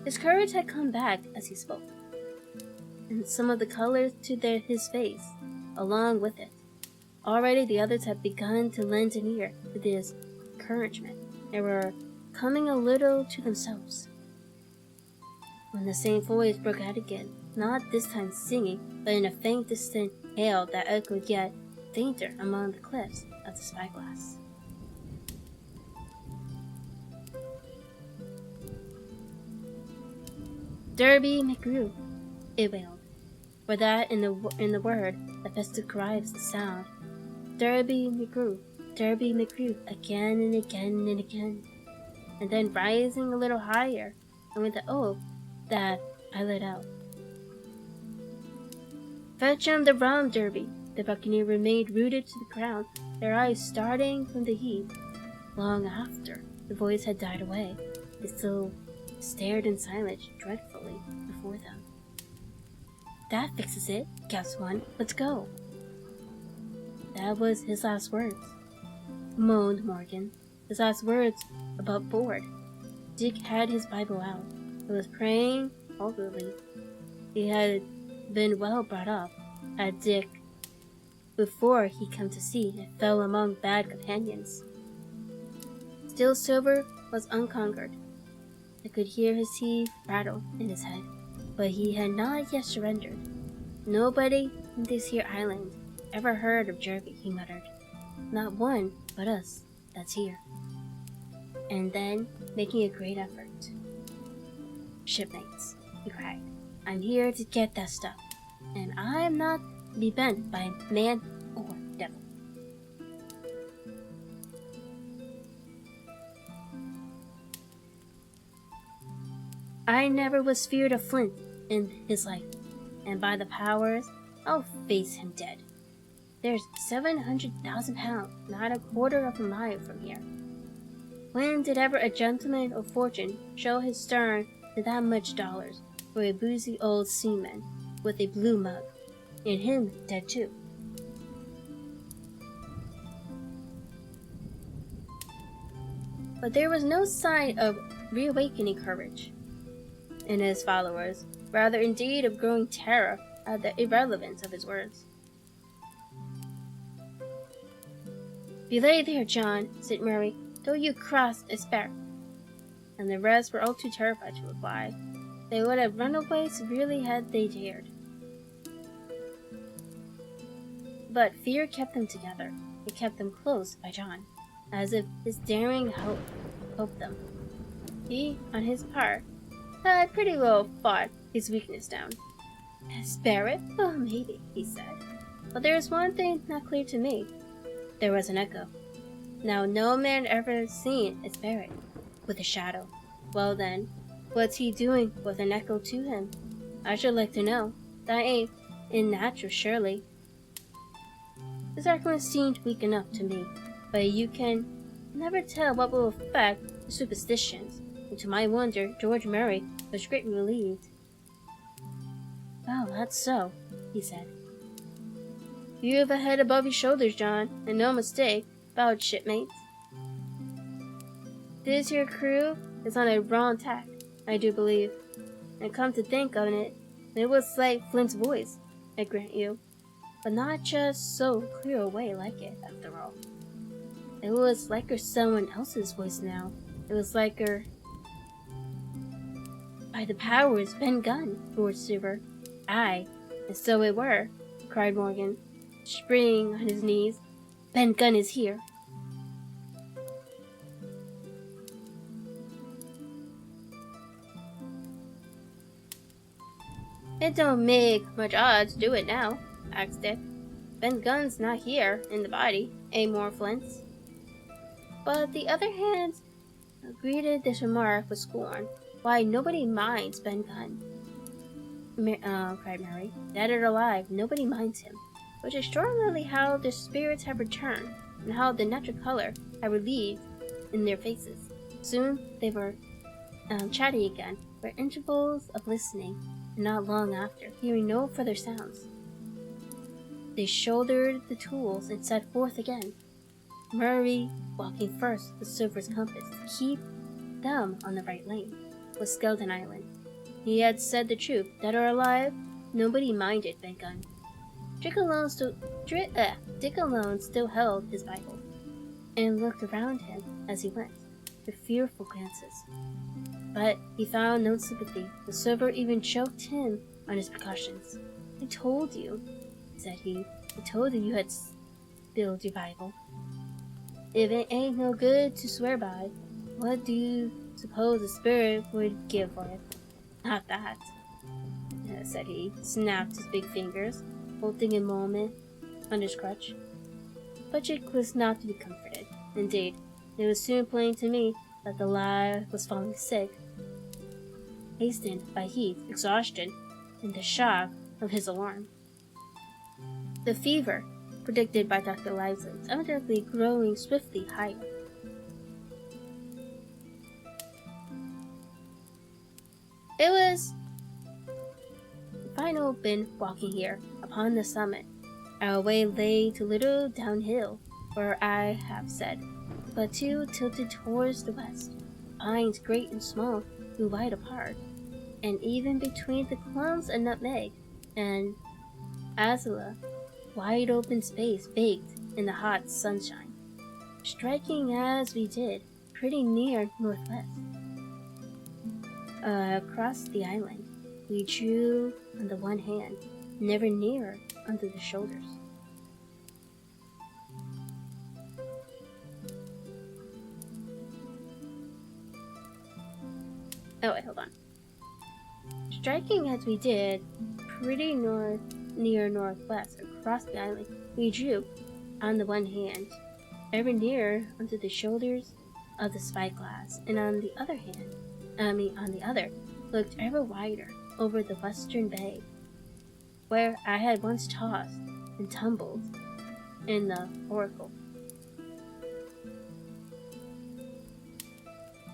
A: His courage had come back as he spoke, and some of the color to his face, along with it. Already the others had begun to lend an ear to this encouragement, and were coming a little to themselves, when the same voice broke out again, not this time singing, but in a faint distant hail that echoed yet fainter among the cliffs of the spyglass. "Derby McGrew," it wailed, for that in the word that best describes the sound. "Derby McGrew, Derby McGrew," again and again and again, and then rising a little higher, and with the oath that I let out. "Fetch him the rum, Derby." The buccaneer remained rooted to the ground, their eyes starting from the heat. Long after the voice had died away, they still stared in silence dreadfully before them. "That fixes it," gasped one. "Let's go." That was his last words, moaned Morgan. His last words above board. Dick had his Bible out and was praying outwardly. He had been well brought up, had Dick, before he came to sea and fell among bad companions. Still Silver was unconquered. I could hear his teeth rattle in his head, but he had not yet surrendered. "Nobody in this here island ever heard of Jervy," he muttered. "Not one but us that's here." And then, making a great effort, "Shipmates," he cried, "I'm here to get that stuff, and I'm not to be bent by man or devil." I never was feared of Flint in his life, and by the powers, I'll face him dead. There's 700,000 pounds, not a quarter of a mile from here. When did ever a gentleman of fortune show his stern to that much dollars for a boozy old seaman with a blue mug, and him dead too? But there was no sign of reawakening courage in his followers, rather indeed of growing terror at the irrelevance of his words. "Belay there, John," said Murray. "Don't you cross a sparrow." And the rest were all too terrified to reply. They would have run away severely had they dared. But fear kept them together. It kept them close by John, as if his daring helped them. He, on his part, had pretty well fought his weakness down. "A sparrow? Oh, maybe," he said. "But there is one thing not clear to me." There was an echo. Now no man ever seen a sparrow with a shadow. Well then, what's he doing with an echo to him? I should like to know. That ain't unnatural, surely. This argument seemed weak enough to me, but you can never tell what will affect the superstitions, and to my wonder, George Murray was greatly relieved. "Oh, that's so," he said. "You've a head above your shoulders, John, and no mistake," bowed shipmates. "This here crew is on a wrong tack, I do believe, And come to think of it, it was like Flint's voice, I grant you. But not just so clear away like it, after all. It was like her someone else's voice now. It was like her... By the powers, Ben Gunn, roared Silver. Aye, and so it were, cried Morgan, springing on his knees. Ben Gunn is here. It don't make much odds, do it now? Asked Dick. Ben Gunn's not here, in the body, more Flints. But the other hand greeted this remark with scorn. Why, nobody minds Ben Gunn, cried Mary. Dead or alive, nobody minds him. Which is extraordinarily how their spirits have returned, and how the natural color had relieved in their faces. Soon they were chatty again, for intervals of listening, and not long after, hearing no further sounds. They shouldered the tools and set forth again, Murray walking first with Silver's compass to keep them on the right lane, with Skeleton Island. He had said the truth, dead or alive, nobody minded Ben Gunn. Dick alone still held his Bible, and looked around him as he went, with fearful glances. But he found no sympathy. The Silver even choked him on his precautions. I told you, said he. I told you had spilled your Bible. If it ain't no good to swear by, what do you suppose the spirit would give for it? Not that, said he, snapped his big fingers, holding a moment on his crutch. But Dick was not to be comforted. Indeed, it was soon plain to me that the lad was falling sick, hastened by heat, exhaustion, and the shock of his alarm. The fever, predicted by Dr. Livesey, was evidently growing swiftly higher. It was final been walking here, upon the summit. Our way lay to little downhill, where I have said, but two tilted towards the west. Pines great and small grew wide apart, and even between the clumps of nutmeg and azalea, wide open space baked in the hot sunshine, striking as we did pretty near northwest. Across the island, we drew on the one hand, never nearer under the shoulders. Oh wait, hold on. Striking as we did pretty near northwest across the island, we drew on the one hand, ever nearer under the shoulders of the spyglass, and on the other, looked ever wider over the western bay, where I had once tossed and tumbled in the oracle.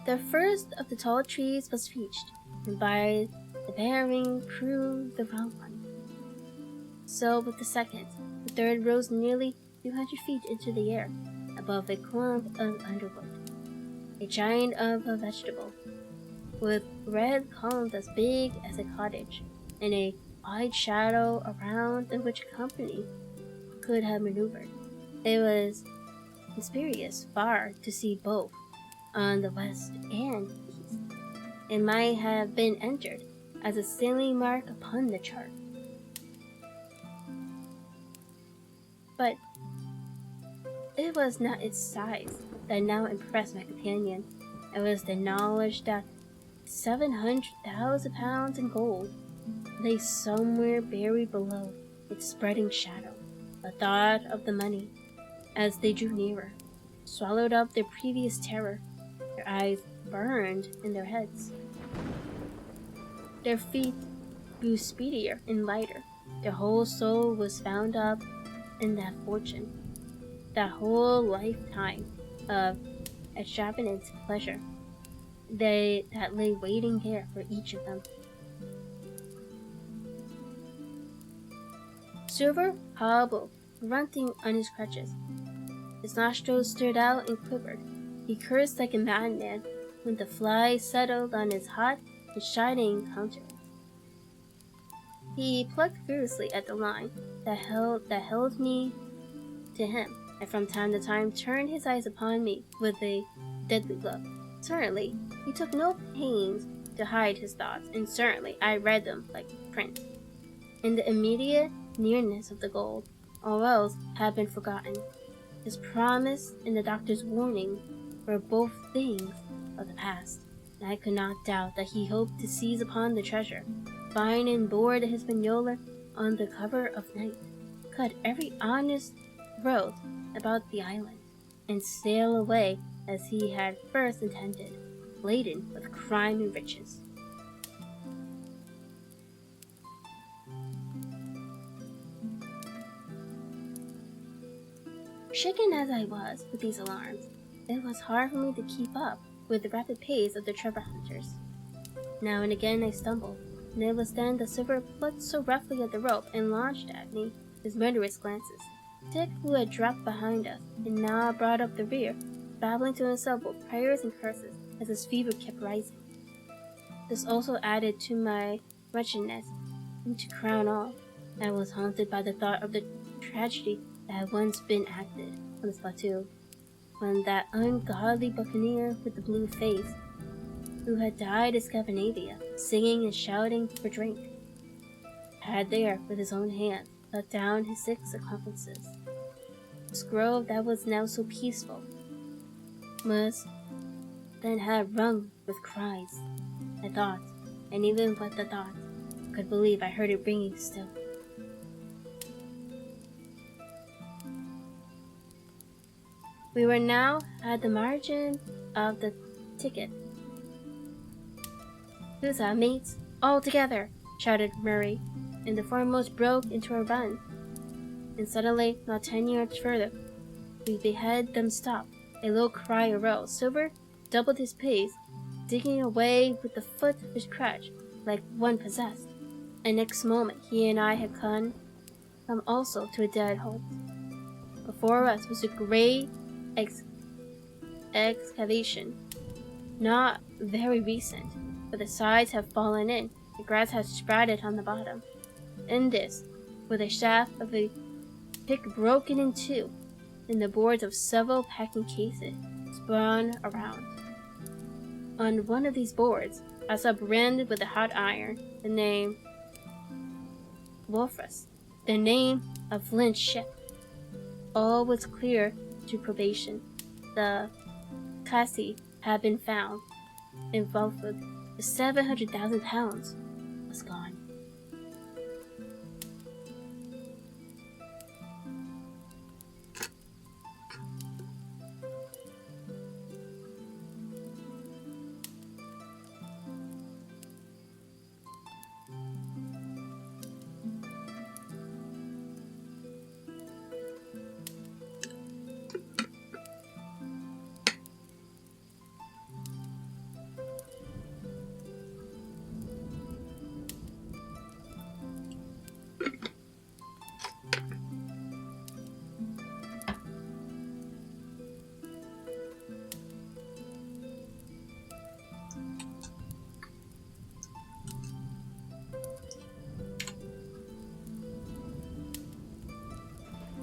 A: The first of the tall trees was reached, and by the bearing proved the wrong one. So with the second, the third rose nearly 200 feet into the air, above a clump of underwood, a giant of a vegetable, with red columns as big as a cottage, and a wide shadow around in which a company could have maneuvered. It was conspicuous far to see both on the west and east. It might have been entered as a sailing mark upon the chart. But it was not its size that now impressed my companion. It was the knowledge that 700,000 pounds in gold lay somewhere buried below its spreading shadow. The thought of the money, as they drew nearer, swallowed up their previous terror. Their eyes burned in their heads. Their feet grew speedier and lighter. Their whole soul was bound up in that fortune, that whole lifetime of extravagant pleasure that lay waiting there for each of them. Silver hobbled, grunting on his crutches. His nostrils stood out and quivered. He cursed like a madman when the fly settled on his hot and shining countenance. He plucked furiously at the line that held me to him, and from time to time turned his eyes upon me with a deadly look. Certainly, he took no pains to hide his thoughts, and certainly I read them like print. In the immediate nearness of the gold, all else had been forgotten. His promise and the doctor's warning were both things of the past, and I could not doubt that he hoped to seize upon the treasure, find and board the Hispaniola on the cover of night, cut every honest road about the island, and sail away as he had first intended, laden with crime and riches. Shaken as I was with these alarms, it was hard for me to keep up with the rapid pace of the treasure hunters. Now and again I stumbled, and it was then the silver plucked so roughly at the rope and launched at me his murderous glances. Dick, who had dropped behind us, and now brought up the rear, babbling to himself both prayers and curses as his fever kept rising. This also added to my wretchedness, and to crown all, I was haunted by the thought of the tragedy that had once been acted on this plateau, when that ungodly buccaneer with the blue face, who had died in Scandinavia, singing and shouting for drink, had there, with his own hand, cut down his 6 accomplices. This grove that was now so peaceful must then have rung with cries. I thought, and even with the thought, I could believe I heard it ringing still. We were now at the margin of the thicket. "Who's our mates? All together!" shouted Murray, and the foremost broke into a run. And suddenly, not 10 yards further, we beheld them stop. A low cry arose. Silver doubled his pace, digging away with the foot of his crutch like one possessed. And next moment he and I had come also to a dead halt. Before us was a great excavation, not very recent, but the sides have fallen in, the grass has sprouted on the bottom. In this, with a shaft of a pick broken in two, and the boards of several packing cases spun around. On one of these boards, I saw branded with a hot iron the name Wolfus, the name of Flint's ship. All was clear to probation. The Cassie had been found, and Wolfus, the 700,000 pounds, was gone.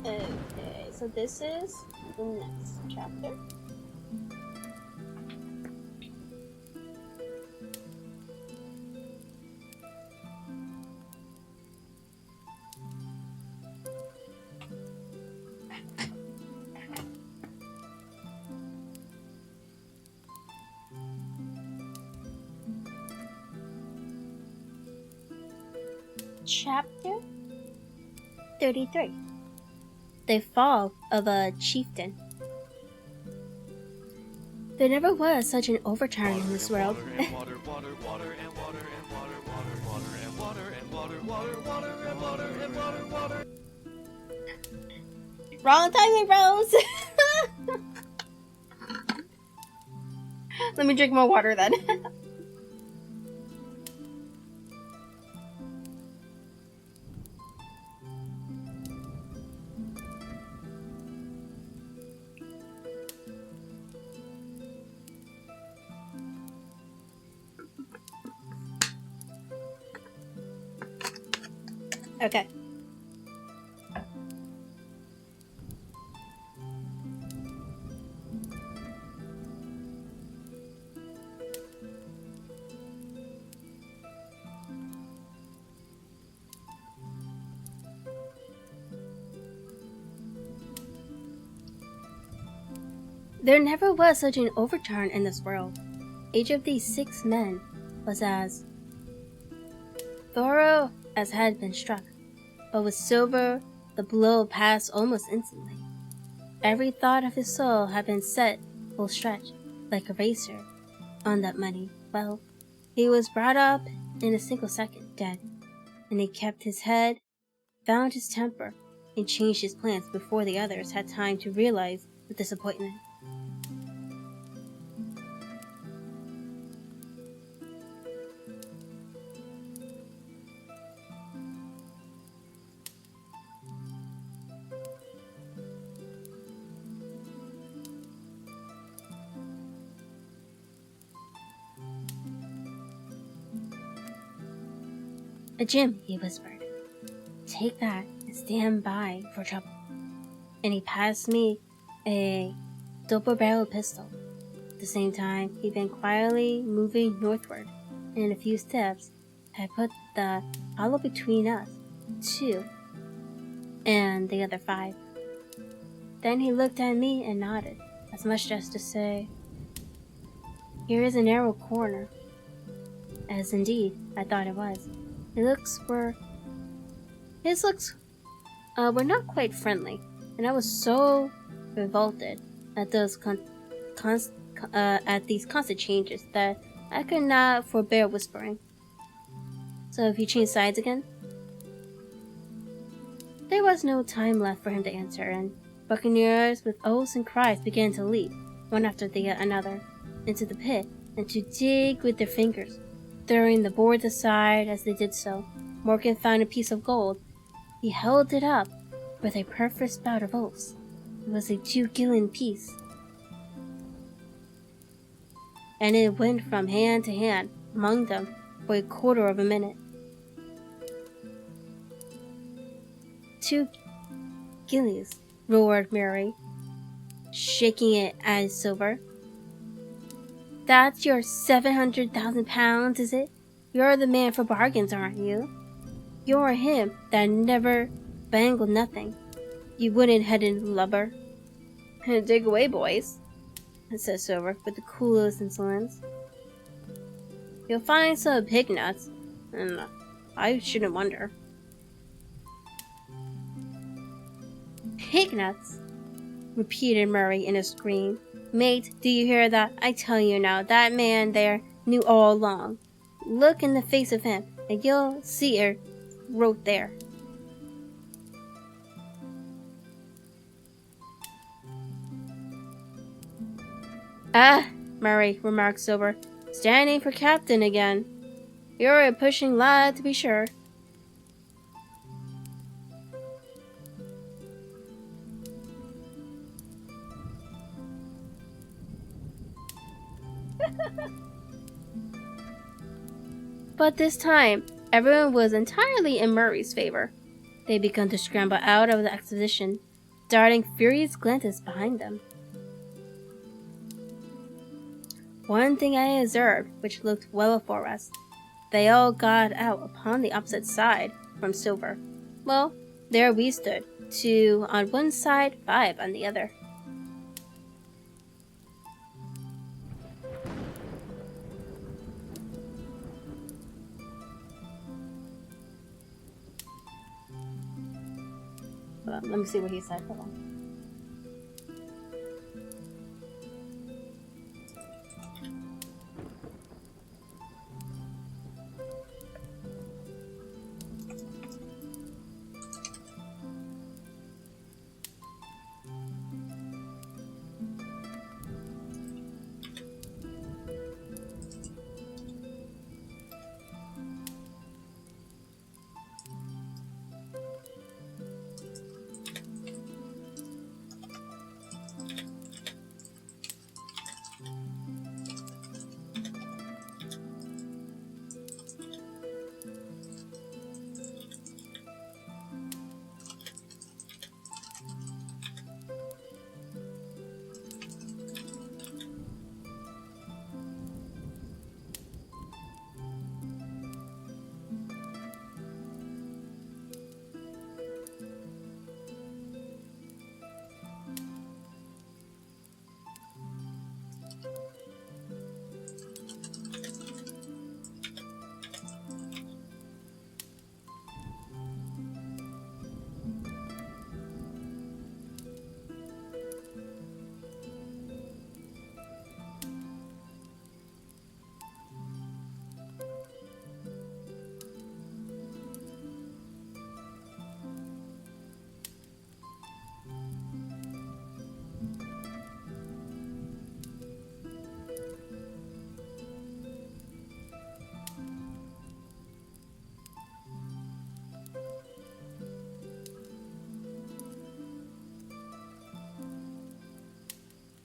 A: Okay, so this is the next chapter. Chapter 33. The Fall of a Chieftain. There never was such an overturn in this world. Wrong timing, Rose! Let me drink more water then. Okay. There never was such an overturn in this world. Each of these 6 men was as thorough as had been struck, but with Silver the blow passed almost instantly. Every thought of his soul had been set full stretch, like a racer, on that money. Well, he was brought up in a single second, dead, and he kept his head, found his temper, and changed his plans before the others had time to realize the disappointment. Jim, he whispered, take that and stand by for trouble. And he passed me a double-barreled pistol. At the same time, he'd been quietly moving northward, and in a few steps had put the hollow between us, 2, and the other 5. Then he looked at me and nodded, as much as to say, here is a narrow corner. As indeed I thought it was. His looks were not quite friendly, and I was so revolted at these constant changes that I could not forbear whispering. So have you changed sides again? There was no time left for him to answer, and buccaneers with oaths and cries began to leap, one after another, into the pit and to dig with their fingers, throwing the boards aside as they did so. Morgan found a piece of gold. He held it up with a perfect spout of oaths. It was a 2 guillen piece, and it went from hand to hand among them for a quarter of a minute. 2 guineas, roared Mary, shaking it at Silver. That's your 700,000 pounds, is it? You're the man for bargains, aren't you? You're him that never bangled nothing. You wooden-headed lubber. Dig away, boys, said Silver with the coolest insolence. You'll find some pig nuts, and I shouldn't wonder. Pig nuts? Repeated Murray in a scream. Mate, do you hear that? I tell you now, that man there knew all along. Look in the face of him, and you'll see it wrote there. Ah, Murray, remarked Silver, standing for captain again. You're a pushing lad, to be sure. But this time, everyone was entirely in Murray's favor. They began to scramble out of the exposition, darting furious glances behind them. One thing I observed, which looked well for us. They all got out upon the opposite side from Silver. Well, there we stood, 2 on one side, 5 on the other. Let me see what he said. Hold on.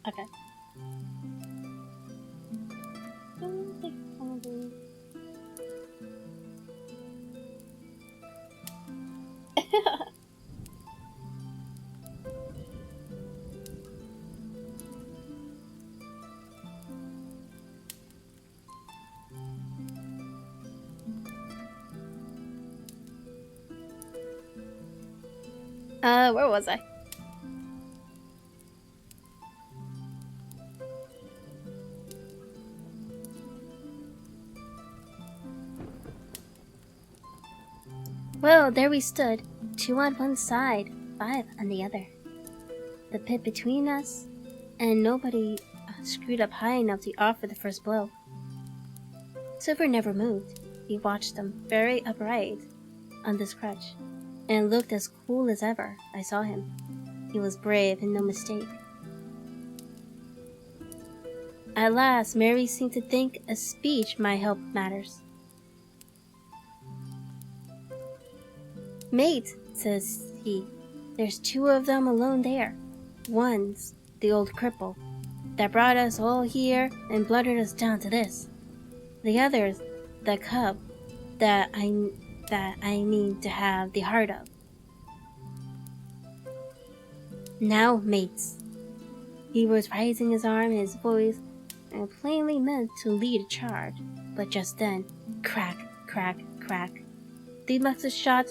A: Okay. Where was I? Well, there we stood, 2 on one side, 5 on the other. The pit between us, and nobody screwed up high enough to offer the first blow. Silver never moved. He watched them, very upright on this crutch, and looked as cool as ever. I saw him. He was brave and no mistake. At last, Mary seemed to think a speech might help matters. "Mate," says he, "there's 2 of them alone there. One's the old cripple that brought us all here and blundered us down to this. The other's the cub that I mean to have the heart of. Now, mates." He was raising his arm and his voice, and plainly meant to lead a charge. But just then, crack, crack, crack, the musket shot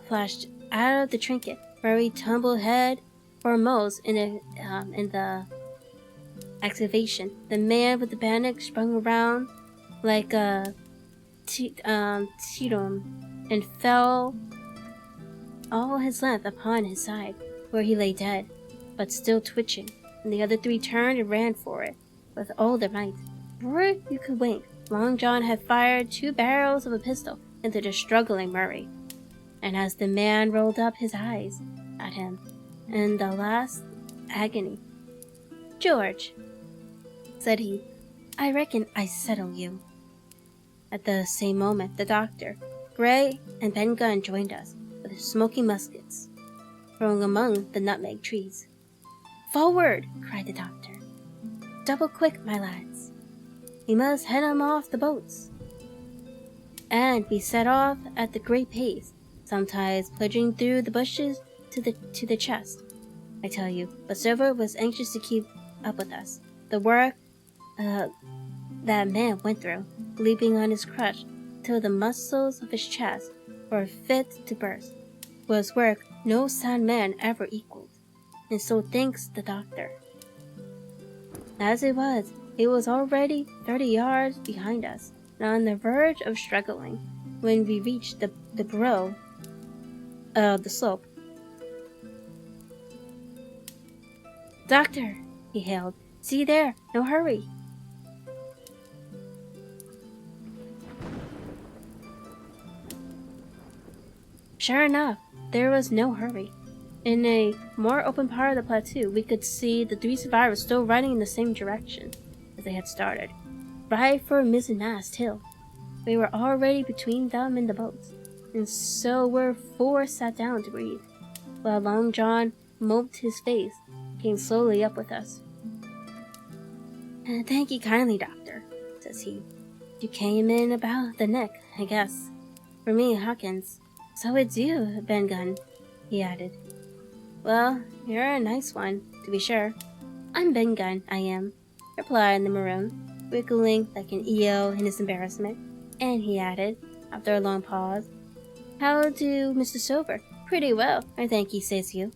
A: flashed out of the trinket. Murray tumbled head foremost in the excavation. The man with the bandage sprung around like a Tidum and fell all his length upon his side, where he lay dead, but still twitching, and the other 3 turned and ran for it with all their might. Before you could wink, Long John had fired 2 barrels of a pistol into the struggling Murray, and as the man rolled up his eyes at him in the last agony, "George," said he, "I reckon I settle you." At the same moment, the doctor, Gray, and Ben Gunn joined us, with smoking muskets, from among the nutmeg trees. "Forward!" cried the doctor. "Double quick, my lads. We must head 'em off the boats." And we set off at the great pace, sometimes plunging through the bushes to the chest. I tell you, but Silver was anxious to keep up with us. The work that man went through, leaping on his crutch till the muscles of his chest were fit to burst, was work no sound man ever equaled, and so thinks the doctor. As it was, he was already 30 yards behind us, and on the verge of struggling, when we reached the brow of the slope. "Doctor," he hailed, "see there, no hurry." Sure enough, there was no hurry. In a more open part of the plateau, we could see the 3 survivors still riding in the same direction as they had started, right for Mizzenmast Hill. We were already between them and the boats, and so were forced sat down to breathe, while Long John moped his face, came slowly up with us. "Thank ye kindly, doctor," says he. "You came in about the neck, I guess. For me, Hawkins. So it's you, Ben Gunn," he added. "Well, you're a nice one, to be sure." "I'm Ben Gunn, I am," replied the maroon, wriggling like an eel in his embarrassment, and he added, after a long pause, "How do Mr. Silver?" "Pretty well, I thank ye, says you."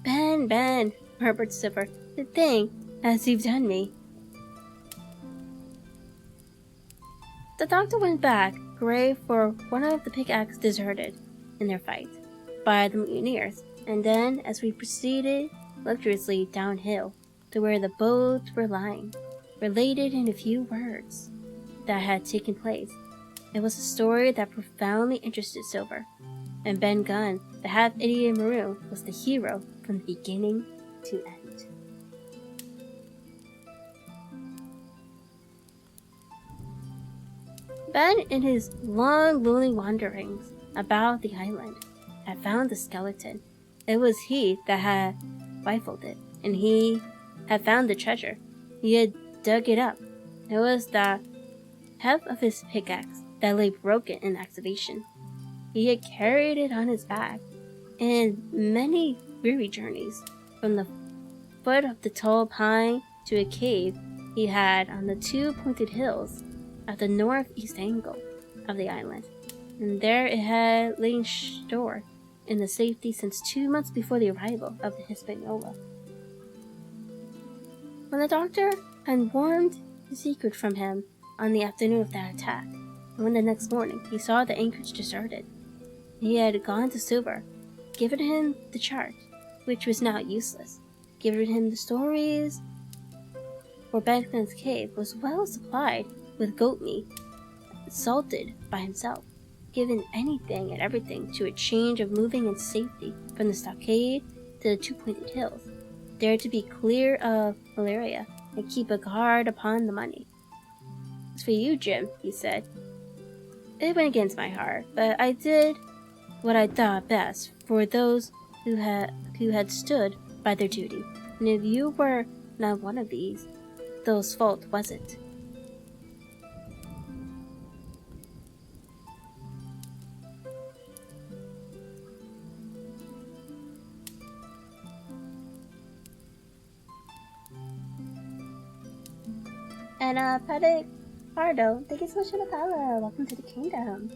A: Ben, murmured Silver, "to think as you've done me." The doctor went back, grave, for one of the pickaxes deserted in their fight by the mutineers, and then, as we proceeded luxuriously downhill to where the boats were lying, related in a few words that had taken place. It was a story that profoundly interested Silver, and Ben Gunn, the half-idiot maroon, was the hero from the beginning to end. Ben, in his long, lonely wanderings about the island, had found the skeleton. It was he that had rifled it, and he had found the treasure. He had dug it up. It was the heft of his pickaxe that lay broken in excavation. He had carried it on his back in many weary journeys, from the foot of the tall pine to a cave he had on the two pointed hills at the northeast angle of the island, and there it had lain stored in the safety since 2 months before the arrival of the Hispaniola. When the doctor had warned the secret from him on the afternoon of that attack, and when the next morning he saw the anchorage deserted, he had gone to Silver, given him the chart, which was now useless, given him the stories, for Benton's cave was well supplied with goat meat, salted by himself, given anything and everything to a change of moving in safety from the stockade to the two-pointed hills, there to be clear of malaria and keep a guard upon the money. "As for you, Jim," he said, "it went against my heart, but I did what I thought best for those who had stood by their duty, and if you were not one of those fault was it." And Paddock Pardo, thank you so much for the follow. Welcome to the kingdom.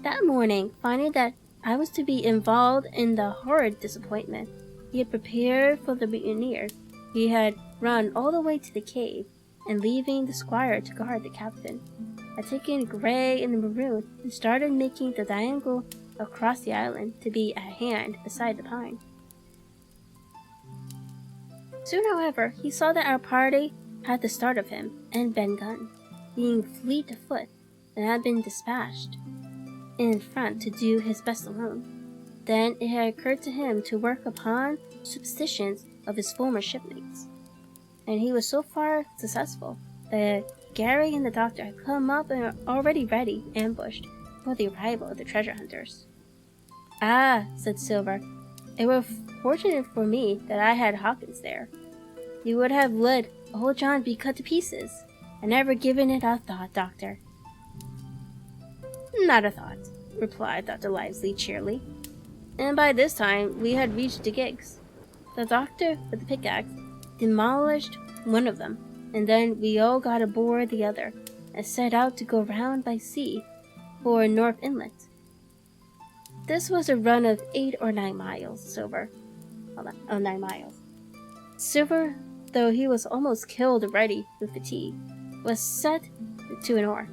A: That morning, finding that I was to be involved in the horrid disappointment he had prepared for the mutineers, he had run all the way to the cave, and leaving the squire to guard the captain, had taken Gray and the maroon and started making the diagonal across the island to be at hand beside the pine. Soon, however, he saw that our party had the start of him and Ben Gunn, being fleet of foot, and had been dispatched in front to do his best alone. Then it had occurred to him to work upon superstitions of his former shipmates, and he was so far successful that Gary and the doctor had come up and were already ready, ambushed, for the arrival of the treasure hunters. "Ah," said Silver, "it were fortunate for me that I had Hawkins there. You would have let old John be cut to pieces. I never given it a thought, Doctor." "Not a thought," replied Dr. Livesey cheerily. And by this time we had reached the gigs. The doctor, with the pickaxe, demolished one of them, and then we all got aboard the other, and set out to go round by sea for North Inlet. This was a run of 8 or 9 miles, Silver. 9 miles. Silver, though he was almost killed already with fatigue, was set to an oar,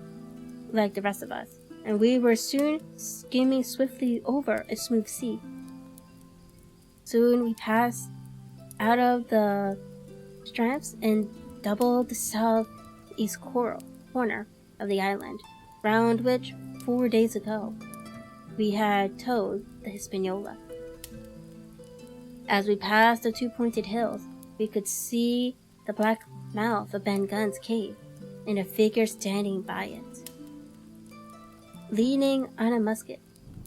A: like the rest of us, and we were soon skimming swiftly over a smooth sea. Soon we passed out of the straps and doubled the southeast corner of the island, round which 4 days ago we had towed the Hispaniola. As we passed the two-pointed hills, we could see the black mouth of Ben Gunn's cave and a figure standing by it, leaning on a musket.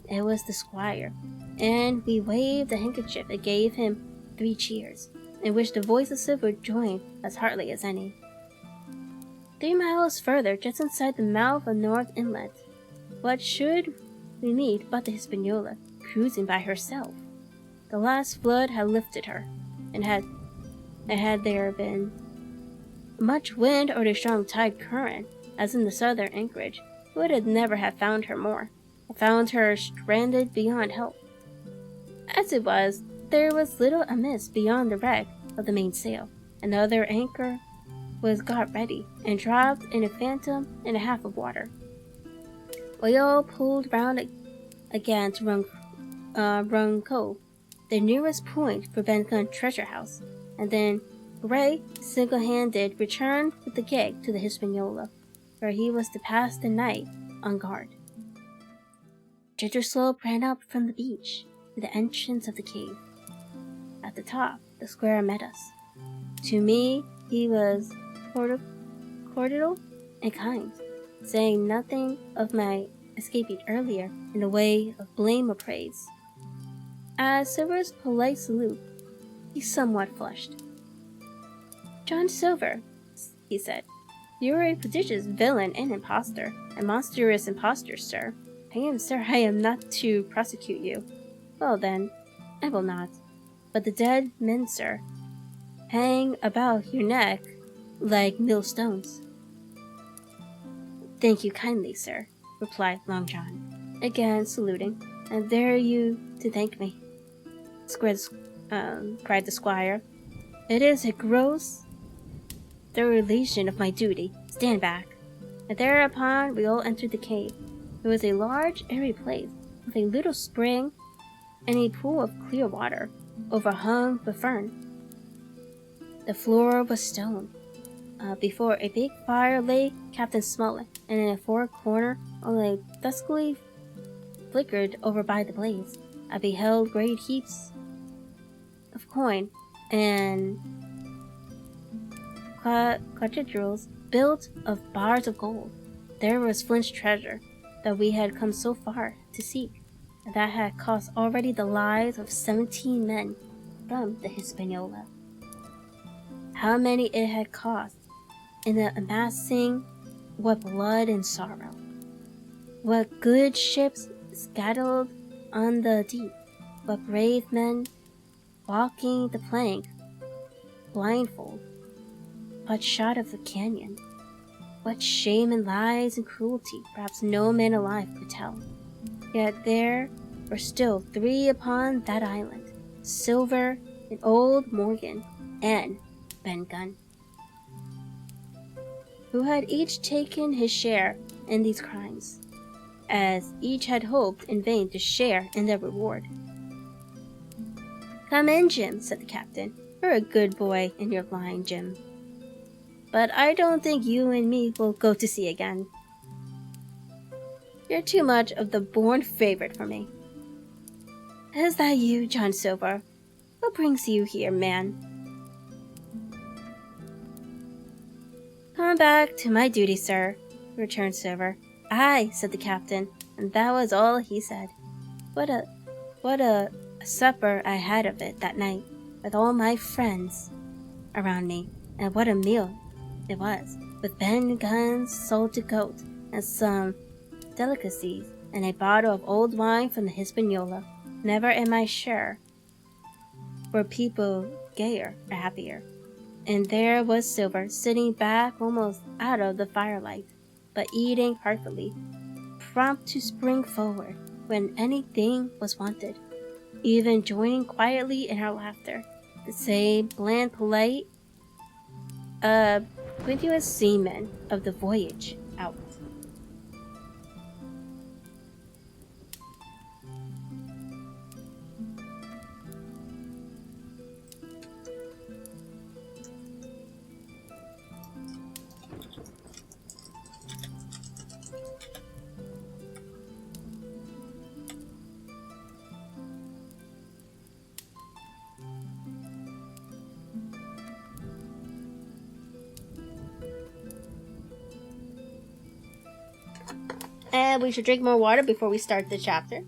A: It was the squire, and we waved a handkerchief and gave him 3 cheers, in which the voice of Silver joined as heartily as any. 3 miles further, just inside the mouth of North Inlet, what should we meet but the Hispaniola, cruising by herself? The last flood had lifted her, and had there been much wind or the strong tide current, as in the southern anchorage, we would never have found her more, found her stranded beyond help. As it was, there was little amiss beyond the wreck of the mainsail. Another anchor was got ready and dropped in a fathom and a half of water. We all pulled round again to Run Cove, the nearest point for Ben-Gunn treasure house, and then Gray, single-handed, returned with the gig to the Hispaniola, where he was to pass the night on guard. Treasure slope ran up from the beach to the entrance of the cave. At the top, the squire met us. To me, he was cordial and kind, saying nothing of my escaping earlier in the way of blame or praise. At Silver's polite salute, he somewhat flushed. "John Silver," he said, "you are a prodigious villain and impostor, a monstrous impostor, sir. I am not to prosecute you. Well then, I will not. But the dead men, sir, hang about your neck like millstones." "Thank you kindly, sir," replied Long John, again saluting. "And dare you to thank me?" Cried the squire. "It is a gross dereliction of my duty. Stand back." And thereupon we all entered the cave. It was a large, airy place, with a little spring and a pool of clear water, overhung with fern. The floor was stone. Before a big fire lay Captain Smollett, and in a far corner, only duskily flickered over by the blaze, I beheld great heaps of coin and cathedrals built of bars of gold. There was Flint's treasure that we had come so far to seek, and that had cost already the lives of 17 men from the Hispaniola. How many it had cost in the amassing, what blood and sorrow, what good ships scattered on the deep, what brave men walking the plank blindfold, what shot of the canyon, what shame and lies and cruelty perhaps no man alive could tell. Yet there were still 3 upon that island, Silver and old Morgan and Ben-Gunn, who had each taken his share in these crimes, as each had hoped in vain to share in their reward. "Come in, Jim," said the captain. "You're a good boy in your line, Jim. But I don't think you and me will go to sea again. You're too much of the born favorite for me." "Is that you, John Silver? What brings you here, man?" "Come back to my duty, sir," returned Silver. "Aye," said the captain, and that was all he said. What a supper I had of it that night, with all my friends around me, and what a meal it was, with Ben-Gunn's salted goat, and some delicacies, and a bottle of old wine from the Hispaniola. Never am I sure were people gayer or happier. And there was Silver, sitting back almost out of the firelight, but eating heartily, prompt to spring forward when anything was wanted, even joining quietly in our laughter, the same bland, polite, continuous seaman of the voyage out. And we should drink more water before we start the chapter.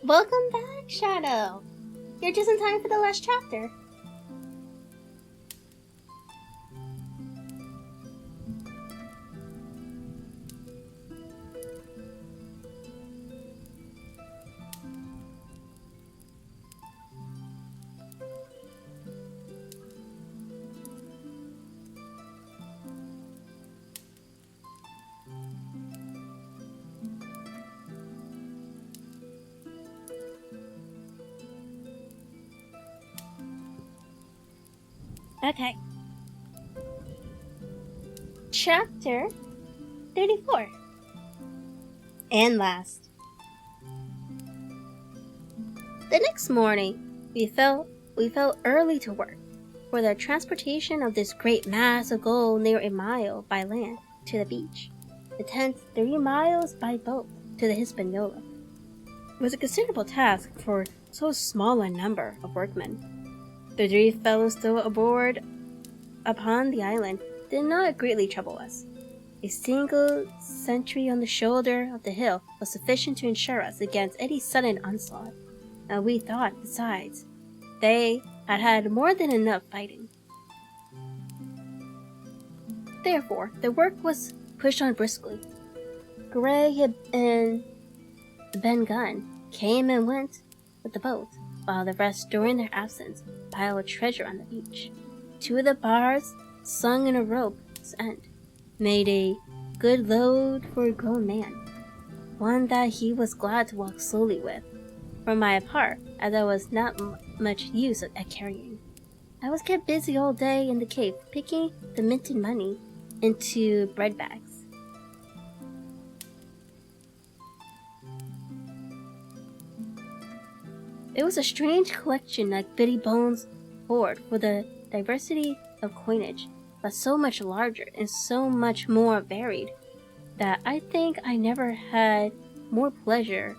A: Welcome back, Shadow. You're just in time for the last chapter. Okay. Chapter 34. And last. The next morning, we felt early to work for the transportation of this great mass of gold near a mile by land to the beach, the 10th 3 miles by boat to the Hispaniola. It was a considerable task for so small a number of workmen. The 3 fellows still aboard upon the island did not greatly trouble us. A single sentry on the shoulder of the hill was sufficient to ensure us against any sudden onslaught, and we thought, besides, they had had more than enough fighting. Therefore, the work was pushed on briskly. Greg and Ben Gunn came and went with the boat, while the rest, during their absence, piled treasure on the beach. 2 of the bars, slung in a rope's end, made a good load for a grown man, one that he was glad to walk slowly with. For my part, as I was not much use at carrying, I was kept busy all day in the cave, picking the minted money into bread bags. It was a strange collection like Biddy Bones' hoard for the diversity of coinage, but so much larger and so much more varied that I think I never had more pleasure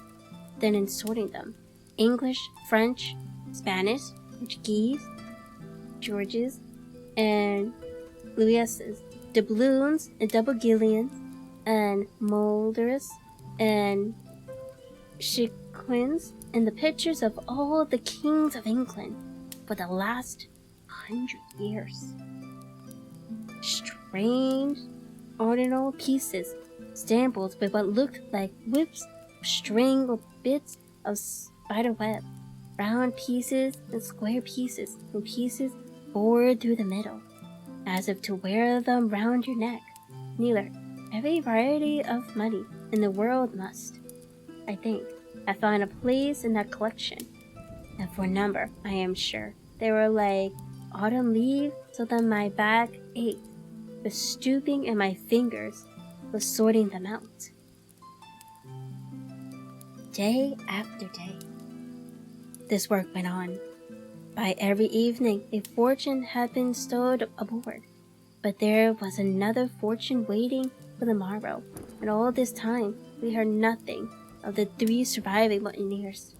A: than in sorting them. English, French, Spanish, Portuguese, Georges, and Louises, doubloons and double guillions, and molders, and chiquins, and the pictures of all the kings of England for the last 100 years. Strange, ordinal pieces, stampled with what looked like whips of string or bits of spider web, round pieces and square pieces, and pieces bored through the middle, as if to wear them round your neck. Neither every variety of money in the world must, I think, have found a place in that collection, and for a number, I am sure, they were like autumn leaves, so that my back ached with stooping and my fingers was sorting them out. Day after day, this work went on. By every evening, a fortune had been stowed aboard, but there was another fortune waiting for the morrow, and all this time we heard nothing of the 3 surviving mutineers.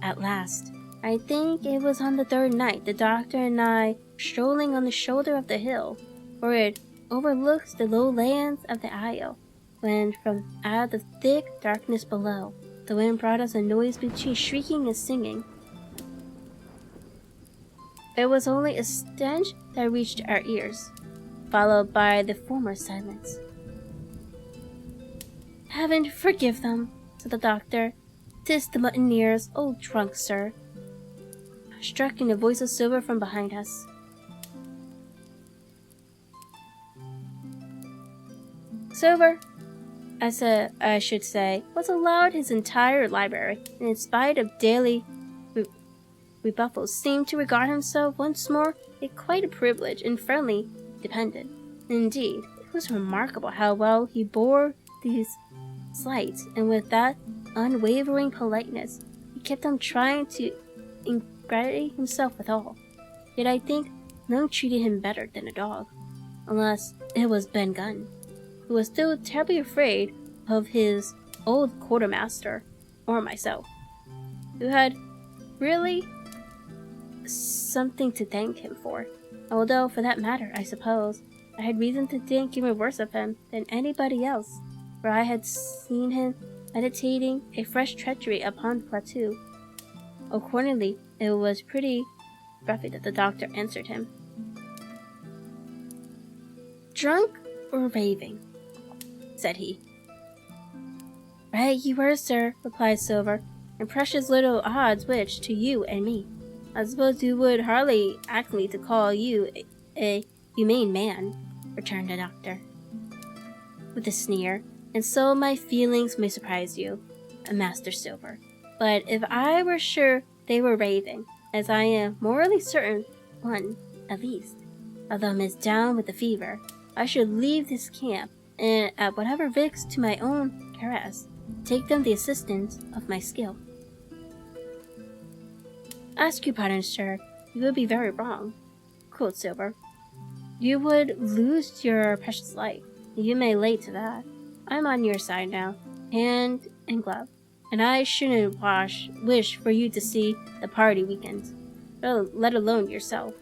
A: At last, I think it was on the 3rd night, the doctor and I strolling on the shoulder of the hill, where it overlooks the low lands of the isle, when from out of the thick darkness below, the wind brought us a noise between shrieking and singing. It was only a stench that reached our ears, followed by the former silence. Heaven forgive them, said the doctor. 'Tis the mutineers, old drunk, sir. Striking the voice of Silver from behind us. Silver, I should say, was allowed his entire library, and in spite of daily rebuffals, seemed to regard himself once more as quite a privileged and friendly dependent. Indeed, it was remarkable how well he bore these slights, and with that unwavering politeness, he kept on trying to ingratiate himself with all. Yet I think none treated him better than a dog, unless it was Ben Gunn, who was still terribly afraid of his old quartermaster, or myself, who had really something to thank him for, although, for that matter, I suppose, I had reason to think even worse of him than anybody else, for I had seen him meditating a fresh treachery upon the plateau. Accordingly, it was pretty roughly that the doctor answered him. "Drunk or raving?" said he. "Right you were, sir," replied Silver, "and precious little odds which to you and me. I suppose you would hardly ask me to call you a humane man," returned the doctor, with a sneer, "and so my feelings may surprise you, Master Silver. But if I were sure they were raving, as I am morally certain one, at least, of them is down with the fever, I should leave this camp, and at whatever risk to my own caress, take them the assistance of my skill." "Ask your pardon, sir, you would be very wrong," quoth Silver. "You would lose your precious life, you may lay to that. I'm on your side now, hand and glove, and I shouldn't wish for you to see the party weakened, let alone yourself,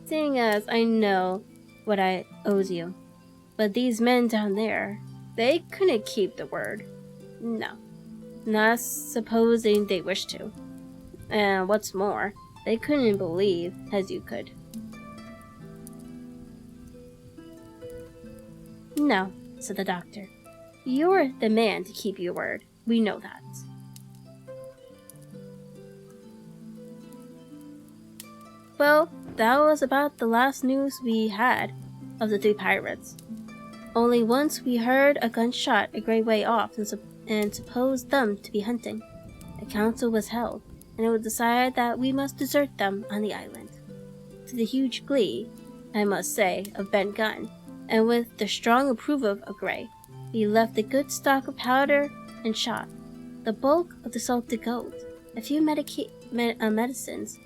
A: seeing as I know what I owes you. But these men down there, they couldn't keep the word. No, not supposing they wished to. And what's more, they couldn't believe as you could." "No," said the doctor. "You're the man to keep your word. We know that." Well, that was about the last news we had of the 3 pirates. Only once we heard a gunshot a great way off and supposed them to be hunting. A council was held, and it was decided that we must desert them on the island. To the huge glee, I must say, of Ben Gunn, and with the strong approval of Gray, we left a good stock of powder and shot, the bulk of the salted gold, a few medicines,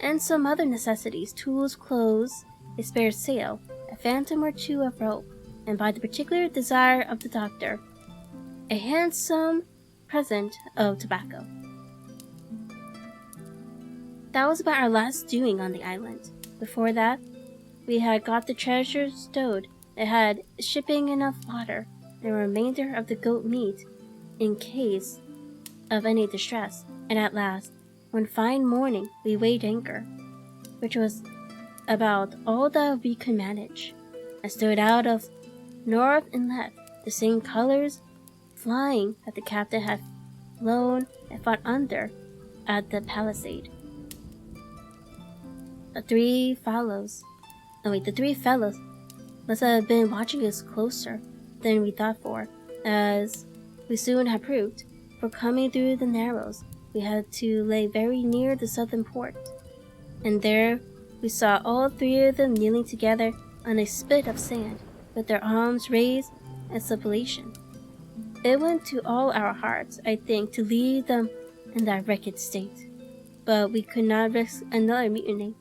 A: and some other necessities, tools, clothes, a spare sail, a phantom or 2 of rope, and by the particular desire of the doctor, a handsome present of tobacco. That was about our last doing on the island. Before that, we had got the treasure stowed. It had shipping enough water, and a remainder of the goat meat in case of any distress, and at last, one fine morning, we weighed anchor, which was about all that we could manage, and stood out of north and left, the same colors flying that the captain had flown and fought under at the palisade. The three fellows must have been watching us closer than we thought for, as we soon had proved, for coming through the Narrows, we had to lay very near the southern port, and there we saw all 3 of them kneeling together on a spit of sand, with their arms raised in supplication. It went to all our hearts, I think, to leave them in that wretched state, but we could not risk another mutiny,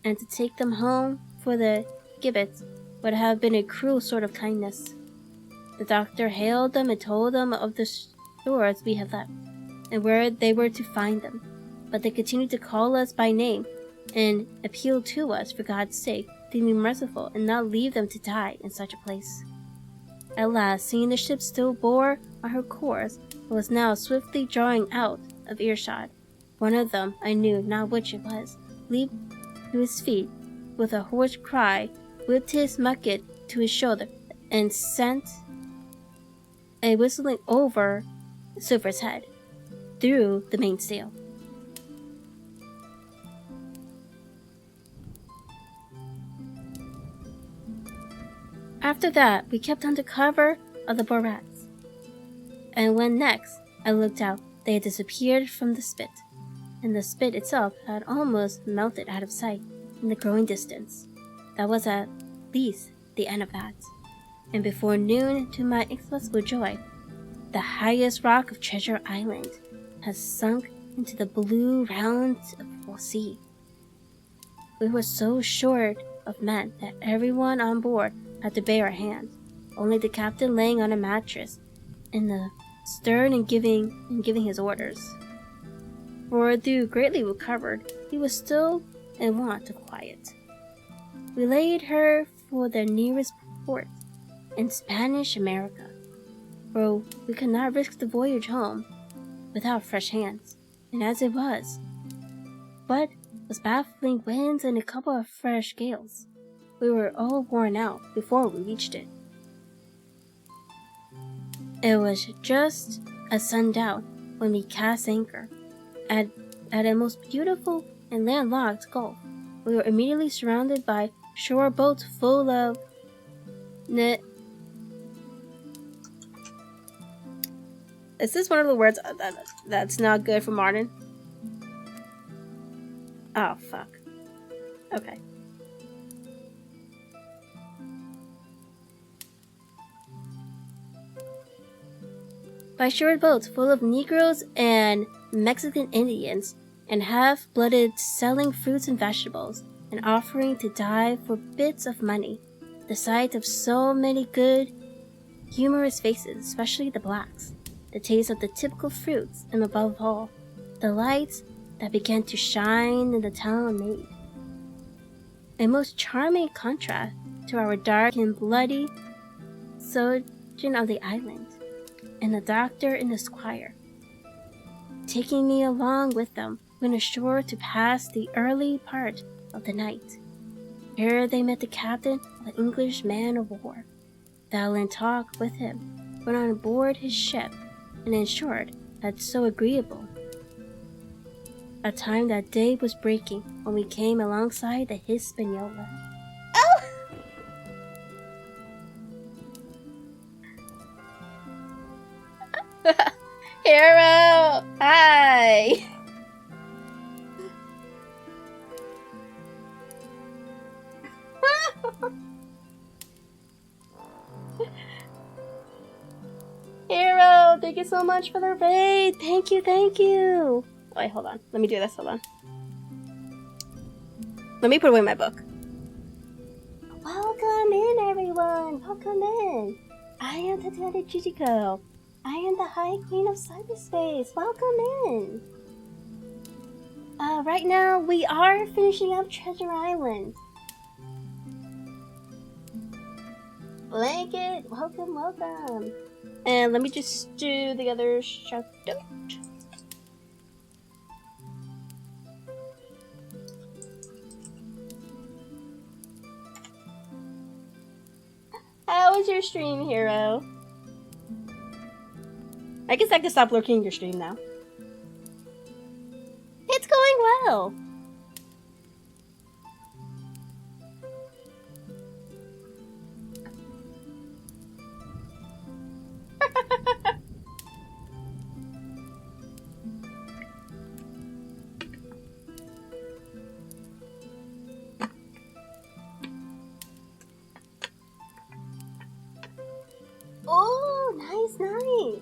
A: and to take them home for the gibbets would have been a cruel sort of kindness. The doctor hailed them and told them of the stores we had left, and where they were to find them, but they continued to call us by name and appeal to us for God's sake to be merciful and not leave them to die in such a place. At last, seeing the ship still bore on her course, and was now swiftly drawing out of earshot, one of them, I knew not which it was, leaped to his feet with a hoarse cry, whipped his musket to his shoulder, and sent a whistling over Silver's head, through the mainsail. After that, we kept under cover of the barracks, and when next I looked out, they had disappeared from the spit, and the spit itself had almost melted out of sight in the growing distance. That was at least the end of that, and before noon, to my inexpressible joy, the highest rock of Treasure Island had sunk into the blue rounds of the sea. We were so short of men that everyone on board had to bear a hand, only the captain laying on a mattress in the stern and giving his orders. For though greatly recovered, he was still in want of quiet. We laid her for the nearest port in Spanish America, for we could not risk the voyage home without fresh hands. And as it was, what was baffling winds and a couple of fresh gales, we were all worn out before we reached it. It was just at sundown when we cast anchor at a most beautiful and landlocked gulf. We were immediately surrounded by shore boats full of Is this one of the words that's not good for Martin? Oh, fuck. Okay. By shore boats full of Negroes and Mexican Indians and half-blooded selling fruits and vegetables and offering to die for bits of money. The sight of so many good, humorous faces, especially the blacks, the taste of the typical fruits, and above all, the lights that began to shine in the town made a most charming contrast to our dark and bloody sojourn on the island, and the doctor and the squire, taking me along with them, went ashore to pass the early part of the night. Here they met the captain of an English man of war, fell in talk with him, went on board his ship, and in short, had so agreeable a time that day was breaking when we came alongside the Hispaniola. Oh! Hero! Hi! Hero, thank you so much for the raid. Thank you, thank you. Wait, hold on. Let me do this. Hold on. Let me put away my book. Welcome in, everyone. Welcome in. I am Tatiana Digiko. I am the High Queen of Cyberspace. Welcome in. Right now, we are finishing up Treasure Island. Blanket, welcome, welcome. And let me just do the other shout out. How was your stream, Hero? I guess I can stop lurking your stream now. It's going well. Oh, nice, nice.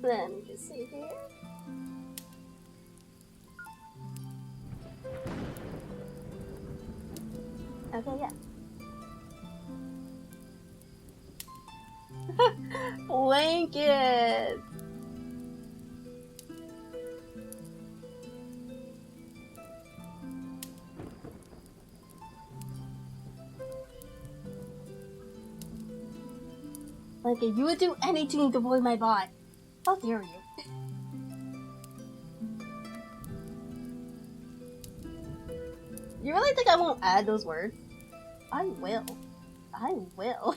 A: Let me just see here. Okay, yeah. Blanket. Blanket, you would do anything to avoid my bot. How dare you? You really think I won't add those words? I will. I will.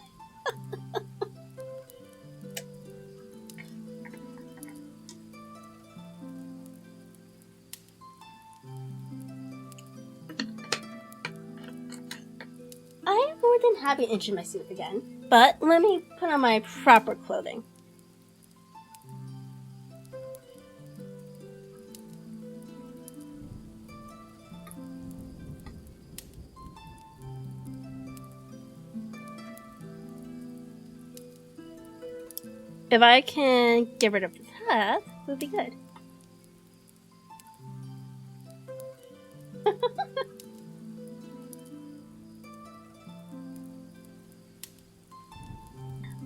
A: I am more than happy to enter my suit again, but let me put on my proper clothing. If I can get rid of that, it would be good.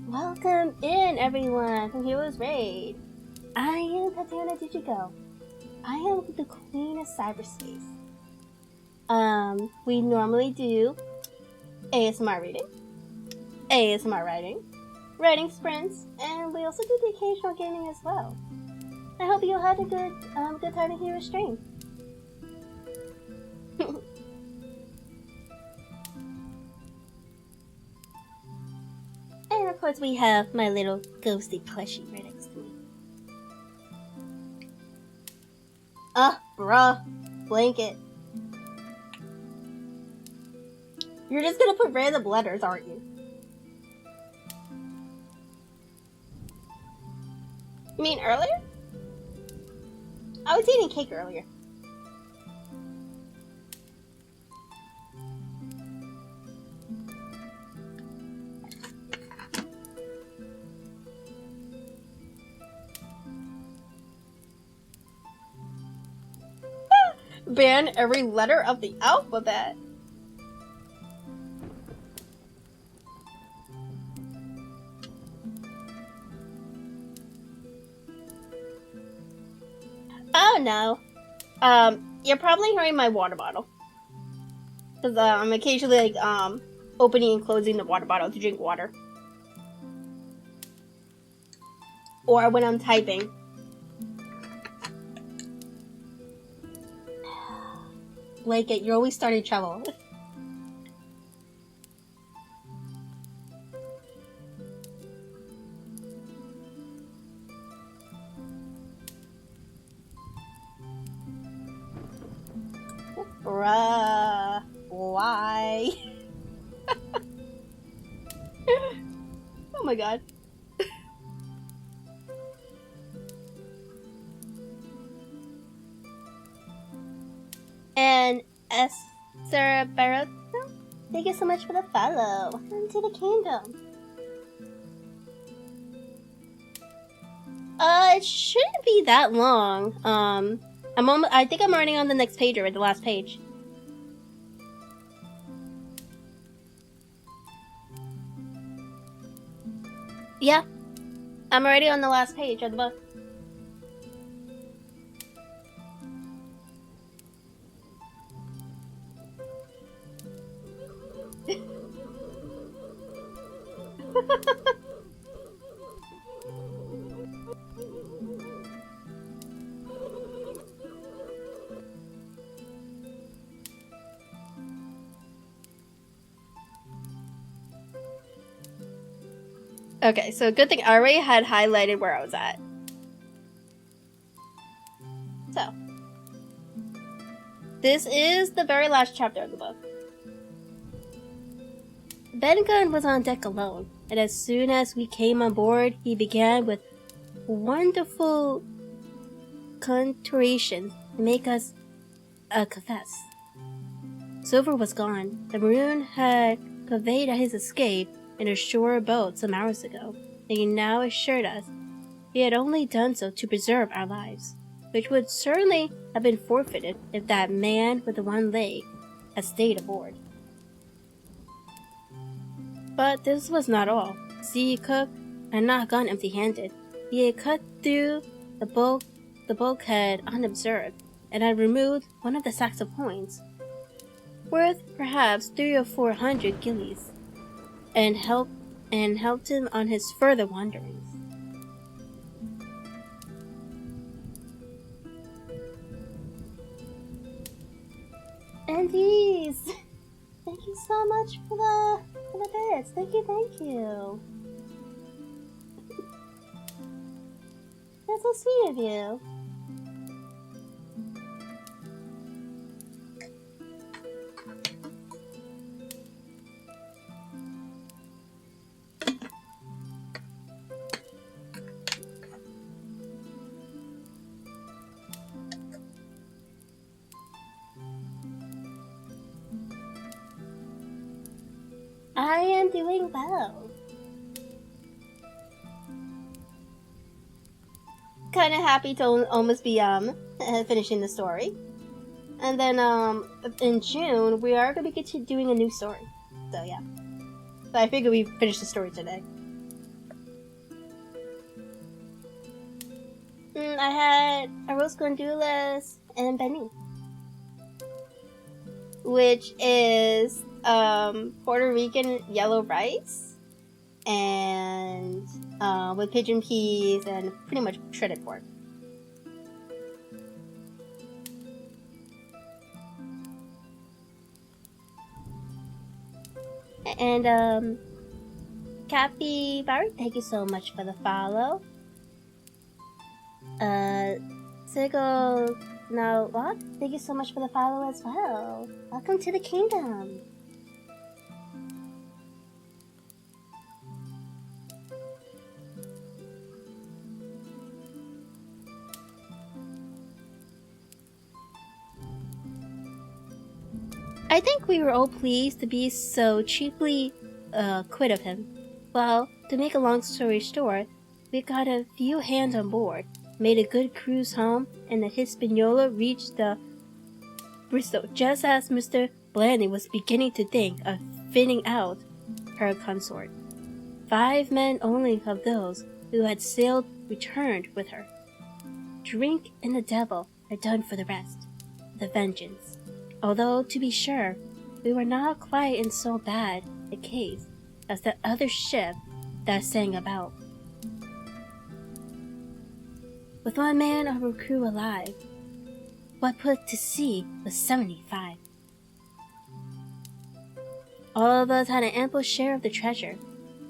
A: Welcome in, everyone, from Heroes Raid. I am Tatiana Digiko. I am the queen of cyberspace. We normally do ASMR reading, ASMR writing sprints, and we also do the occasional gaming as well. I hope you had a good time to hear a stream. And of course we have my little ghosty plushie right next to me. Bruh. Blanket. You're just gonna put random letters, aren't you? You mean earlier? I was eating cake earlier. Ban every letter of the alphabet. Oh no. You're probably hearing my water bottle. Cause I'm occasionally like opening and closing the water bottle to drink water. Or when I'm typing. Blanket, you're always starting trouble. Bruh, why? Oh my god. And Esther Barrett, thank you so much for the follow. And to the kingdom. It shouldn't be that long. I think I'm already on the next page or the last page. Yeah, I'm already on the last page of the book. Okay, so good thing I already had highlighted where I was at. So, this is the very last chapter of the book. Ben Gunn was on deck alone, and as soon as we came on board, he began with wonderful conturation to make us confess. Silver was gone. The Maroon had conveyed his escape in a shore boat some hours ago, and he now assured us he had only done so to preserve our lives, which would certainly have been forfeited if that man with the one leg had stayed aboard. But this was not all. See, Cook had not gone empty-handed. He had cut through the bulkhead unobserved, and had removed one of the sacks of coins, worth perhaps 300 or 400 guineas, and helped him on his further wanderings. And these! Thank you so much for the bits. Thank you. That's so sweet of you. I am doing well. Kinda happy to almost be finishing the story. And then in June we are gonna be doing a new story. So yeah. So I figured we finish the story today. I had a roast gandules and beni, which is Puerto Rican yellow rice and with pigeon peas and pretty much shredded pork. And Capybara, thank you so much for the follow. Sigo No what? Thank you so much for the follow as well. Welcome to the kingdom. I think we were all pleased to be so cheaply quit of him. Well, to make a long story short, we got a few hands on board, made a good cruise home, and the Hispaniola reached the Bristol just as Mr. Blaney was beginning to think of fitting out her consort. 5 men only of those who had sailed returned with her. Drink and the devil are done for the rest, the vengeance. Although, to be sure, we were not quite in so bad a case as that other ship that sang about. With 1 man of our crew alive, what put to sea was 75. All of us had an ample share of the treasure,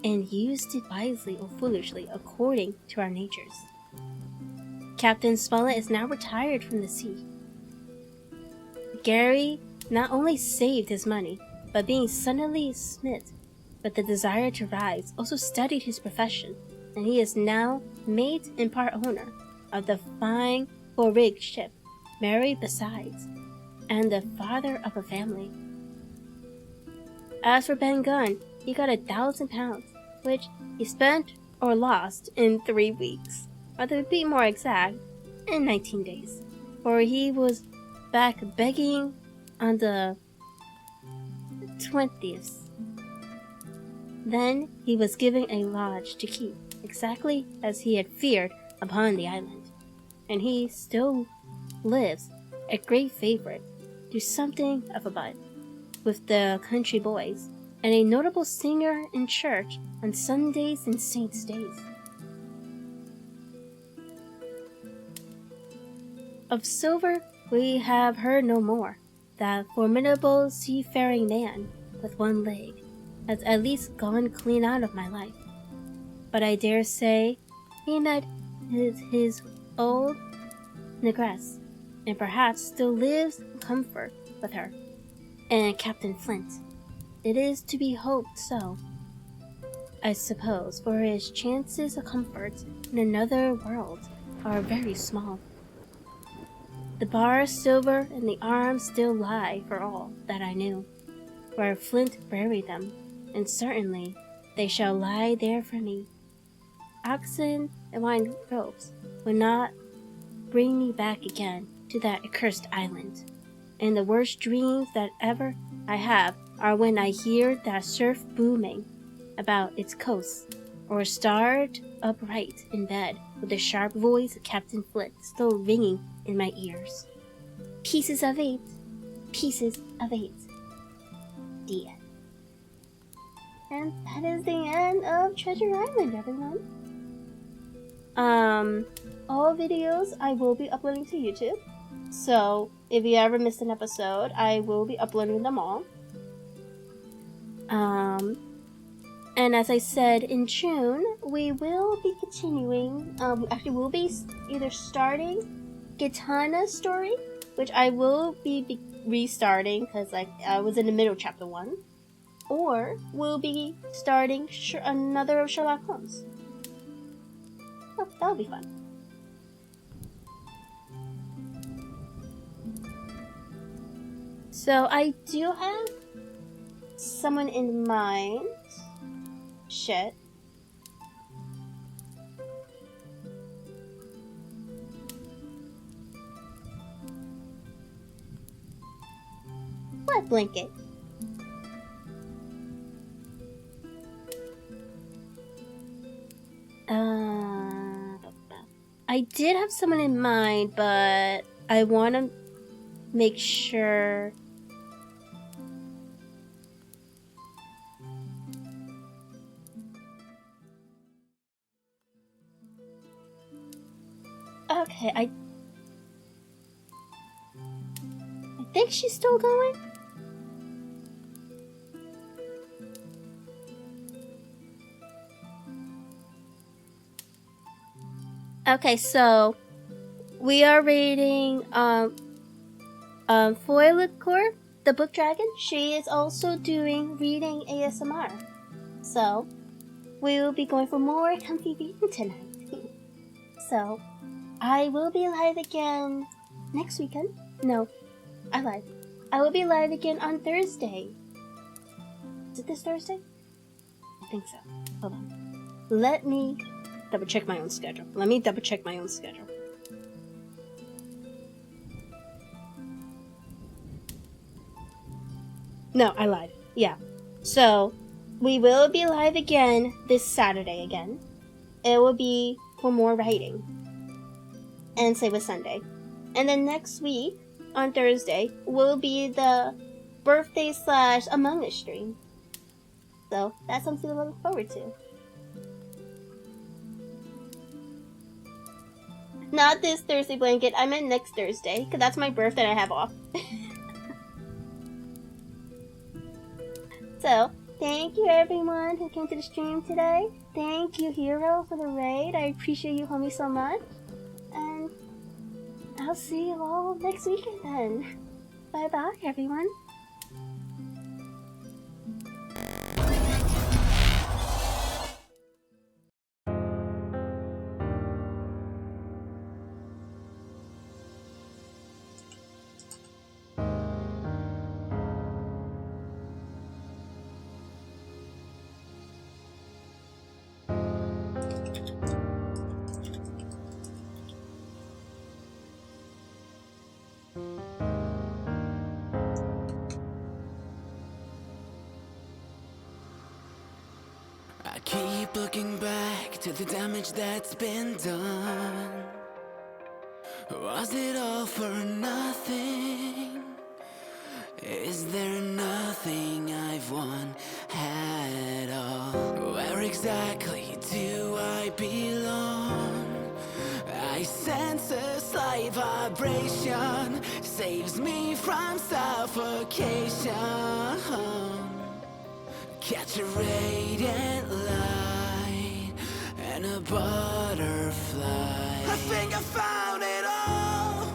A: and used it wisely or foolishly according to our natures. Captain Smollett is now retired from the sea. Gary not only saved his money, but being suddenly smit with the desire to rise, also studied his profession, and he is now mate and part owner of the fine full-rigged ship, married besides, and the father of a family. As for Ben Gunn, he got £1,000, which he spent or lost in 3 weeks, or to be more exact, in 19 days, for he was back begging on the 20th. Then he was given a lodge to keep, exactly as he had feared upon the island, and he still lives, a great favorite, to something of a butt, with the country boys, and a notable singer in church on Sundays and saints' days. Of Silver we have heard no more. That formidable seafaring man with 1 leg has at least gone clean out of my life. But I dare say he met his old negress, and perhaps still lives in comfort with her. And Captain Flint, it is to be hoped so, I suppose, for his chances of comfort in another world are very small. The bar, silver, and the arms still lie, for all that I knew, where Flint buried them, and certainly they shall lie there for me. Oxen and wine ropes will not bring me back again to that accursed island, and the worst dreams that ever I have are when I hear that surf booming about its coasts, or start upright in bed with the sharp voice of Captain Flint still ringing in my ears. Pieces of 8. Pieces of 8. The end. And that is the end of Treasure Island, everyone. All videos I will be uploading to YouTube. So if you ever missed an episode, I will be uploading them all. And as I said, in June, we will be continuing, actually we'll be either starting Gitana's story, which I will be restarting because I was in the middle of chapter 1, or we'll be starting another of Sherlock Holmes. Oh, that'll be fun. So I do have someone in mind. Shit. What blanket? I did have someone in mind, but I want to make sure. Okay, I think she's still going. Okay, so we are rating Foilicore, the book dragon. She is also doing reading ASMR. So we will be going for more comfy reading tonight. So I will be live again next weekend. No, I lied. I will be live again on Thursday. Is it this Thursday? I think so. Hold on. Let me double check my own schedule. No, I lied. Yeah. So, we will be live again this Saturday again. It will be for more writing. And same with Sunday. And then next week, on Thursday, will be the birthday / Among Us stream. So, that's something to look forward to. Not this Thursday blanket, I meant next Thursday, because that's my birthday and I have off. So, thank you everyone who came to the stream today. Thank you, Hero, for the raid. I appreciate you, homie, so much. And I'll see you all next weekend then. Bye-bye, everyone.
B: I keep looking back to the damage that's been done. Was it all for nothing? Is there nothing I've won at all? Where exactly do I belong? I sense a slight vibration, saves me from suffocation. Catch a radiant light and a butterfly. I think I found it all,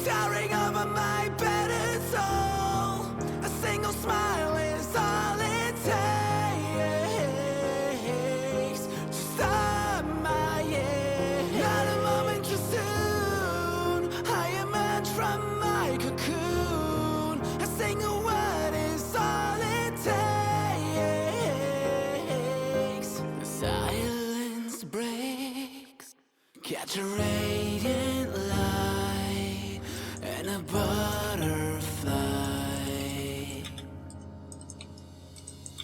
B: towering over my battered soul. A single smile is all it takes to stop my years. Not a moment too soon, I emerge from my cocoon. A single word is all it takes. Silence breaks, catch a radiant light and a butterfly.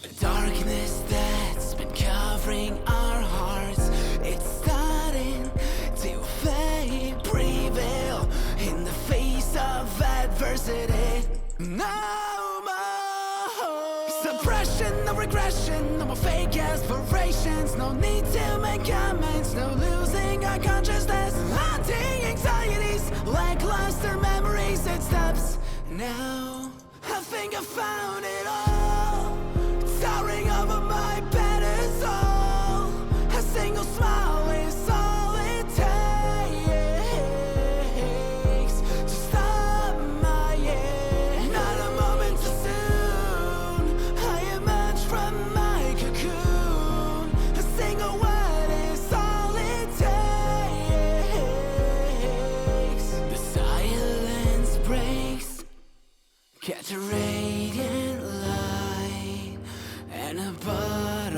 B: The darkness that's been covering our hearts, it's starting to fade, prevail in the face of adversity. No more suppression, no regression, no more fake aspirations. No need to make comments, no losing our consciousness. Haunting anxieties, lackluster memories. It stops now. I think I found it all, towering over my battered soul. A single smile is all it takes to stop my years. Not a moment too soon, I emerge from my cocoon. A single word is all it takes. The silence breaks, catch a radiant light and a butterfly.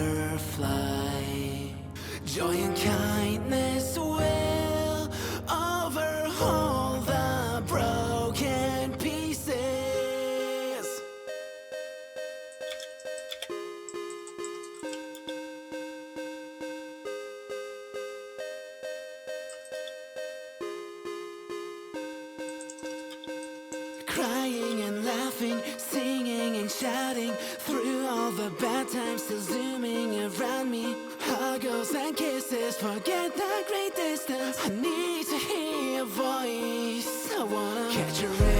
B: Crying and laughing, singing and shouting, through all the bad times, still zooming around me. Huggles and kisses, forget the great distance. I need to hear your voice. I wanna catch your